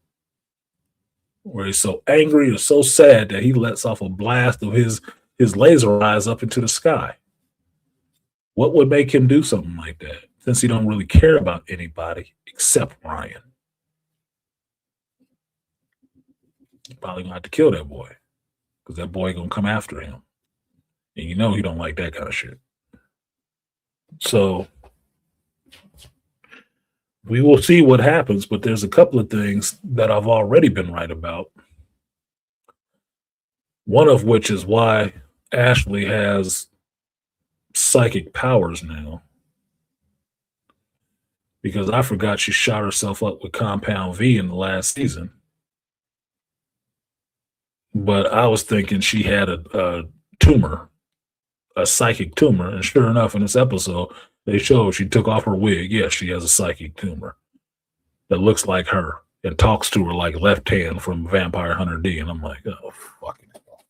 where he's so angry or so sad that he lets off a blast of his laser eyes up into the sky. What would make him do something like that, since he don't really care about anybody except Ryan? Probably gonna have to kill that boy, because that boy gonna come after him. And you know he don't like that kind of shit. So we will see what happens, but there's a couple of things that I've already been right about. One of which is why Ashley has psychic powers now. Because I forgot she shot herself up with Compound V in the last season. But I was thinking she had a tumor, a psychic tumor. And sure enough, in this episode, they showed she took off her wig. Yes, she has a psychic tumor that looks like her and talks to her like Left Hand from Vampire Hunter D. And I'm like, oh, fucking hell.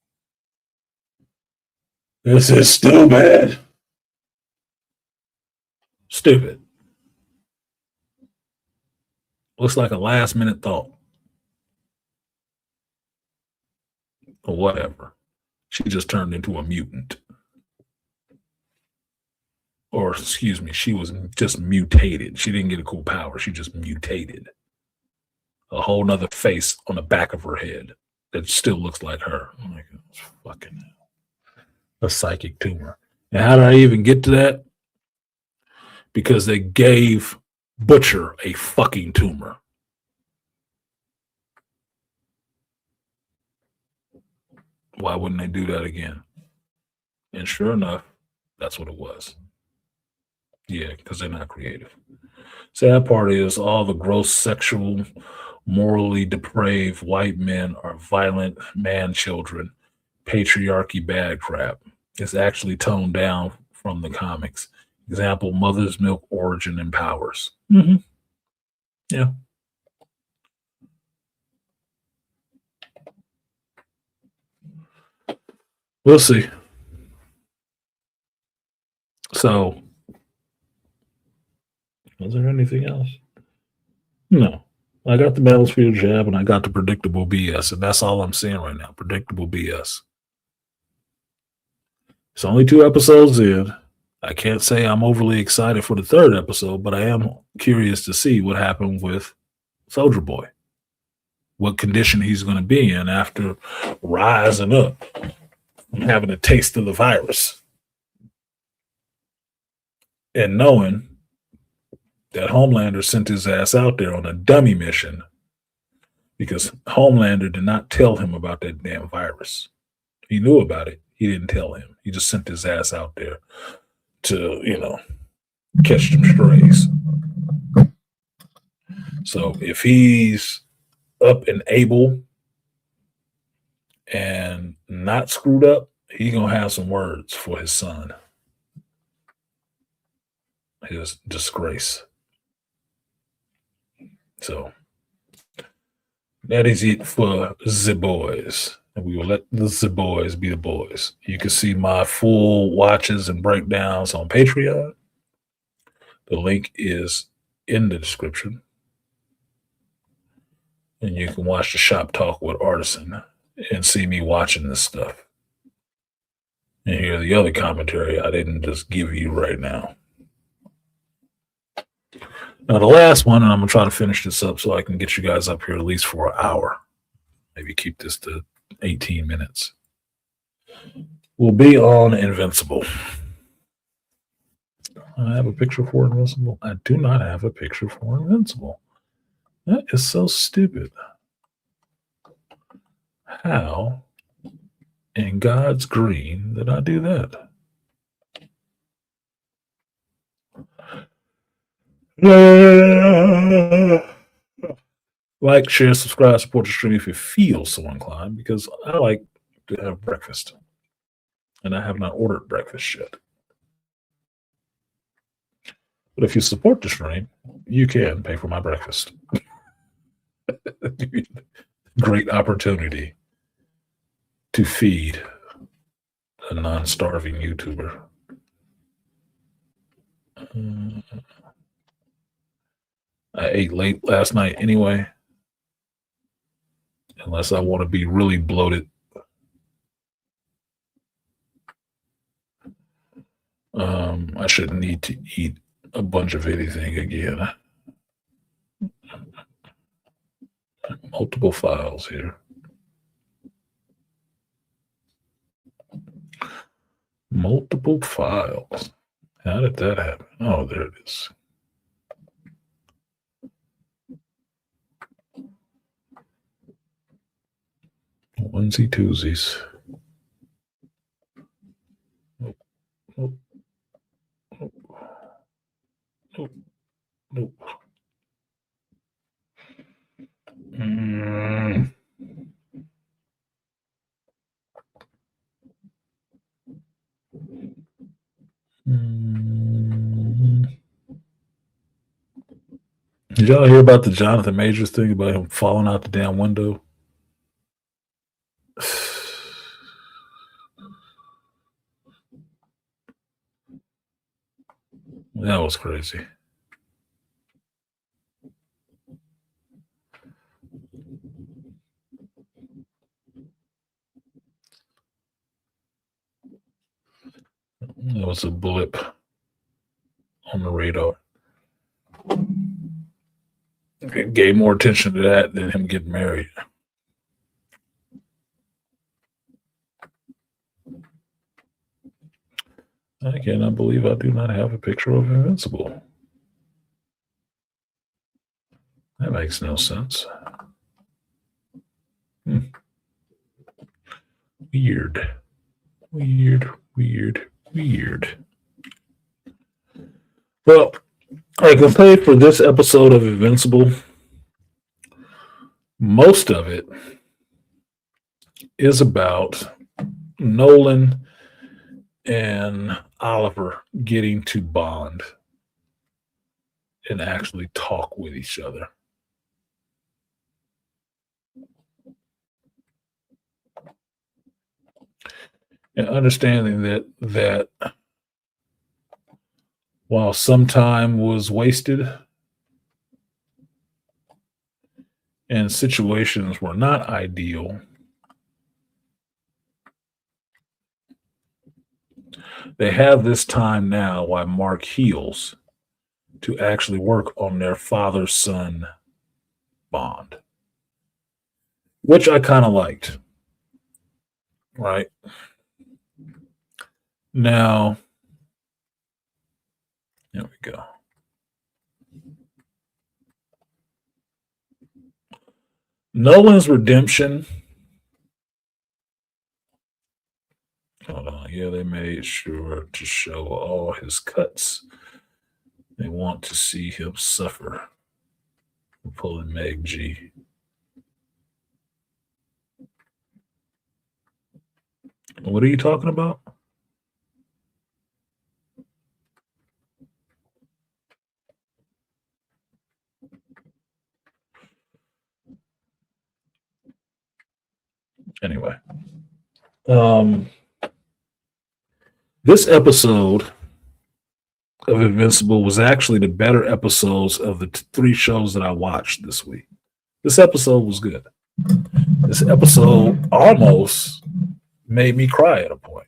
This is stupid. Stupid. Looks like a last minute thought. Or whatever. She just turned into a mutant. Or, excuse me, she was just mutated. She didn't get a cool power. She just mutated. A whole nother face on the back of her head that still looks like her. Oh my God, fucking hell. A psychic tumor. And how did I even get to that? Because they gave Butcher a fucking tumor. Why wouldn't they do that again? And sure enough, that's what it was. Yeah, because they're not creative. Sad part is all the gross, sexual, morally depraved white men are violent man children, patriarchy bad crap. It's actually toned down from the comics. Example, Mother's Milk origin and powers. Mm-hmm. Yeah. We'll see. So, was there anything else? No. I got the Battlefield jab and I got the predictable BS, and that's all I'm seeing right now. Predictable BS. It's only 2 episodes in. I can't say I'm overly excited for the 3rd episode, but I am curious to see what happened with Soldier Boy. What condition he's going to be in after rising up and having a taste of the virus. And knowing that Homelander sent his ass out there on a dummy mission because Homelander did not tell him about that damn virus. He knew about it. He didn't tell him. He just sent his ass out there to, catch them strays. So if he's up and able and not screwed up, he gonna have some words for his son. His disgrace. So that is it for the boys. And we will let the boys be the boys. You can see my full watches and breakdowns on Patreon. The link is in the description. And you can watch the Shop Talk with Artisan and see me watching this stuff. And hear the other commentary I didn't just give you right now. Now, the last one, and I'm going to try to finish this up so I can get you guys up here at least for an hour. Maybe keep this to 18 minutes. Will be on Invincible. I have a picture for Invincible. I do not have a picture for Invincible. That is so stupid. How in God's green did I do that? Like, share, subscribe, support the stream if you feel so inclined, because I like to have breakfast. And I have not ordered breakfast yet. But if you support the stream, you can pay for my breakfast. Great opportunity to feed a non-starving YouTuber. I ate late last night anyway, unless I want to be really bloated. I shouldn't need to eat a bunch of anything again. Multiple files here. Multiple files. How did that happen? Oh, there it is. Onesie twosies. Nope. Nope. Nope. Nope. Nope. Did y'all hear about the Jonathan Majors thing about him falling out the damn window? That was crazy. That was a blip on the radar. It gave more attention to that than him getting married. I cannot believe I do not have a picture of Invincible. That makes no sense. Weird. Well, like I said, for this episode of Invincible, most of it is about Nolan and Oliver getting to bond and actually talk with each other. And understanding that while some time was wasted and situations were not ideal, they have this time now while Mark heals to actually work on their father-son bond, which I kind of liked. Right? Now, there we go. Nolan's redemption. Yeah, they made sure to show all his cuts. They want to see him suffer. I'm pulling Meg G. What are you talking about? Anyway, this episode of Invincible was actually the better episodes of the three shows that I watched this week. This episode was good. This episode almost made me cry at a point.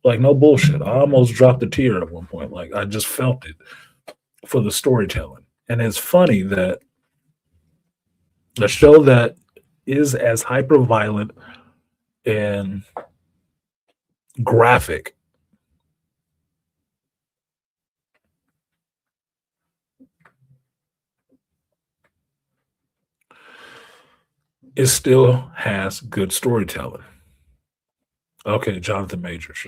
Like, no bullshit. I almost dropped a tear at one point. Like, I just felt it for the storytelling. And it's funny that a show that is as hyper violent and graphic it still has good storytelling. Okay, Jonathan Majors.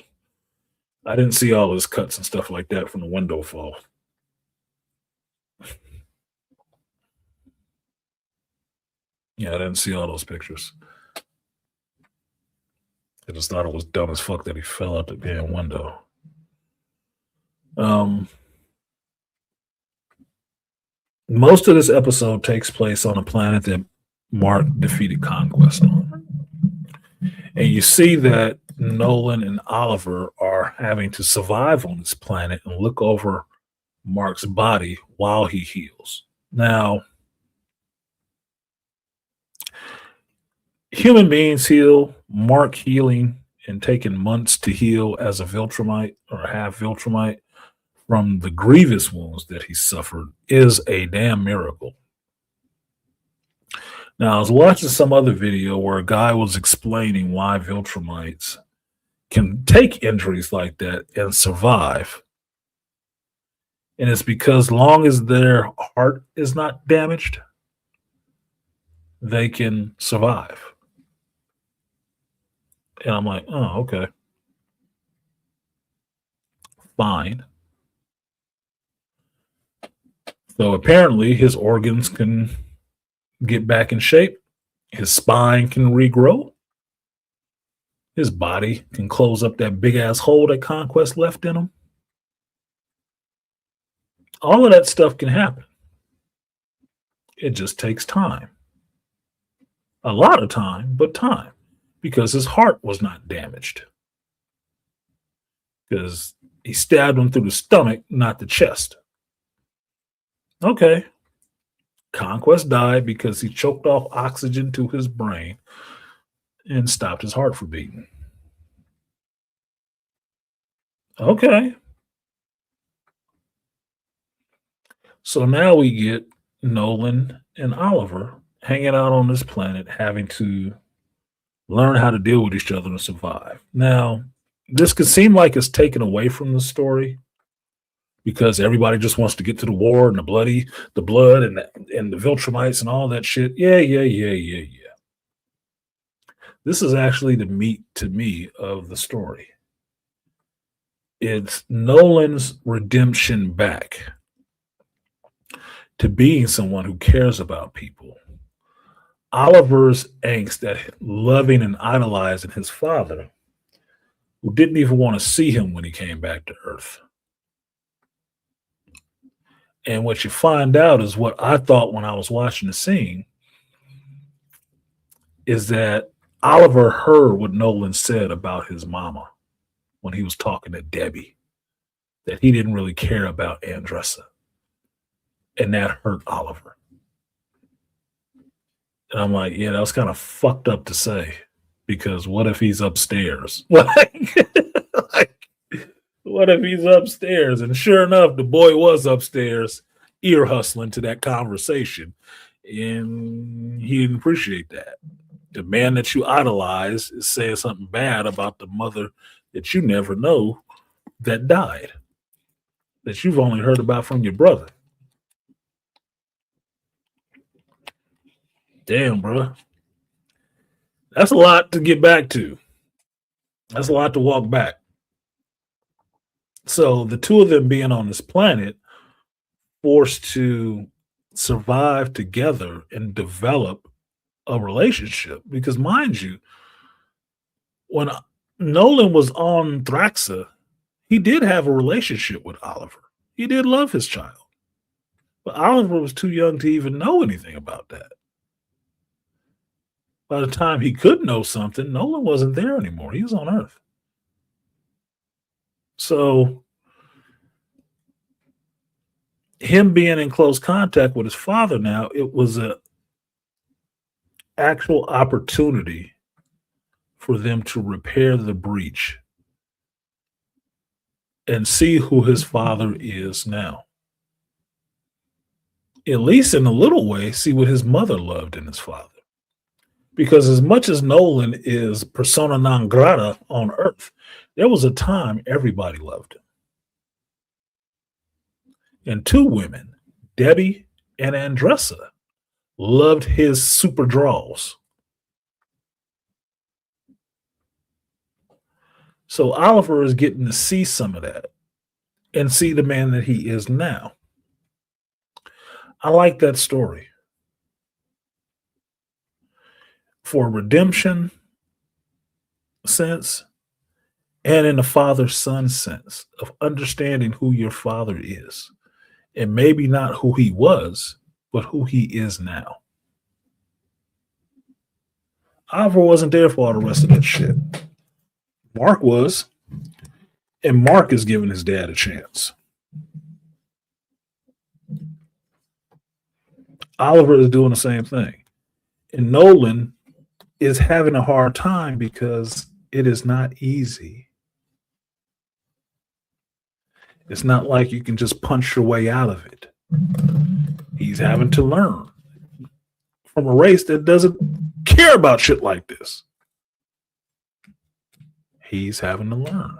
I didn't see all his cuts and stuff like that from the window fall. Yeah, I didn't see all those pictures. I just thought it was dumb as fuck that he fell out the damn window. Most of this episode takes place on a planet that Mark defeated Conquest on. And you see that Nolan and Oliver are having to survive on this planet and look over Mark's body while he heals. Now, human beings heal. Mark healing and taking months to heal as a Viltrumite or half Viltrumite from the grievous wounds that he suffered is a damn miracle. Now, I was watching some other video where a guy was explaining why Viltrumites can take injuries like that and survive. And it's because long as their heart is not damaged, they can survive. And I'm like, oh, okay. Fine. So apparently his organs can get back in shape. His spine can regrow. His body can close up that big ass hole that Conquest left in him. All of that stuff can happen. It just takes time. A lot of time, but time. Because his heart was not damaged. Because he stabbed him through the stomach, not the chest. Okay. Conquest died because he choked off oxygen to his brain and stopped his heart from beating. Okay. So now we get Nolan and Oliver hanging out on this planet, having to learn how to deal with each other and survive. Now, this could seem like it's taken away from the story because everybody just wants to get to the war and the blood and the Viltrumites and all that shit. Yeah. This is actually the meat to me of the story. It's Nolan's redemption back to being someone who cares about people. Oliver's angst at loving and idolizing his father, who didn't even want to see him when he came back to Earth. And what you find out is what I thought when I was watching the scene is that Oliver heard what Nolan said about his mama when he was talking to Debbie, that he didn't really care about Andressa. And that hurt Oliver. And I'm like, yeah, that was kind of fucked up to say, because what if he's upstairs? Like, what if he's upstairs? And sure enough, the boy was upstairs, ear hustling to that conversation. And he didn't appreciate that. The man that you idolize is saying something bad about the mother that you never know that died, that you've only heard about from your brother. Damn, bro. That's a lot to get back to. That's a lot to walk back. So the two of them being on this planet, forced to survive together and develop a relationship. Because mind you, when Nolan was on Thraxa, he did have a relationship with Oliver. He did love his child. But Oliver was too young to even know anything about that. By the time he could know something, Nolan wasn't there anymore. He was on Earth. So him being in close contact with his father now, it was an actual opportunity for them to repair the breach and see who his father is now. At least in a little way, see what his mother loved in his father. Because as much as Nolan is persona non grata on Earth, there was a time everybody loved him. And two women, Debbie and Andressa, loved his super draws. So Oliver is getting to see some of that and see the man that he is now. I like that story. for redemption sense and in the father-son sense of understanding who your father is. And maybe not who he was, but who he is now. Oliver wasn't there for all the rest of that shit. Mark was. And Mark is giving his dad a chance. Oliver is doing the same thing. And Nolan is having a hard time because it is not easy. It's not like you can just punch your way out of it. He's having to learn from a race that doesn't care about shit like this. He's having to learn.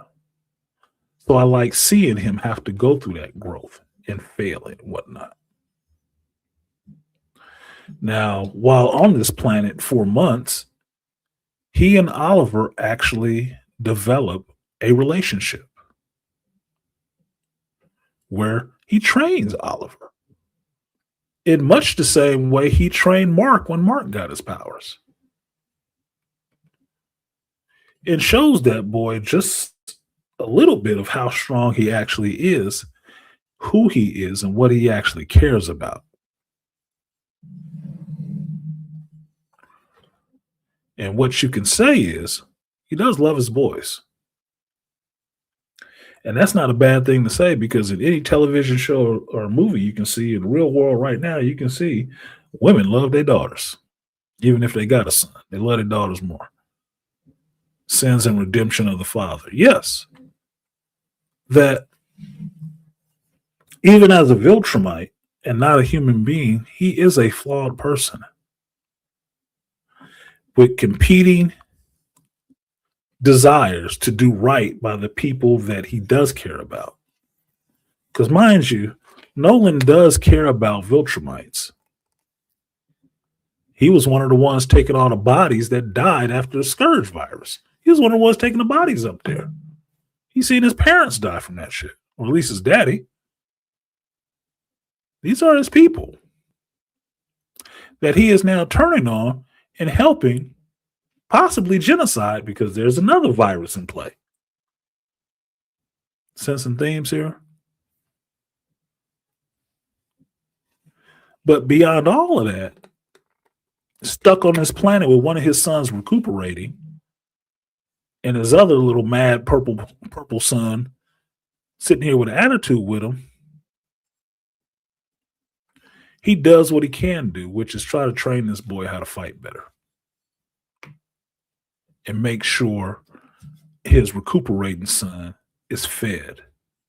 So I like seeing him have to go through that growth and fail and whatnot. Now, while on this planet for months, he and Oliver actually develop a relationship where he trains Oliver in much the same way he trained Mark when Mark got his powers. It shows that boy just a little bit of how strong he actually is, who he is, and what he actually cares about. And what you can say is he does love his boys. And that's not a bad thing to say, because in any television show or movie you can see in the real world right now, you can see women love their daughters. Even if they got a son, they love their daughters more. Sins and redemption of the father. Yes. That even as a Viltrumite and not a human being, he is a flawed person with competing desires to do right by the people that he does care about. Because mind you, Nolan does care about Viltrumites. He was one of the ones taking all the bodies that died after the Scourge virus. He was one of the ones taking the bodies up there. He's seen his parents die from that shit, or at least his daddy. These are his people that he is now turning on and helping possibly genocide, because there's another virus in play. Sense and themes here. But beyond all of that, stuck on this planet with one of his sons recuperating and his other little mad purple son sitting here with an attitude with him, he does what he can do, which is try to train this boy how to fight better and make sure his recuperating son is fed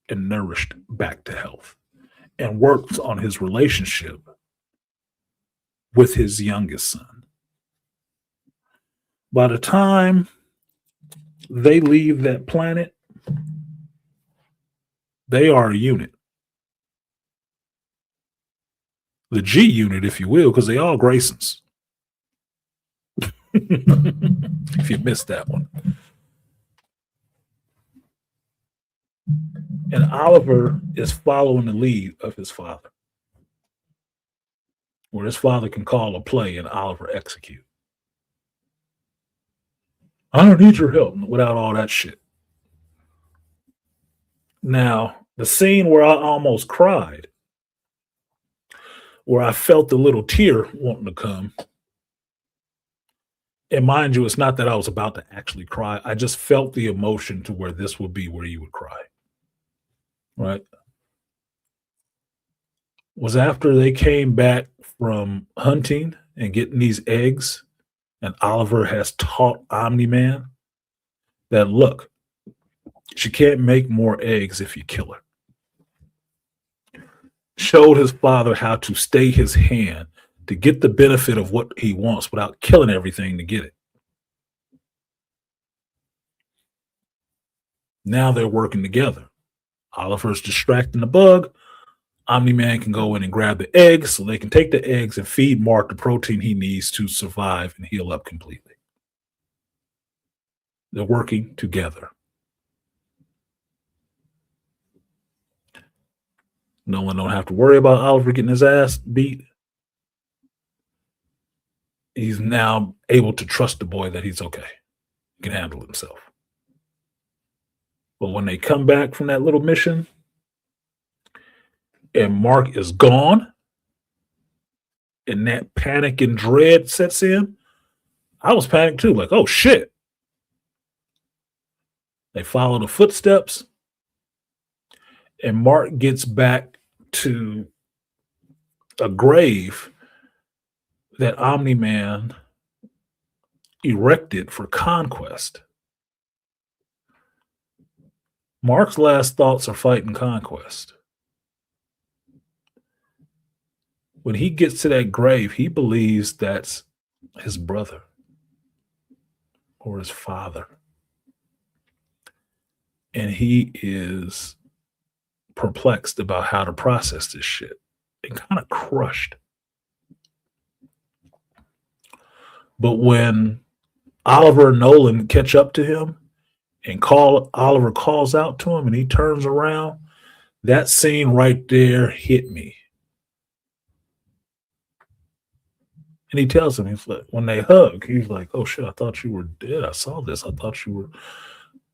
and nourished back to health, and works on his relationship with his youngest son. By the time they leave that planet, they are a unit. The G unit, if you will, because they all Graysons. If you missed that one. And Oliver is following the lead of his father, where his father can call a play and Oliver execute. I don't need your help without all that shit. Now, the scene where I almost cried, where I felt the little tear wanting to come, and mind you, it's not that I was about to actually cry. I just felt the emotion to where this would be where you would cry. Right? Was after they came back from hunting and getting these eggs, and Oliver has taught Omni-Man that, look, she can't make more eggs if you kill her. Showed his father how to stay his hand to get the benefit of what he wants without killing everything to get it. Now they're working together. Oliver's distracting the bug. Omni-Man can go in and grab the eggs so they can take the eggs and feed Mark the protein he needs to survive and heal up completely. They're working together. No one don't have to worry about Oliver getting his ass beat. he's now able to trust the boy that he's okay. He can handle himself. But when they come back from that little mission and Mark is gone and that panic and dread sets in, I was panicked too. Like, oh shit. They follow the footsteps and Mark gets back to a grave that Omni-Man erected for conquest. Mark's last thoughts are fighting conquest. When he gets to that grave, he believes that's his brother or his father. And he is perplexed about how to process this shit and kind of crushed. But when Oliver and Nolan catch up to him and Oliver calls out to him and he turns around, that scene right there hit me. And he tells him, he's like, when they hug, he's like, oh shit, I thought you were dead. I saw this. I thought you were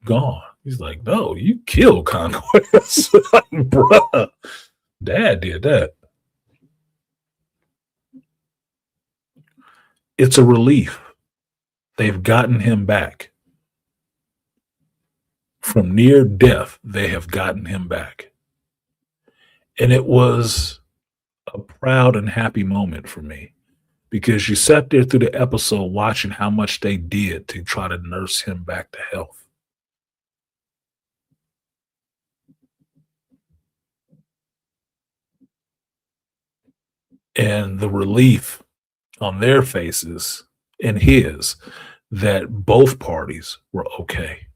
gone. He's like, no, you killed Conquest. Bruh, Dad did that. It's a relief. They've gotten him back. From near death, they have gotten him back. And it was a proud and happy moment for me because you sat there through the episode watching how much they did to try to nurse him back to health. And the relief on their faces and his that both parties were okay.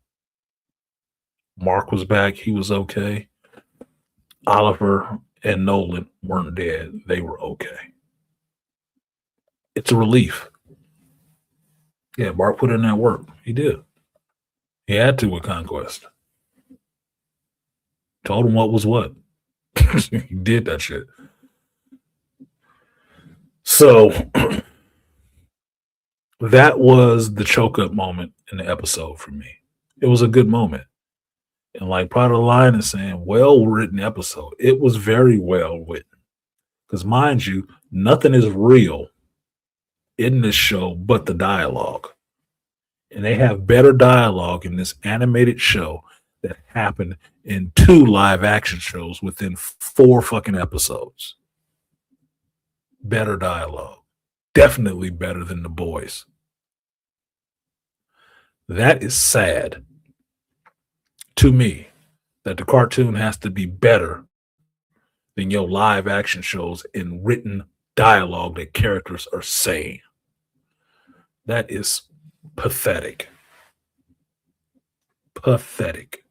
Mark was back. He was okay. Oliver and Nolan weren't dead. They were okay. It's a relief. Yeah, Mark put in that work. He did. He had to with Conquest. Told him what was what. He did that shit. So that was the choke up moment in the episode for me. It was a good moment. And like part of the line is saying, well written episode. It was very well written. Because mind you, nothing is real in this show but the dialogue. And they have better dialogue in this animated show that happened in 2 live action shows within 4 fucking episodes. Better dialogue. Definitely better than The Boys. That is sad to me that the cartoon has to be better than your live action shows in written dialogue that characters are saying. That is pathetic. Pathetic.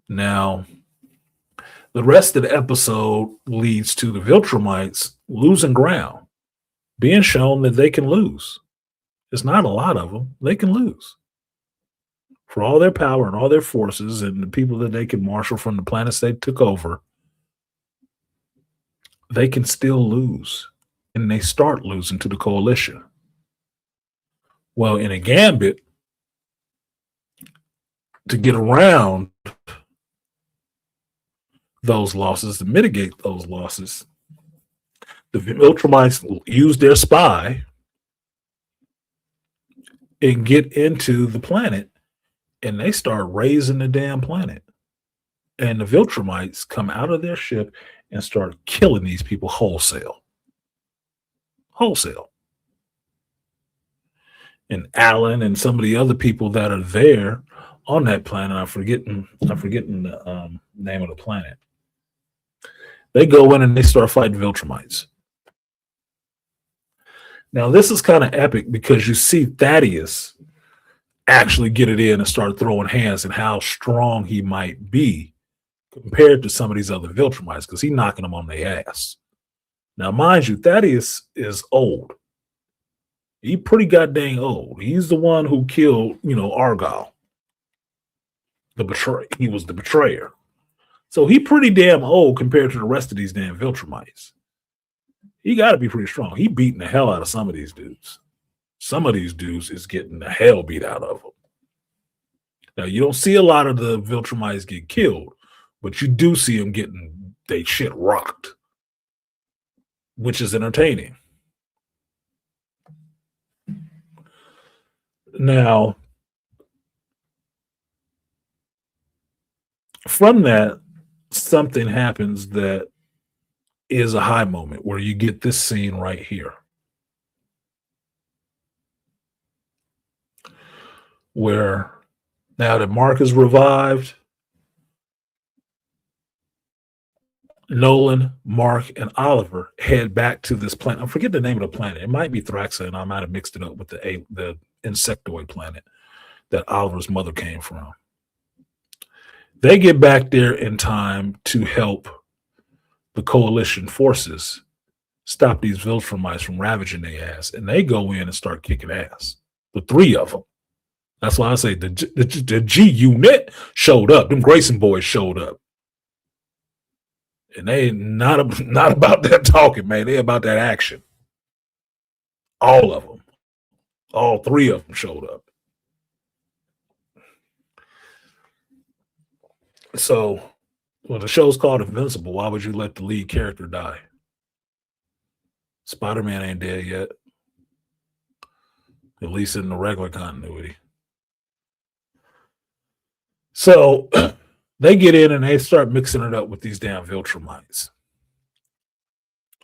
Now, the rest of the episode leads to the Viltrumites losing ground, being shown that they can lose. It's not a lot of them. They can lose. For all their power and all their forces and the people that they can marshal from the planets they took over, they can still lose. And they start losing to the coalition. Well, in a gambit, to get around those losses, to mitigate those losses, the Viltrumites use their spy and get into the planet, and they start raising the damn planet. And the Viltrumites come out of their ship and start killing these people wholesale. Wholesale. And Alan and some of the other people that are there on that planet, I'm forgetting the name of the planet. They go in and they start fighting Viltrumites. Now, this is kind of epic because you see Thaddeus actually get it in and start throwing hands and how strong he might be compared to some of these other Viltrumites because he's knocking them on their ass. Now, mind you, Thaddeus is old. He's pretty goddamn old. He's the one who killed, Argyle. He was the betrayer. So he pretty damn old compared to the rest of these damn Viltrumites. he got to be pretty strong. He beating the hell out of some of these dudes. Some of these dudes is getting the hell beat out of them. Now, you don't see a lot of the Viltrumites get killed, but you do see them getting they shit rocked, which is entertaining. Now, from that, something happens that is a high moment where you get this scene right here. Where now that Mark is revived, Nolan, Mark, and Oliver head back to this planet. I forget the name of the planet. It might be Thraxa, and I might have mixed it up with the insectoid planet that Oliver's mother came from. They get back there in time to help the coalition forces stop these Viltrumites from ravaging their ass, and they go in and start kicking ass. The three of them. That's why I say the G unit showed up. Them Grayson boys showed up. And they not about that talking, man. They about that action. All of them. All three of them showed up. So, well, the show's called Invincible. Why would you let the lead character die? Spider-Man ain't dead yet. At least in the regular continuity. So they get in and they start mixing it up with these damn Viltrumites.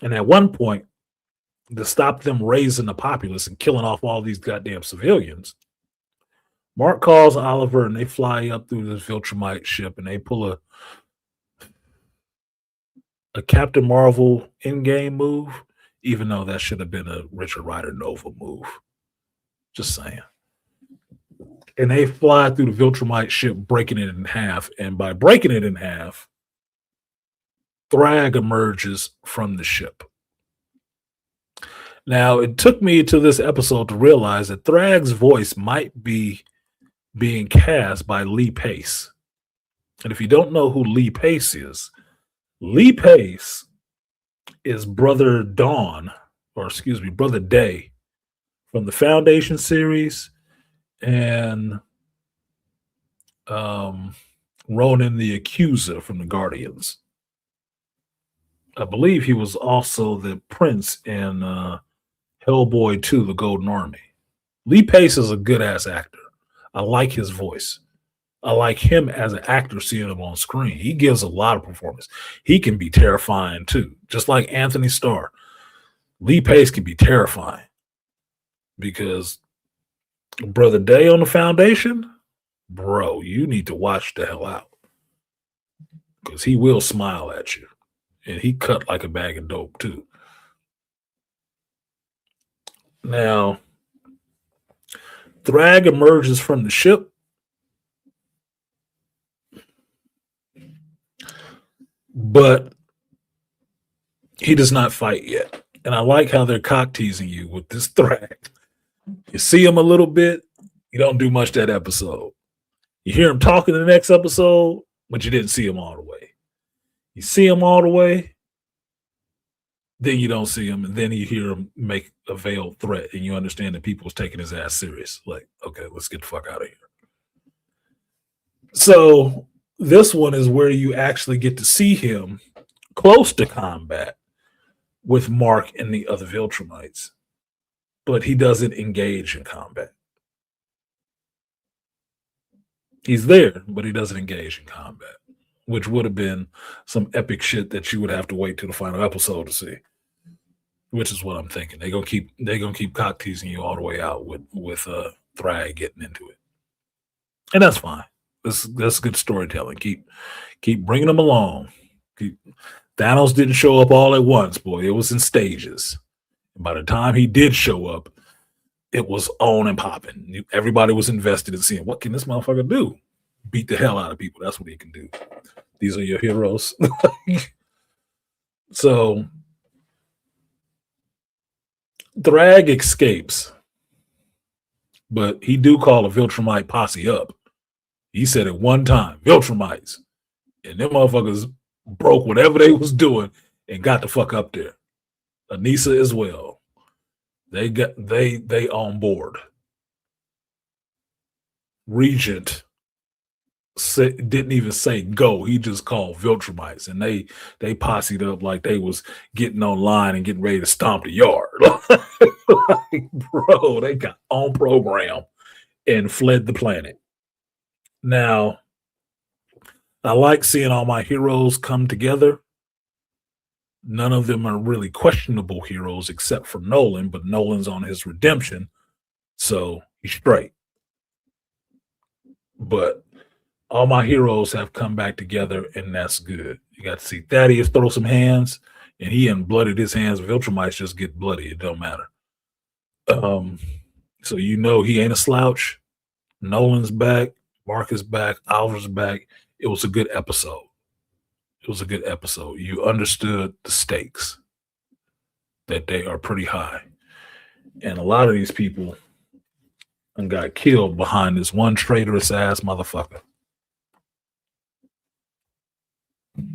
And at one point, to stop them raising the populace and killing off all these goddamn civilians, Mark calls Oliver and they fly up through this Viltrumite ship and they pull a Captain Marvel in-game move, even though that should have been a Richard Rider Nova move. Just saying. And they fly through the Viltrumite ship, breaking it in half. And by breaking it in half, Thrag emerges from the ship. Now, it took me to this episode to realize that Thrag's voice might be being cast by Lee Pace. And if you don't know who Lee Pace is Brother Brother Day from the Foundation series and Ronan the Accuser from the Guardians. I believe he was also the prince in Hellboy 2, The Golden Army. Lee Pace is a good-ass actor. I like his voice. I like him as an actor, seeing him on screen. He gives a lot of performance. He can be terrifying, too. Just like Anthony Starr. Lee Pace can be terrifying. Because Brother Day on the Foundation, bro, you need to watch the hell out. Because he will smile at you. And he cut like a bag of dope, too. Now, Thrag emerges from the ship. But he does not fight yet. And I like how they're cock teasing you with this Thrag. You see him a little bit, you don't do much that episode. You hear him talking in the next episode, but you didn't see him all the way. You see him all the way, then you don't see him, and then you hear him make a veiled threat, and you understand that people's taking his ass serious. Like, okay, let's get the fuck out of here. So this one is where you actually get to see him close to combat with Mark and the other Viltrumites, but he doesn't engage in combat. He's there, but he doesn't engage in combat, which would have been some epic shit that you would have to wait till the final episode to see. Which is what I'm thinking. They're gonna keep cock teasing you all the way out with Thrag getting into it, and that's fine. That's good storytelling. Keep bringing them along. Thanos didn't show up all at once, boy. It was in stages. And by the time he did show up, it was on and popping. Everybody was invested in seeing what can this motherfucker do? Beat the hell out of people. That's what he can do. These are your heroes. So Thrag escapes, but he do call a Viltrumite posse up. He said it one time, Viltrumites. And them motherfuckers broke whatever they was doing and got the fuck up there. Anissa as well. They on board. Regent didn't even say go. He just called Viltrumites, and they posseed up like they was getting online and getting ready to stomp the yard. Like, bro, they got on program and fled the planet. Now, I like seeing all my heroes come together. None of them are really questionable heroes except for Nolan, but Nolan's on his redemption, so he's straight. But all my heroes have come back together, and that's good. You got to see Thaddeus throw some hands, and he unblooded his hands. Viltrumites just get bloody. It don't matter. So you know he ain't a slouch. Nolan's back. Mark is back. Oliver's back. It was a good episode. It was a good episode. You understood the stakes, that they are pretty high. And a lot of these people got killed behind this one traitorous ass motherfucker.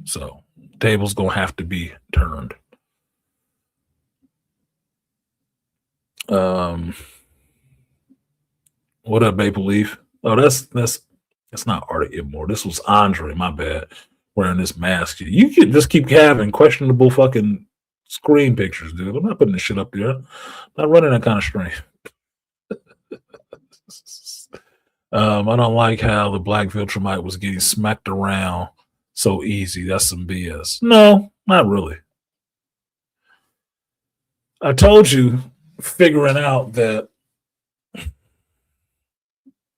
So table's gonna have to be turned. What up, Maple Leaf? Oh, that's not Art anymore. This was Andre, my bad, wearing this mask. You can just keep having questionable fucking screen pictures, dude. I'm not putting this shit up there. I'm not running that kind of stream. I don't like how the Black Viltrumite was getting smacked around so easy. That's some BS. No, not really. I told you, figuring out that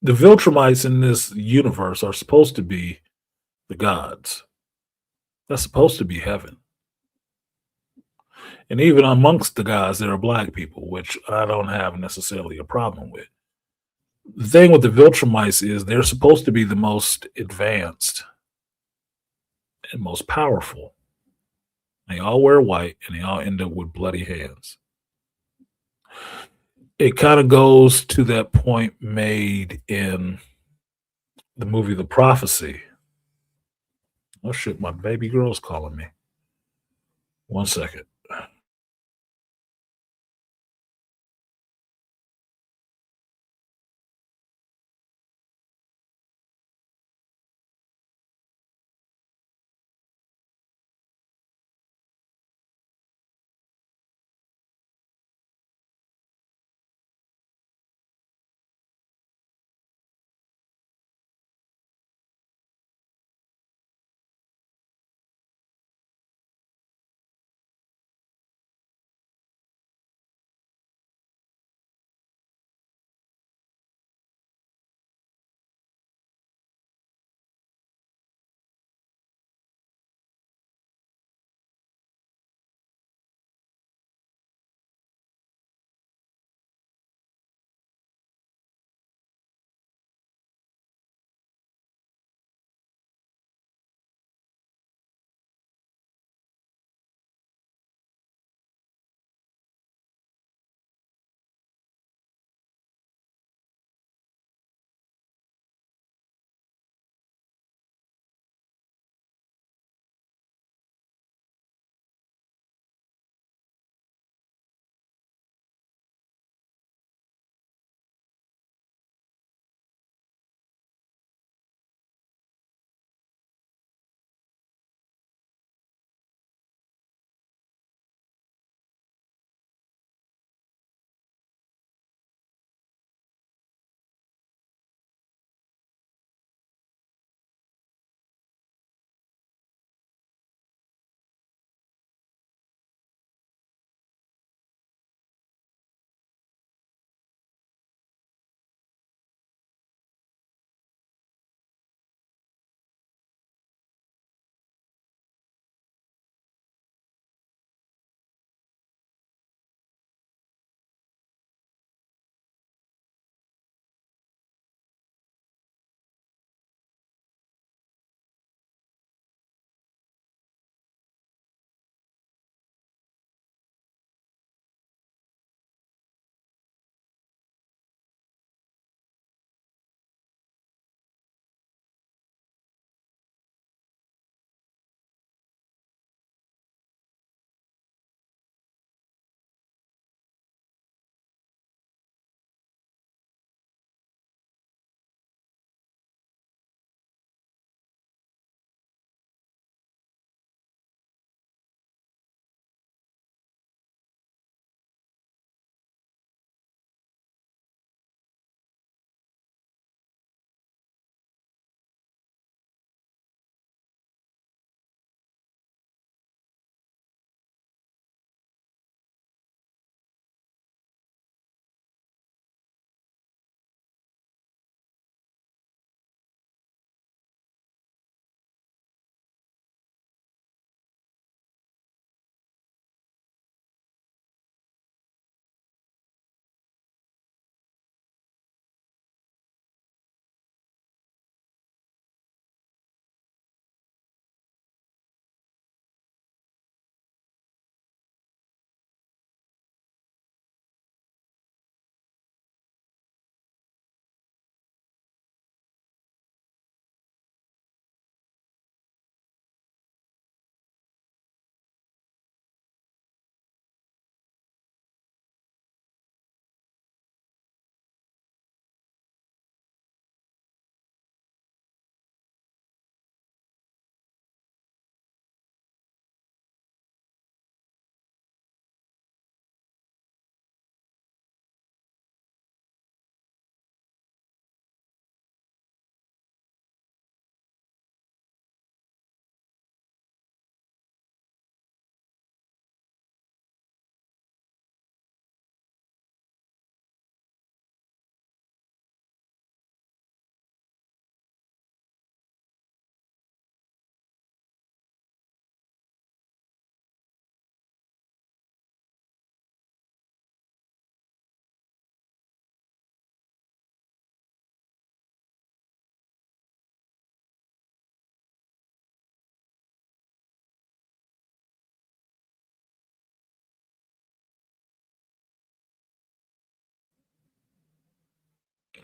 the Viltrumites in this universe are supposed to be the gods. That's supposed to be heaven. And even amongst the gods, there are black people, which I don't have necessarily a problem with. The thing with the Viltrumites is they're supposed to be the most advanced and most powerful. They all wear white, and they all end up with bloody hands. It kind of goes to that point made in the movie The Prophecy. Oh shit, my baby girl's calling me. 1 second.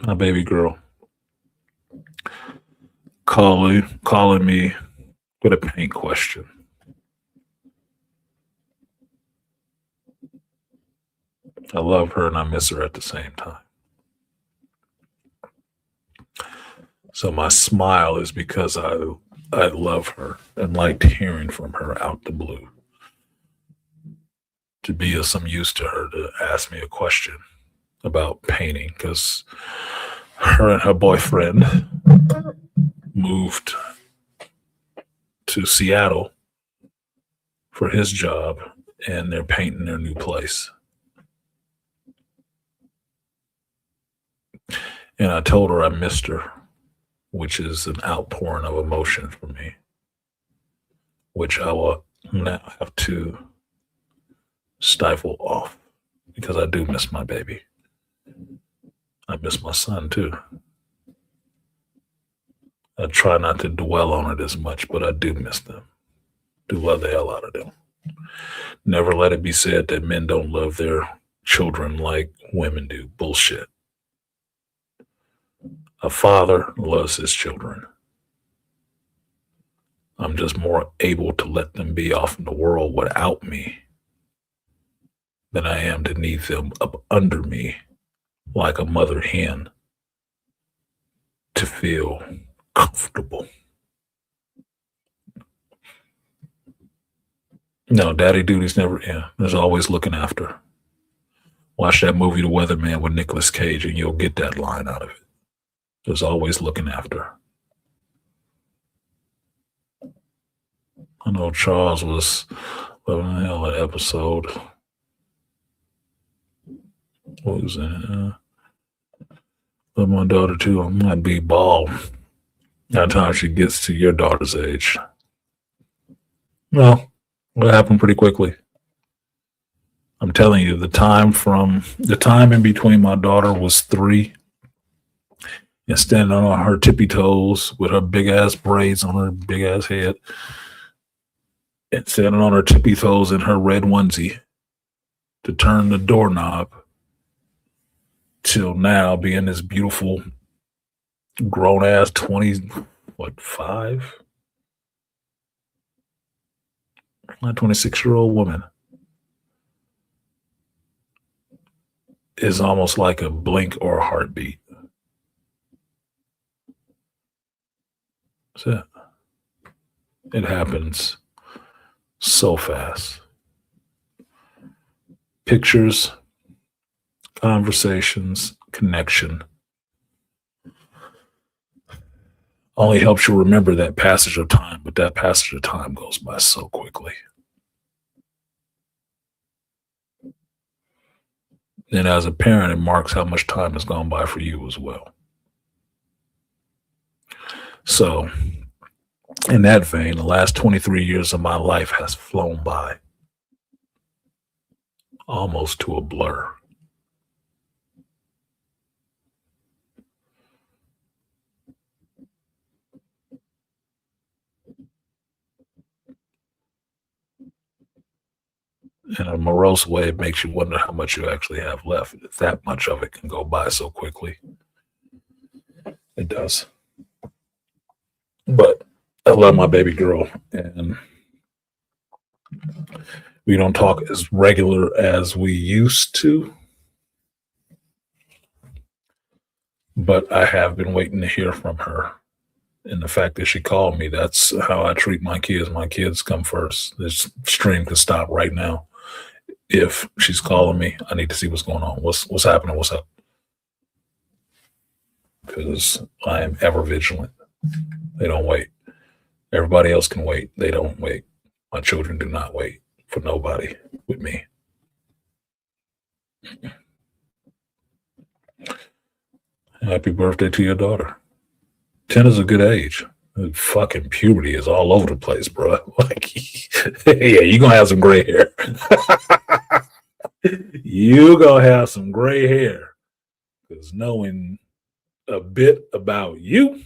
my baby girl, calling me with a paint question. I love her and I miss her at the same time. So my smile is because I love her and liked hearing from her out the blue. To be of some use to her to ask me a question about painting, because her and her boyfriend moved to Seattle for his job and they're painting their new place. And I told her I missed her, which is an outpouring of emotion for me, which I will now have to stifle off because I do miss my baby. I miss my son too. I try not to dwell on it as much, but I do miss them. Do love the hell out of them. Never let it be said that men don't love their children like women do. Bullshit. A father loves his children. I'm just more able to let them be off in the world without me than I am to need them up under me like a mother hen to feel comfortable. No, daddy duty's never, there's always looking after. Watch that movie, The Weatherman, with Nicolas Cage, and you'll get that line out of it. There's always looking after. I know Charles was loving the hell of that episode. What was that? Love my daughter too. I might be bald. By the time she gets to your daughter's age. Well, it happened pretty quickly. I'm telling you, the time in between my daughter was 3 and standing on her tippy toes with her big ass braids on her big ass head and standing on her tippy toes in her red onesie to turn the doorknob till now being this beautiful grown ass 5? A 26-year-old woman is almost like a blink or a heartbeat. That's it. It happens so fast. Pictures, conversations, connection only helps you remember that passage of time, but that passage of time goes by so quickly. And as a parent, it marks how much time has gone by for you as well. So, in that vein, the last 23 years of my life has flown by almost to a blur. In a morose way, it makes you wonder how much you actually have left. If that much of it can go by so quickly. It does. But I love my baby girl, and we don't talk as regular as we used to. But I have been waiting to hear from her. And the fact that she called me, that's how I treat my kids. My kids come first. This stream can stop right now. If she's calling me, I need to see what's going on. What's happening? What's up? Because I am ever vigilant. They don't wait. Everybody else can wait. They don't wait. My children do not wait for nobody with me. Happy birthday to your daughter. 10 is a good age. Fucking puberty is all over the place, bro. Like, yeah, you're going to have some gray hair. You're going to have some gray hair. Because knowing a bit about you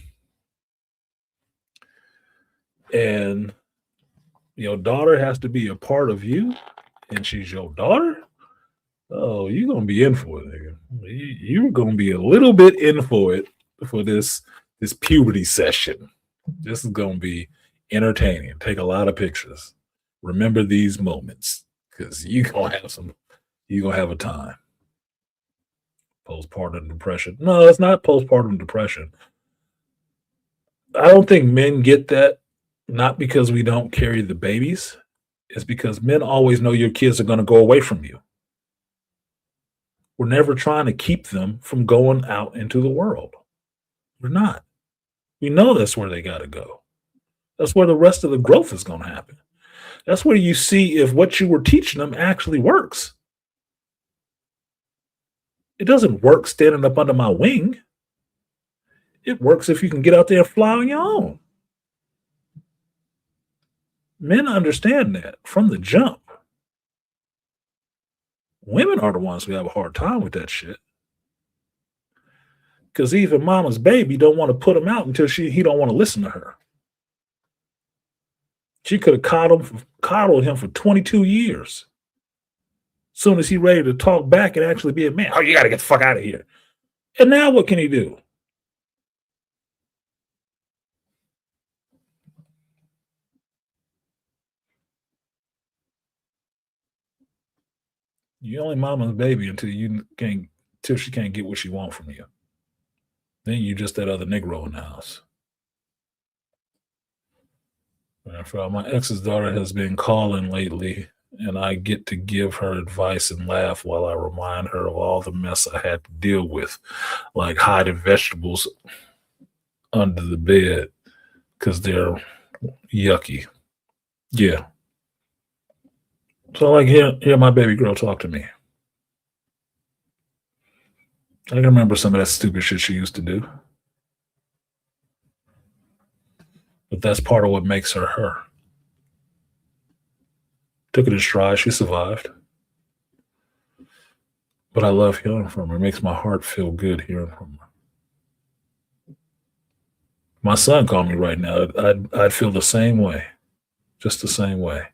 and your daughter has to be a part of you and she's your daughter, Oh, you're gonna be in for it, nigga. You're gonna be a little bit in for it for this puberty session. This is gonna be entertaining. Take a lot of pictures. Remember these moments because you're gonna have a time. Postpartum depression. No, it's not postpartum depression. I don't think men get that, not because we don't carry the babies. It's because men always know your kids are going to go away from you. We're never trying to keep them from going out into the world. We're not. We know that's where they got to go. That's where the rest of the growth is going to happen. That's where you see if what you were teaching them actually works. It doesn't work standing up under my wing. It works if you can get out there and fly on your own. Men understand that from the jump. Women are the ones who have a hard time with that shit. Because even mama's baby don't want to put him out until he don't want to listen to her. She could have coddled him for 22 years. Soon as he ready to talk back and actually be a man, oh, you got to get the fuck out of here. And now what can he do? You only mama's baby until she can't get what she wants from you. Then you just that other Negro in the house. My ex's daughter has been calling lately, and I get to give her advice and laugh while I remind her of all the mess I had to deal with, like hiding vegetables under the bed because they're yucky. Yeah. So hear my baby girl talk to me. I can remember some of that stupid shit she used to do. But that's part of what makes her her. Took it in stride. She survived. But I love hearing from her. It makes my heart feel good hearing from her. My son called me right now. I'd feel the same way. Just the same way.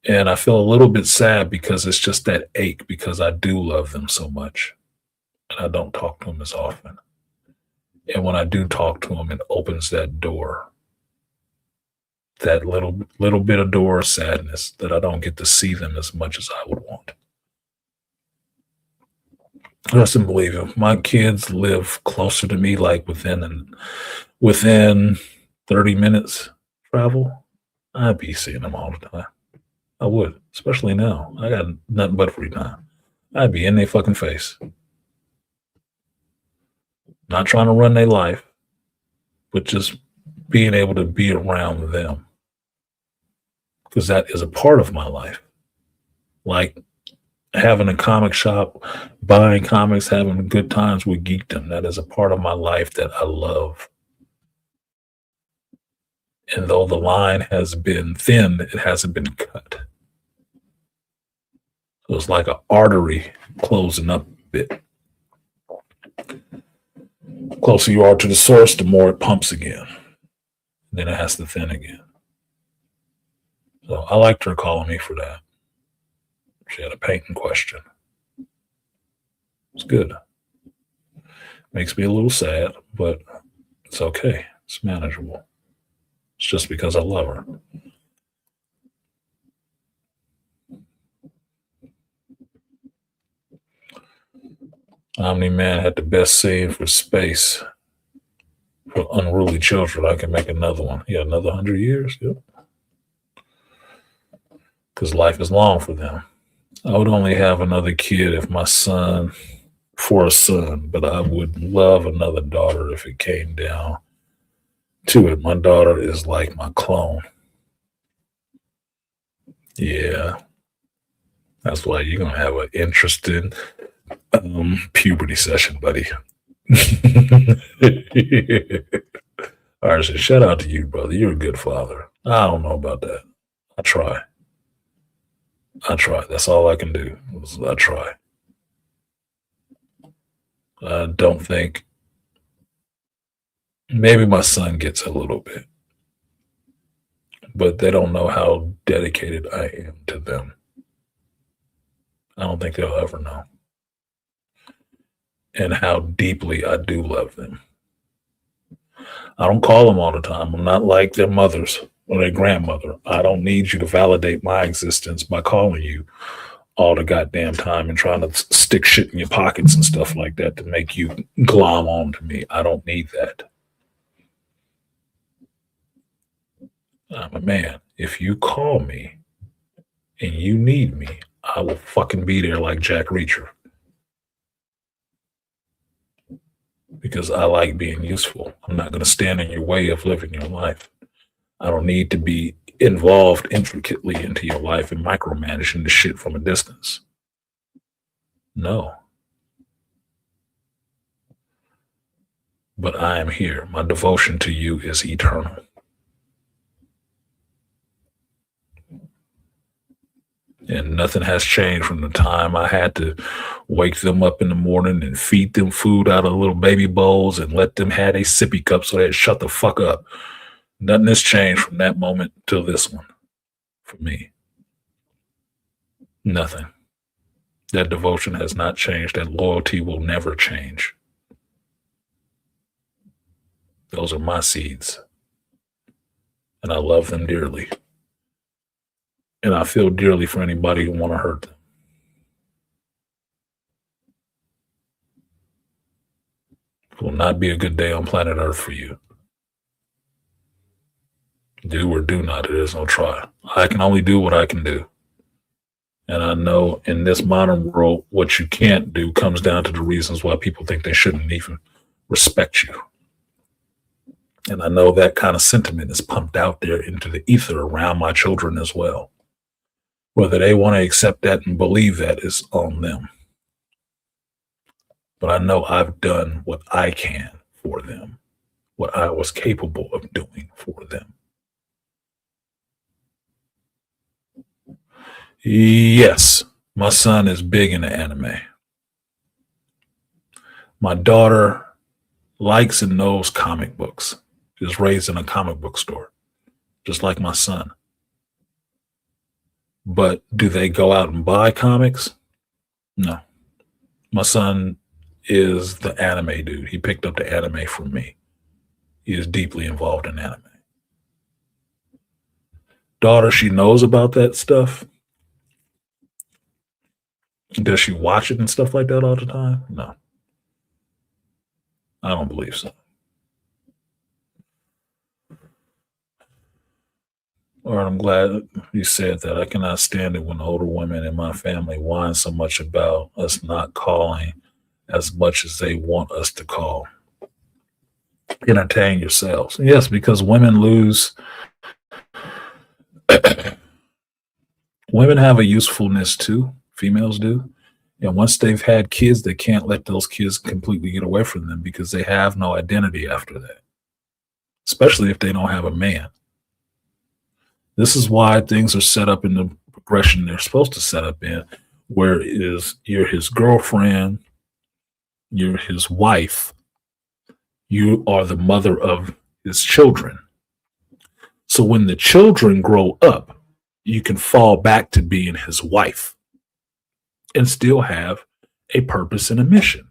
And I feel a little bit sad because it's just that ache because I do love them so much. And I don't talk to them as often. And when I do talk to them, it opens that door. That little bit of door of sadness that I don't get to see them as much as I would want. Listen, believe it. My kids live closer to me, like within 30 minutes travel. I'd be seeing them all the time. I would, especially now. I got nothing but free time. I'd be in their fucking face. Not trying to run their life, but just being able to be around them. Because that is a part of my life. Like having a comic shop, buying comics, having good times with geekdom. That is a part of my life that I love. And though the line has been thin, it hasn't been cut. So it's like an artery closing up a bit. The closer you are to the source, the more it pumps again. Then it has to thin again. So I liked her calling me for that. She had a painting question. It's good. Makes me a little sad, but it's okay. It's manageable. It's just because I love her. Omni-Man had the best scene for space. For unruly children, I can make another one. Yeah, another 100 years. Yep. Because life is long for them. I would only have another kid if for a son, but I would love another daughter if it came down to it. My daughter is like my clone. Yeah. That's why you're going to have an interesting puberty session, buddy. All right, so shout out to you, brother. You're a good father. I don't know about that. I try. That's all I can do. I try. I don't think. Maybe my son gets a little bit. But they don't know how dedicated I am to them. I don't think they'll ever know. And how deeply I do love them. I don't call them all the time. I'm not like their mothers or their grandmother. I don't need you to validate my existence by calling you all the goddamn time and trying to stick shit in your pockets and stuff like that to make you glom on to me. I don't need that. I'm a man. If you call me and you need me, I will fucking be there like Jack Reacher. Because I like being useful. I'm not going to stand in your way of living your life. I don't need to be involved intricately into your life and micromanaging the shit from a distance. No. But I am here. My devotion to you is eternal. And nothing has changed from the time I had to wake them up in the morning and feed them food out of little baby bowls and let them have a sippy cup so they'd shut the fuck up. Nothing has changed from that moment till this one for me. Nothing. That devotion has not changed. That loyalty will never change. Those are my seeds. And I love them dearly. And I feel dearly for anybody who want to hurt them. It will not be a good day on planet Earth for you. Do or do not, it is no try. I can only do what I can do. And I know in this modern world, what you can't do comes down to the reasons why people think they shouldn't even respect you. And I know that kind of sentiment is pumped out there into the ether around my children as well. Whether they want to accept that and believe that is on them. But I know I've done what I can for them, what I was capable of doing for them. Yes, my son is big into anime. My daughter likes and knows comic books. She was raised in a comic book store, just like my son. But do they go out and buy comics? No. My son is the anime dude. He picked up the anime from me. He is deeply involved in anime. Daughter, she knows about that stuff. Does she watch it and stuff like that all the time? No. I don't believe so. All right, I'm glad you said that. I cannot stand it when older women in my family whine so much about us not calling as much as they want us to call. Entertain yourselves. Yes, because women lose. Women have a usefulness too. Females do. And once they've had kids, they can't let those kids completely get away from them because they have no identity after that, especially if they don't have a man. This is why things are set up in the progression they're supposed to set up in, where it is you're his girlfriend, you're his wife, you are the mother of his children. So when the children grow up, you can fall back to being his wife and still have a purpose and a mission.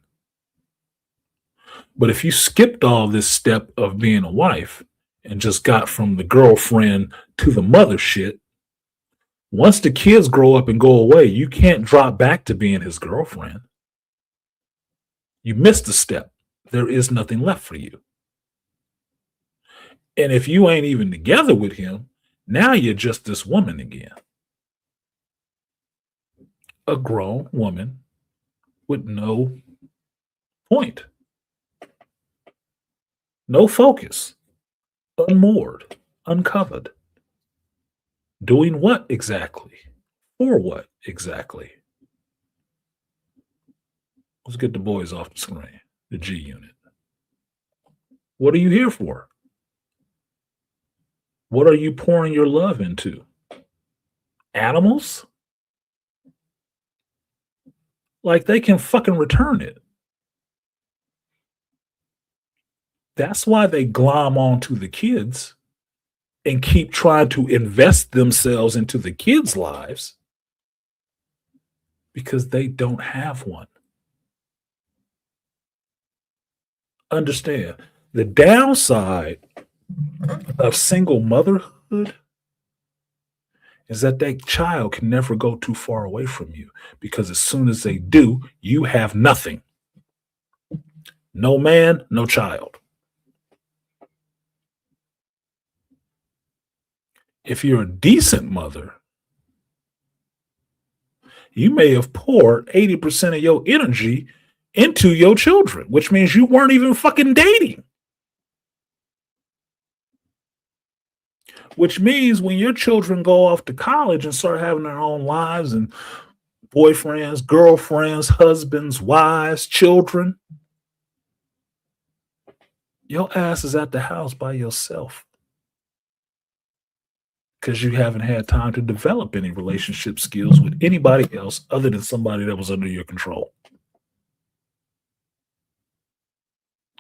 But if you skipped all this step of being a wife and just got from the girlfriend to the mother shit, once the kids grow up and go away, you can't drop back to being his girlfriend. You missed a step. There is nothing left for you. And if you ain't even together with him, now you're just this woman again. A grown woman with no point, no focus, unmoored, uncovered. Doing what exactly? For what exactly? Let's get the boys off the screen, the G unit. What are you here for? What are you pouring your love into? Animals? Like they can fucking return it. That's why they glom onto the kids and keep trying to invest themselves into the kids' lives, because they don't have one. Understand, the downside of single motherhood is that child can never go too far away from you, because as soon as they do, you have nothing. No man, no child. If you're a decent mother, you may have poured 80% of your energy into your children, which means you weren't even fucking dating. Which means when your children go off to college and start having their own lives and boyfriends, girlfriends, husbands, wives, children, your ass is at the house by yourself. Because you haven't had time to develop any relationship skills with anybody else other than somebody that was under your control.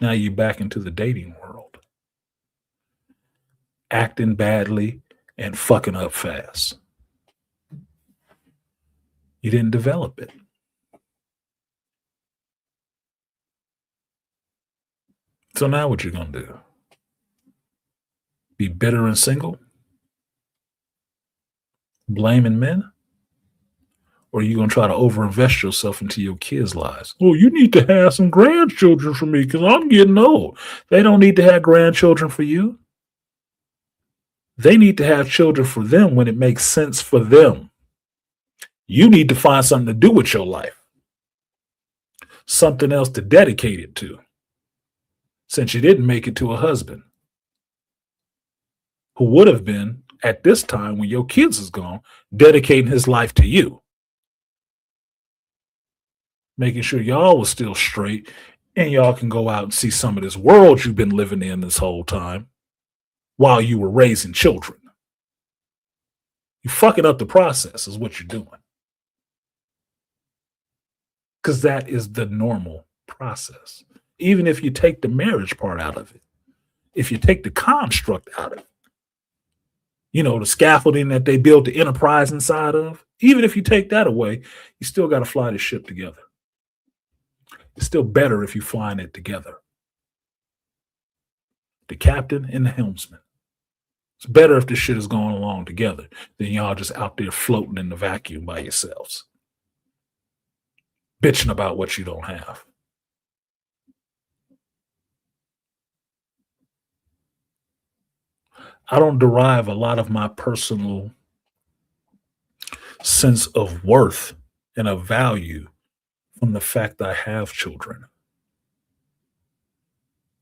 Now you're back into the dating world, acting badly and fucking up fast. You didn't develop it. So now what you gonna do? Be bitter and single? Blaming men? Or are you going to try to overinvest yourself into your kids' lives? Oh, you need to have some grandchildren for me because I'm getting old. They don't need to have grandchildren for you. They need to have children for them when it makes sense for them. You need to find something to do with your life. Something else to dedicate it to. Since you didn't make it to a husband who would have been, at this time when your kids is gone, dedicating his life to you. Making sure y'all was still straight and y'all can go out and see some of this world you've been living in this whole time while you were raising children. You're fucking up the process is what you're doing. Because that is the normal process. Even if you take the marriage part out of it, if you take the construct out of it, you know, the scaffolding that they built the enterprise inside of, even if you take that away, you still got to fly the ship together. It's still better if you're flying it together. The captain and the helmsman. It's better if this shit is going along together than y'all just out there floating in the vacuum by yourselves. Bitching about what you don't have. I don't derive a lot of my personal sense of worth and of value from the fact that I have children.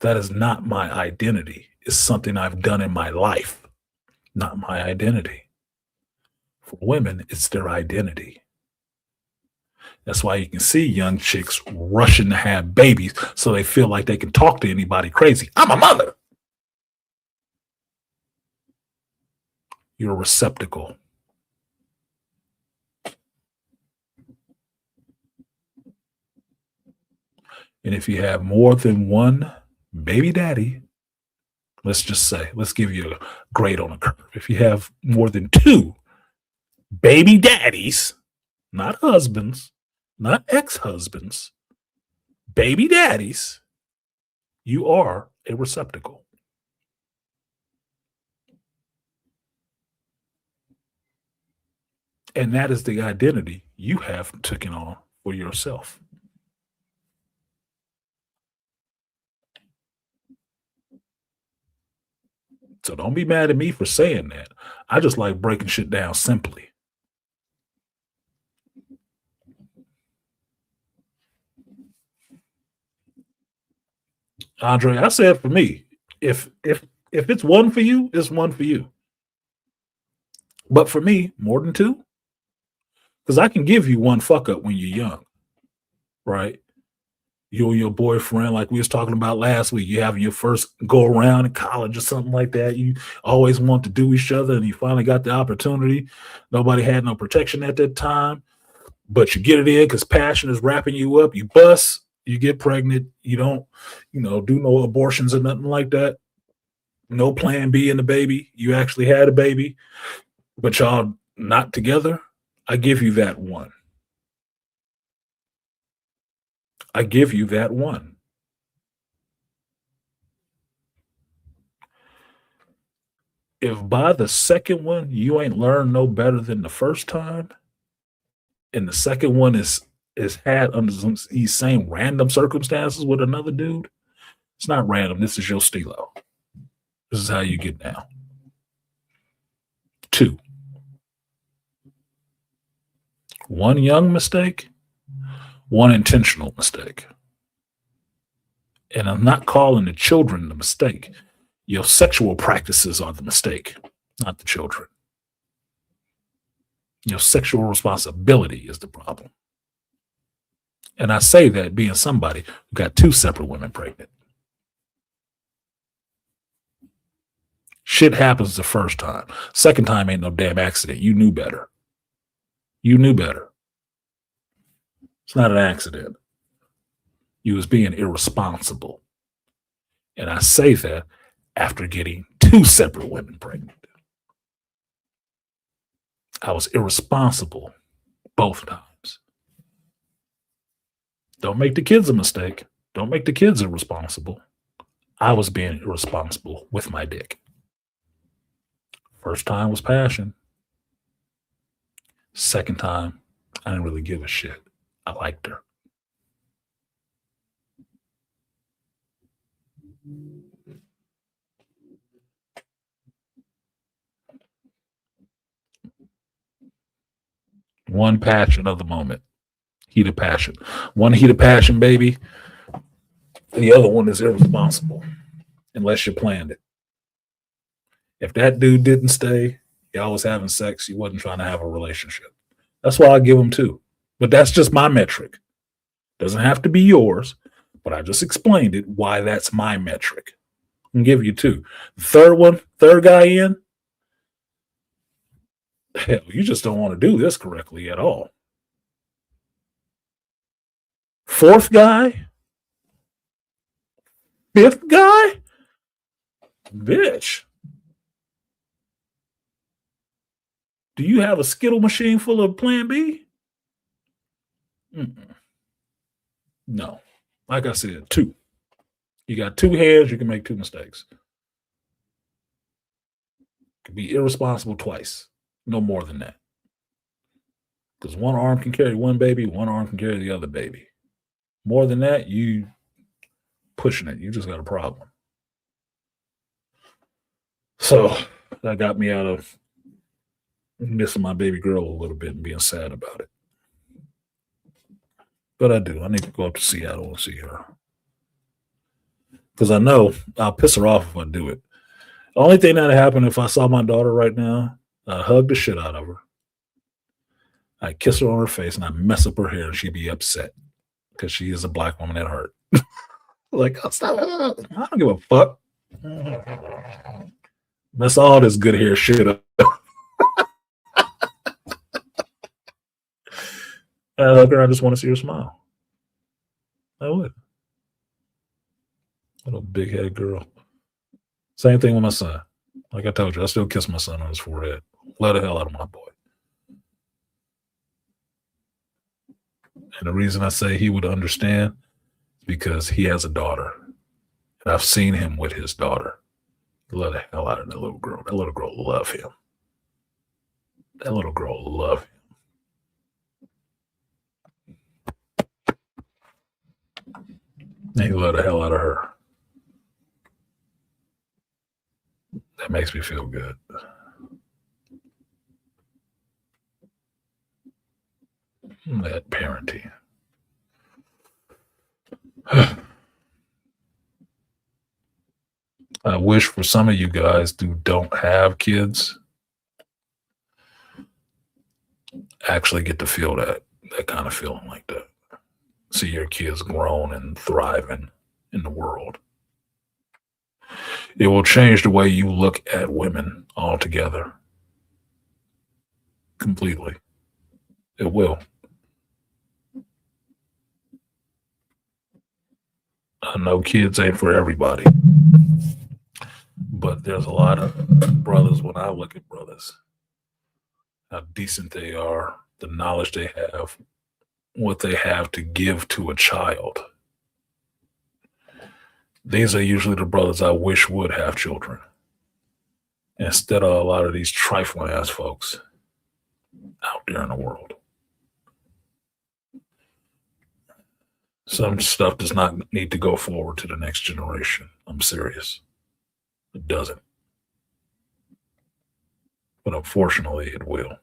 That is not my identity. It's something I've done in my life, not my identity. For women, it's their identity. That's why you can see young chicks rushing to have babies so they feel like they can talk to anybody crazy. I'm a mother. You're a receptacle. And if you have more than one baby daddy, let's just say, let's give you a grade on a curve. If you have more than 2 baby daddies, not husbands, not ex-husbands, baby daddies, you are a receptacle. And that is the identity you have taken on for yourself. So don't be mad at me for saying that. I just like breaking shit down simply. Andre, I said for me, if it's one for you, it's one for you. But for me, more than 2, because I can give you one fuck up when you're young, right? You and your boyfriend, like we was talking about last week, you having your first go around in college or something like that. You always want to do each other, and you finally got the opportunity. Nobody had no protection at that time, but you get it in because passion is wrapping you up. You bust, you get pregnant. You don't, do no abortions or nothing like that. No plan B in the baby. You actually had a baby, but y'all not together. I give you that one. I give you that one. If by the second one you ain't learned no better than the first time, and the second one is had under these same random circumstances with another dude, it's not random. This is your stilo. This is how you get down. 2. One young mistake, one intentional mistake. And I'm not calling the children the mistake. Your sexual practices are the mistake, not the children. Your sexual responsibility is the problem. And I say that being somebody who got 2 separate women pregnant. Shit happens the first time. Second time ain't no damn accident. You knew better. You knew better. It's not an accident. You was being irresponsible. And I say that after getting 2 separate women pregnant. I was irresponsible both times. Don't make the kids a mistake. Don't make the kids irresponsible. I was being irresponsible with my dick. First time was passion. Second time, I didn't really give a shit. I liked her. One passion of the moment. Heat of passion. One heat of passion, baby. The other one is irresponsible. Unless you planned it. If that dude didn't stay, y'all was having sex, you wasn't trying to have a relationship. That's why I give him 2. But that's just my metric. Doesn't have to be yours, but I just explained it why that's my metric. I can give you 2. The third one, third guy in, hell, you just don't want to do this correctly at all. Fourth guy? Fifth guy? Bitch. Do you have a Skittle machine full of Plan B? No. Like I said, 2. You got 2 heads, you can make 2 mistakes. Could be irresponsible twice. No more than that. Because one arm can carry one baby, one arm can carry the other baby. More than that, you pushing it. You just got a problem. So that got me out of missing my baby girl a little bit and being sad about it. But I do. I need to go up to Seattle and see her. Because I know I'll piss her off if I do it. The only thing that'd happen if I saw my daughter right now, I'd hug the shit out of her. I'd kiss her on her face and I'd mess up her hair and she'd be upset because she is a black woman at heart. Like, oh, stop. I don't give a fuck. Mess all this good hair shit up. I hug her. I just want to see her smile. I would. Little big headed girl. Same thing with my son. Like I told you, I still kiss my son on his forehead. Let the hell out of my boy. And the reason I say he would understand is because he has a daughter. And I've seen him with his daughter. Let the hell out of that little girl. That little girl love him. That little girl love him. And he love the hell out of her. That makes me feel good. That parenting. I wish for some of you guys who don't have kids actually get to feel that kind of feeling like that. See your kids grown and thriving in the world. It will change the way you look at women altogether. Completely. It will. I know kids ain't for everybody. But there's a lot of brothers, when I look at brothers, how decent they are, the knowledge they have, what they have to give to a child. These are usually the brothers I wish would have children, instead of a lot of these trifling ass folks out there in the world. Some stuff does not need to go forward to the next generation. I'm serious. It doesn't. But unfortunately, it will.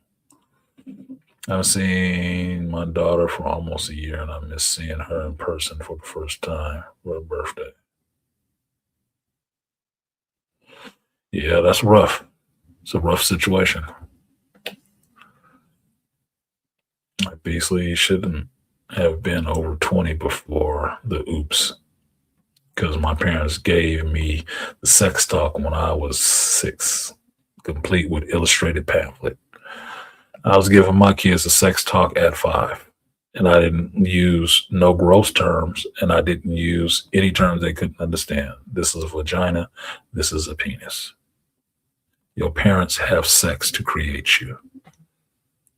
I've seen my daughter for almost a year, and I miss seeing her in person for the first time for her birthday. Yeah, that's rough. It's a rough situation. I basically shouldn't have been over 20 before the oops, because my parents gave me the sex talk when I was 6, complete with illustrated pamphlet. I was giving my kids the sex talk at 5, and I didn't use no gross terms, and I didn't use any terms they couldn't understand. This is a vagina. This is a penis. Your parents have sex to create you.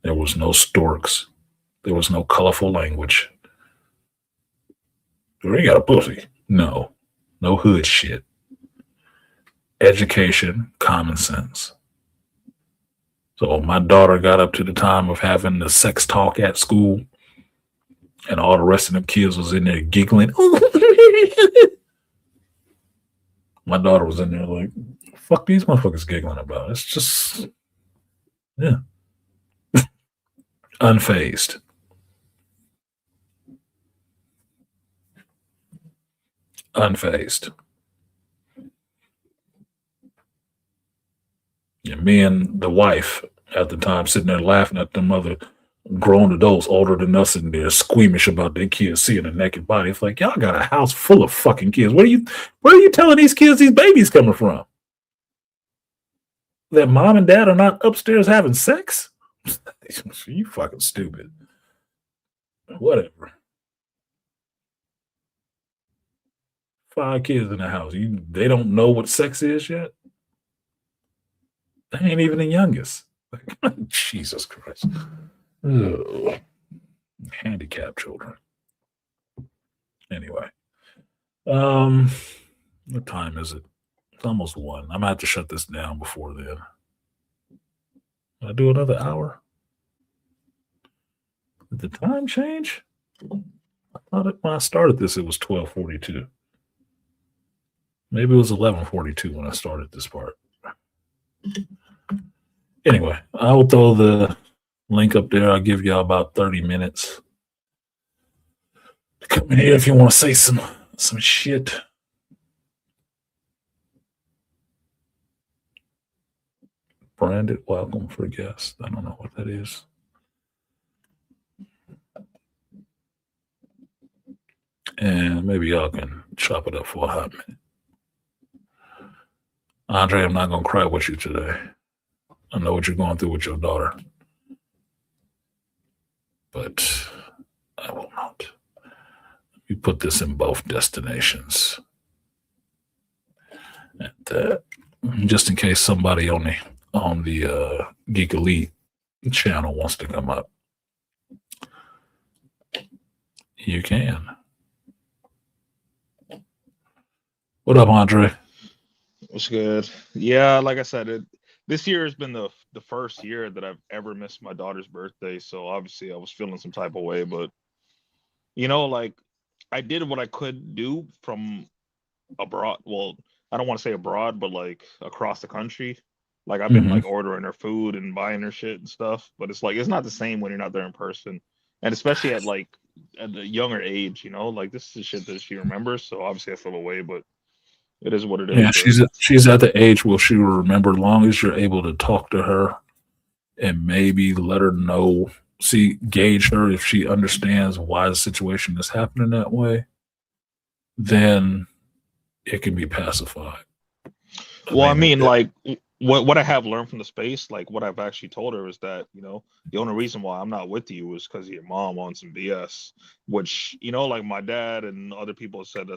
There was no storks. There was no colorful language. We got a pussy. No hood shit. Education, common sense. So my daughter got up to the time of having the sex talk at school, and all the rest of them kids was in there giggling. My daughter was in there like, fuck these motherfuckers giggling about. It's just, yeah. Unfazed. Unfazed. Yeah, me and the wife at the time sitting there laughing at them other grown adults older than us in there squeamish about their kids seeing a naked body. It's like, y'all got a house full of fucking kids. Where are you telling these kids these babies coming from? That mom and dad are not upstairs having sex? You fucking stupid. Whatever. 5 kids in the house. They don't know what sex is yet? They ain't even the youngest. Like, Jesus Christ. Ugh. Handicapped children. Anyway. What time is it? It's almost 1. I'm gonna have to shut this down before then. Will I do another hour? Did the time change? I thought when I started this, it was 12:42. Maybe it was 11:42 when I started this part. Anyway, I will throw the link up there. I'll give y'all about 30 minutes to come in here if you want to say some shit. Branded welcome for guests. I don't know what that is. And maybe y'all can chop it up for a hot minute. Andre, I'm not going to cry with you today. I know what you're going through with your daughter. But I will not. You put this in both destinations. And just in case somebody on the Geek Elite channel wants to come up, you can. What up, Andre? What's good? Yeah, like I said, this year has been the first year that I've ever missed my daughter's birthday. So obviously I was feeling some type of way, but like I did what I could do from abroad. Well, I don't want to say abroad, but like across the country. Like I've been like ordering her food and buying her shit and stuff, but it's like it's not the same when you're not there in person. And especially at a younger age, like this is shit that she remembers. So obviously I feel away, but it is what it is. Yeah, she's at the age where she will remember, as long as you're able to talk to her and maybe let her know, gauge her if she understands why the situation is happening that way, then it can be pacified. Well, I mean, like what I have learned from the space, like what I've actually told her is that, the only reason why I'm not with you is because your mom on some BS, which, like my dad and other people said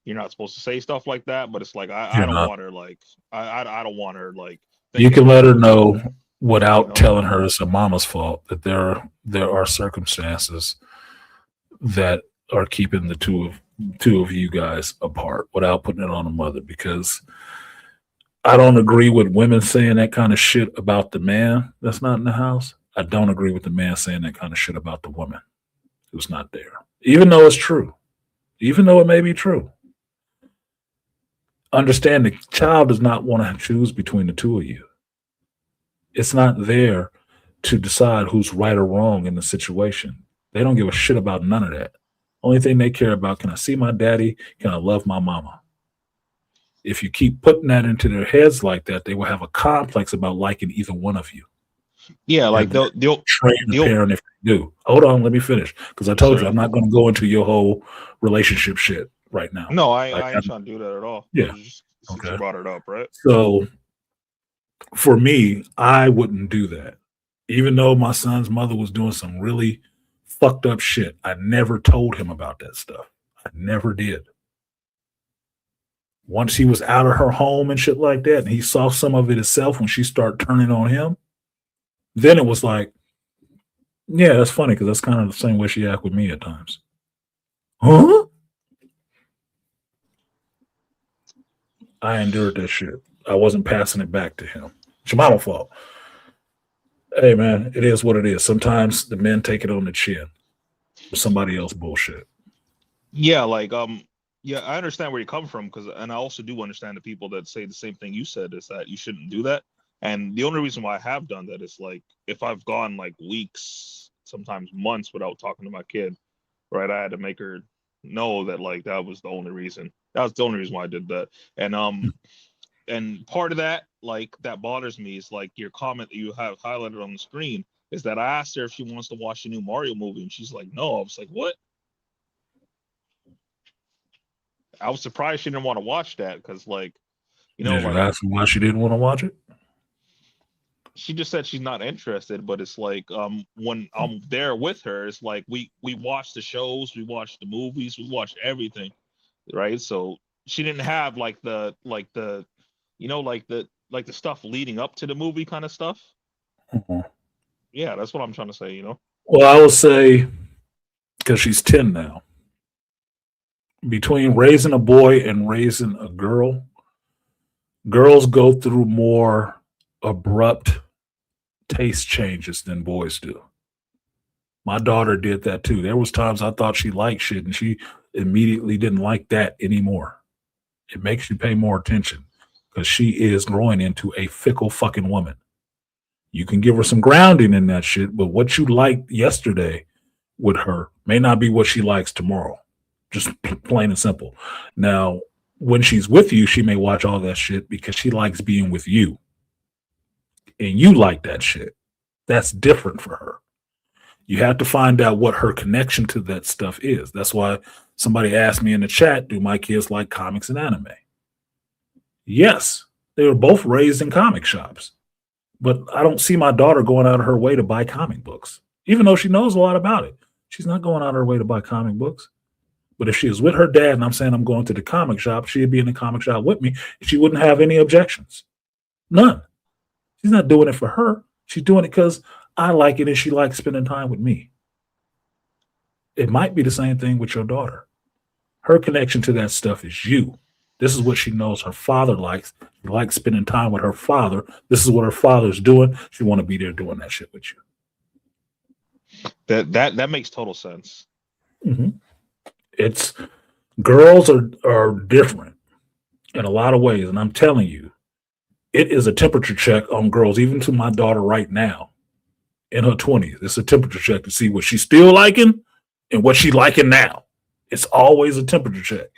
you're not supposed to say stuff like that, but it's like I don't want her like I don't want her like. You can let her know without telling her it's a mama's fault that there are circumstances that are keeping the two of you guys apart without putting it on the mother, because I don't agree with women saying that kind of shit about the man that's not in the house. I don't agree with the man saying that kind of shit about the woman who's not there, even though it's true, even though it may be true. Understand the child does not want to choose between the two of you. It's not there to decide who's right or wrong in the situation. They don't give a shit about none of that. Only thing they care about, can I see my daddy? Can I love my mama? If you keep putting that into their heads like that, they will have a complex about liking either one of you. Yeah, like they'll train the parent if they do. Hold on, let me finish, because I told you I'm not going to go into your whole relationship shit right now. No, I ain't trying to do that at all. Yeah, since you brought it up, right? So for me, I wouldn't do that. Even though my son's mother was doing some really fucked up shit, I never told him about that stuff. I never did. Once he was out of her home and shit like that, and he saw some of it himself when she started turning on him, then it was like, yeah, that's funny, because that's kind of the same way she act with me at times. Huh? I endured that shit. I wasn't passing it back to him. It's your mama's fault. Hey, man, it is what it is. Sometimes the men take it on the chin for somebody else bullshit. Yeah, like yeah, I understand where you come from, and I also do understand the people that say the same thing you said, is that you shouldn't do that. And the only reason why I have done that is, like, if I've gone like weeks, sometimes months without talking to my kid, right? I had to make her know that, like, that was the only reason. That was the only reason why I did that. And part of that, like, that bothers me is, like, your comment that you have highlighted on the screen is that I asked her if she wants to watch the new Mario movie, and she's like, no. I was like, what? I was surprised she didn't want to watch that, because, like, you know, did like, you ask her why she didn't want to watch it? She just said she's not interested, but it's like, when I'm there with her, it's like we watch the shows, we watch the movies, we watch everything, right? So she didn't have like the you know, like the stuff leading up to the movie kind of stuff. Mm-hmm. Yeah, that's what I'm trying to say, you know. Well, I would say, because she's 10 now, between raising a boy and raising a girl, girls go through more abrupt taste changes than boys do. My daughter did that too. There was times I thought she liked shit and she immediately didn't like that anymore. It makes you pay more attention, because she is growing into a fickle fucking woman. You can give her some grounding in that shit, but what you liked yesterday with her may not be what she likes tomorrow. Just plain and simple. Now, when she's with you, she may watch all that shit because she likes being with you. And you like that shit. That's different for her. You have to find out what her connection to that stuff is. That's why somebody asked me in the chat, do my kids like comics and anime? Yes, they were both raised in comic shops. But I don't see my daughter going out of her way to buy comic books, even though she knows a lot about it. She's not going out of her way to buy comic books. But if she was with her dad and I'm saying I'm going to the comic shop, she'd be in the comic shop with me. She wouldn't have any objections. None. She's not doing it for her. She's doing it because I like it and she likes spending time with me. It might be the same thing with your daughter. Her connection to that stuff is you. This is what she knows her father likes. She likes spending time with her father. This is what her father's doing. She want to be there doing that shit with you. That makes total sense. Mm-hmm. It's girls are different in a lot of ways, and I'm telling you, it is a temperature check on girls, even to my daughter right now in her 20s. It's a temperature check to see what she's still liking and what she's liking now. It's always a temperature check.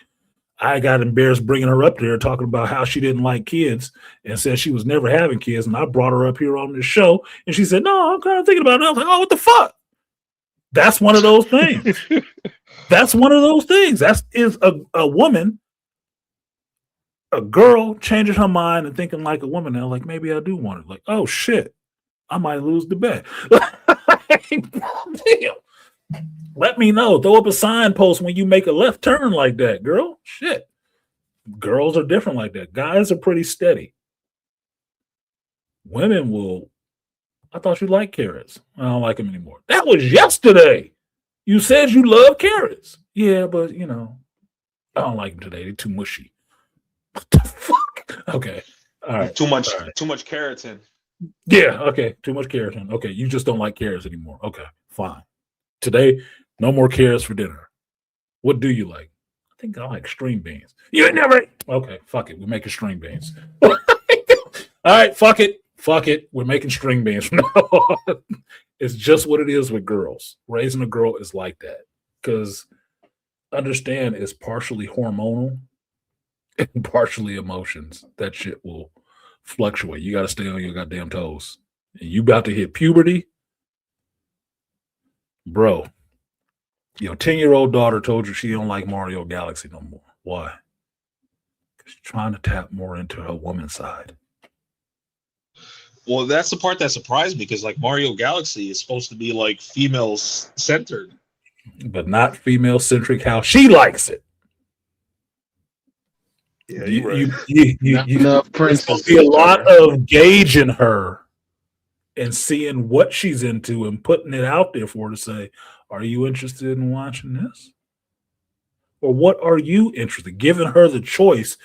I got embarrassed bringing her up there talking about how she didn't like kids and said she was never having kids. And I brought her up here on this show and she said, no, I'm kind of thinking about it. I was like, oh, what the fuck? That's one of those things. That's one of those things. That is a woman, a girl changing her mind and thinking like a woman now, like maybe I do want it. Like, oh shit, I might lose the bet. Damn. Let me know. Throw up a signpost when you make a left turn like that, girl. Shit. Girls are different like that. Guys are pretty steady. Women will, I thought you liked carrots. I don't like them anymore. That was yesterday. You said you love carrots. Yeah, but you know, I don't like them today. They're too mushy. What the fuck? Okay. All right. Too much, All right. too much keratin. Yeah, okay. Too much keratin. Okay, you just don't like carrots anymore. Okay, fine. Today, no more carrots for dinner. What do you like? I think I like string beans. You ain't never. Okay, fuck it. We're making string beans. All right, fuck it. Fuck it. We're making string beans from now on. It's just what it is with girls. Raising a girl is like that. Because understand it's partially hormonal and partially emotions. That shit will fluctuate. You got to stay on your goddamn toes. And you about to hit puberty, bro. Your 10-year-old daughter told you she don't like Mario Galaxy no more. Why? Because she's trying to tap more into her woman side. Well, that's the part that surprised me because like Mario Galaxy is supposed to be like female centered, but not female centric how she likes it. Yeah, there's supposed to be a lot of gauging her and seeing what she's into and putting it out there for her to say, are you interested in watching this? Or what are you interested in? Giving her the choice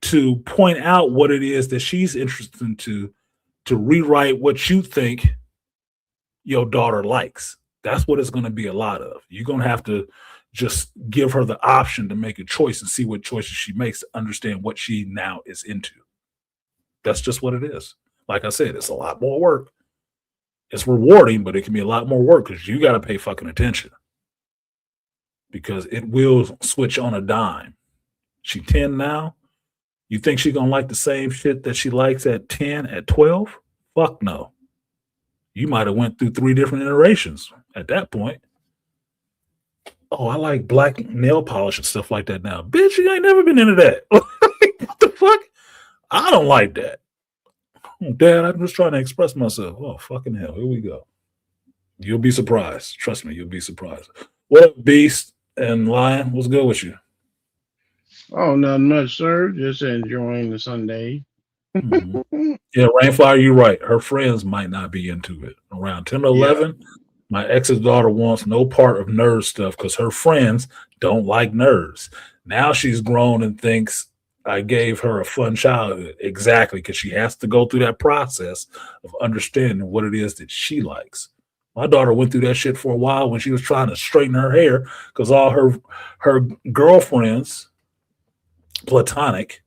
to point out what it is that she's interested in to rewrite what you think your daughter likes. That's what it's going to be a lot of. You're going to have to just give her the option to make a choice and see what choices she makes to understand what she now is into. That's just what it is. Like I said, it's a lot more work. It's rewarding, but it can be a lot more work because you got to pay fucking attention because it will switch on a dime. She 10 now. You think she's going to like the same shit that she likes at 10, at 12? Fuck no. You might have went through 3 different iterations at that point. Oh, I like black nail polish and stuff like that now. Bitch, you ain't never been into that. What the fuck? I don't like that. Oh, Dad, I'm just trying to express myself. Oh, fucking hell. Here we go. You'll be surprised. Trust me, you'll be surprised. What up, Beast and Lion? What's good with you? Oh, not much, sir. Just enjoying the Sunday. Mm-hmm. Yeah, Rainfire, you're right. Her friends might not be into it. Around 10 or 11, my ex's daughter wants no part of nerd stuff because her friends don't like nerds. Now she's grown and thinks I gave her a fun childhood. Exactly, because she has to go through that process of understanding what it is that she likes. My daughter went through that shit for a while when she was trying to straighten her hair because all her girlfriends, platonic,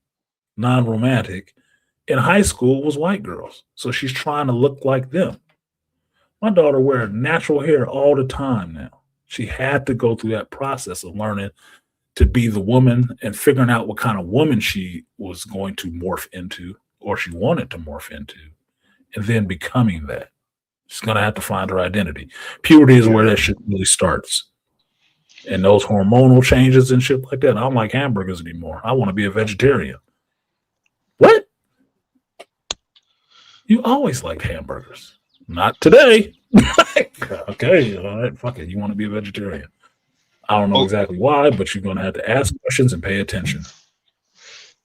non-romantic, in high school was white girls. So she's trying to look like them. My daughter wears natural hair all the time now. She had to go through that process of learning to be the woman and figuring out what kind of woman she was going to morph into or she wanted to morph into and then becoming that. She's going to have to find her identity. Puberty is where that shit really starts. And those hormonal changes and shit like that. I don't like hamburgers anymore. I want to be a vegetarian. What? You always liked hamburgers. Not today. Okay, all right, fuck it. You want to be a vegetarian. I don't know exactly why, but you're going to have to ask questions and pay attention.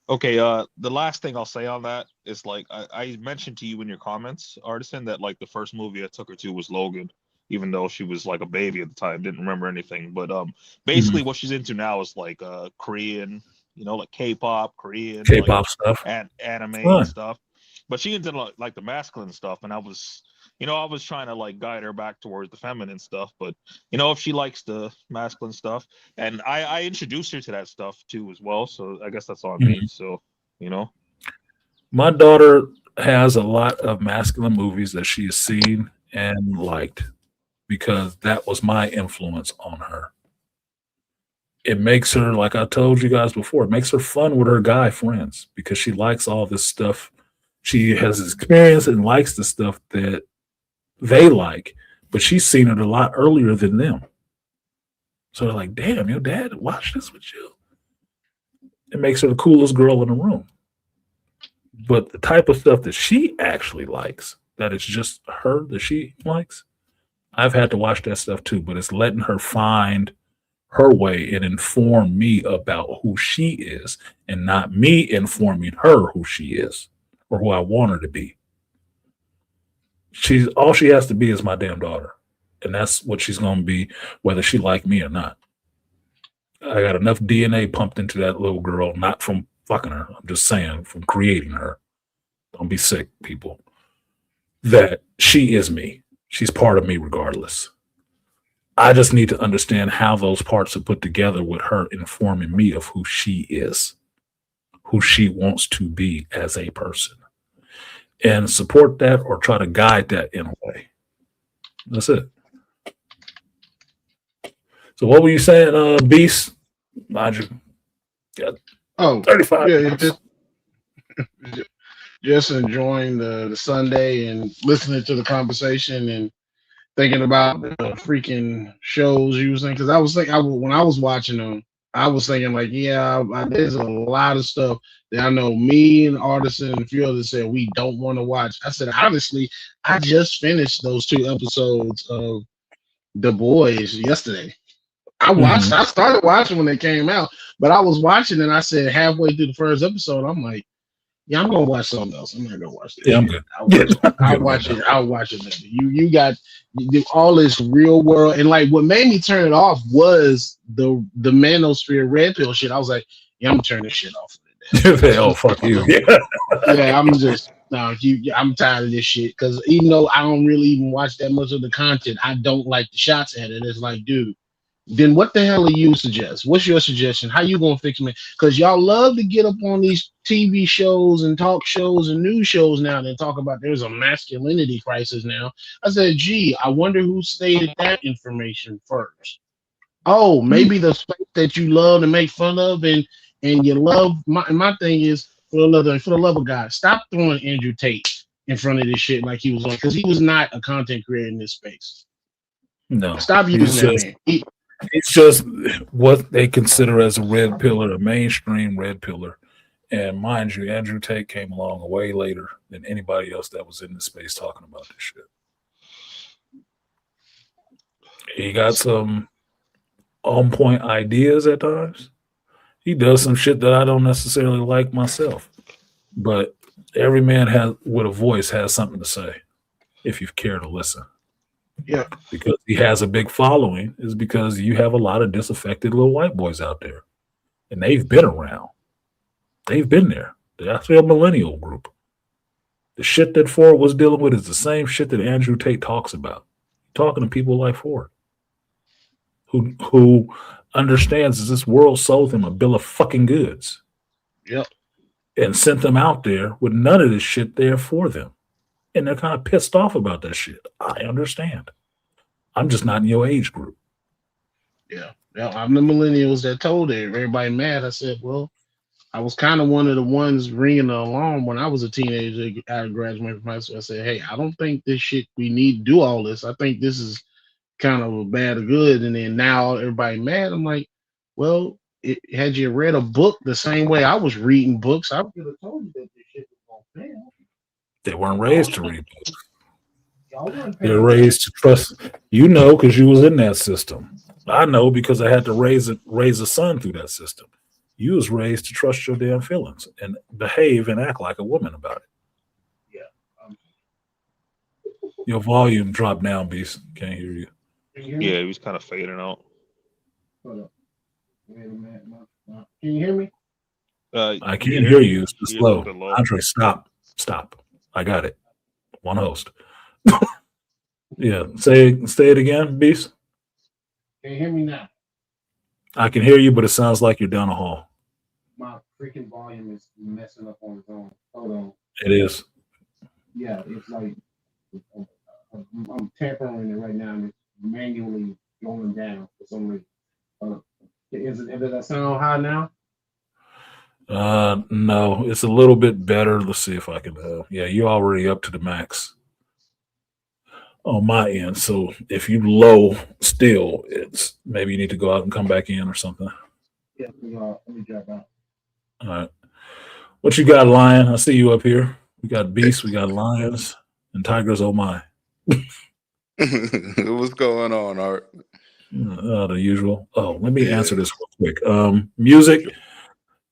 Okay, the last thing I'll say on that is like I mentioned to you in your comments, Artisan, that like the first movie I took her to was Logan, even though she was like a baby at the time, didn't remember anything. But basically what she's into now is like Korean, you know, like K-pop, Korean, K-pop like, stuff, and anime and stuff. But she into like the masculine stuff, and I was trying to like guide her back towards the feminine stuff. But you know, if she likes the masculine stuff, and I introduced her to that stuff too as well. So I guess that's on me. So you know, my daughter has a lot of masculine movies that she has seen and liked because that was my influence on her. It makes her, like I told you guys before, it makes her fun with her guy friends because she likes all this stuff. She has experience and likes the stuff that they like, but she's seen it a lot earlier than them. So they're like, damn, your dad watched this with you. It makes her the coolest girl in the room. But the type of stuff that she actually likes, that it's just her that she likes, I've had to watch that stuff too, but it's letting her find her way and inform me about who she is and not me informing her who she is or who I want her to be. All she has to be is my damn daughter. And that's what she's going to be, whether she like me or not. I got enough DNA pumped into that little girl, not from fucking her. I'm just saying, from creating her. Don't be sick, people. That she is me. She's part of me regardless. I just need to understand how those parts are put together with her informing me of who she is, who she wants to be as a person, and support that or try to guide that in a way. That's it. So what were you saying, Beast? Roger. Got Oh, 35 yeah, minutes. just enjoying the Sunday and listening to the conversation and thinking about the freaking shows you was saying. Because I was thinking, when I was watching them, I was thinking like, yeah, there's a lot of stuff that I know me and Artisan and a few others said we don't want to watch. I said, honestly, I just finished those 2 episodes of The Boys yesterday. I started watching when they came out, but I was watching and I said halfway through the first episode, I'm like, yeah, I'm gonna watch something else. I'm not gonna watch this. Yeah, I'm good. I'll watch it. I'll watch it later. You got all this real world, and like what made me turn it off was the manosphere red pill shit. I was like, yeah, I'm gonna turn this shit off. Oh, fuck you. Yeah. Yeah, I'm just no. I'm tired of this shit because even though I don't really even watch that much of the content, I don't like the shots at it. It's like, dude, then what the hell do you suggest? What's your suggestion? How you gonna fix me? Because y'all love to get up on these TV shows and talk shows and news shows now and talk about there's a masculinity crisis now. I said, gee, I wonder who stated that information first. Oh, maybe the space that you love to make fun of and you love. My thing is for the love of God, stop throwing Andrew Tate in front of this shit like he was on, because he was not a content creator in this space. No. Stop using that man. It's just what they consider as a red pillar, a mainstream red pillar. And mind you, Andrew Tate came along way later than anybody else that was in the space talking about this shit. He got some on point ideas at times. He does some shit that I don't necessarily like myself. But every man with a voice has something to say if you care to listen. Yeah. Because he has a big following is because you have a lot of disaffected little white boys out there. And they've been around. They've been there. They're actually a millennial group. The shit that Ford was dealing with is the same shit that Andrew Tate talks about. Talking to people like Ford. Who understands that this world sold him a bill of fucking goods. Yep. And sent them out there with none of this shit there for them. And they're kind of pissed off about that shit. I understand. I'm just not in your age group. Yeah. I'm the millennials that told everybody mad. I said, well, I was kind of one of the ones ringing the alarm when I was a teenager. I graduated from high school. I said, hey, I don't think this shit, we need to do all this. I think this is kind of a bad or good. And then now everybody mad. I'm like, well, had you read a book the same way I was reading books, I would have told you that this shit was going to fail. They weren't raised to read books. They're raised to trust. You know, because you was in that system. I know because I had to raise a son through that system. You was raised to trust your damn feelings and behave and act like a woman about it. Yeah. Your volume dropped down, Beast. Can't hear you. Yeah, he was kind of fading out. Hold up. Wait a minute. Can you hear me? I can't hear you. It's too slow. Andre, stop. I got it. One host. Yeah. Say it again, Beast. Can you hear me now? I can hear you, but it sounds like you're down the hall. My freaking volume is messing up on its own. Hold on. It is. Yeah, it's like I'm tampering it right now and it's manually going down for some reason. Does that sound high now? No, it's a little bit better. Let's see if I can. Yeah, you're already up to the max on my end. So if you low still, it's maybe you need to go out and come back in or something. Yeah, let me drop out. All right. What you got, Lion? I see you up here. We got Beasts, we got Lions, and Tigers. Oh my. What's going on, Art? The usual. Oh, let me answer this real quick. Music.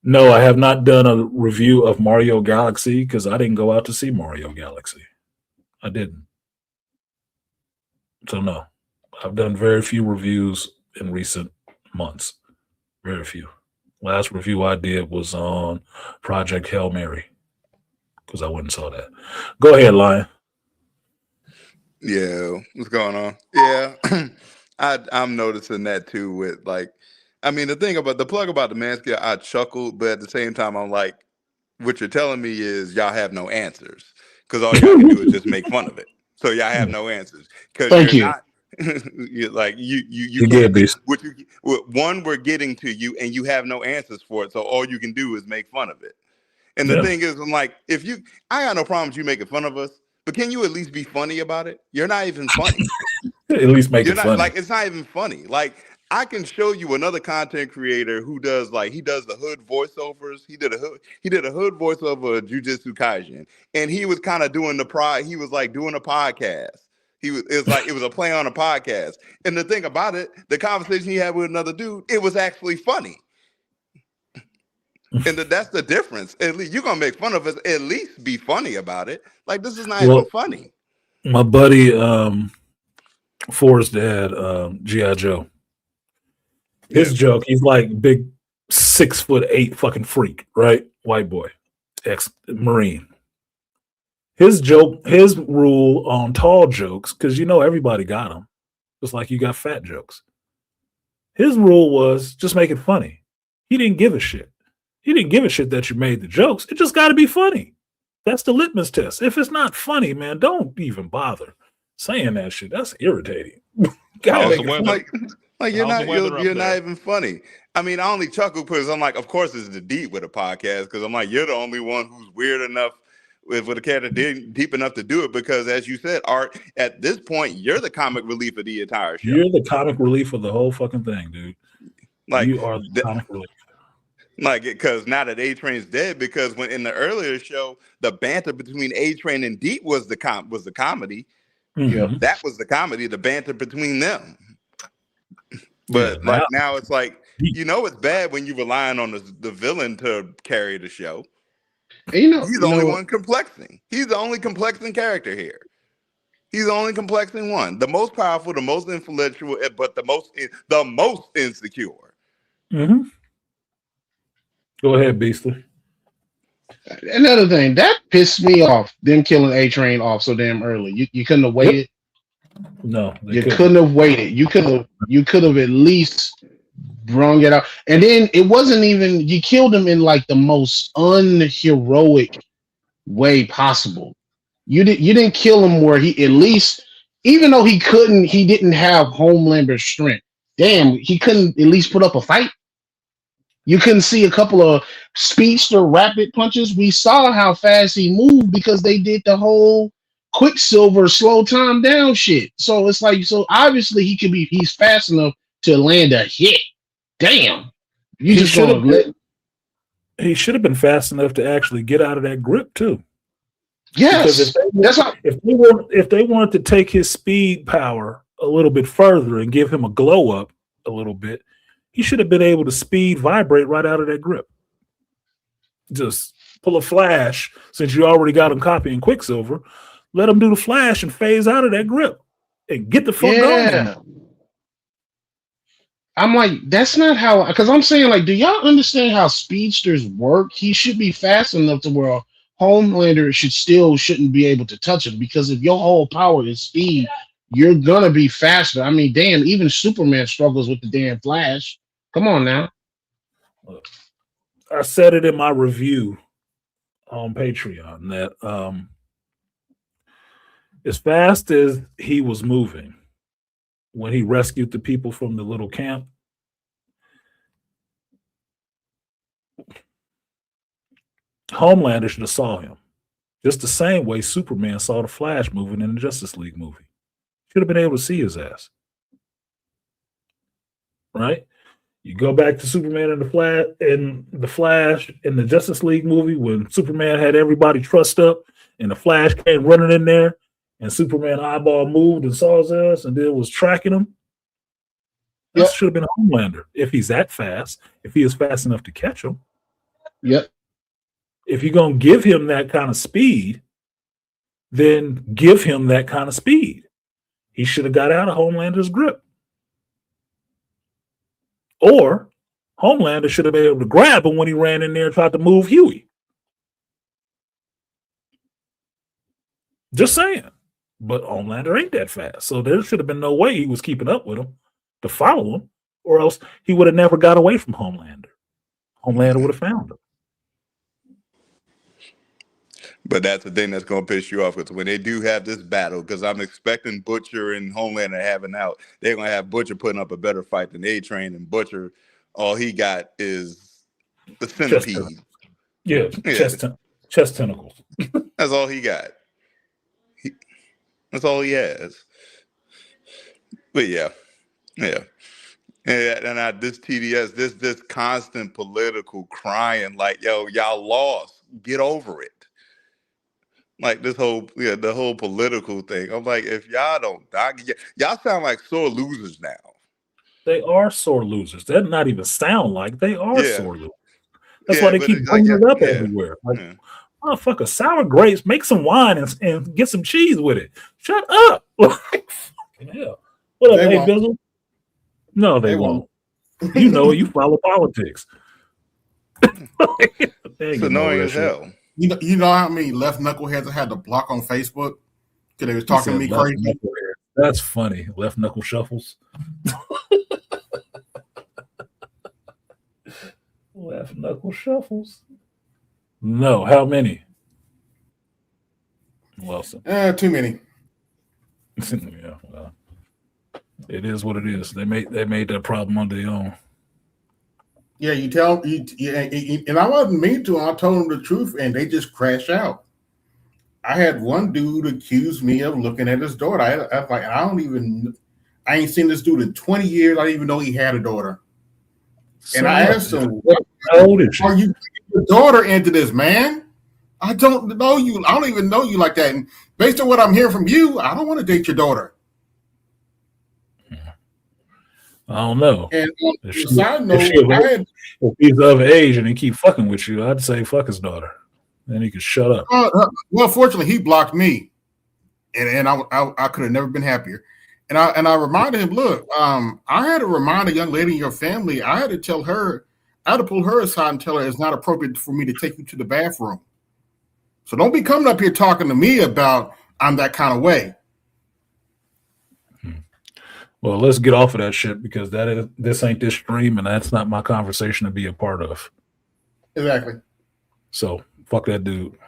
No, I have not done a review of Mario Galaxy because I didn't go out to see Mario Galaxy. I didn't. So no, I've done very few reviews in recent months. Very few. Last review I did was on Project Hail Mary because I went and saw that. Go ahead, Lion. Yeah, what's going on? Yeah, I'm noticing that too. With like, I mean, the thing about the plug about the man scale, I chuckled, but at the same time, I'm like, what you're telling me is y'all have no answers because all y'all can do is just make fun of it. So y'all have no answers because Thank you're you. not. You're like you You can't good, Beast. what you one we're getting to you and you have no answers for it. So all you can do is make fun of it. And the Yeah. thing is, I'm like, I got no problems you making fun of us, but can you at least be funny about it? You're not even funny. At least make You're it not funny. like it's not even funny. Like I can show you another content creator who does he does the hood voiceovers. He did a hood voiceover of Jujutsu Kaisen, and he was kind of doing he was like doing a podcast. It was a play on a podcast. And the thing about it, the conversation he had with another dude, it was actually funny. And that's the difference. At least you're gonna make fun of us. At least be funny about it. Like this is not even funny. My buddy Forrest had G.I. Joe. His joke, he's like big 6'8" fucking freak, right? White boy, ex-Marine. His rule on tall jokes, because everybody got them, just like you got fat jokes. His rule was just make it funny. He didn't give a shit. He didn't give a shit that you made the jokes. It just got to be funny. That's the litmus test. If it's not funny, man, don't even bother saying that shit. That's irritating. Like you're not even funny. I mean, I only chuckle because I'm like, of course it's the deep with a podcast because I'm like, you're the only one who's weird enough with a character deep enough to do it because, as you said, Art, at this point, you're the comic relief of the entire show. You're the comic relief of the whole fucking thing, dude. Like you are the comic relief. Like because now that A-Train's dead, because when in the earlier show, the banter between A-Train and Deep was the comedy. Mm-hmm. That was the comedy, the banter between them. But now it's like, it's bad when you're relying on the villain to carry the show. He's the only one complexing. He's the only complexing character here. He's the only complexing one. The most powerful, the most influential, but the most insecure. Mm-hmm. Go ahead, Beastly. Another thing that pissed me off, them killing A-Train off so damn early. You couldn't have waited. No, you couldn't have waited. You could have at least brung it out. And then it wasn't even, you killed him in like the most unheroic way possible. You didn't kill him where he at least, even though he didn't have Homelander's strength. Damn, he couldn't at least put up a fight. You couldn't see a couple of speedster rapid punches. We saw how fast he moved because they did the whole Quicksilver slow time down shit. So it's like, so obviously he's fast enough to land a hit. Damn. He should have been fast enough to actually get out of that grip too. Yes. If they wanted to take his speed power a little bit further and give him a glow up a little bit, he should have been able to speed vibrate right out of that grip. Just pull a flash, since you already got him copying Quicksilver, let him do the flash and phase out of that grip and get the fuck going. I'm like, that's not how, because I'm saying, like, do y'all understand how speedsters work? He should be fast enough to where Homelander shouldn't be able to touch him, because if your whole power is speed, you're gonna be faster. I mean, damn, even Superman struggles with the damn Flash. Come on now. I said it in my review on Patreon that as fast as he was moving when he rescued the people from the little camp, Homelander should have saw him just the same way Superman saw the Flash moving in the Justice League movie. Should have been able to see his ass. Right? You go back to Superman and the Flash in the Justice League movie when Superman had everybody trussed up and the Flash came running in there and Superman eyeball moved and saw his ass and then was tracking him. That should have been Homelander if he's that fast, if he is fast enough to catch him. Yep. If you're going to give him that kind of speed, then give him that kind of speed. he should have got out of Homelander's grip. Or Homelander should have been able to grab him when he ran in there and tried to move Huey. Just saying. But Homelander ain't that fast. So there should have been no way he was keeping up with him to follow him, or else he would have never got away from Homelander. Homelander would have found him. But that's the thing that's going to piss you off, because when they do have this battle, because I'm expecting Butcher and Homelander having out, they're going to have Butcher putting up a better fight than A-Train, and Butcher, all he got is the centipede. Chest tentacles. That's all he got. That's all he has. But yeah. And this TDS, this constant political crying, like, yo, y'all lost. Get over it. Like the whole political thing. I'm like, if y'all don't die, y'all sound like sore losers now. They are sore losers. They're not even sound like they are sore losers. That's why they keep bringing it up everywhere. Like, motherfucker, sour grapes, make some wine and get some cheese with it. Shut up. Like, hell. What up, hey, Bizzle? No, they won't. You know, you follow politics. It's annoying as hell. You know how many left knuckleheads I had to block on Facebook because they was talking to me crazy? That's funny. Left knuckle shuffles. Left knuckle shuffles. No, how many? Wilson. Too many. Yeah, well, it is what it is. They made that problem on their own. Yeah, and I wasn't mean to them. I told them the truth, and they just crash out. I had one dude accuse me of looking at his daughter. I was like, I ain't seen this dude in 20 years. I didn't even know he had a daughter. And I asked him, how old is she? Are you bringing your daughter into this, man? I don't know you. I don't even know you like that. And based on what I'm hearing from you, I don't want to date your daughter. I don't know. And on if the side note, if he's of age and he keep fucking with you, I'd say fuck his daughter. Then he could shut up. Well, fortunately, he blocked me, and I could have never been happier. And I reminded him, look, I had to remind a young lady in your family. I had to tell her, I had to pull her aside and tell her it's not appropriate for me to take you to the bathroom. So don't be coming up here talking to me about I'm that kind of way. Well, let's get off of that shit because this ain't this stream, and that's not my conversation to be a part of. Exactly. So fuck that dude.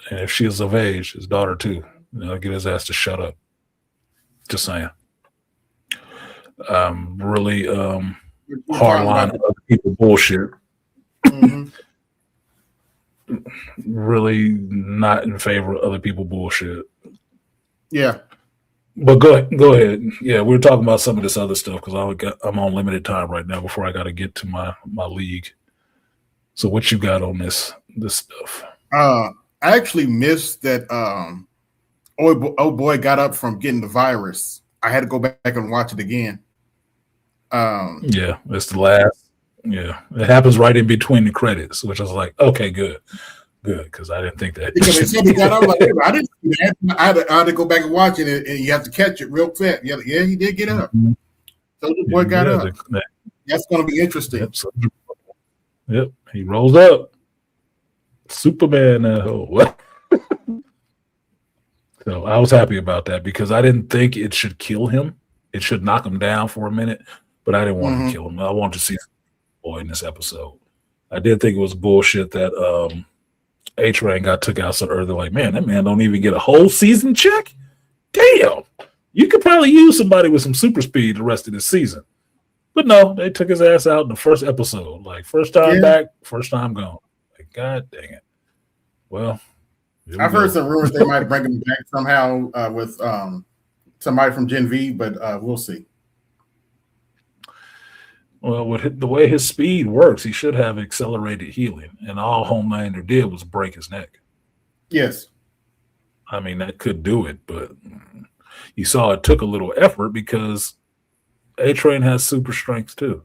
And if she is of age, his daughter too, get his ass to shut up. Just saying. Really hardline other people bullshit. Mm-hmm. Really not in favor of other people bullshit. Yeah. But go ahead. Yeah, we were talking about some of this other stuff because I'm on limited time right now before I got to get to my league. So what you got on this stuff? I actually missed that. Oh boy got up from getting the virus. I had to go back and watch it again. Yeah, it's the last. Yeah, it happens right in between the credits, which I was like, okay, good, because I didn't think that. Because they said he got up, like, I didn't see that. I had to go back and watch it, and you have to catch it real fast. Yeah, he did get up. Mm-hmm. So the boy got up. That's going to be interesting. Yep, he rolls up. Superman that hole. So I was happy about that because I didn't think it should kill him. It should knock him down for a minute, but I didn't want to kill him. I wanted to see boy in this episode. I did think it was bullshit that A-Train got took out so early. Like, man, that man don't even get a whole season check. Damn, you could probably use somebody with some super speed the rest of this season. But no, they took his ass out in the first episode. Like, first time back, first time gone. Like, God dang it. Well, I've heard some rumors they might bring him back somehow with somebody from Gen V, but we'll see. Well, with the way his speed works, he should have accelerated healing, and all Homelander did was break his neck. Yes. I mean, that could do it, but you saw it took a little effort because A-Train has super strength too.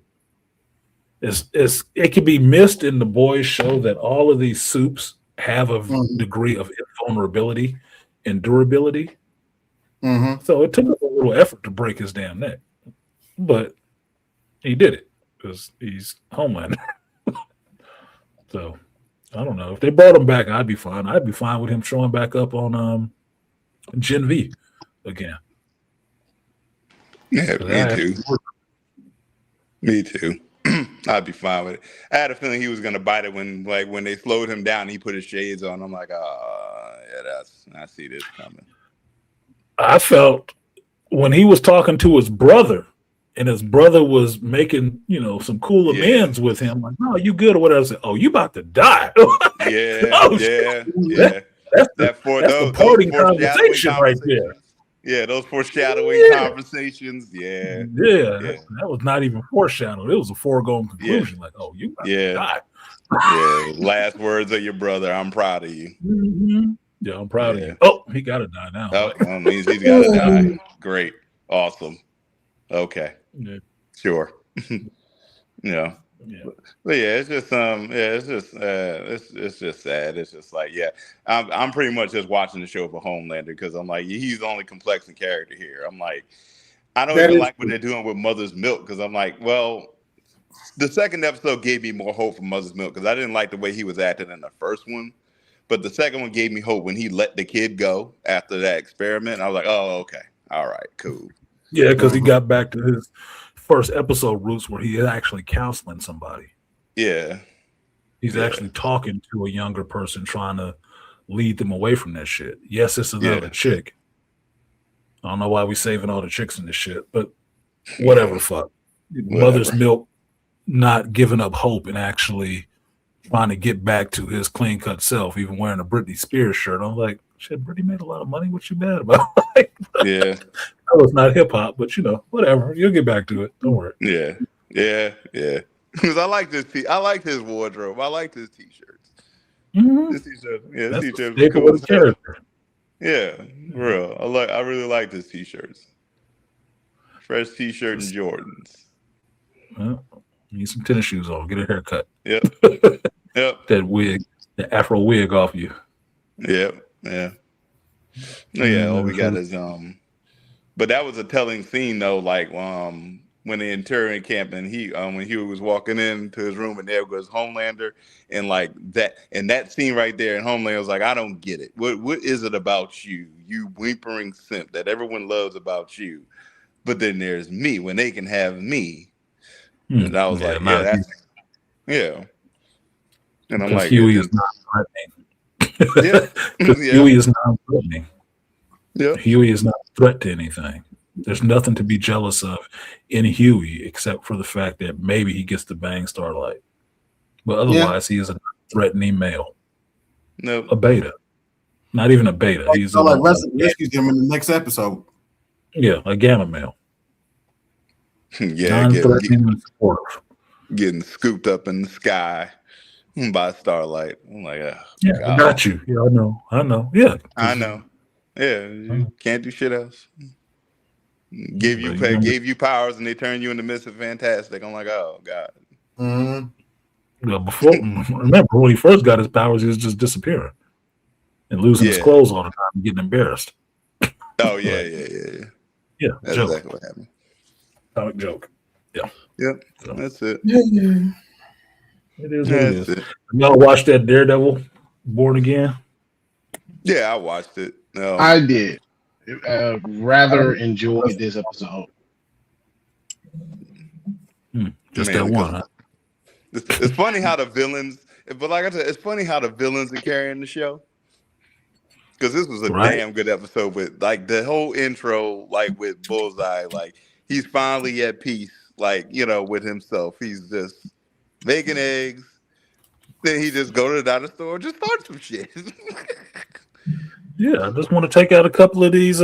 It can be missed in the boys' show that all of these soups have a degree of invulnerability and durability. Mm-hmm. So it took a little effort to break his damn neck, but he did it because he's Homelander. So I don't know if they brought him back, I'd be fine. I'd be fine with him showing back up on Gen V again. Yeah, me too. Me too. I'd be fine with it. I had a feeling he was gonna bite it when they slowed him down. He put his shades on. I'm like, I see this coming. I felt when he was talking to his brother, and his brother was making some cool amends with him. Like, no, you good or whatever. I said, oh, you about to die? Yeah. That's the parting conversation right there. Yeah, those foreshadowing conversations. Yeah. That was not even foreshadowed. It was a foregone conclusion. Like, oh, you about to die. Yeah. Last words of your brother. I'm proud of you. Mm-hmm. Yeah, I'm proud of you. Oh, he got to die now. Oh, well, means he's got to die. Great. Awesome. Okay. Yeah. Sure. Yeah. But yeah, it's just it's just sad. It's just like, I'm pretty much just watching the show for Homelander because I'm like, he's the only complex character here. I'm like, I don't even like what they're doing with Mother's Milk because I'm like, well, the second episode gave me more hope for Mother's Milk because I didn't like the way he was acting in the first one, but the second one gave me hope when he let the kid go after that experiment. I was like, oh, okay, all right, cool. Yeah, because he got back to his first episode roots where he is actually counseling somebody. Yeah. He's actually talking to a younger person, trying to lead them away from that shit. Yes, it's another chick. I don't know why we saving all the chicks in this shit, but whatever, fuck. Mother's Milk not giving up hope and actually trying to get back to his clean-cut self, even wearing a Britney Spears shirt. I'm like, shit, Britney made a lot of money. What you mad about? Yeah. That was not hip-hop, but whatever. You'll get back to it. Don't worry. Yeah. Because I like this. I like his wardrobe. I like his t-shirts. Mm-hmm. This t-shirt. Yeah, this t-shirt. Is cool. Character. Yeah, real. I really like his t-shirts. Fresh t-shirt and Jordans. Well, need some tennis shoes on. Get a haircut. Yep. That wig, the Afro wig off you. Yep. Yeah. All we got is but that was a telling scene though, like when the internment camp and he when Huey was walking into his room and there goes Homelander and like that scene right there, and Homelander was like, I don't get it. What is it about you whimpering simp that everyone loves about you? But then there's me when they can have me. And I was like, And I'm like, Huey is not threatening. Huey is not threatening. Huey is not a threat to anything. There's nothing to be jealous of in Huey except for the fact that maybe he gets to bang Starlight. But otherwise, he is a threatening male. No. A beta. Not even a beta. He's like rescues him in the next episode. Yeah, a gamma male. Getting scooped up in the sky by Starlight. I'm like, God. I got you. Yeah, I know. Yeah, I know. Yeah, you can't do shit else. Gave you powers and they turn you into Mr. Fantastic. I'm like, oh God. Mm-hmm. Well, remember when he first got his powers, he was just disappearing and losing his clothes all the time and getting embarrassed. Oh yeah. Yeah, that's joke. Exactly what happened. Comic joke. Yeah. Yep. So, that's it. It is what it is. Y'all watched that Daredevil Born Again? Yeah, I watched it. I did. Rather enjoyed this episode. Just that one, huh? It's funny how the villains, but like I said, it's funny how the villains are carrying the show. Because this was a damn good episode with like the whole intro, like with Bullseye, like he's finally at peace, like, with himself. He's just making eggs. Then he just go to the dollar store and just start some shit. Yeah, I just want to take out a couple of these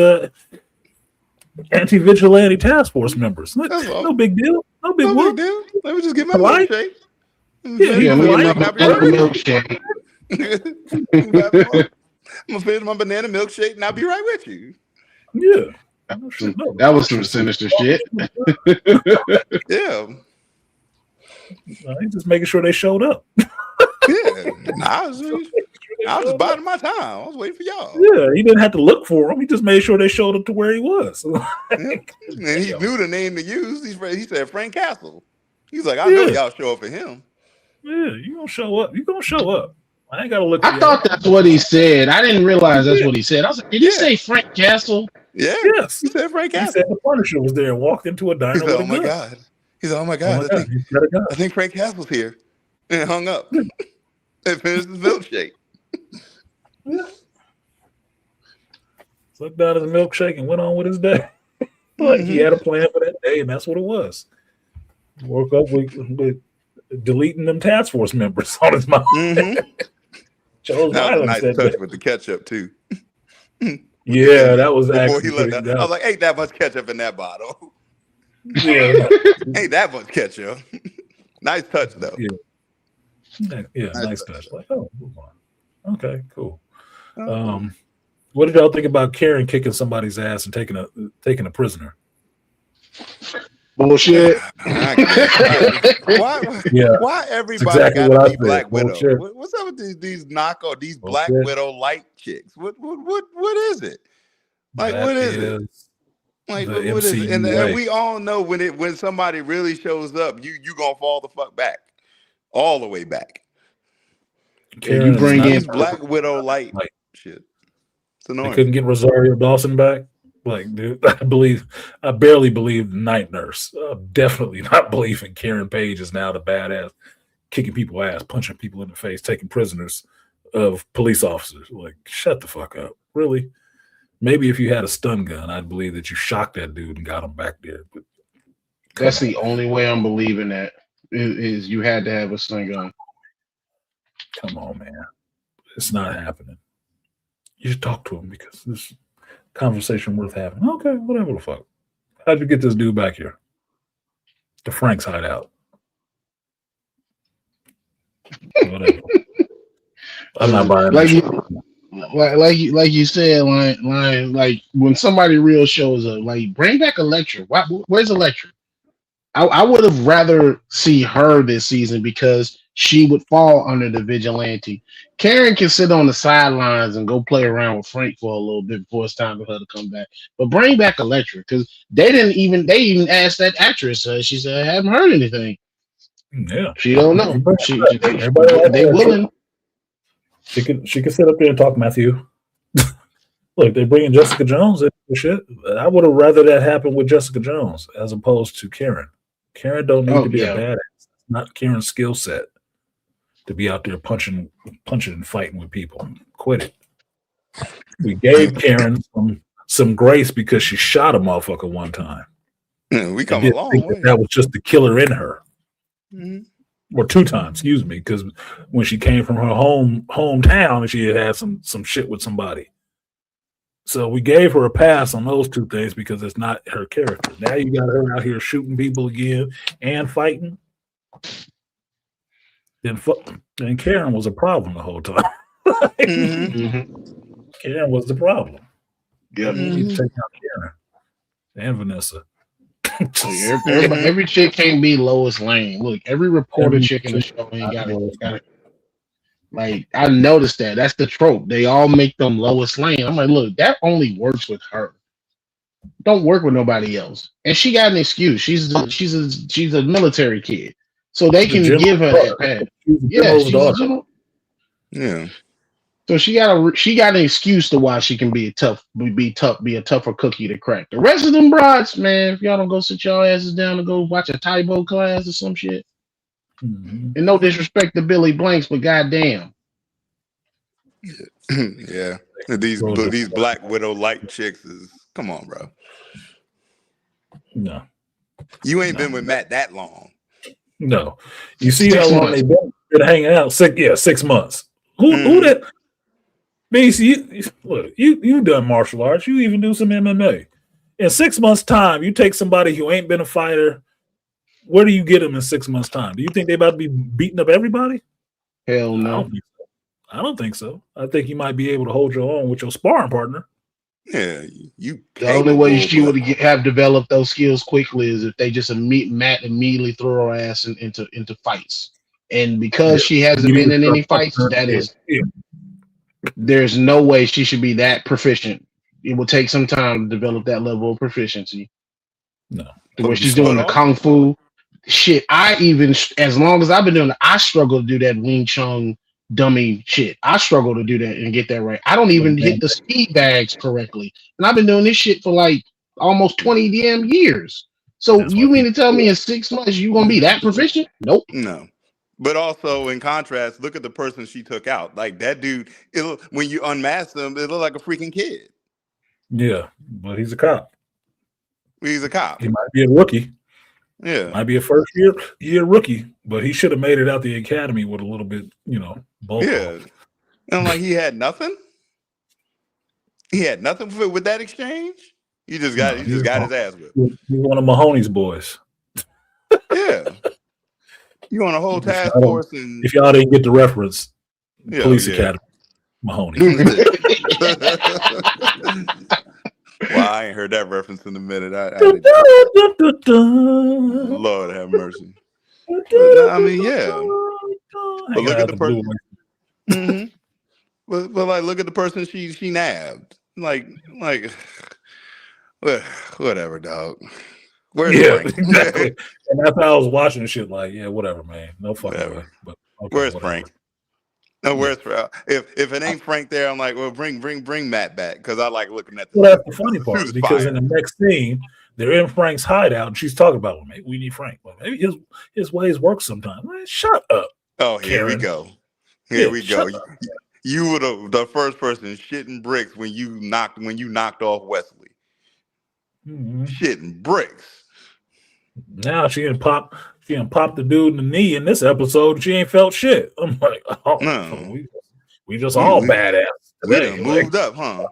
anti-vigilante task force members. No big deal. No big deal. Let me just get my milkshake. Yeah, milkshake. I'm gonna finish my banana milkshake and I'll be right with you. Yeah. That was some sinister shit. Yeah. He's just making sure they showed up. Yeah. I was just biding my time. I was waiting for y'all. Yeah, he didn't have to look for him. He just made sure they showed up to where he was. And he knew the name to use. He said Frank Castle. He's like, I know y'all show up for him. Yeah, you gonna show up. You gonna show up. I ain't gotta look. I thought that's what he said. I didn't realize that's what he said. I was like, did he say Frank Castle? Yeah. Yes. He said Frank Castle. He said the Punisher was there and walked into a diner. He said, oh my God. He said, oh my God. I think Frank Castle's here. And hung up. And finished his milkshake. Yeah. Sucked out his milkshake and went on with his day. Like he had a plan for that day, and that's what it was. Woke up with deleting them task force members on his mind. Chose that was a violence nice touch with the ketchup too. Yeah, that was before actually. He let that, I was like, ain't that much ketchup in that bottle? Yeah, ain't that much ketchup. Nice touch though. Yeah, nice touch. Like, oh, move on. Okay, cool. What did y'all think about Karen kicking somebody's ass and taking a prisoner? Bullshit. Why everybody exactly got to be Black Widow? Bullshit. What's up with these knockoff, these Black Widow light chicks? What is it? Like that what is it? Like what is it? And we all know when somebody really shows up, you gonna fall the fuck back, all the way back. Karen you bring in Black Widow light shit. It's annoying. They couldn't get Rosario Dawson back. Like, dude, I barely believe the night nurse. Definitely not believing Karen Page is now the badass, kicking people ass, punching people in the face, taking prisoners of police officers. Like, shut the fuck up. Really? Maybe if you had a stun gun, I'd believe that you shocked that dude and got him back there. But that's the only way I'm believing that is you had to have a stun gun. Come on, man. It's not happening. You should talk to him because this conversation worth having. Okay, whatever the fuck. How'd you get this dude back here? The Frank's hideout. Whatever. I'm not buying like you said, like when somebody real shows up, like bring back Elektra. Where's Elektra? I would have rather see her this season because she would fall under the vigilante. Karen can sit on the sidelines and go play around with Frank for a little bit before it's time for her to come back. But bring back Elektra because they even asked that actress. She said, I haven't heard anything. Yeah, she don't know. They willing. She could sit up there and talk Matthew. Look, they're bringing Jessica Jones and shit. I would have rather that happen with Jessica Jones as opposed to Karen. Karen don't need to be a badass. It's not Karen's skill set to be out there punching and fighting with people. Quit it. We gave Karen some grace because she shot a motherfucker one time. We come a long way. That was just the killer in her. Mm-hmm. Or 2 times, excuse me, because when she came from her hometown, she had some shit with somebody. So we gave her a pass on those 2 things because it's not her character. Now you got her out here shooting people again and fighting. Then Karen was a problem the whole time. Karen was the problem. Yeah, you take out Karen and Vanessa. Every chick can't be Lois Lane. Look, every reporter chick in the show ain't got it. Like, I noticed that. That's the trope. They all make them Lois Lane. I'm like, look, that only works with her. Don't work with nobody else. And she got an excuse. She's a military kid, so they can give her that pass. Yeah, she's a general. Yeah. So she got an excuse to why she can be a tougher cookie to crack. The rest of them broads, man, if y'all don't go sit y'all asses down to go watch a Taibo class or some shit. And no disrespect to Billy Blanks, but goddamn. Yeah. These Black Widow light chicks is come on, bro. No. You ain't been with Matt that long. No. You see how long they've been hanging out? 6 months. Who that? BC, you done martial arts. You even do some MMA. In 6 months' time, you take somebody who ain't been a fighter. Where do you get them in 6 months' time? Do you think they about to be beating up everybody? Hell no. I don't think so. I think you might be able to hold your own with your sparring partner. Yeah, you. The only way she would have developed those skills quickly is if they just Matt immediately throw her ass into fights. And because she hasn't been in any fights, that is. There's no way she should be that proficient. It will take some time to develop that level of proficiency. No. To where she's doing the kung fu shit. As long as I've been doing it, I struggle to do that Wing Chun dummy shit. I struggle to do that and get that right. I don't even hit the speed bags correctly. And I've been doing this shit for like almost 20 damn years. So you mean to tell me in 6 months you gonna be that proficient? Nope. No. But also, in contrast, look at the person she took out. Like that dude, when you unmask him, it looked like a freaking kid. Yeah, but he's a cop. He's a cop. He might be a rookie. Yeah. Might be a first year rookie, but he should have made it out the academy with a little bit, bulk. Yeah. And like he had nothing. He had nothing with that exchange. He just got his ass whipped. He's one of Mahoney's boys. Yeah. You on a whole task force, and if y'all didn't get the reference, Police Academy, Mahoney. Well, I ain't heard that reference in a minute. Lord have mercy. But, I mean, yeah. But look at the person. Mm-hmm. But like, look at the person she nabbed. Like, whatever, dog. Where's Frank? Exactly. And that's how I was watching the shit. Like, yeah, whatever, man. No fucking way. But okay, where's whatever. Frank? No, where's Frank? If it ain't Frank there, I'm like, well, bring Matt back because I like looking at. Well, that's the funny part because in the next scene, they're in Frank's hideout and she's talking about, well, maybe we need Frank. Well, maybe his ways work sometimes. Man, shut up. Oh, here Karen. we go. Here we go. You were the first person shitting bricks when you knocked off Wesley. Mm-hmm. Shitting bricks. Now she didn't pop the dude in the knee in this episode. She ain't felt shit. I'm like, oh, no. we just all badass. We done moved up, huh?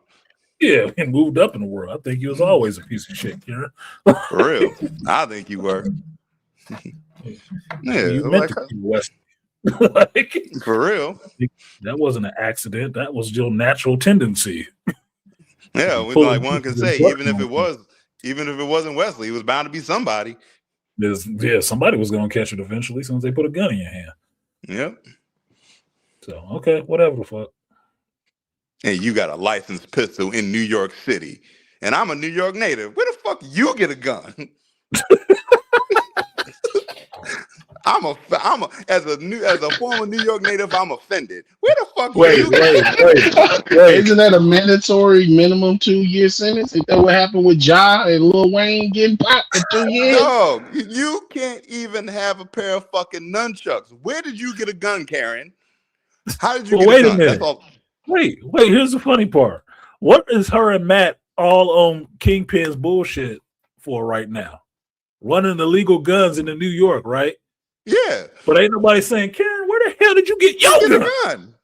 Yeah, we moved up in the world. I think you was always a piece of shit, Karen. For real. I think you were. Yeah, you meant to be Wesley. For real. That wasn't an accident. That was your natural tendency. Yeah, like one can say, even if it wasn't Wesley, it was bound to be somebody. Somebody was going to catch it eventually, as soon as they put a gun in your hand. Yep. So okay, whatever the fuck. And you got a licensed pistol in New York City, and I'm a New York native. Where the fuck you get a gun? As a former New York native, I'm offended. Where the fuck? Wait. Isn't that a mandatory minimum 2-year sentence? Is that what happened with Ja and Lil Wayne getting popped for 2 years? No, you can't even have a pair of fucking nunchucks. Where did you get a gun, Karen? How did you get wait a gun? minute. Wait. Here's the funny part. What is her and Matt all on Kingpin's bullshit for right now? Running illegal guns into New York, right? Yeah. But ain't nobody saying, Karen, where the hell did you get your gun?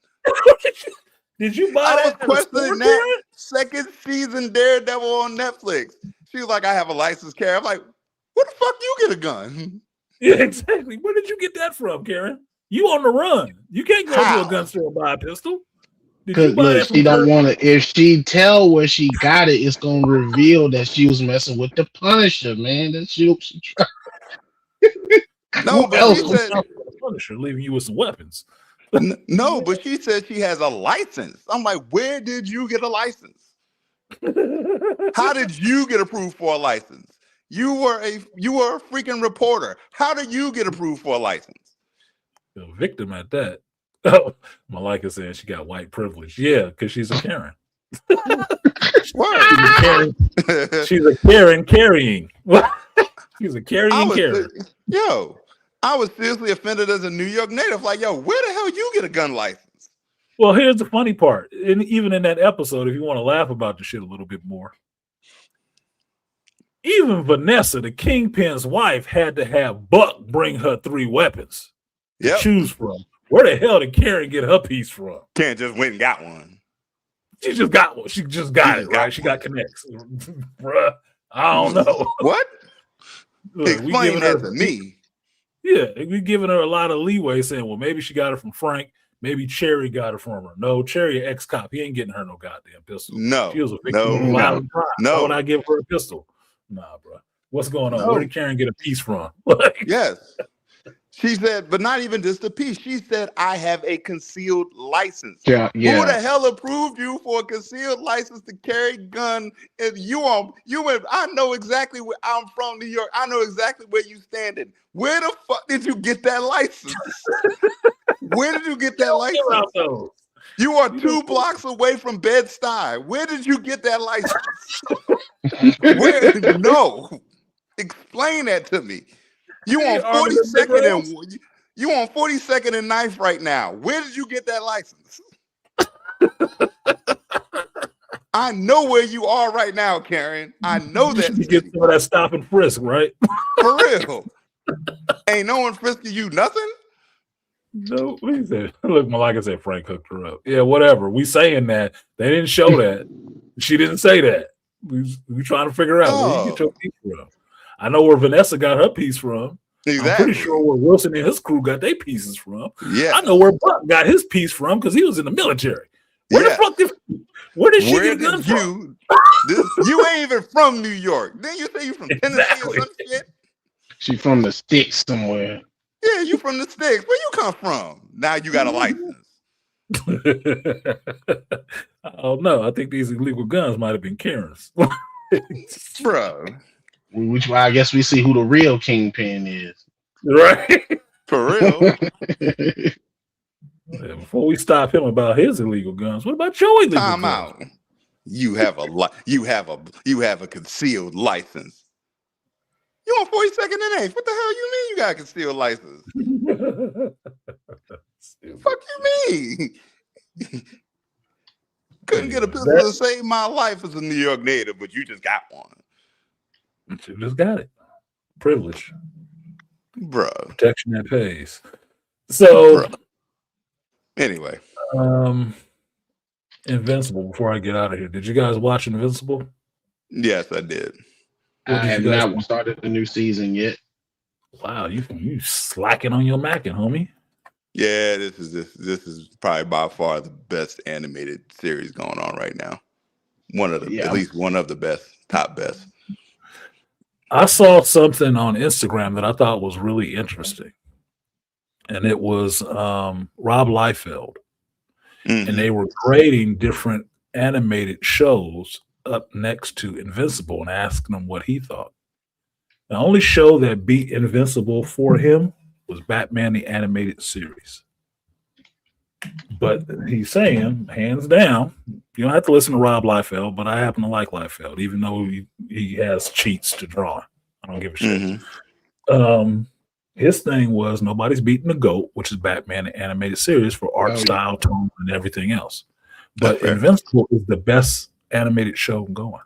Did you buy I that? was questioning that second season Daredevil on Netflix. She was like, I have a license, Karen. I'm like, where the fuck you get a gun? Yeah, exactly. Where did you get that from, Karen? You on the run. You can't go to a gun store and buy a pistol. Because look, she don't want to. If she tell where she got it, it's gonna reveal that she was messing with the Punisher, man. That she tried. No, but she said Punisher leaving you with some weapons. No, but she said she has a license. I'm like, where did you get a license? How did you get approved for a license? You were a freaking reporter. How did you get approved for a license? A victim at that. Oh, Malika said she got white privilege. Yeah, because she's a Karen. She's a Karen carrying. She's a carrying Karen. Yo, I was seriously offended as a New York native. Like, yo, where the hell you get a gun license? Well, here's the funny part. And even in that episode, if you want to laugh about the shit a little bit more, even Vanessa, the Kingpin's wife, had to have Buck bring her 3 weapons to choose from. Where the hell did Karen get her piece from? Karen just went and got one. She just got one. She just got it, right? She got connects. Bruh, I don't know. What? Look, explain that to me. Yeah, we giving her a lot of leeway saying, well, maybe she got it from Frank. Maybe Cherry got it from her. No, Cherry, an ex-cop. He ain't getting her no goddamn pistol. No. She was a victim of violent crime. Why would I give her a pistol? Nah, bro. What's going on? Where did Karen get a piece from? Yes. She said, but not even just a piece. She said, I have a concealed license. Yeah. Who the hell approved you for a concealed license to carry gun? And you went, I know exactly where I'm from, New York. I know exactly where you standing. Where the fuck did you get that license? Where did you get that license? You are 2 blocks away from Bed-Stuy. Where did you get that license? Where? No. Explain that to me. You on 42nd and you on 42nd and 9th right now. Where did you get that license? I know where you are right now, Karen. I know that. You get some of that stop and frisk, right? For real. Ain't no one frisking you nothing? No, what he said. Look, Malika said Frank hooked her up. Yeah, whatever. We saying that. They didn't show that. She didn't say that. We trying to figure out where you get your piece from. I know where Vanessa got her piece from. Exactly. I'm pretty sure where Wilson and his crew got their pieces from. Yeah. I know where Buck got his piece from because he was in the military. Where the fuck where did she get a gun from? You ain't even from New York. Then you say you from Tennessee or some shit? She from the sticks somewhere. Yeah, you from the sticks. Where you come from? Now you got a license. Oh no, I think these illegal guns might have been Karen's. Bro. Which I guess we see who the real kingpin is. Right. For real. Yeah, before we stop him about his illegal guns, what about your illegal Time guns? out. You have a concealed license. You on 42nd and 8th. What the hell you mean you got a concealed license? Fuck you mean? Couldn't get a pistol to save my life as a New York native, but you just got one. You just got it. Privilege. Bro. Protection that pays. So anyway. Invincible, before I get out of here. Did you guys watch Invincible? Yes, I did. I have not started the new season yet. Wow, you slacking on your macking, homie. Yeah, this is probably by far the best animated series going on right now. At least one of the best, top best. I saw something on Instagram that I thought was really interesting. And it was Rob Liefeld. Mm-hmm. And they were grading different animated shows up next to Invincible and asking him what he thought. The only show that beat Invincible for him was Batman the Animated Series. But he's saying, hands down, you don't have to listen to Rob Liefeld, but I happen to like Liefeld, even though he has cheats to draw. I don't give a shit. Mm-hmm. His thing was nobody's beating the GOAT, which is Batman the Animated Series for art style, tone, and everything else. But Invincible is the best animated show going.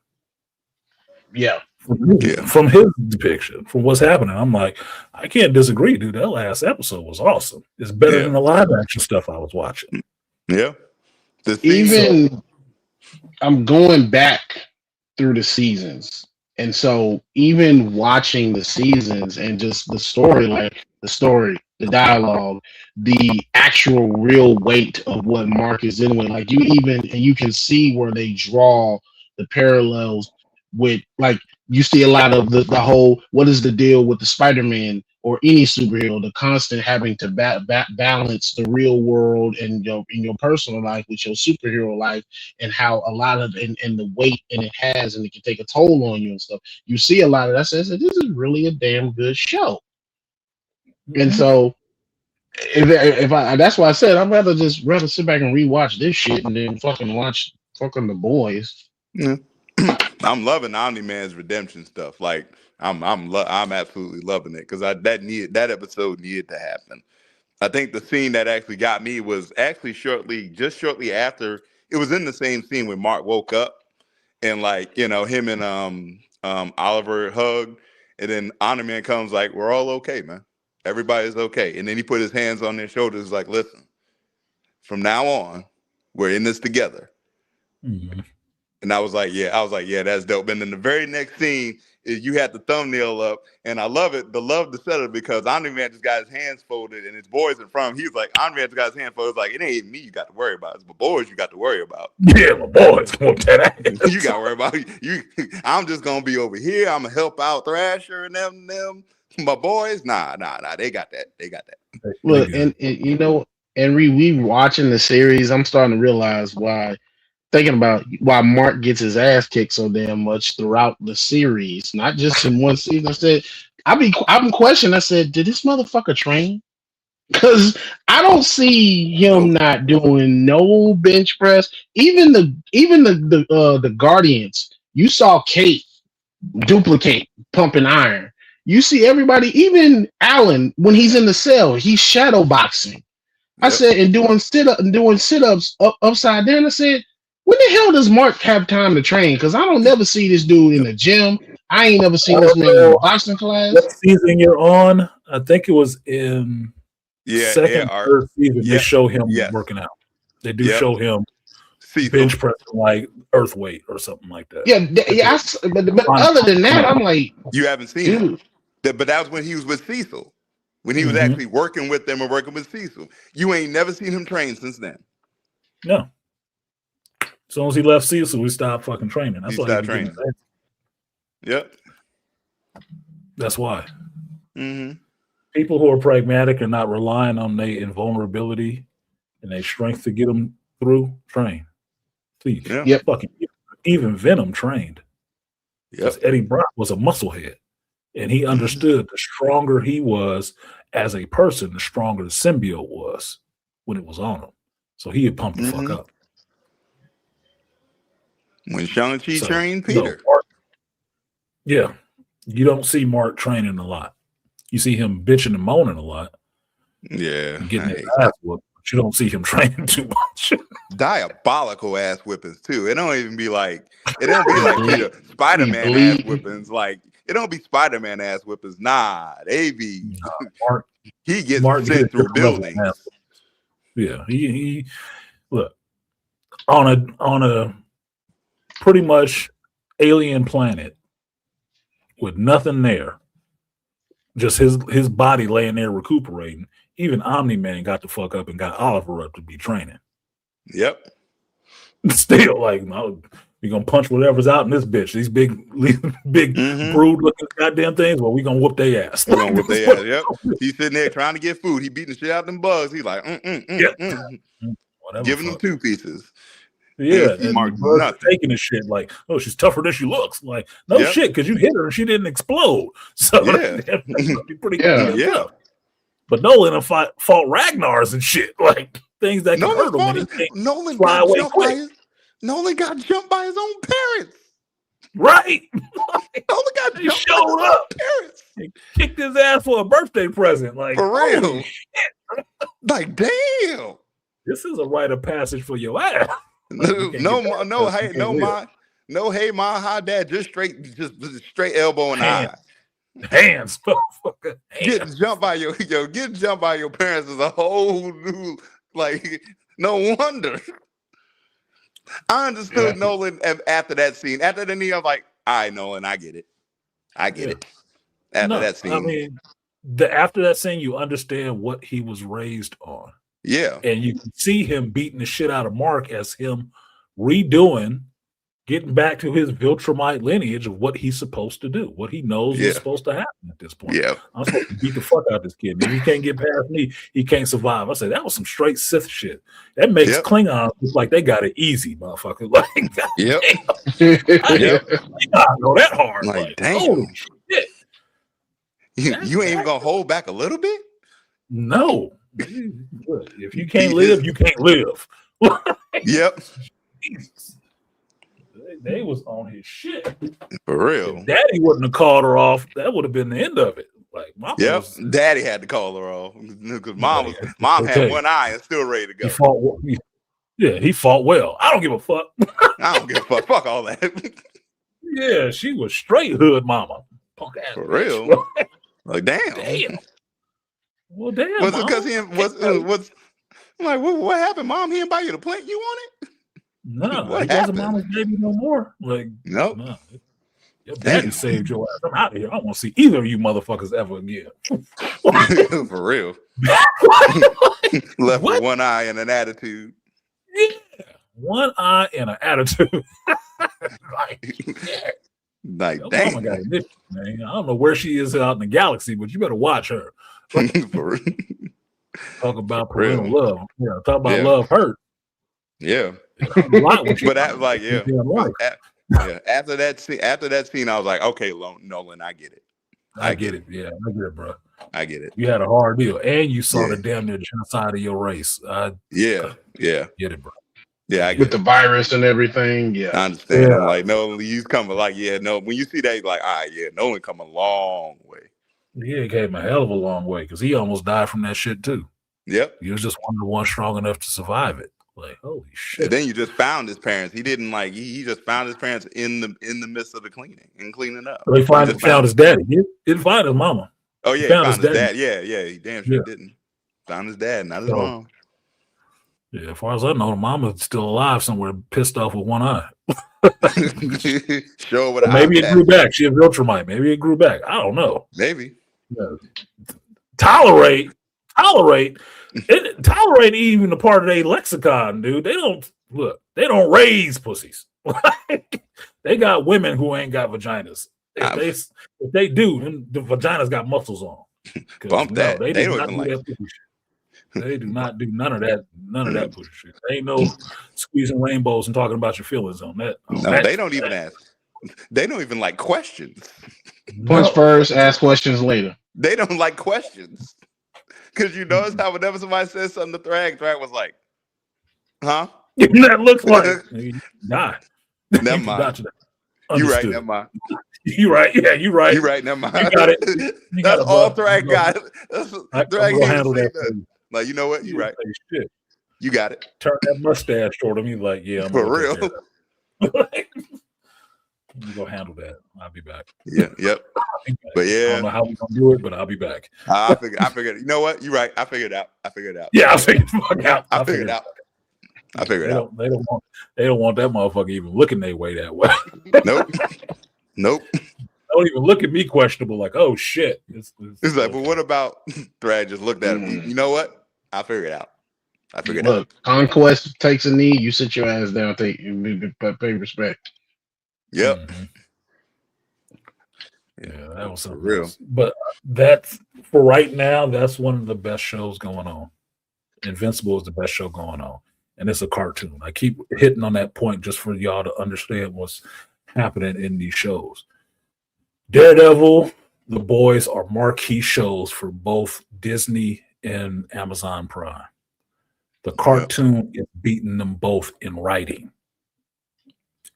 Yeah. From his depiction, from what's happening, I'm like, I can't disagree, dude. That last episode was awesome. It's better than the live action stuff I was watching. Yeah. I'm going back through the seasons. And so even watching the seasons and just the story, the dialogue, the actual real weight of what Mark is in with, like you can see where they draw the parallels with, like, you see a lot of the whole, what is the deal with the Spider-Man or any superhero, the constant having to balance the real world and in your personal life with your superhero life, and how a lot of and the weight and it has, and it can take a toll on you and stuff. You see a lot of that. Says this is really a damn good show. Mm-hmm. And so if I that's why I said I'd rather sit back and rewatch this shit and then fucking watch The Boys. Yeah. I'm loving Omni-Man's redemption stuff. Like I'm absolutely loving it because that episode needed to happen. I think the scene that actually got me was actually shortly after. It was in the same scene when Mark woke up and, like, you know, him and Oliver hugged, and then Omni-Man comes like, "We're all okay, man. Everybody's okay." And then he put his hands on their shoulders like, "Listen, from now on, we're in this together." Mm-hmm. And I was like, yeah, that's dope. And then the very next scene is you had the thumbnail up, and I love it. The setup, because Omni-Man just got his hands folded and his boys in front of him. He was like, Omni-Man just got his hands folded. Like, it ain't me you got to worry about. It's my boys you got to worry about. Yeah, my boys want that ass. You got to worry about you. I'm just gonna be over here. I'm gonna help out Thrasher and them. my boys, nah, they got that. They got that. Look, and you know, and we watching the series, I'm starting to realize why. Thinking about why Mark gets his ass kicked so damn much throughout the series, not just in one season. I said, I'm questioning. I said, did this motherfucker train? Because I don't see him not doing no bench press. Even the Guardians, you saw Kate duplicate pumping iron. You see everybody, even Alan, when he's in the cell, he's shadow boxing. I said, and doing sit-ups upside down. I said, when the hell does Mark have time to train? Because I don't never see this dude in the gym. I ain't never seen this man in a boxing class. What season you're on? I think it was in second, third season. They show him working out. They do show him bench pressing like earth weight or something like that. But other than that, I'm like, you haven't seen it. But that was when he was with Cecil. When he was actually working with them and working with Cecil. You ain't never seen him train since then. No. As soon as he left Cecil, we stopped fucking training. That's why he stopped training. Yep. That's why. People who are pragmatic and not relying on their invulnerability and their strength to get them through, train. Please. Fucking even Venom trained. Because Eddie Brock was a musclehead. And he understood the stronger he was as a person, the stronger the symbiote was when it was on him. So he had pumped the fuck up. When Shang-Chi trained Peter. Mark, you don't see Mark training a lot. You see him bitching and moaning a lot. Yeah. Getting his ass whooped, but you don't see him training too much. Diabolical ass whippings, too. It don't even be like, Peter, Spider-Man ass whippings. Like, it don't be Spider-Man ass whippings. Nah, they be Mark, he gets sent through buildings. Yeah, he look on a pretty much alien planet with nothing there, just his body laying there recuperating. Even Omni-Man got the fuck up and got Oliver up to be training. Yep. Still, like, no, we're gonna punch whatever's out in this bitch. These big brood looking goddamn things. Well, we gonna whoop their ass. We're gonna whoop their ass. Yep. He's sitting there trying to get food. He beating the shit out of them bugs. He's like, giving them 2 pieces. Yeah, and taking the shit like, oh, she's tougher than she looks. Like, no shit, because you hit her and she didn't explode. So that's pretty good. Yeah. But Nolan fought Ragnars and shit, like things that can hurt him. Nolan fly away quick. Nolan got jumped by his own parents. Right. Nolan got he showed up. Parents. He kicked his ass for a birthday present. Like, for real. Like, damn. This is a rite of passage for your ass. Hey, ma, hi, dad, just straight elbow in the eye. Hands. Getting jumped by your parents is a whole new, like, no wonder. I understood Nolan after that scene. After the knee, I was like, all right, Nolan, I get it. After that scene. I mean, after that scene, you understand what he was raised on. Yeah. And you can see him beating the shit out of Mark as him redoing, getting back to his Viltrumite lineage of what he's supposed to do, what he knows is supposed to happen at this point. Yeah. I'm supposed to beat the fuck out of this kid. If he can't get past me, he can't survive. I said, that was some straight Sith shit. That makes Klingons look like they got it easy, motherfucker. Like, I know that hard. Like, damn. Holy shit. You ain't even gonna hold back a little bit? No. If you can't live, you can't live. Yep. Jesus. They was on his shit. For real. If Daddy wouldn't have called her off, that would have been the end of it. Like, Mama Daddy had to call her off because mom had one eye and still ready to go. He fought well. I don't give a fuck. I don't give a fuck. Fuck all that. Yeah, she was straight hood mama. Punk ass. For real. Like, damn. Well, damn. Was it because I'm like, what happened, Mom? He didn't buy you the plant you wanted? No, he wasn't mama's baby no more. Like, nope. No. Your daddy saved your ass. I'm out of here. I don't want to see either of you motherfuckers ever again. For real. Left with one eye and an attitude. Yeah. One eye and an attitude. Like, Like, Your damn. mama got an issue, man. I don't know where she is out in the galaxy, but you better watch her. For real. Talk about For real. parental love. Yeah, talk about Yeah. love hurt. Yeah. A lot when she But that, like, yeah. damn life. After that scene, I was like, okay, Nolan, I get it. I get it. Yeah, I get it, bro. I get it. You had a hard deal, and you saw Yeah. the damn near genocide of your race. Yeah. Get it, bro. Yeah, I get With the it. virus and everything. Yeah. I understand. Yeah. I'm like, no, you coming like, yeah, no. When you see that, you're like, all right, yeah, Nolan come a long way. He came a hell of a long way because he almost died from that shit too. Yep. He was just one of the ones strong enough to survive it. Like, holy shit. And then you just found his parents. He didn't like he just found his parents in the midst of the cleaning up. So he found his daddy. He didn't find his mama. Oh yeah, he found his dad. Yeah, he damn sure didn't. Found his dad, not his mom. Yeah, as far as I know, the mama's still alive somewhere, pissed off with one eye. Sure, what maybe it grew back. She had Viltrumite. Maybe it grew back. I don't know. Maybe. Yeah. Tolerate. Tolerate even a part of their lexicon, dude. They don't raise pussies. They got women who ain't got vaginas. If they do, then the vagina's got muscles on. Bump that. They don't do not even do like that pussy shit. They do not do none of that pussy shit. There ain't no squeezing rainbows and talking about your feelings on that. They don't even ask. They don't even like questions. Points first, ask questions later. They don't like questions. Because you notice how whenever somebody says something to Thrag was like, huh? That looks like nah. Never mind. You right, never mind. You right, yeah, you right. You right, never mind. You got it. That's all Thrag got. Thrag handle that. Like, you know what? You right. Shit. You got it. Turn that mustache toward him. He's like, yeah, I'm for real. You go handle that. I'll be back. Yeah, yep. But yeah, I don't know how we're gonna do it, but I'll be back. I figured. You know what? You're right. I figured it out. Yeah, I figured it out. I figured it out. They don't want that motherfucker even looking their way that way. Nope. Don't even look at me questionable. Like, oh shit. It's like, but what about Thrag just looked at him? You know what? I figured it out. Look, Conquest takes a knee. You sit your ass down. Pay respect. Yep. Mm-hmm. Yeah, that was something real. Else. But that's for right now. That's one of the best shows going on. Invincible is the best show going on, and it's a cartoon. I keep hitting on that point just for y'all to understand what's happening in these shows. Daredevil, The Boys are marquee shows for both Disney and Amazon Prime. The cartoon is beating them both in writing,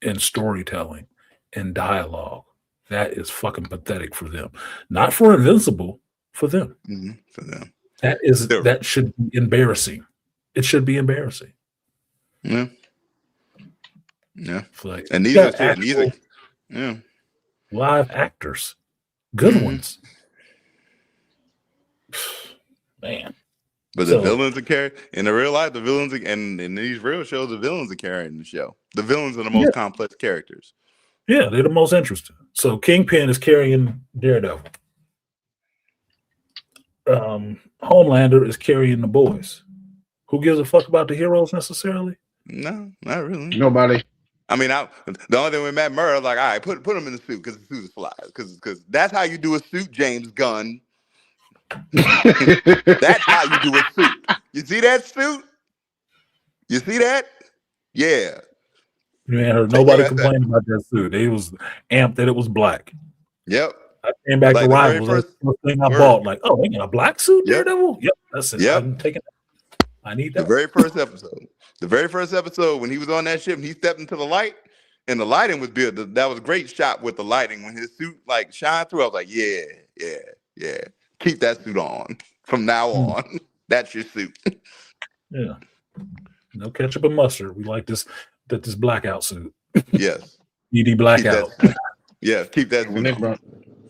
in storytelling, in dialogue. That is fucking pathetic for them. Not for Invincible, for them. Mm-hmm. For them. That should be embarrassing. It should be embarrassing. Yeah. Yeah. Like, and these are live actors. Good ones. Man. But the villains are carrying in the real life, the villains and in these real shows, the villains are carrying the show. The villains are the most complex characters. Yeah, they're the most interesting. So Kingpin is carrying Daredevil. Homelander is carrying the boys. Who gives a fuck about the heroes necessarily? No, not really. Nobody. I mean, the only thing with Matt Murray, I was like, all right, put him in the suit because the suit is fly. Because that's how you do a suit, James Gunn. That's how you do a suit. You see that suit? You see that? Yeah. You ain't heard nobody complain about that suit. They was amped that it was black. Yep. I came back to Rivals. That's the first thing I bought. Like, oh, they got a black suit, Daredevil? Yep. That's it. Yep. I'm taking that. I need that. The very first episode, when he was on that ship and he stepped into the light, and the lighting was good. That was a great shot with the lighting. When his suit like shined through, I was like, yeah. Keep that suit on from now on. That's your suit. Yeah. No ketchup and mustard. We like this blackout suit. Yes. ED blackout. Keep that suit on.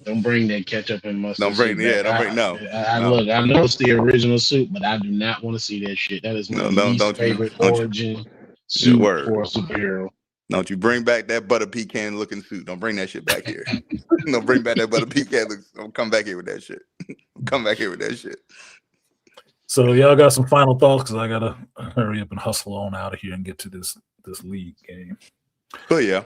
Don't bring that ketchup and mustard. Don't bring no. Look, I know it's the original suit, but I do not want to see that shit. That is my least favorite origin suit for a superhero. Don't you bring back that butter pecan looking suit. Don't bring that shit back here. Don't bring back that butter pecan look. Don't come back here with that shit. Come back here with that shit. So y'all got some final thoughts because I gotta hurry up and hustle on out of here and get to this league game. Oh yeah.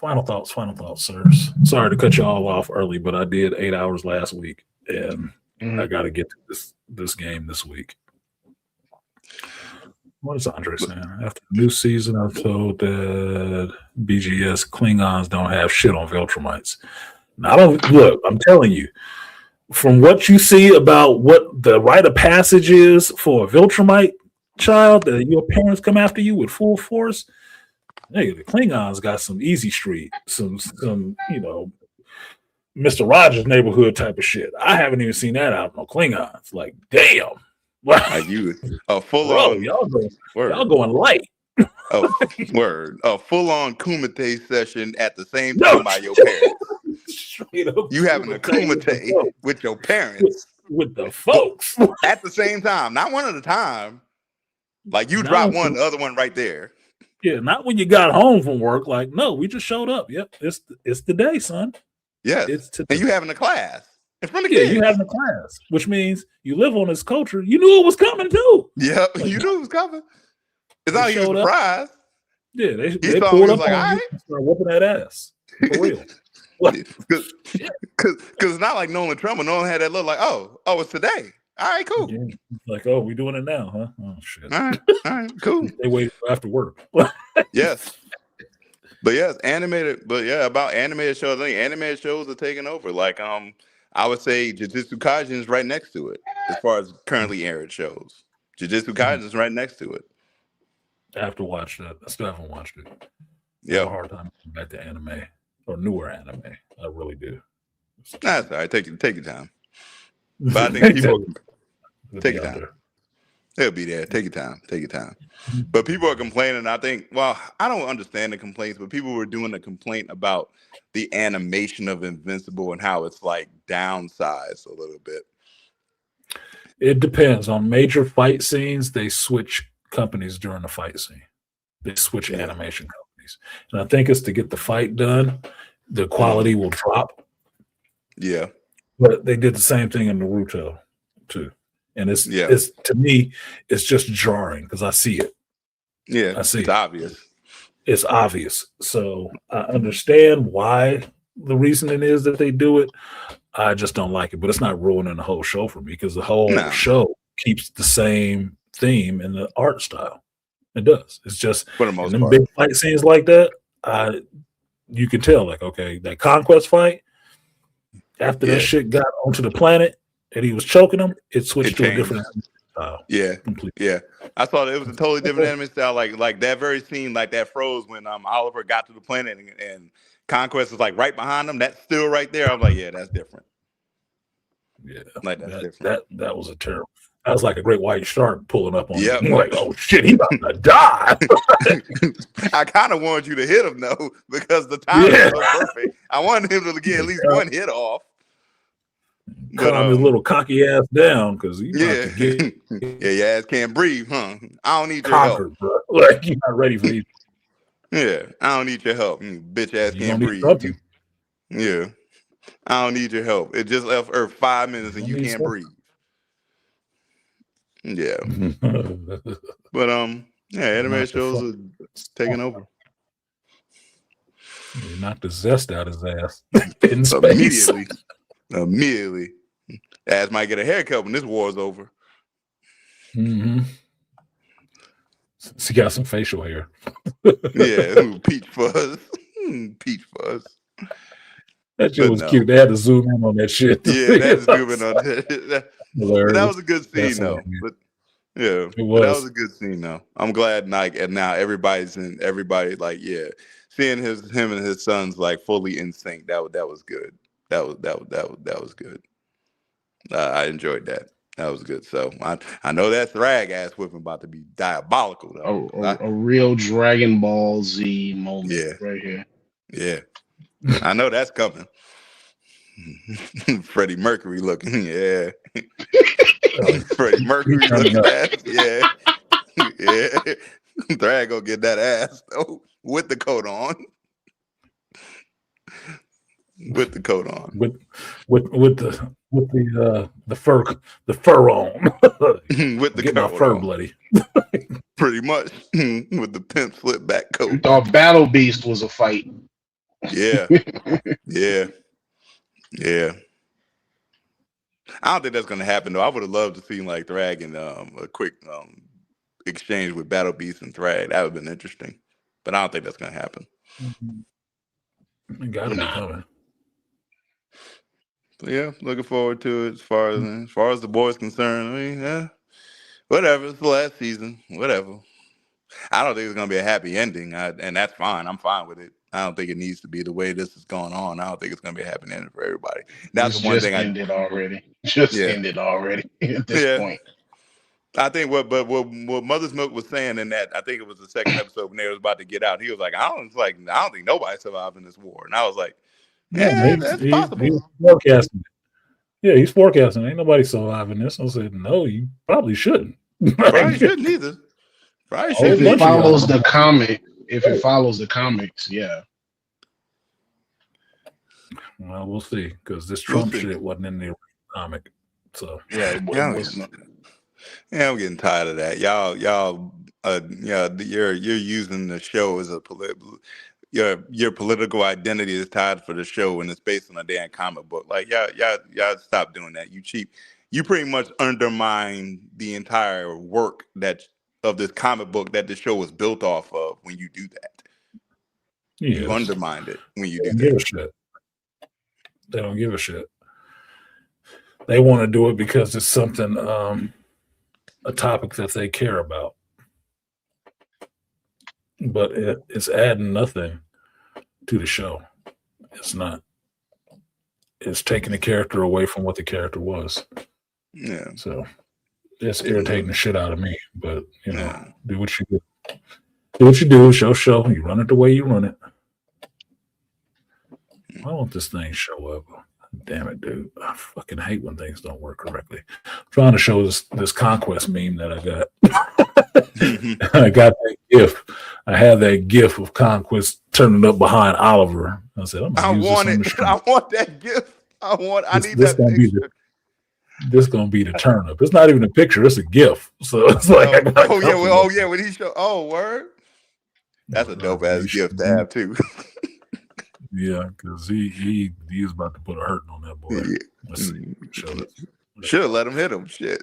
Final thoughts, sirs. Sorry to cut you all off early, but I did 8 hours last week, and I got to get to this game this week. What is Andre saying? After the new season, I'm told that BGS Klingons don't have shit on Viltrumites. Now, I'm telling you, from what you see about what the rite of passage is for a Viltrumite child, that your parents come after you with full force. Hey, the Klingons got some easy street, some Mr. Rogers neighborhood type of shit. I haven't even seen that out on Klingons. Like, damn. Like you, a full on y'all going light. Word. A full on Kumite session at the same time by your parents. You having a Kumite with your parents. With the folks. At the same time. Not one at a time. Like you drop one, the other one right there. Yeah, not when you got home from work. Like, no, we just showed up. Yep, it's the day, son. Yes. And you having a class. In front of kids. You having a class, which means you live on this culture. You knew it was coming too. Yep, you knew it was coming. It's not even a surprise. Yeah, they pulled up like, on you and started whooping that ass. For real. Because it's not like Nolan Trump. Nolan had that look like, oh, it's today. All right, cool. Yeah. Like, oh, we doing it now, huh? Oh shit. All right, cool. They waited after work. Yes. But yes, about animated shows. I think animated shows are taking over. Like, I would say Jujutsu Kaisen is right next to it as far as currently aired shows. Jujutsu Kaisen is right next to it. I have to watch that. I still haven't watched it. Yeah, I have a hard time coming back to anime or newer anime. I really do. That's all right. Take your time. But I think people take your time. They'll be there. Take your time. Take your time. But people are complaining. I think, well, I don't understand the complaints, but people were doing a complaint about the animation of Invincible and how it's like downsized a little bit. It depends. On major fight scenes, they switch companies during the fight scene. They switch animation companies. And I think it's to get the fight done, the quality will drop. Yeah. But they did the same thing in Naruto too. And it's to me, it's just jarring because I see it. Yeah, I see it's obvious. It's obvious. So I understand why the reasoning is that they do it. I just don't like it. But it's not ruining the whole show for me because the whole show keeps the same theme in the art style. It does. It's just for the most in part. Big fight scenes like that, you can tell, like, okay, that conquest fight, after that shit got onto the planet and he was choking them, it switched to a different style. Yeah, completely. Yeah. I thought it was a totally different anime style. Like that very scene, like that froze when Oliver got to the planet and Conquest was like right behind him. That's still right there. I was like, yeah, that's different. Yeah, like that's different. That was a terrible. That was like a great white shark pulling up on him. Like, oh shit, he about to die. I kind of wanted you to hit him though, because the time was so perfect. I wanted him to get at least one hit off. Calm his little cocky ass down because your ass can't breathe, huh? I don't need your help. Bro. Like you're not ready for these. Yeah, I don't need your help. Bitch ass can't breathe. Yeah, I don't need your help. It just left Earth 5 minutes and you can't breathe. Yeah, but anime shows are taking over. You knocked the zest out of his ass in space. Immediately. Ass might get a haircut when this war is over. Mm-hmm. She got some facial hair. Yeah, peach fuzz. Peach fuzz. That shit was cute. They had to zoom in on that shit. Yeah, they had to zoom in on that. That was a good scene, though. But yeah, that was a good scene, though. I'm glad, like, and now everybody, like, seeing him and his sons like fully in sync. That was good. That was good. I enjoyed that. That was good. So I know that Thrag ass whipping about to be diabolical though. A real Dragon Ball Z moment right here. Yeah. I know that's coming. Freddie Mercury looking, yeah. Freddie Mercury looking ass, yeah. Yeah. Thrag gonna get that ass though with the coat on. With the coat on. With the fur on. With the get my fur bloody. Pretty much with the pimp slip back coat. Thought Battle Beast was a fight. Yeah. Yeah. Yeah. I don't think that's gonna happen though. I would have loved to see like Thrag and a quick exchange with Battle Beast and Thrag. That would have been interesting. But I don't think that's gonna happen. It gotta be coming. But yeah, looking forward to it as far as the boys concerned. I mean, yeah. Whatever, it's the last season. Whatever. I don't think it's gonna be a happy ending, and that's fine. I'm fine with it. I don't think it needs to be the way this is going on. I don't think it's gonna be a happy ending for everybody. That's the one thing ended already. Ended already at this point. I think what Mother's Milk was saying in that, I think it was the second episode when they was about to get out. He was like, I don't think nobody survived in this war, and I was like, yeah, that's possible. He's forecasting it. Yeah, he's forecasting. Ain't nobody surviving this. I said, no, you probably shouldn't. Probably shouldn't either. Probably shouldn't. If it follows the comics, yeah. Well, we'll see, because this Trump shit wasn't in the comic. So yeah, I'm getting tired of that. Y'all, you're using the show as a your political identity is tied for the show, and it's based on a damn comic book. Like y'all stop doing that. You cheap. You pretty much undermine the entire work of this comic book that the show was built off of when you do that. Yes. You undermined it when you do that. Give a shit. They don't give a shit. They want to do it because it's something, a topic that they care about. But it's adding nothing to the show. It's not. It's taking the character away from what the character was. Yeah. So it's irritating the shit out of me. But do what you do. Do what you do. Show. You run it the way you run it. Why won't this thing show up? Damn it, dude. I fucking hate when things don't work correctly. I'm trying to show this Conquest meme that I got. I got that GIF. I have that GIF of Conquest turning up behind Oliver. I said, I want it. I want that GIF. I need that picture. This gonna be the turn up. It's not even a picture, it's a GIF. So it's like when he showed word. That's a dope ass GIF to have too. Yeah, because he is about to put a hurting on that boy. Yeah. Let's see. Should have let him hit him. Shit.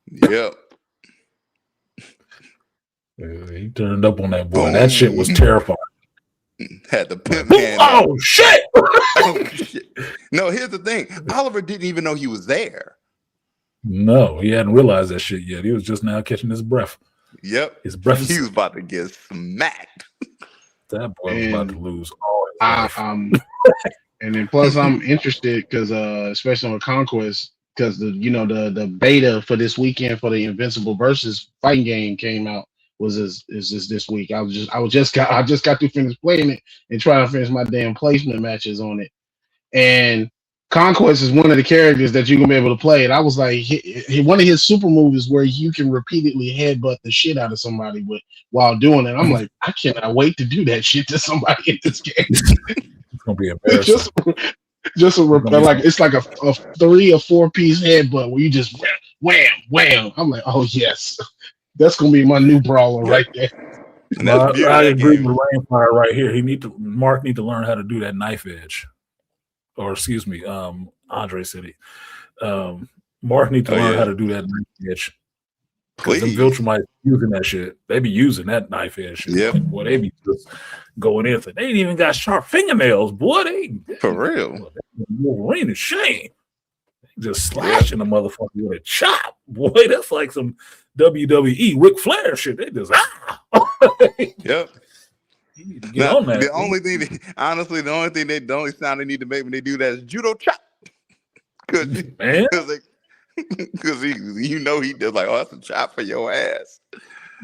Yep. He turned up on that boy. That shit was terrifying. Had the pimp hand. Oh shit! Oh shit! No, here's the thing. Oliver didn't even know he was there. No, he hadn't realized that shit yet. He was just now catching his breath. Yep. His breath. He was about to get smacked. That boy was about to lose all his life. And then plus I'm interested because especially on Conquest, because the beta for this weekend for the Invincible versus fighting game came out is this week. I just got to finish playing it and trying to finish my damn placement matches on it. And Conquest is one of the characters that you're gonna be able to play. And I was like, one of his super moves is where you can repeatedly headbutt the shit out of somebody while doing it. I'm like, I cannot wait to do that shit to somebody in this game. It's gonna be embarrassing. It's like a 3 or 4 piece headbutt where you just wham. I'm like, oh yes, that's gonna be my new brawler right there. I agree with Rainfire right here. Mark need to learn how to do that knife edge. Or excuse me, Andre said it. Mark need to learn how to do that knife edge. Because them Viltrumites using that shit. They be using that knife edge shit. Yep. Boy, they be just going in. They ain't even got sharp fingernails, boy. For real. Wolverine is shame. Just slashing a motherfucker with a chop. Boy, that's like some WWE Ric Flair shit. They just Yep. Now, the only sound they need to make when they do that is judo chop. Because he does like, oh, that's a chop for your ass.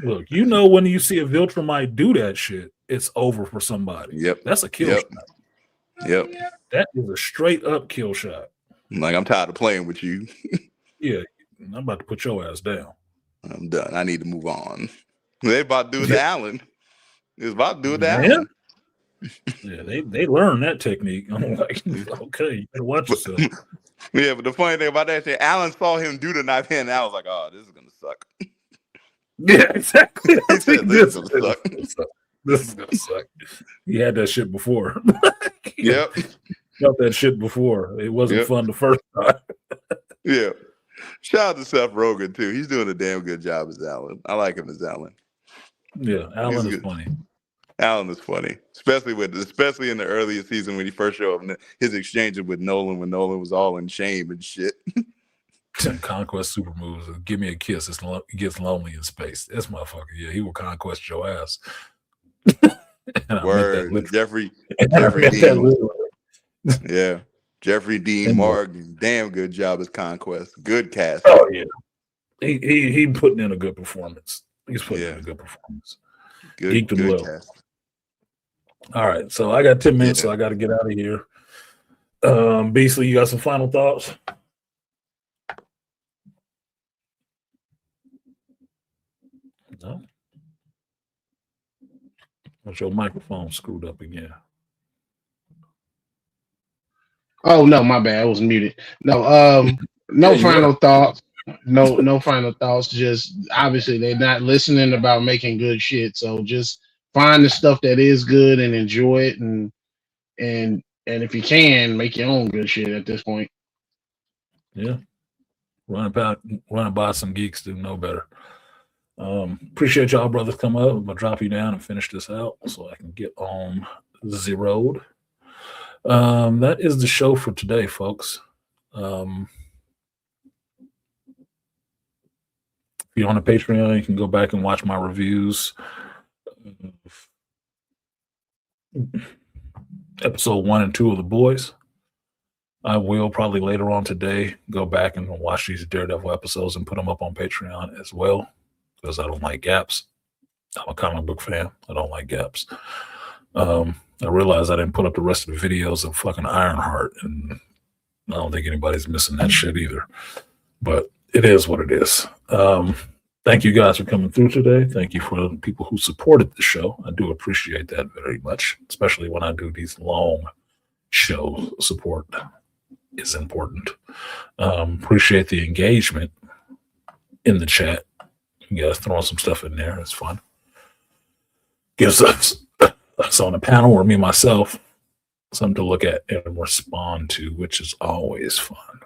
Look, when you see a Viltrumite do that shit, it's over for somebody. Yep. That's a kill shot. Yep. That is a straight up kill shot. Like, I'm tired of playing with you. Yeah. I'm about to put your ass down. I'm done. I need to move on. They about to do it to Allen. It's about to do it to Allen. Yeah, they learn that technique. I'm like, okay, you better watch yourself. Yeah, but the funny thing about that shit, Allen saw him do the knife hand, and I was like, oh, this is gonna suck. Yeah, exactly. He said, this is gonna suck. This is gonna suck. He had that shit before. Yep. Felt that shit before. It wasn't fun the first time. Yeah. Shout out to Seth Rogen too. He's doing a damn good job as Alan. I like him as Alan. Yeah, Alan is good. funny. Alan is funny, especially in the earlier season when he first showed up. His exchanges with Nolan when Nolan was all in shame and shit. Conquest super moves. Give me a kiss. It gets lonely in space. This motherfucker, yeah, he will conquest your ass. Word, Jeffrey Dean. Yeah, Jeffrey Dean Morgan. Damn good job as Conquest. Good cast. Oh yeah, he putting in a good performance. He's putting in a good performance. Good cast. All right, so I got 10 minutes, so I got to get out of here. Beasley, you got some final thoughts? No. What's your microphone screwed up again? Oh no, my bad. I was muted. No, no final thoughts. No final thoughts. Just obviously they're not listening about making good shit. So just find the stuff that is good and enjoy it, and if you can, make your own good shit at this point. Yeah. Run by some geeks do know better. Appreciate y'all brothers come up. I'm gonna drop you down and finish this out so I can get on the road. That is the show for today, folks. If you're on the Patreon, you can go back and watch my reviews. Episode 1 and 2 of The Boys. I will probably later on today go back and watch these Daredevil episodes and put them up on Patreon as well, because I don't like gaps. I'm a comic book fan. I don't like gaps. I realized I didn't put up the rest of the videos of fucking Ironheart, and I don't think anybody's missing that shit either. But it is what it is. Thank you guys for coming through today. Thank you for the people who supported the show. I do appreciate that very much, especially when I do these long shows. Support is important. Appreciate the engagement in the chat. You guys throwing some stuff in there. It's fun. Gives us on the panel, or me myself, something to look at and respond to, which is always fun.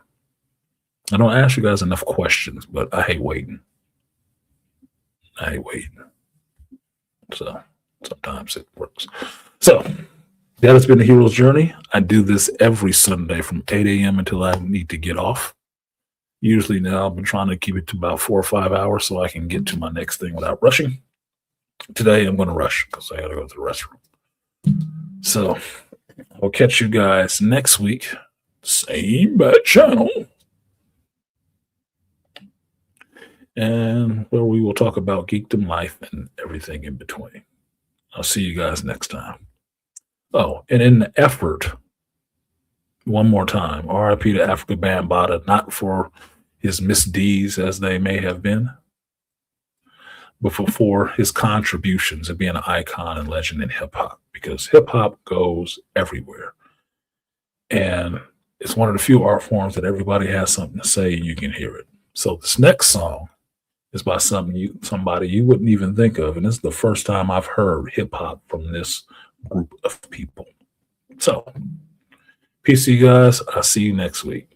I don't ask you guys enough questions, but I hate waiting. So sometimes it works. So that has been the Hero's Journey. I do this every Sunday from 8 a.m. until I need to get off. Usually now I've been trying to keep it to about 4 or 5 hours so I can get to my next thing without rushing. Today I'm going to rush because I got to go to the restroom. So I'll catch you guys next week. Same bad channel. And where we will talk about geekdom life and everything in between. I'll see you guys next time. Oh, and in the effort, one more time, RIP to Africa Bambaataa, not for his misdeeds as they may have been, but for his contributions and being an icon and legend in hip hop, because hip hop goes everywhere. And it's one of the few art forms that everybody has something to say and you can hear it. So this next song is by somebody you wouldn't even think of. And this is the first time I've heard hip hop from this group of people. So, peace to you guys. I'll see you next week.